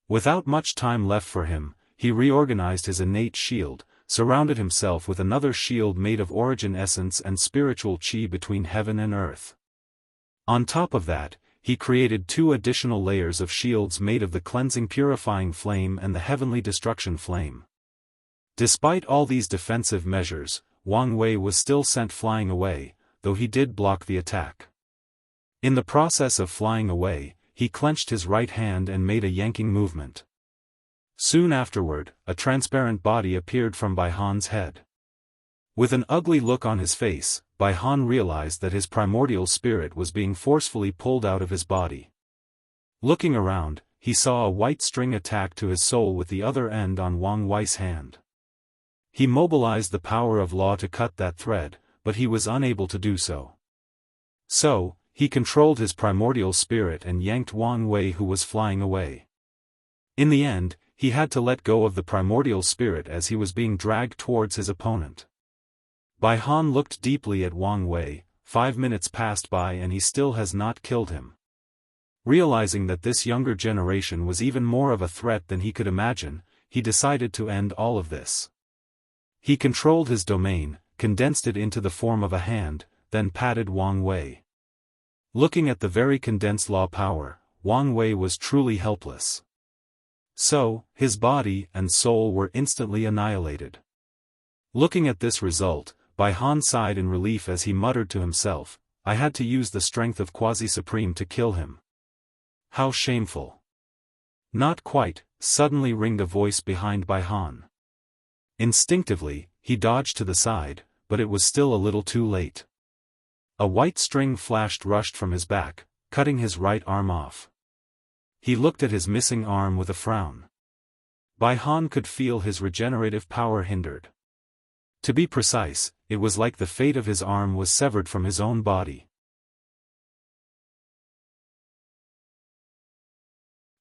Without much time left for him, he reorganized his innate shield, surrounded himself with another shield made of origin essence and spiritual chi between heaven and earth. On top of that, he created 2 additional layers of shields made of the cleansing purifying flame and the heavenly destruction flame. Despite all these defensive measures, Wang Wei was still sent flying away, though he did block the attack. In the process of flying away, he clenched his right hand and made a yanking movement. Soon afterward, a transparent body appeared from Bai Han's head. With an ugly look on his face, Bai Han realized that his primordial spirit was being forcefully pulled out of his body. Looking around, he saw a white string attack to his soul with the other end on Wang Wei's hand. He mobilized the power of law to cut that thread, but he was unable to do so. So, he controlled his primordial spirit and yanked Wang Wei, who was flying away. In the end, he had to let go of the primordial spirit as he was being dragged towards his opponent. Bai Han looked deeply at Wang Wei. 5 minutes passed by and he still has not killed him. Realizing that this younger generation was even more of a threat than he could imagine, he decided to end all of this. He controlled his domain, condensed it into the form of a hand, then patted Wang Wei. Looking at the very condensed law power, Wang Wei was truly helpless. So, his body and soul were instantly annihilated. Looking at this result, Bai Han sighed in relief as he muttered to himself, "I had to use the strength of Quasi-Supreme to kill him." How shameful. Not quite, suddenly ringed a voice behind Bai Han. Instinctively, he dodged to the side, but it was still a little too late. A white string rushed from his back, cutting his right arm off. He looked at his missing arm with a frown. Bai Han could feel his regenerative power hindered. To be precise, it was like the fate of his arm was severed from his own body.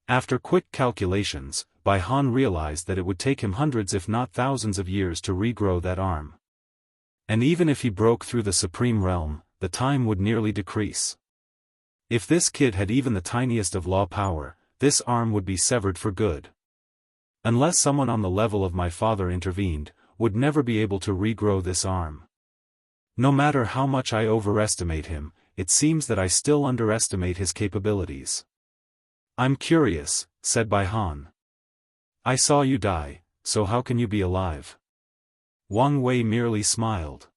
After quick calculations, Bai Han realized that it would take him hundreds if not thousands of years to regrow that arm. And even if he broke through the Supreme Realm, the time would nearly decrease. If this kid had even the tiniest of law power, this arm would be severed for good. Unless someone on the level of my father intervened, would never be able to regrow this arm. No matter how much I overestimate him, it seems that I still underestimate his capabilities. I'm curious, said Bai Han. I saw you die, so how can you be alive? Wang Wei merely smiled.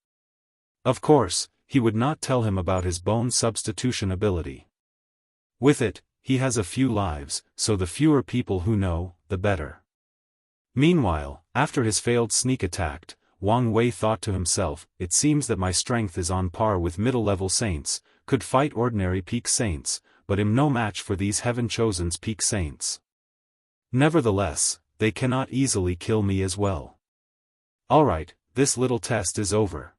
Of course, he would not tell him about his bone substitution ability. With it, he has a few lives, so the fewer people who know, the better. Meanwhile, after his failed sneak attack, Wang Wei thought to himself, it seems that my strength is on par with middle-level saints, could fight ordinary peak saints, but am no match for these heaven-chosen's peak saints. Nevertheless, they cannot easily kill me as well. Alright, this little test is over.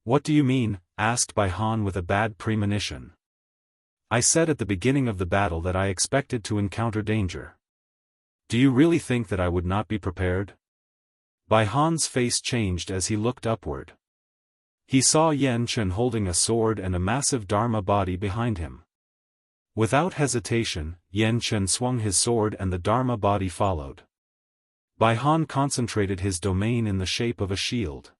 What do you mean? Asked Bai Han with a bad premonition. I said at the beginning of the battle that I expected to encounter danger. Do you really think that I would not be prepared? Bai Han's face changed as he looked upward. He saw Yan Chen holding a sword and a massive Dharma body behind him. Without hesitation, Yan Chen swung his sword and the Dharma body followed. Bai Han concentrated his domain in the shape of a shield.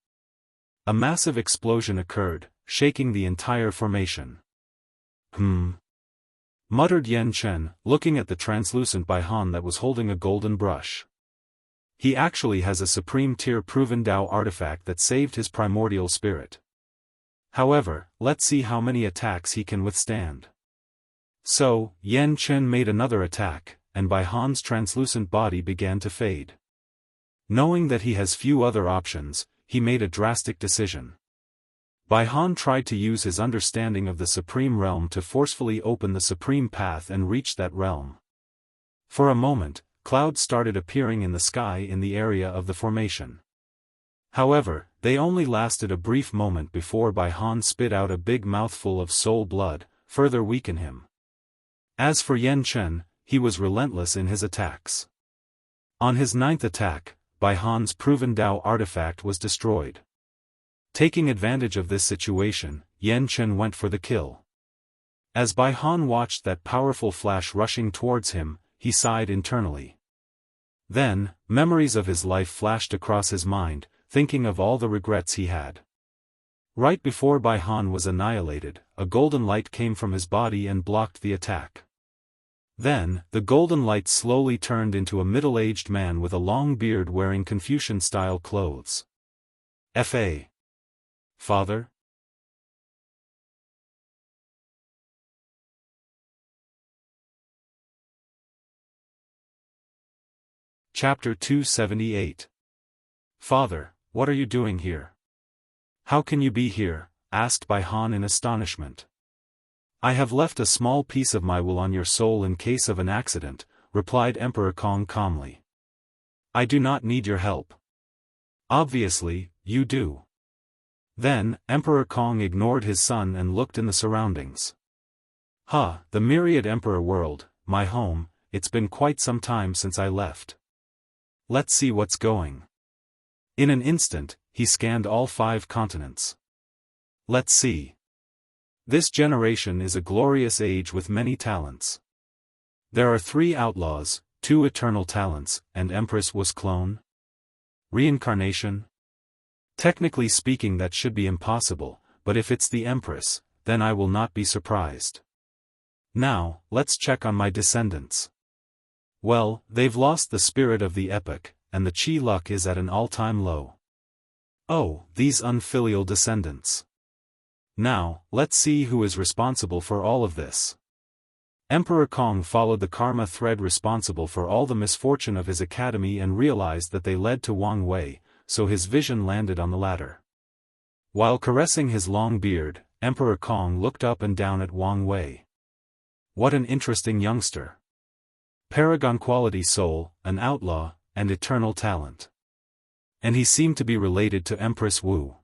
A massive explosion occurred, shaking the entire formation. Muttered Yan Chen, looking at the translucent Bai Han that was holding a golden brush. He actually has a supreme tier proven Dao artifact that saved his primordial spirit. However, let's see how many attacks he can withstand. So, Yan Chen made another attack, and Bai Han's translucent body began to fade. Knowing that he has few other options, he made a drastic decision. Bai Han tried to use his understanding of the Supreme Realm to forcefully open the Supreme Path and reach that realm. For a moment, clouds started appearing in the sky in the area of the formation. However, they only lasted a brief moment before Bai Han spit out a big mouthful of soul blood, further weaken him. As for Yan Chen, he was relentless in his attacks. On his 9th attack, Bai Han's proven Dao artifact was destroyed. Taking advantage of this situation, Yan Chen went for the kill. As Bai Han watched that powerful flash rushing towards him, he sighed internally. Then, memories of his life flashed across his mind, thinking of all the regrets he had. Right before Bai Han was annihilated, a golden light came from his body and blocked the attack. Then, the golden light slowly turned into a middle-aged man with a long beard wearing Confucian-style clothes. F.A. Father? Chapter 278. Father, what are you doing here? How can you be here? Asked Bai Han in astonishment. I have left a small piece of my will on your soul in case of an accident, replied Emperor Kong calmly. I do not need your help. Obviously, you do. Then, Emperor Kong ignored his son and looked in the surroundings. The myriad Emperor world, my home, it's been quite some time since I left. Let's see what's going. In an instant, he scanned all 5 continents. Let's see. This generation is a glorious age with many talents. There are 3 outlaws, 2 eternal talents, and Empress was clone? Reincarnation? Technically speaking that should be impossible, but if it's the Empress, then I will not be surprised. Now, let's check on my descendants. Well, they've lost the spirit of the epoch, and the chi luck is at an all-time low. Oh, these unfilial descendants. Now, let's see who is responsible for all of this. Emperor Kong followed the karma thread responsible for all the misfortune of his academy and realized that they led to Wang Wei, so his vision landed on the latter. While caressing his long beard, Emperor Kong looked up and down at Wang Wei. What an interesting youngster. Paragon quality soul, an outlaw, and eternal talent. And he seemed to be related to Empress Wu.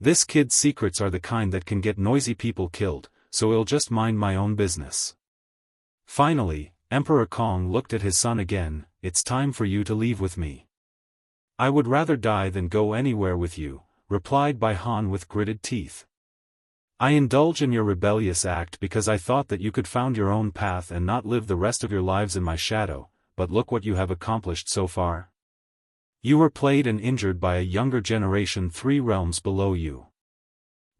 This kid's secrets are the kind that can get noisy people killed, so I'll just mind my own business. Finally, Emperor Kong looked at his son again. It's time for you to leave with me. I would rather die than go anywhere with you, replied Bai Han with gritted teeth. I indulge in your rebellious act because I thought that you could found your own path and not live the rest of your lives in my shadow, but look what you have accomplished so far. You were played and injured by a younger generation 3 realms below you.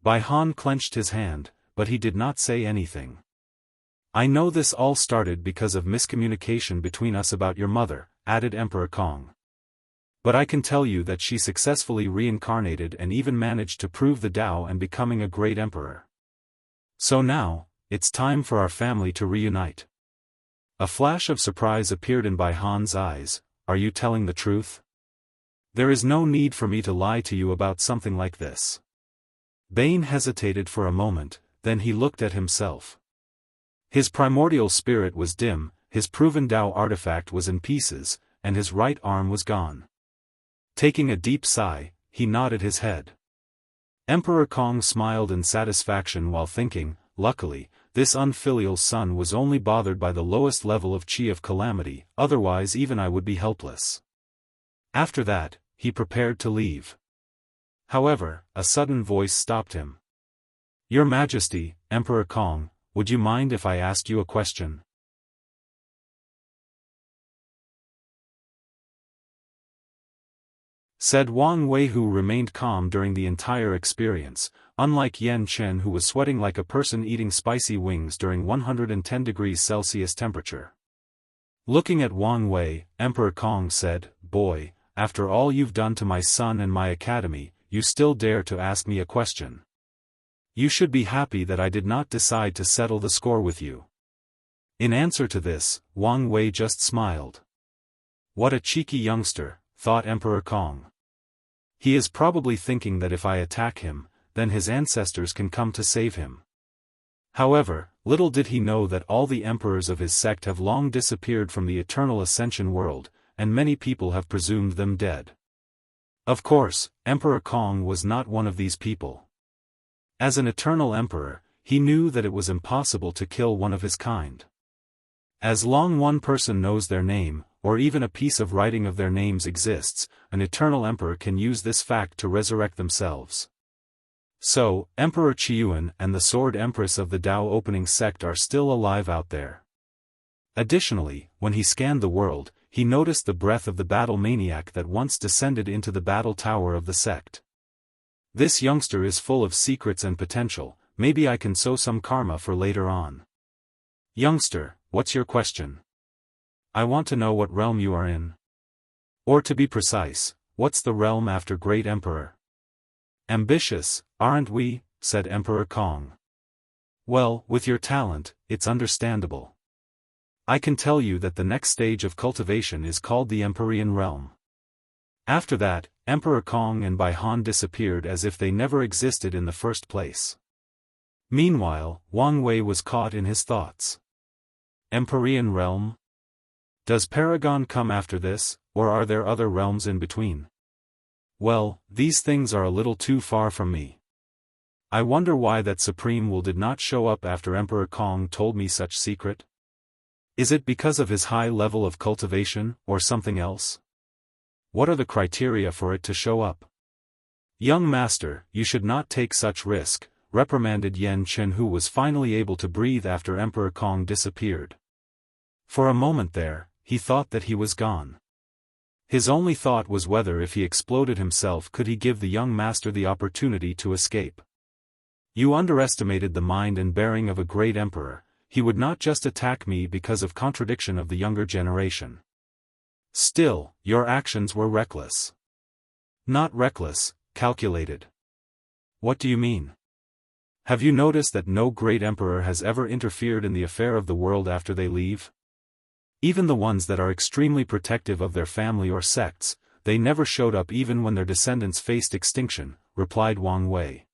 Bai Han clenched his hand, but he did not say anything. I know this all started because of miscommunication between us about your mother, added Emperor Kong. But I can tell you that she successfully reincarnated and even managed to prove the Tao and becoming a great emperor. So now, it's time for our family to reunite. A flash of surprise appeared in Bai Han's eyes. Are you telling the truth? There is no need for me to lie to you about something like this. Bane hesitated for a moment, then he looked at himself. His primordial spirit was dim, his proven Tao artifact was in pieces, and his right arm was gone. Taking a deep sigh, he nodded his head. Emperor Kong smiled in satisfaction while thinking, luckily, this unfilial son was only bothered by the lowest level of chi of calamity, otherwise even I would be helpless. After that, he prepared to leave. However, a sudden voice stopped him. Your Majesty, Emperor Kong, would you mind if I asked you a question? Said Wang Wei, who remained calm during the entire experience, unlike Yan Chen, who was sweating like a person eating spicy wings during 110 degrees Celsius temperature. Looking at Wang Wei, Emperor Kong said, Boy, after all you've done to my son and my academy, you still dare to ask me a question. You should be happy that I did not decide to settle the score with you. In answer to this, Wang Wei just smiled. What a cheeky youngster, thought Emperor Kong. He is probably thinking that if I attack him, then his ancestors can come to save him. However, little did he know that all the emperors of his sect have long disappeared from the eternal ascension world, and many people have presumed them dead. Of course, Emperor Kong was not one of these people. As an eternal emperor, he knew that it was impossible to kill one of his kind. As long one person knows their name, or even a piece of writing of their names exists, an eternal emperor can use this fact to resurrect themselves. So, Emperor Qiuan and the Sword Empress of the Tao opening sect are still alive out there. Additionally, when he scanned the world, he noticed the breath of the battle maniac that once descended into the battle tower of the sect. This youngster is full of secrets and potential, maybe I can sow some karma for later on. Youngster, what's your question? I want to know what realm you are in. Or to be precise, what's the realm after Great Emperor? Ambitious, aren't we? Said Emperor Kong. Well, with your talent, it's understandable. I can tell you that the next stage of cultivation is called the Empyrean realm. After that, Emperor Kong and Bai Han disappeared as if they never existed in the first place. Meanwhile, Wang Wei was caught in his thoughts. Empyrean realm? Does Paragon come after this, or are there other realms in between? Well, these things are a little too far from me. I wonder why that Supreme Will did not show up after Emperor Kong told me such secret? Is it because of his high level of cultivation, or something else? What are the criteria for it to show up? Young master, you should not take such risk, reprimanded Yan Chen, who was finally able to breathe after Emperor Kong disappeared. For a moment there, he thought that he was gone. His only thought was whether if he exploded himself could he give the young master the opportunity to escape. You underestimated the mind and bearing of a great emperor. He would not just attack me because of contradiction of the younger generation. Still, your actions were reckless. Not reckless, calculated. What do you mean? Have you noticed that no great emperor has ever interfered in the affair of the world after they leave? Even the ones that are extremely protective of their family or sects, they never showed up even when their descendants faced extinction, replied Wang Wei.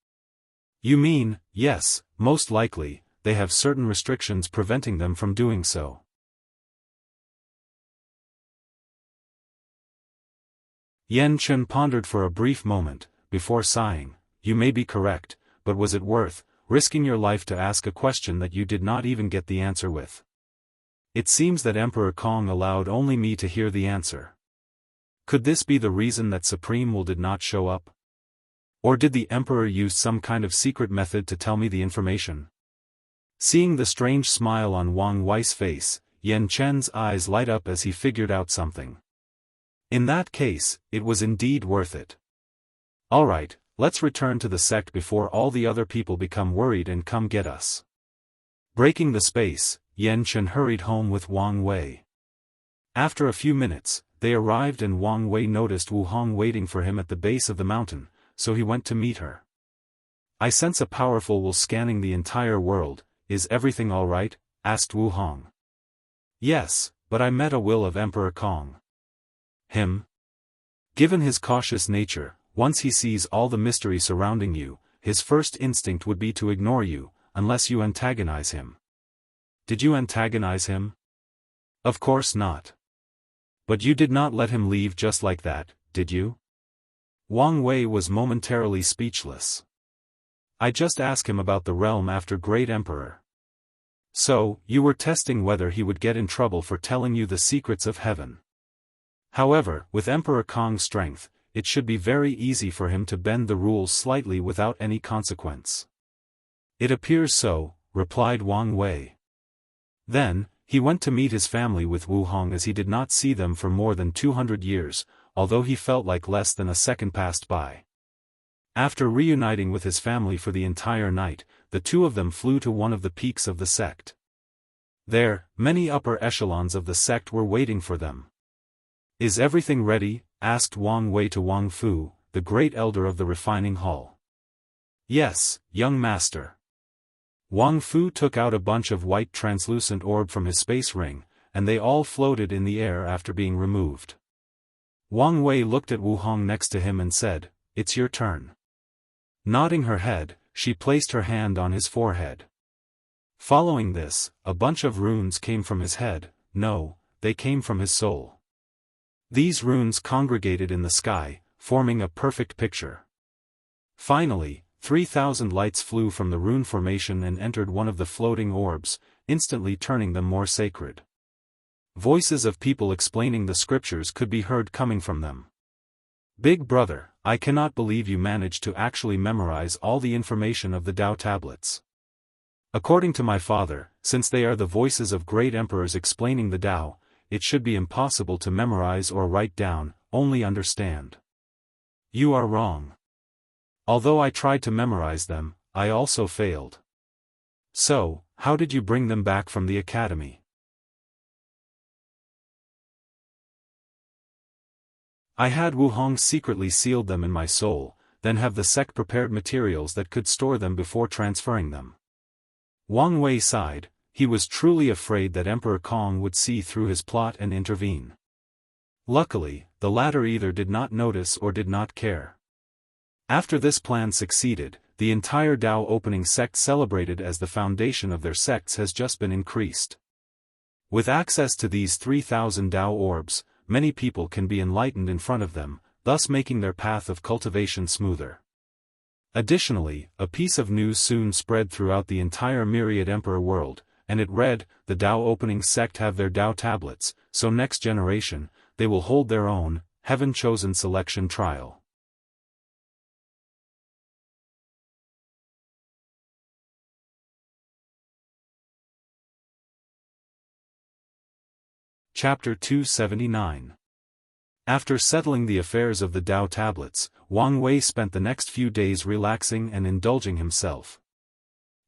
You mean, yes, most likely, they have certain restrictions preventing them from doing so. Yan Chen pondered for a brief moment, before sighing. You may be correct, but was it worth risking your life to ask a question that you did not even get the answer with? It seems that Emperor Kong allowed only me to hear the answer. Could this be the reason that Supreme Will did not show up? Or did the Emperor use some kind of secret method to tell me the information? Seeing the strange smile on Wang Wei's face, Yan Chen's eyes light up as he figured out something. In that case, it was indeed worth it. Alright, let's return to the sect before all the other people become worried and come get us. Breaking the space, Yan Chen hurried home with Wang Wei. After a few minutes, they arrived and Wang Wei noticed Wu Hong waiting for him at the base of the mountain, so he went to meet her. I sense a powerful will scanning the entire world. Is everything alright? Asked Wu Hong. Yes, but I met a will of Emperor Kong. Him? Given his cautious nature, once he sees all the mystery surrounding you, his first instinct would be to ignore you, unless you antagonize him. Did you antagonize him? Of course not. But you did not let him leave just like that, did you? Wang Wei was momentarily speechless. I just asked him about the realm after Great Emperor. So, you were testing whether he would get in trouble for telling you the secrets of heaven. However, with Emperor Kong's strength, it should be very easy for him to bend the rules slightly without any consequence. It appears so, replied Wang Wei. Then, he went to meet his family with Wu Hong as he did not see them for more than 200 years, although he felt like less than a second passed by. After reuniting with his family for the entire night, the two of them flew to one of the peaks of the sect. There, many upper echelons of the sect were waiting for them. Is everything ready? Asked Wang Wei to Wang Fu, the great elder of the refining hall. Yes, young master. Wang Fu took out a bunch of white translucent orb from his space ring, and they all floated in the air after being removed. Wang Wei looked at Wu Hong next to him and said, It's your turn. Nodding her head, she placed her hand on his forehead. Following this, a bunch of runes came from his head. No, they came from his soul. These runes congregated in the sky, forming a perfect picture. Finally, 3,000 lights flew from the rune formation and entered one of the floating orbs, instantly turning them more sacred. Voices of people explaining the scriptures could be heard coming from them. Big brother, I cannot believe you managed to actually memorize all the information of the Tao tablets. According to my father, since they are the voices of great emperors explaining the Tao, it should be impossible to memorize or write down, only understand. You are wrong. Although I tried to memorize them, I also failed. So, how did you bring them back from the academy? I had Wu Hong secretly sealed them in my soul, then have the sect prepared materials that could store them before transferring them. Wang Wei sighed. He was truly afraid that Emperor Kong would see through his plot and intervene. Luckily, the latter either did not notice or did not care. After this plan succeeded, the entire Tao opening sect celebrated as the foundation of their sects has just been increased. With access to these 3,000 Tao orbs, many people can be enlightened in front of them, thus making their path of cultivation smoother. Additionally, a piece of news soon spread throughout the entire myriad emperor world, and it read, the Tao opening sect have their Tao tablets, so next generation, they will hold their own, heaven-chosen selection trial. Chapter 279. After settling the affairs of the Tao tablets, Wang Wei spent the next few days relaxing and indulging himself.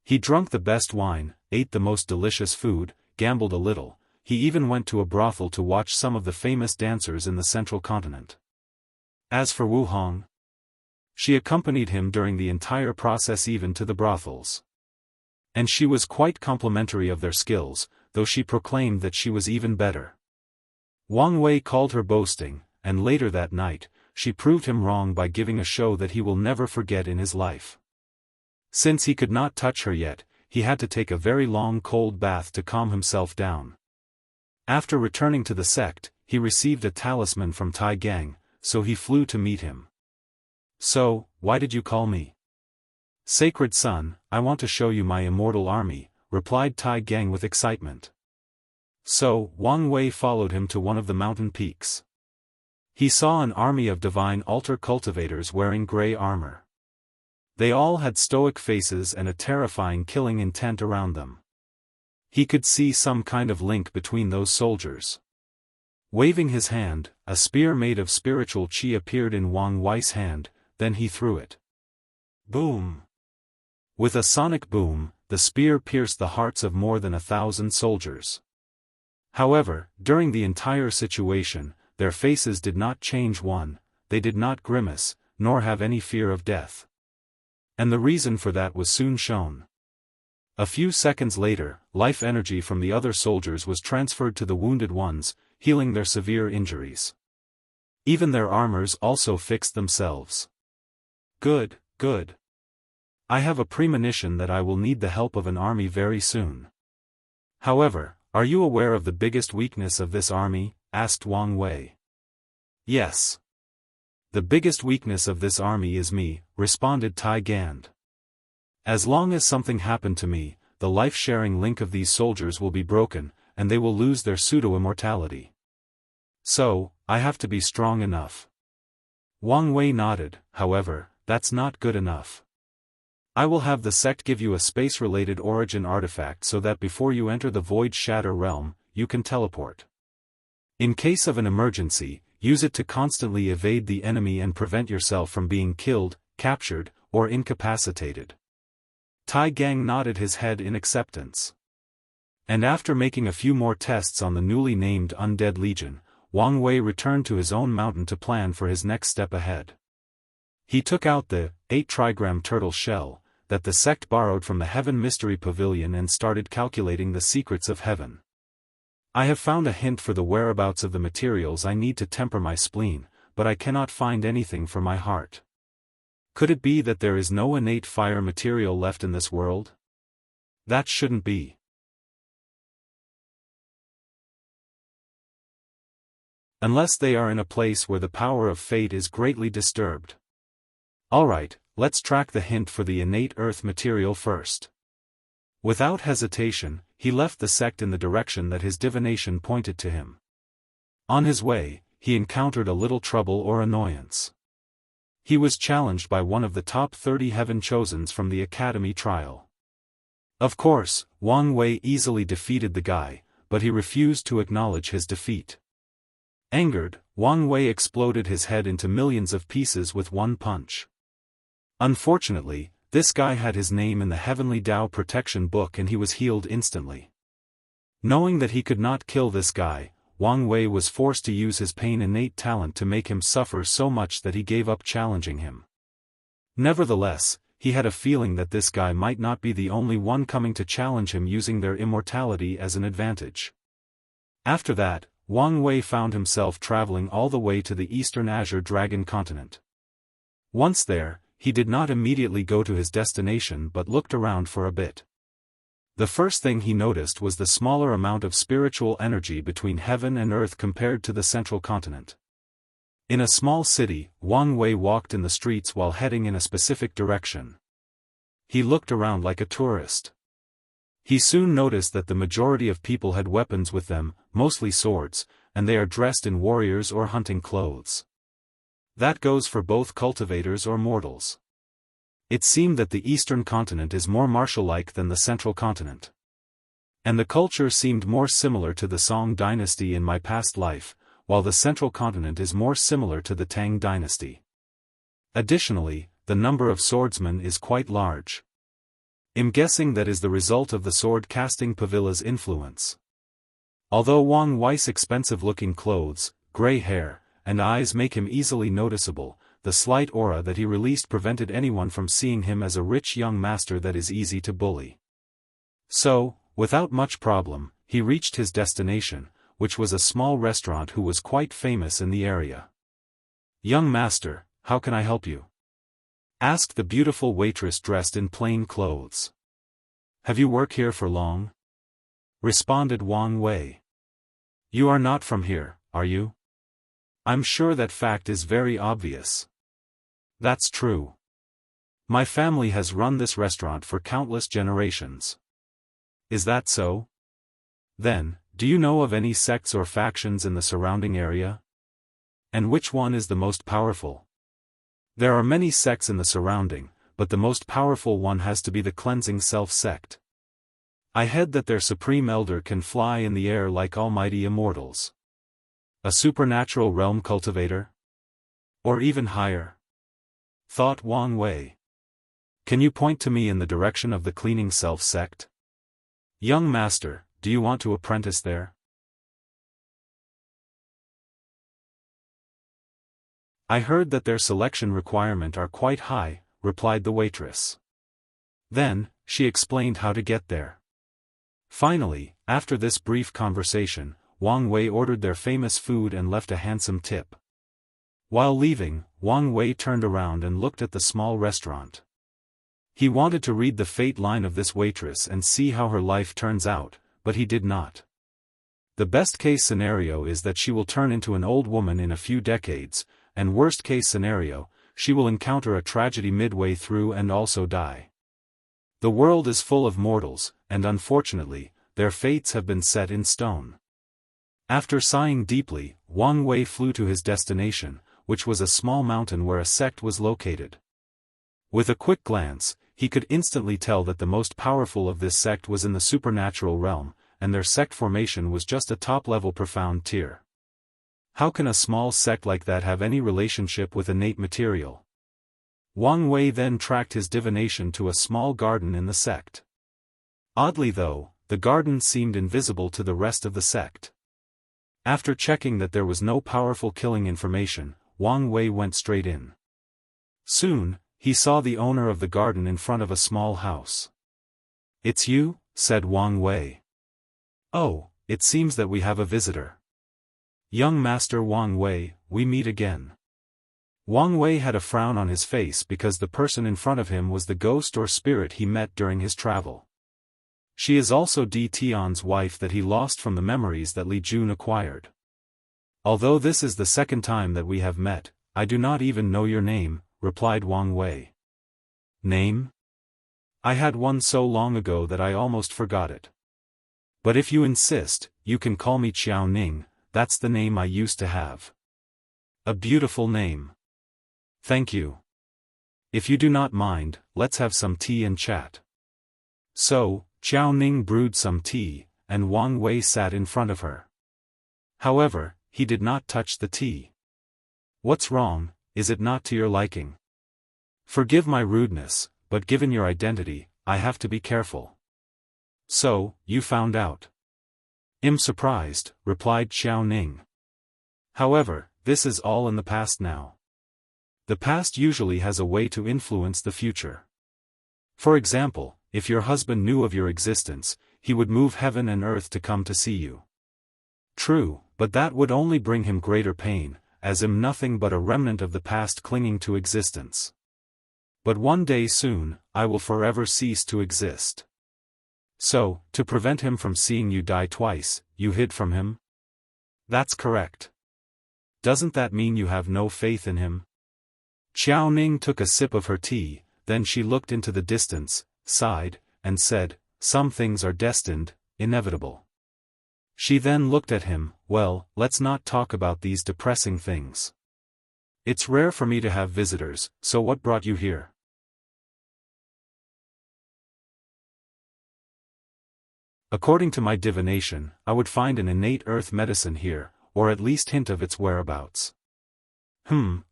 He drank the best wine, ate the most delicious food, gambled a little, he even went to a brothel to watch some of the famous dancers in the central continent. As for Wu Hong, She accompanied him during the entire process, even to the brothels. And she was quite complimentary of their skills, though she proclaimed that she was even better. Wang Wei called her boasting, and later that night, she proved him wrong by giving a show that he will never forget in his life. Since he could not touch her yet, he had to take a very long cold bath to calm himself down. After returning to the sect, he received a talisman from Tai Gang, so he flew to meet him. "So, why did you call me?" "Sacred son, I want to show you my immortal army," replied Tai Gang with excitement. So, Wang Wei followed him to one of the mountain peaks. He saw an army of divine altar cultivators wearing grey armor. They all had stoic faces and a terrifying killing intent around them. He could see some kind of link between those soldiers. Waving his hand, a spear made of spiritual qi appeared in Wang Wei's hand, then he threw it. Boom! With a sonic boom, the spear pierced the hearts of more than 1,000 soldiers. However, during the entire situation, their faces did not change one, they did not grimace, nor have any fear of death. And the reason for that was soon shown. A few seconds later, life energy from the other soldiers was transferred to the wounded ones, healing their severe injuries. Even their armors also fixed themselves. Good, good. I have a premonition that I will need the help of an army very soon. However, are you aware of the biggest weakness of this army? Asked Wang Wei. Yes. The biggest weakness of this army is me, responded Tai Gang. As long as something happened to me, the life-sharing link of these soldiers will be broken, and they will lose their pseudo-immortality. So, I have to be strong enough. Wang Wei nodded. However, that's not good enough. I will have the sect give you a space-related origin artifact so that before you enter the Void Shatter realm, you can teleport. In case of an emergency, use it to constantly evade the enemy and prevent yourself from being killed, captured, or incapacitated. Tai Gang nodded his head in acceptance. And after making a few more tests on the newly named Undead Legion, Wang Wei returned to his own mountain to plan for his next step ahead. He took out the 8-trigram turtle shell that the sect borrowed from the Heaven Mystery Pavilion and started calculating the secrets of heaven. I have found a hint for the whereabouts of the materials I need to temper my spleen, but I cannot find anything for my heart. Could it be that there is no innate fire material left in this world? That shouldn't be. Unless they are in a place where the power of fate is greatly disturbed. Alright, let's track the hint for the innate earth material first. Without hesitation, he left the sect in the direction that his divination pointed to him. On his way, he encountered a little trouble or annoyance. He was challenged by one of the top 30 Heaven Chosens from the Academy trial. Of course, Wang Wei easily defeated the guy, but he refused to acknowledge his defeat. Angered, Wang Wei exploded his head into millions of pieces with one punch. Unfortunately, this guy had his name in the Heavenly Dao Protection Book and he was healed instantly. Knowing that he could not kill this guy, Wang Wei was forced to use his pain innate talent to make him suffer so much that he gave up challenging him. Nevertheless, he had a feeling that this guy might not be the only one coming to challenge him using their immortality as an advantage. After that, Wang Wei found himself traveling all the way to the Eastern Azure Dragon continent. Once there, he did not immediately go to his destination but looked around for a bit. The first thing he noticed was the smaller amount of spiritual energy between heaven and earth compared to the central continent. In a small city, Wang Wei walked in the streets while heading in a specific direction. He looked around like a tourist. He soon noticed that the majority of people had weapons with them, mostly swords, and they are dressed in warriors or hunting clothes. That goes for both cultivators or mortals. It seemed that the eastern continent is more martial-like than the central continent. And the culture seemed more similar to the Song dynasty in my past life, while the central continent is more similar to the Tang dynasty. Additionally, the number of swordsmen is quite large. I'm guessing that is the result of the sword-casting Pavila's influence. Although Wang Wei's expensive-looking clothes, gray hair, and eyes make him easily noticeable, the slight aura that he released prevented anyone from seeing him as a rich young master that is easy to bully. So, without much problem, he reached his destination, which was a small restaurant who was quite famous in the area. "Young master, how can I help you?" asked the beautiful waitress dressed in plain clothes. "Have you worked here for long?" responded Wang Wei. "You are not from here, are you?" "I'm sure that fact is very obvious." "That's true. My family has run this restaurant for countless generations." "Is that so? Then, do you know of any sects or factions in the surrounding area? And which one is the most powerful?" "There are many sects in the surrounding, but the most powerful one has to be the Cleansing Self sect. I heard that their supreme elder can fly in the air like almighty immortals. A supernatural realm cultivator? Or even higher?" thought Wang Wei. "Can you point to me in the direction of the Cleansing Self sect? Young master, do you want to apprentice there?" "I heard that their selection requirement are quite high," replied the waitress. Then, she explained how to get there. Finally, after this brief conversation, Wang Wei ordered their famous food and left a handsome tip. While leaving, Wang Wei turned around and looked at the small restaurant. He wanted to read the fate line of this waitress and see how her life turns out, but he did not. The best-case scenario is that she will turn into an old woman in a few decades, and worst-case scenario, she will encounter a tragedy midway through and also die. The world is full of mortals, and unfortunately, their fates have been set in stone. After sighing deeply, Wang Wei flew to his destination, which was a small mountain where a sect was located. With a quick glance, he could instantly tell that the most powerful of this sect was in the supernatural realm, and their sect formation was just a top-level profound tier. How can a small sect like that have any relationship with innate material? Wang Wei then tracked his divination to a small garden in the sect. Oddly though, the garden seemed invisible to the rest of the sect. After checking that there was no powerful killing information, Wang Wei went straight in. Soon, he saw the owner of the garden in front of a small house. "It's you?" said Wang Wei. "Oh, it seems that we have a visitor. Young Master Wang Wei, we meet again." Wang Wei had a frown on his face because the person in front of him was the ghost or spirit he met during his travel. She is also Di Tian's wife that he lost from the memories that Li Jun acquired. "Although this is the second time that we have met, I do not even know your name," replied Wang Wei. "Name? I had one so long ago that I almost forgot it. But if you insist, you can call me Qiao Ning, that's the name I used to have." "A beautiful name. Thank you. If you do not mind, let's have some tea and chat." So, Qiao Ning brewed some tea, and Wang Wei sat in front of her. However, he did not touch the tea. "What's wrong, is it not to your liking?" "Forgive my rudeness, but given your identity, I have to be careful." "So, you found out?" "I'm surprised," replied Xiao Ning. "However, this is all in the past now. The past usually has a way to influence the future. For example, if your husband knew of your existence, he would move heaven and earth to come to see you." "True, but that would only bring him greater pain, as I'm nothing but a remnant of the past clinging to existence. But one day soon, I will forever cease to exist." "So, to prevent him from seeing you die twice, you hid from him?" "That's correct." "Doesn't that mean you have no faith in him?" Qiao Ning took a sip of her tea, then she looked into the distance, sighed, and said, "Some things are destined, inevitable." She then looked at him, "Well, let's not talk about these depressing things. It's rare for me to have visitors, so what brought you here?" "According to my divination, I would find an innate earth medicine here, or at least hint of its whereabouts."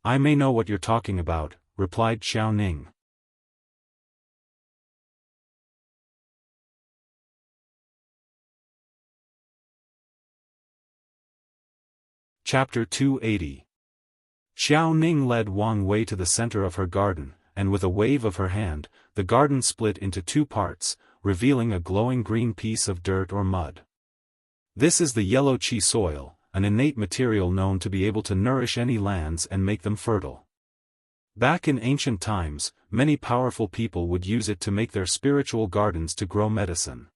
I may know what you're talking about," replied Xiao Ning. Chapter 280. Xiao Ning led Wang Wei to the center of her garden, and with a wave of her hand, the garden split into two parts, revealing a glowing green piece of dirt or mud. This is the yellow qi soil, an innate material known to be able to nourish any lands and make them fertile. Back in ancient times, many powerful people would use it to make their spiritual gardens to grow medicine.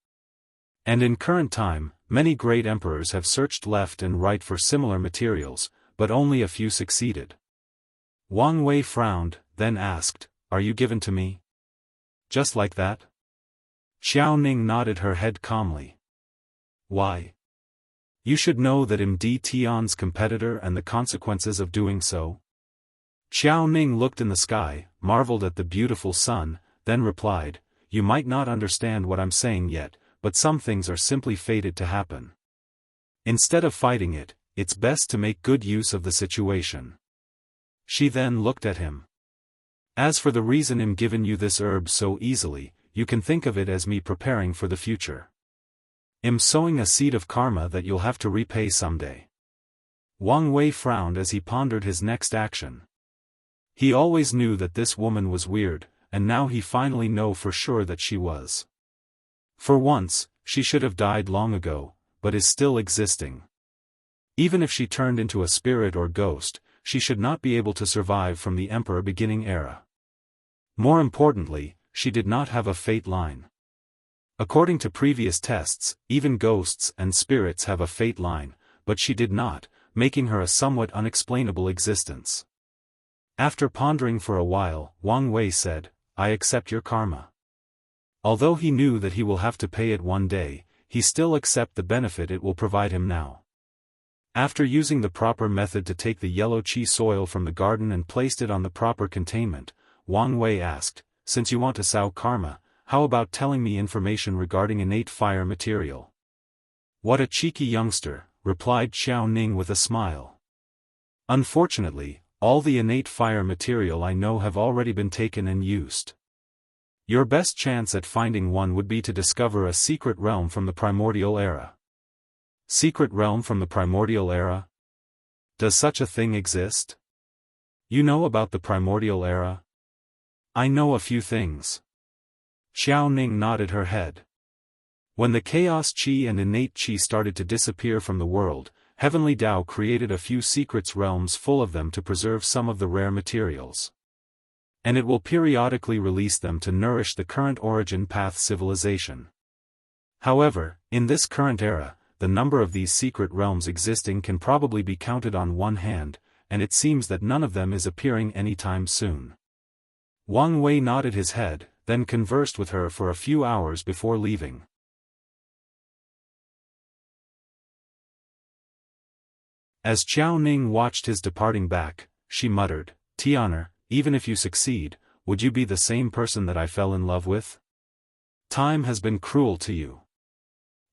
And in current time, many great emperors have searched left and right for similar materials, but only a few succeeded. Wang Wei frowned, then asked, "Are you given to me?" Just like that? Xiao Ning nodded her head calmly. Why? You should know that I'm Tian's competitor and the consequences of doing so. Xiao Ning looked in the sky, marveled at the beautiful sun, then replied, "You might not understand what I'm saying yet, but some things are simply fated to happen. Instead of fighting it, it's best to make good use of the situation." She then looked at him. "As for the reason I'm giving you this herb so easily, you can think of it as me preparing for the future. I'm sowing a seed of karma that you'll have to repay someday." Wang Wei frowned as he pondered his next action. He always knew that this woman was weird, and now he finally knew for sure that she was. For once, she should have died long ago, but is still existing. Even if she turned into a spirit or ghost, she should not be able to survive from the Emperor beginning era. More importantly, she did not have a fate line. According to previous tests, even ghosts and spirits have a fate line, but she did not, making her a somewhat unexplainable existence. After pondering for a while, Wang Wei said, "I accept your karma." Although he knew that he will have to pay it one day, he still accepts the benefit it will provide him now. After using the proper method to take the yellow qi soil from the garden and placed it on the proper containment, Wang Wei asked, "Since you want to sow karma, how about telling me information regarding innate fire material?" "What a cheeky youngster," replied Xiao Ning with a smile. "Unfortunately, all the innate fire material I know have already been taken and used. Your best chance at finding one would be to discover a secret realm from the primordial era." Secret realm from the primordial era? Does such a thing exist? You know about the primordial era? I know a few things. Xiao Ning nodded her head. When the chaos qi and innate qi started to disappear from the world, Heavenly Tao created a few secrets realms full of them to preserve some of the rare materials. And it will periodically release them to nourish the current origin path civilization. However, in this current era, the number of these secret realms existing can probably be counted on one hand, and it seems that none of them is appearing anytime soon. Wang Wei nodded his head, then conversed with her for a few hours before leaving. As Xiao Ning watched his departing back, she muttered, "Tianer, even if you succeed, would you be the same person that I fell in love with? Time has been cruel to you."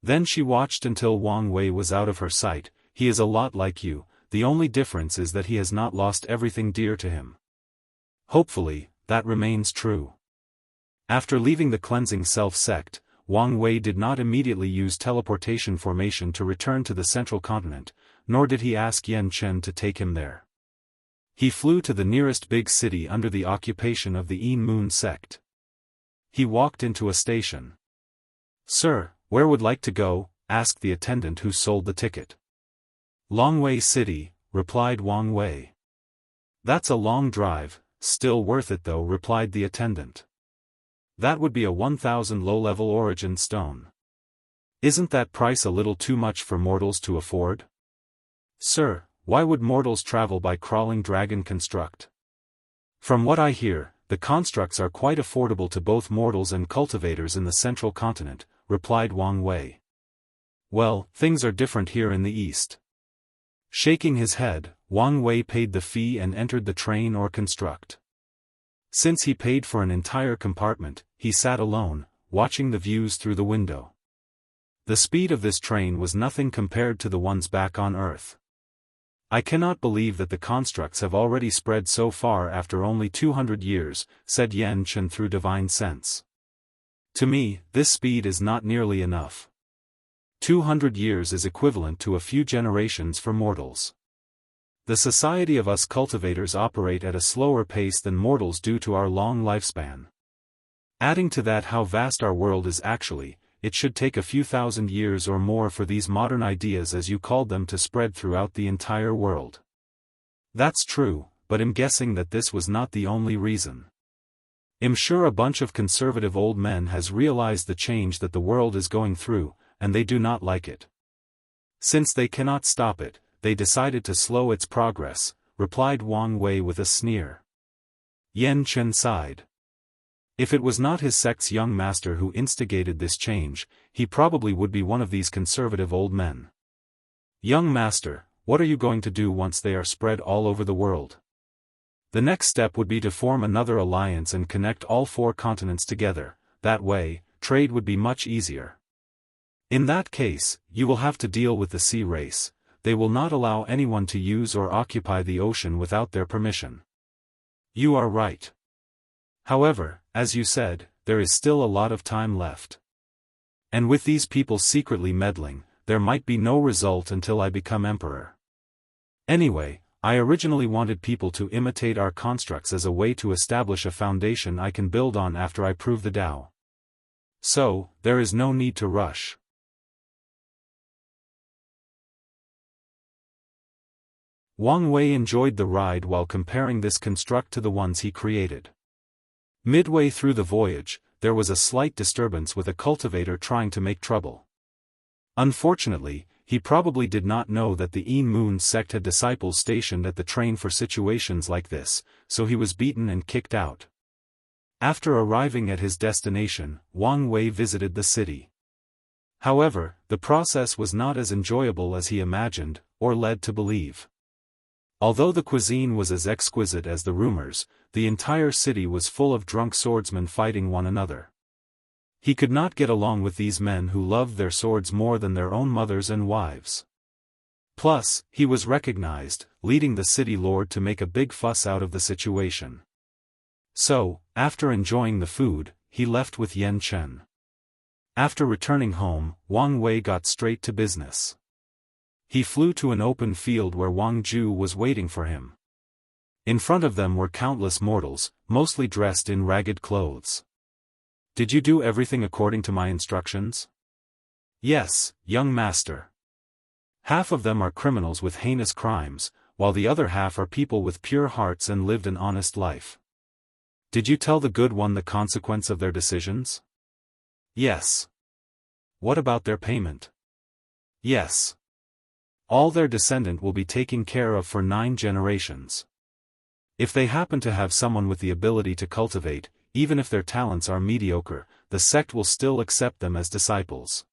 Then she watched until Wang Wei was out of her sight. "He is a lot like you, the only difference is that he has not lost everything dear to him." Hopefully, that remains true. After leaving the cleansing self sect, Wang Wei did not immediately use teleportation formation to return to the central continent, nor did he ask Yan Chen to take him there. He flew to the nearest big city under the occupation of the Yin Moon sect. He walked into a station. "Sir, where would like to go?" asked the attendant who sold the ticket. "Longwei City," replied Wang Wei. "That's a long drive, still worth it though," replied the attendant. "That would be a 1,000 low-level origin stone. Isn't that price a little too much for mortals to afford?" "Sir, why would mortals travel by crawling dragon construct? From what I hear, the constructs are quite affordable to both mortals and cultivators in the central continent," replied Wang Wei. "Well, things are different here in the east." Shaking his head, Wang Wei paid the fee and entered the train or construct. Since he paid for an entire compartment, he sat alone, watching the views through the window. The speed of this train was nothing compared to the ones back on Earth. "I cannot believe that the constructs have already spread so far after only 200 years, said Yan Chen through divine sense. "To me, this speed is not nearly enough. 200 years is equivalent to a few generations for mortals. The society of us cultivators operate at a slower pace than mortals due to our long lifespan. Adding to that how vast our world is actually, it should take a few thousand years or more for these modern ideas as you called them to spread throughout the entire world. That's true, but I'm guessing that this was not the only reason. I'm sure a bunch of conservative old men has realized the change that the world is going through, and they do not like it. Since they cannot stop it, they decided to slow its progress, replied Wang Wei with a sneer. Yan Chen sighed. If it was not his sect's young master who instigated this change, he probably would be one of these conservative old men. Young master, what are you going to do once they are spread all over the world? The next step would be to form another alliance and connect all 4 continents together. That way, trade would be much easier. In that case, you will have to deal with the sea race. They will not allow anyone to use or occupy the ocean without their permission. You are right. However, as you said, there is still a lot of time left. And with these people secretly meddling, there might be no result until I become emperor. Anyway, I originally wanted people to imitate our constructs as a way to establish a foundation I can build on after I prove the Tao. So, there is no need to rush. Wang Wei enjoyed the ride while comparing this construct to the ones he created. Midway through the voyage, there was a slight disturbance with a cultivator trying to make trouble. Unfortunately, he probably did not know that the Een Moon sect had disciples stationed at the train for situations like this, so he was beaten and kicked out. After arriving at his destination, Wang Wei visited the city. However, the process was not as enjoyable as he imagined, or led to believe. Although the cuisine was as exquisite as the rumors, the entire city was full of drunk swordsmen fighting one another. He could not get along with these men who loved their swords more than their own mothers and wives. Plus, he was recognized, leading the city lord to make a big fuss out of the situation. So, after enjoying the food, he left with Yan Chen. After returning home, Wang Wei got straight to business. He flew to an open field where Wang Ju was waiting for him. In front of them were countless mortals, mostly dressed in ragged clothes. Did you do everything according to my instructions? Yes, young master. Half of them are criminals with heinous crimes, while the other half are people with pure hearts and lived an honest life. Did you tell the good one the consequence of their decisions? Yes. What about their payment? Yes. All their descendant will be taken care of for 9 generations. If they happen to have someone with the ability to cultivate, even if their talents are mediocre, the sect will still accept them as disciples.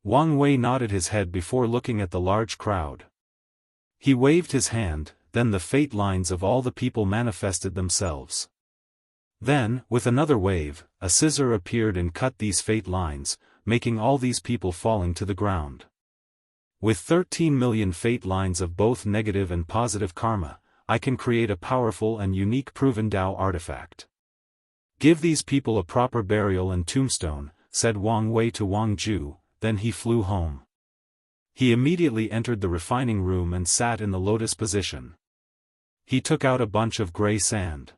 Wang Wei nodded his head before looking at the large crowd. He waved his hand, then the fate lines of all the people manifested themselves. Then, with another wave, a scissor appeared and cut these fate lines, making all these people falling to the ground. With 13 million fate lines of both negative and positive karma, I can create a powerful and unique proven Tao artifact. Give these people a proper burial and tombstone, said Wang Wei to Wang Ju, then he flew home. He immediately entered the refining room and sat in the lotus position. He took out a bunch of gray sand.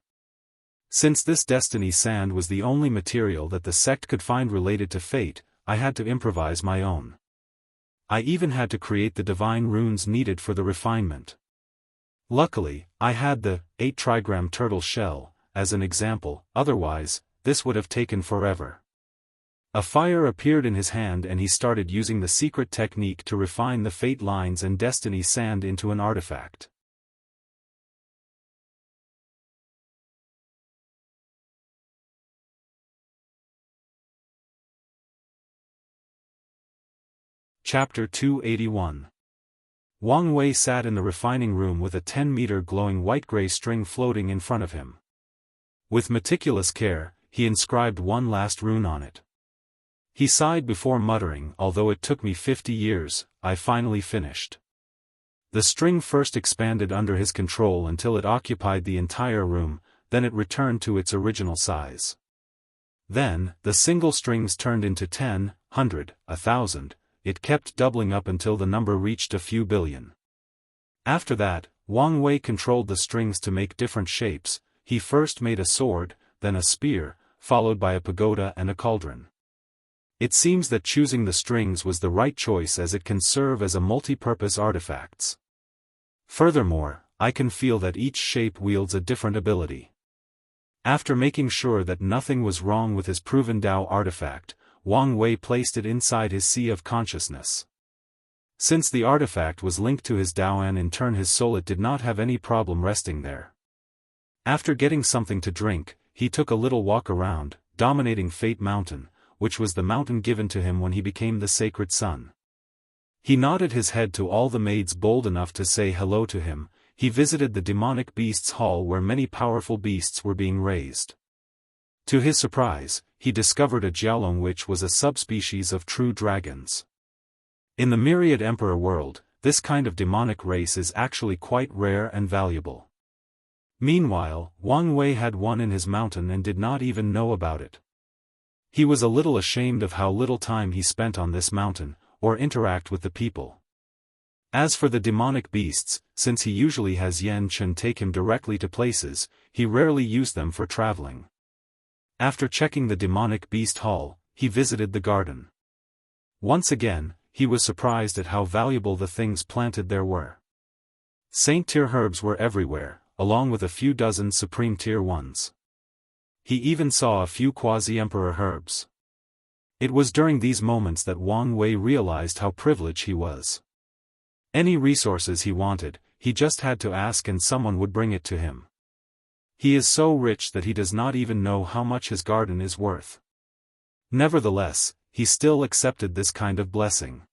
Since this destiny sand was the only material that the sect could find related to fate, I had to improvise my own. I even had to create the divine runes needed for the refinement. Luckily, I had the 8 trigram turtle shell, as an example, otherwise, this would have taken forever. A fire appeared in his hand and he started using the secret technique to refine the fate lines and destiny sand into an artifact. Chapter 281. Wang Wei sat in the refining room with a 10-meter glowing white-gray string floating in front of him. With meticulous care, he inscribed one last rune on it. He sighed before muttering, although it took me 50 years, I finally finished. The string first expanded under his control until it occupied the entire room, then it returned to its original size. Then, the single strings turned into 10, 100, 1,000, it kept doubling up until the number reached a few billion. After that, Wang Wei controlled the strings to make different shapes. He first made a sword, then a spear, followed by a pagoda and a cauldron. It seems that choosing the strings was the right choice as it can serve as a multi-purpose artifacts. Furthermore, I can feel that each shape wields a different ability. After making sure that nothing was wrong with his proven Dao artifact, Wang Wei placed it inside his sea of consciousness. Since the artifact was linked to his Dao and in turn his soul, it did not have any problem resting there. After getting something to drink, he took a little walk around, dominating Fate Mountain, which was the mountain given to him when he became the Sacred Son. He nodded his head to all the maids bold enough to say hello to him. He visited the demonic beasts hall where many powerful beasts were being raised. To his surprise, he discovered a Jiaolong, which was a subspecies of true dragons. In the myriad emperor world, this kind of demonic race is actually quite rare and valuable. Meanwhile, Wang Wei had one in his mountain and did not even know about it. He was a little ashamed of how little time he spent on this mountain, or interact with the people. As for the demonic beasts, since he usually has Yan Chen take him directly to places, he rarely used them for traveling. After checking the demonic beast hall, he visited the garden. Once again, he was surprised at how valuable the things planted there were. Saint-tier herbs were everywhere, along with a few dozen supreme-tier ones. He even saw a few quasi-emperor herbs. It was during these moments that Wang Wei realized how privileged he was. Any resources he wanted, he just had to ask and someone would bring it to him. He is so rich that he does not even know how much his garden is worth. Nevertheless, he still accepted this kind of blessing.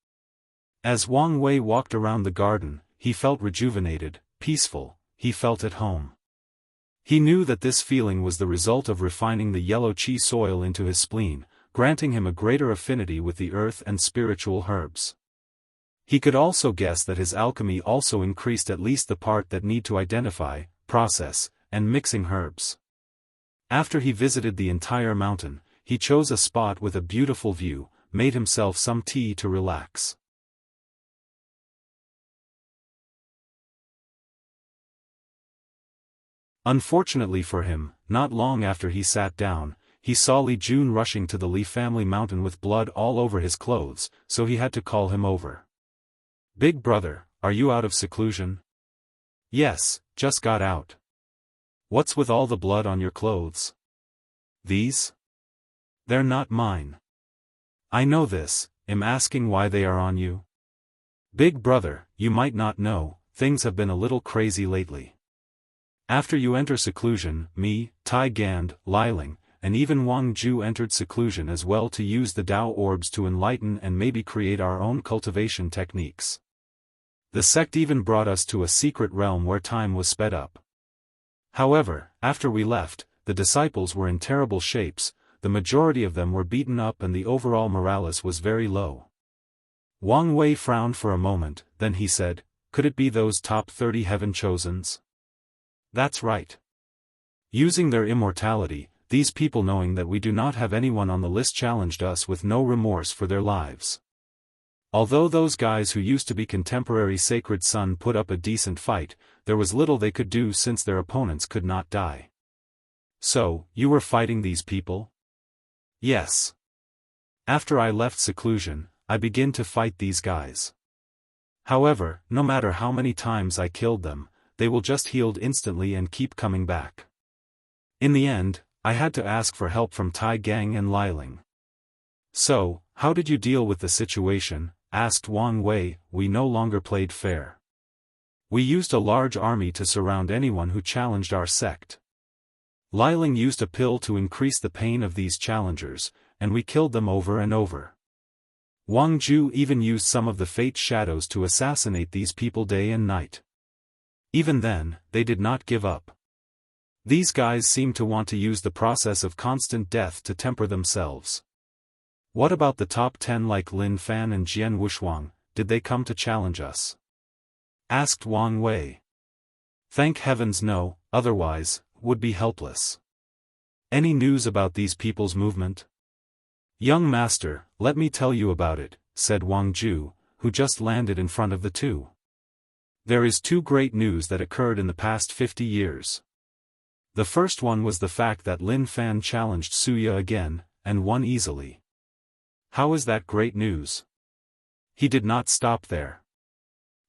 As Wang Wei walked around the garden, he felt rejuvenated, peaceful, he felt at home. He knew that this feeling was the result of refining the yellow qi soil into his spleen, granting him a greater affinity with the earth and spiritual herbs. He could also guess that his alchemy also increased at least the part that need to identify, process, and mixing herbs. After he visited the entire mountain, he chose a spot with a beautiful view, made himself some tea to relax. Unfortunately for him, not long after he sat down, he saw Li Jun rushing to the Li family mountain with blood all over his clothes, so he had to call him over. "Big brother, are you out of seclusion?" "Yes, just got out." "What's with all the blood on your clothes?" "These? They're not mine." "I know this, am asking why they are on you." "Big brother, you might not know, things have been a little crazy lately. After you enter seclusion, me, Tai Gand, Liling, and even Wang Ju entered seclusion as well to use the Dao orbs to enlighten and maybe create our own cultivation techniques. The sect even brought us to a secret realm where time was sped up. However, after we left, the disciples were in terrible shapes, the majority of them were beaten up and the overall morale was very low." Wang Wei frowned for a moment, then he said, "Could it be those top 30 heaven chosens?" "That's right. Using their immortality, these people, knowing that we do not have anyone on the list, challenged us with no remorse for their lives. Although those guys who used to be contemporary Sacred Son put up a decent fight, there was little they could do since their opponents could not die." "So, you were fighting these people?" "Yes. After I left seclusion, I began to fight these guys. However, no matter how many times I killed them, they will just healed instantly and keep coming back. In the end, I had to ask for help from Tai Gang and Liling." "So, how did you deal with the situation?" asked Wang Wei. "We no longer played fair. We used a large army to surround anyone who challenged our sect. Liling used a pill to increase the pain of these challengers, and we killed them over and over. Wang Ju even used some of the fate shadows to assassinate these people day and night. Even then, they did not give up. These guys seem to want to use the process of constant death to temper themselves." "What about the top 10 like Lin Fan and Jian Wushuang, did they come to challenge us?" asked Wang Wei. "Thank heavens no, otherwise, would be helpless." "Any news about these people's movement?" "Young master, let me tell you about it," said Wang Ju, who just landed in front of the two. There is two great news that occurred in the past 50 years. The first one was the fact that Lin Fan challenged Suya again, and won easily. How is that great news? He did not stop there.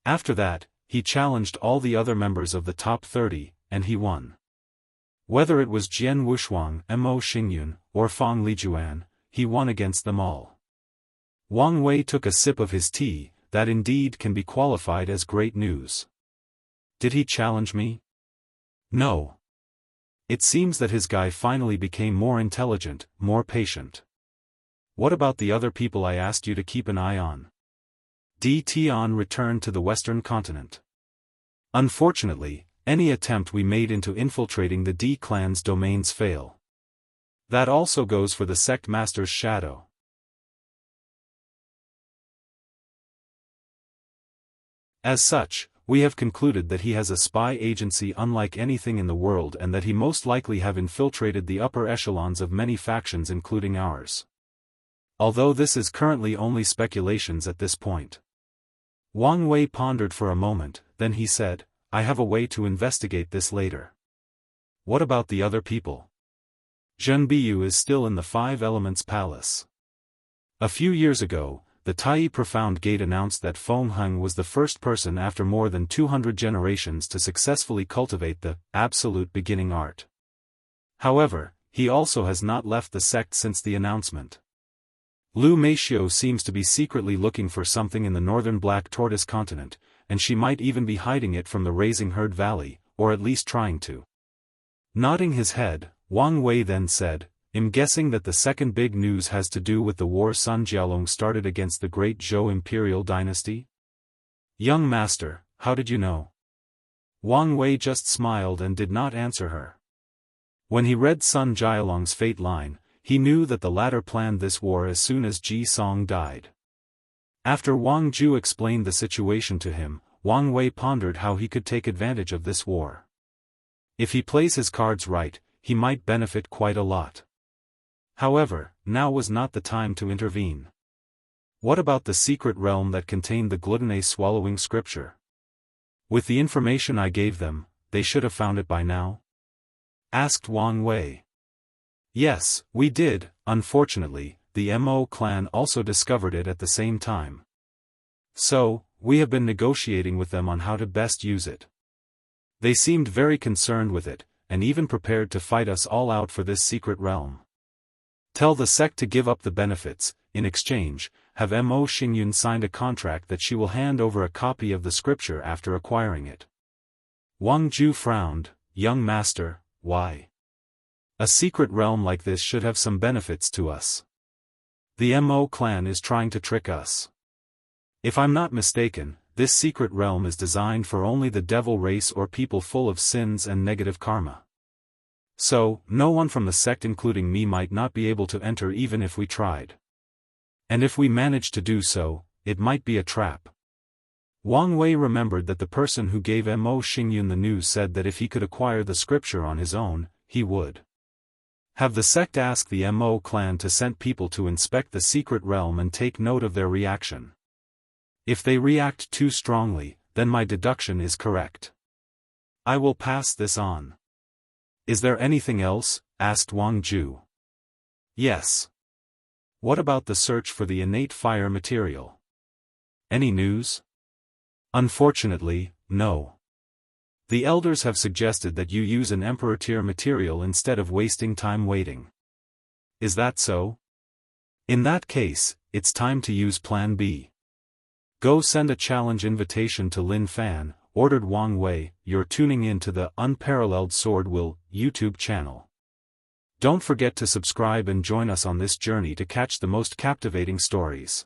After that, he challenged all the other members of the top 30, and he won. Whether it was Jian Wushuang, Mo Xingyun, or Fang Lijuan, he won against them all. Wang Wei took a sip of his tea. That indeed can be qualified as great news. Did he challenge me? No. It seems that his guy finally became more intelligent, more patient. What about the other people I asked you to keep an eye on? Di Tian returned to the western continent. Unfortunately, any attempt we made into infiltrating the Di clan's domains fail. That also goes for the sect master's shadow. As such, we have concluded that he has a spy agency unlike anything in the world and that he most likely have infiltrated the upper echelons of many factions including ours. Although this is currently only speculations at this point. Wang Wei pondered for a moment, then he said, I have a way to investigate this later. What about the other people? Zhen Biyu is still in the Five Elements Palace. A few years ago, the Tai Profound Gate announced that Feng Heng was the first person after more than 200 generations to successfully cultivate the absolute beginning art. However, he also has not left the sect since the announcement. Lu Meixiu seems to be secretly looking for something in the northern Black Tortoise continent, and she might even be hiding it from the Raising Herd Valley, or at least trying to. Nodding his head, Wang Wei then said, I'm guessing that the second big news has to do with the war Sun Jialong started against the great Zhou imperial dynasty? Young master, how did you know? Wang Wei just smiled and did not answer her. When he read Sun Jialong's fate line, he knew that the latter planned this war as soon as Ji Song died. After Wang Ju explained the situation to him, Wang Wei pondered how he could take advantage of this war. If he plays his cards right, he might benefit quite a lot. However, now was not the time to intervene. What about the secret realm that contained the glutinase swallowing scripture? With the information I gave them, they should have found it by now? Asked Wang Wei. Yes, we did. Unfortunately, the Mo clan also discovered it at the same time. So, we have been negotiating with them on how to best use it. They seemed very concerned with it, and even prepared to fight us all out for this secret realm. Tell the sect to give up the benefits. In exchange, have Mo Xingyun signed a contract that she will hand over a copy of the scripture after acquiring it. Wang Ju frowned. Young master, why? A secret realm like this should have some benefits to us. The Mo clan is trying to trick us. If I'm not mistaken, this secret realm is designed for only the devil race or people full of sins and negative karma. So, no one from the sect including me might not be able to enter even if we tried. And if we managed to do so, it might be a trap. Wang Wei remembered that the person who gave Mo Xingyun the news said that if he could acquire the scripture on his own, he would. Have the sect ask the Mo clan to send people to inspect the secret realm and take note of their reaction. If they react too strongly, then my deduction is correct. I will pass this on. Is there anything else? Asked Wang Ju. Yes. What about the search for the innate fire material? Any news? Unfortunately, no. The elders have suggested that you use an emperor tier material instead of wasting time waiting. Is that so? In that case, it's time to use Plan B. Go send a challenge invitation to Lin Fan, ordered Wang Wei. You're tuning in to the Unparalleled SwordWill YouTube channel. Don't forget to subscribe and join us on this journey to catch the most captivating stories.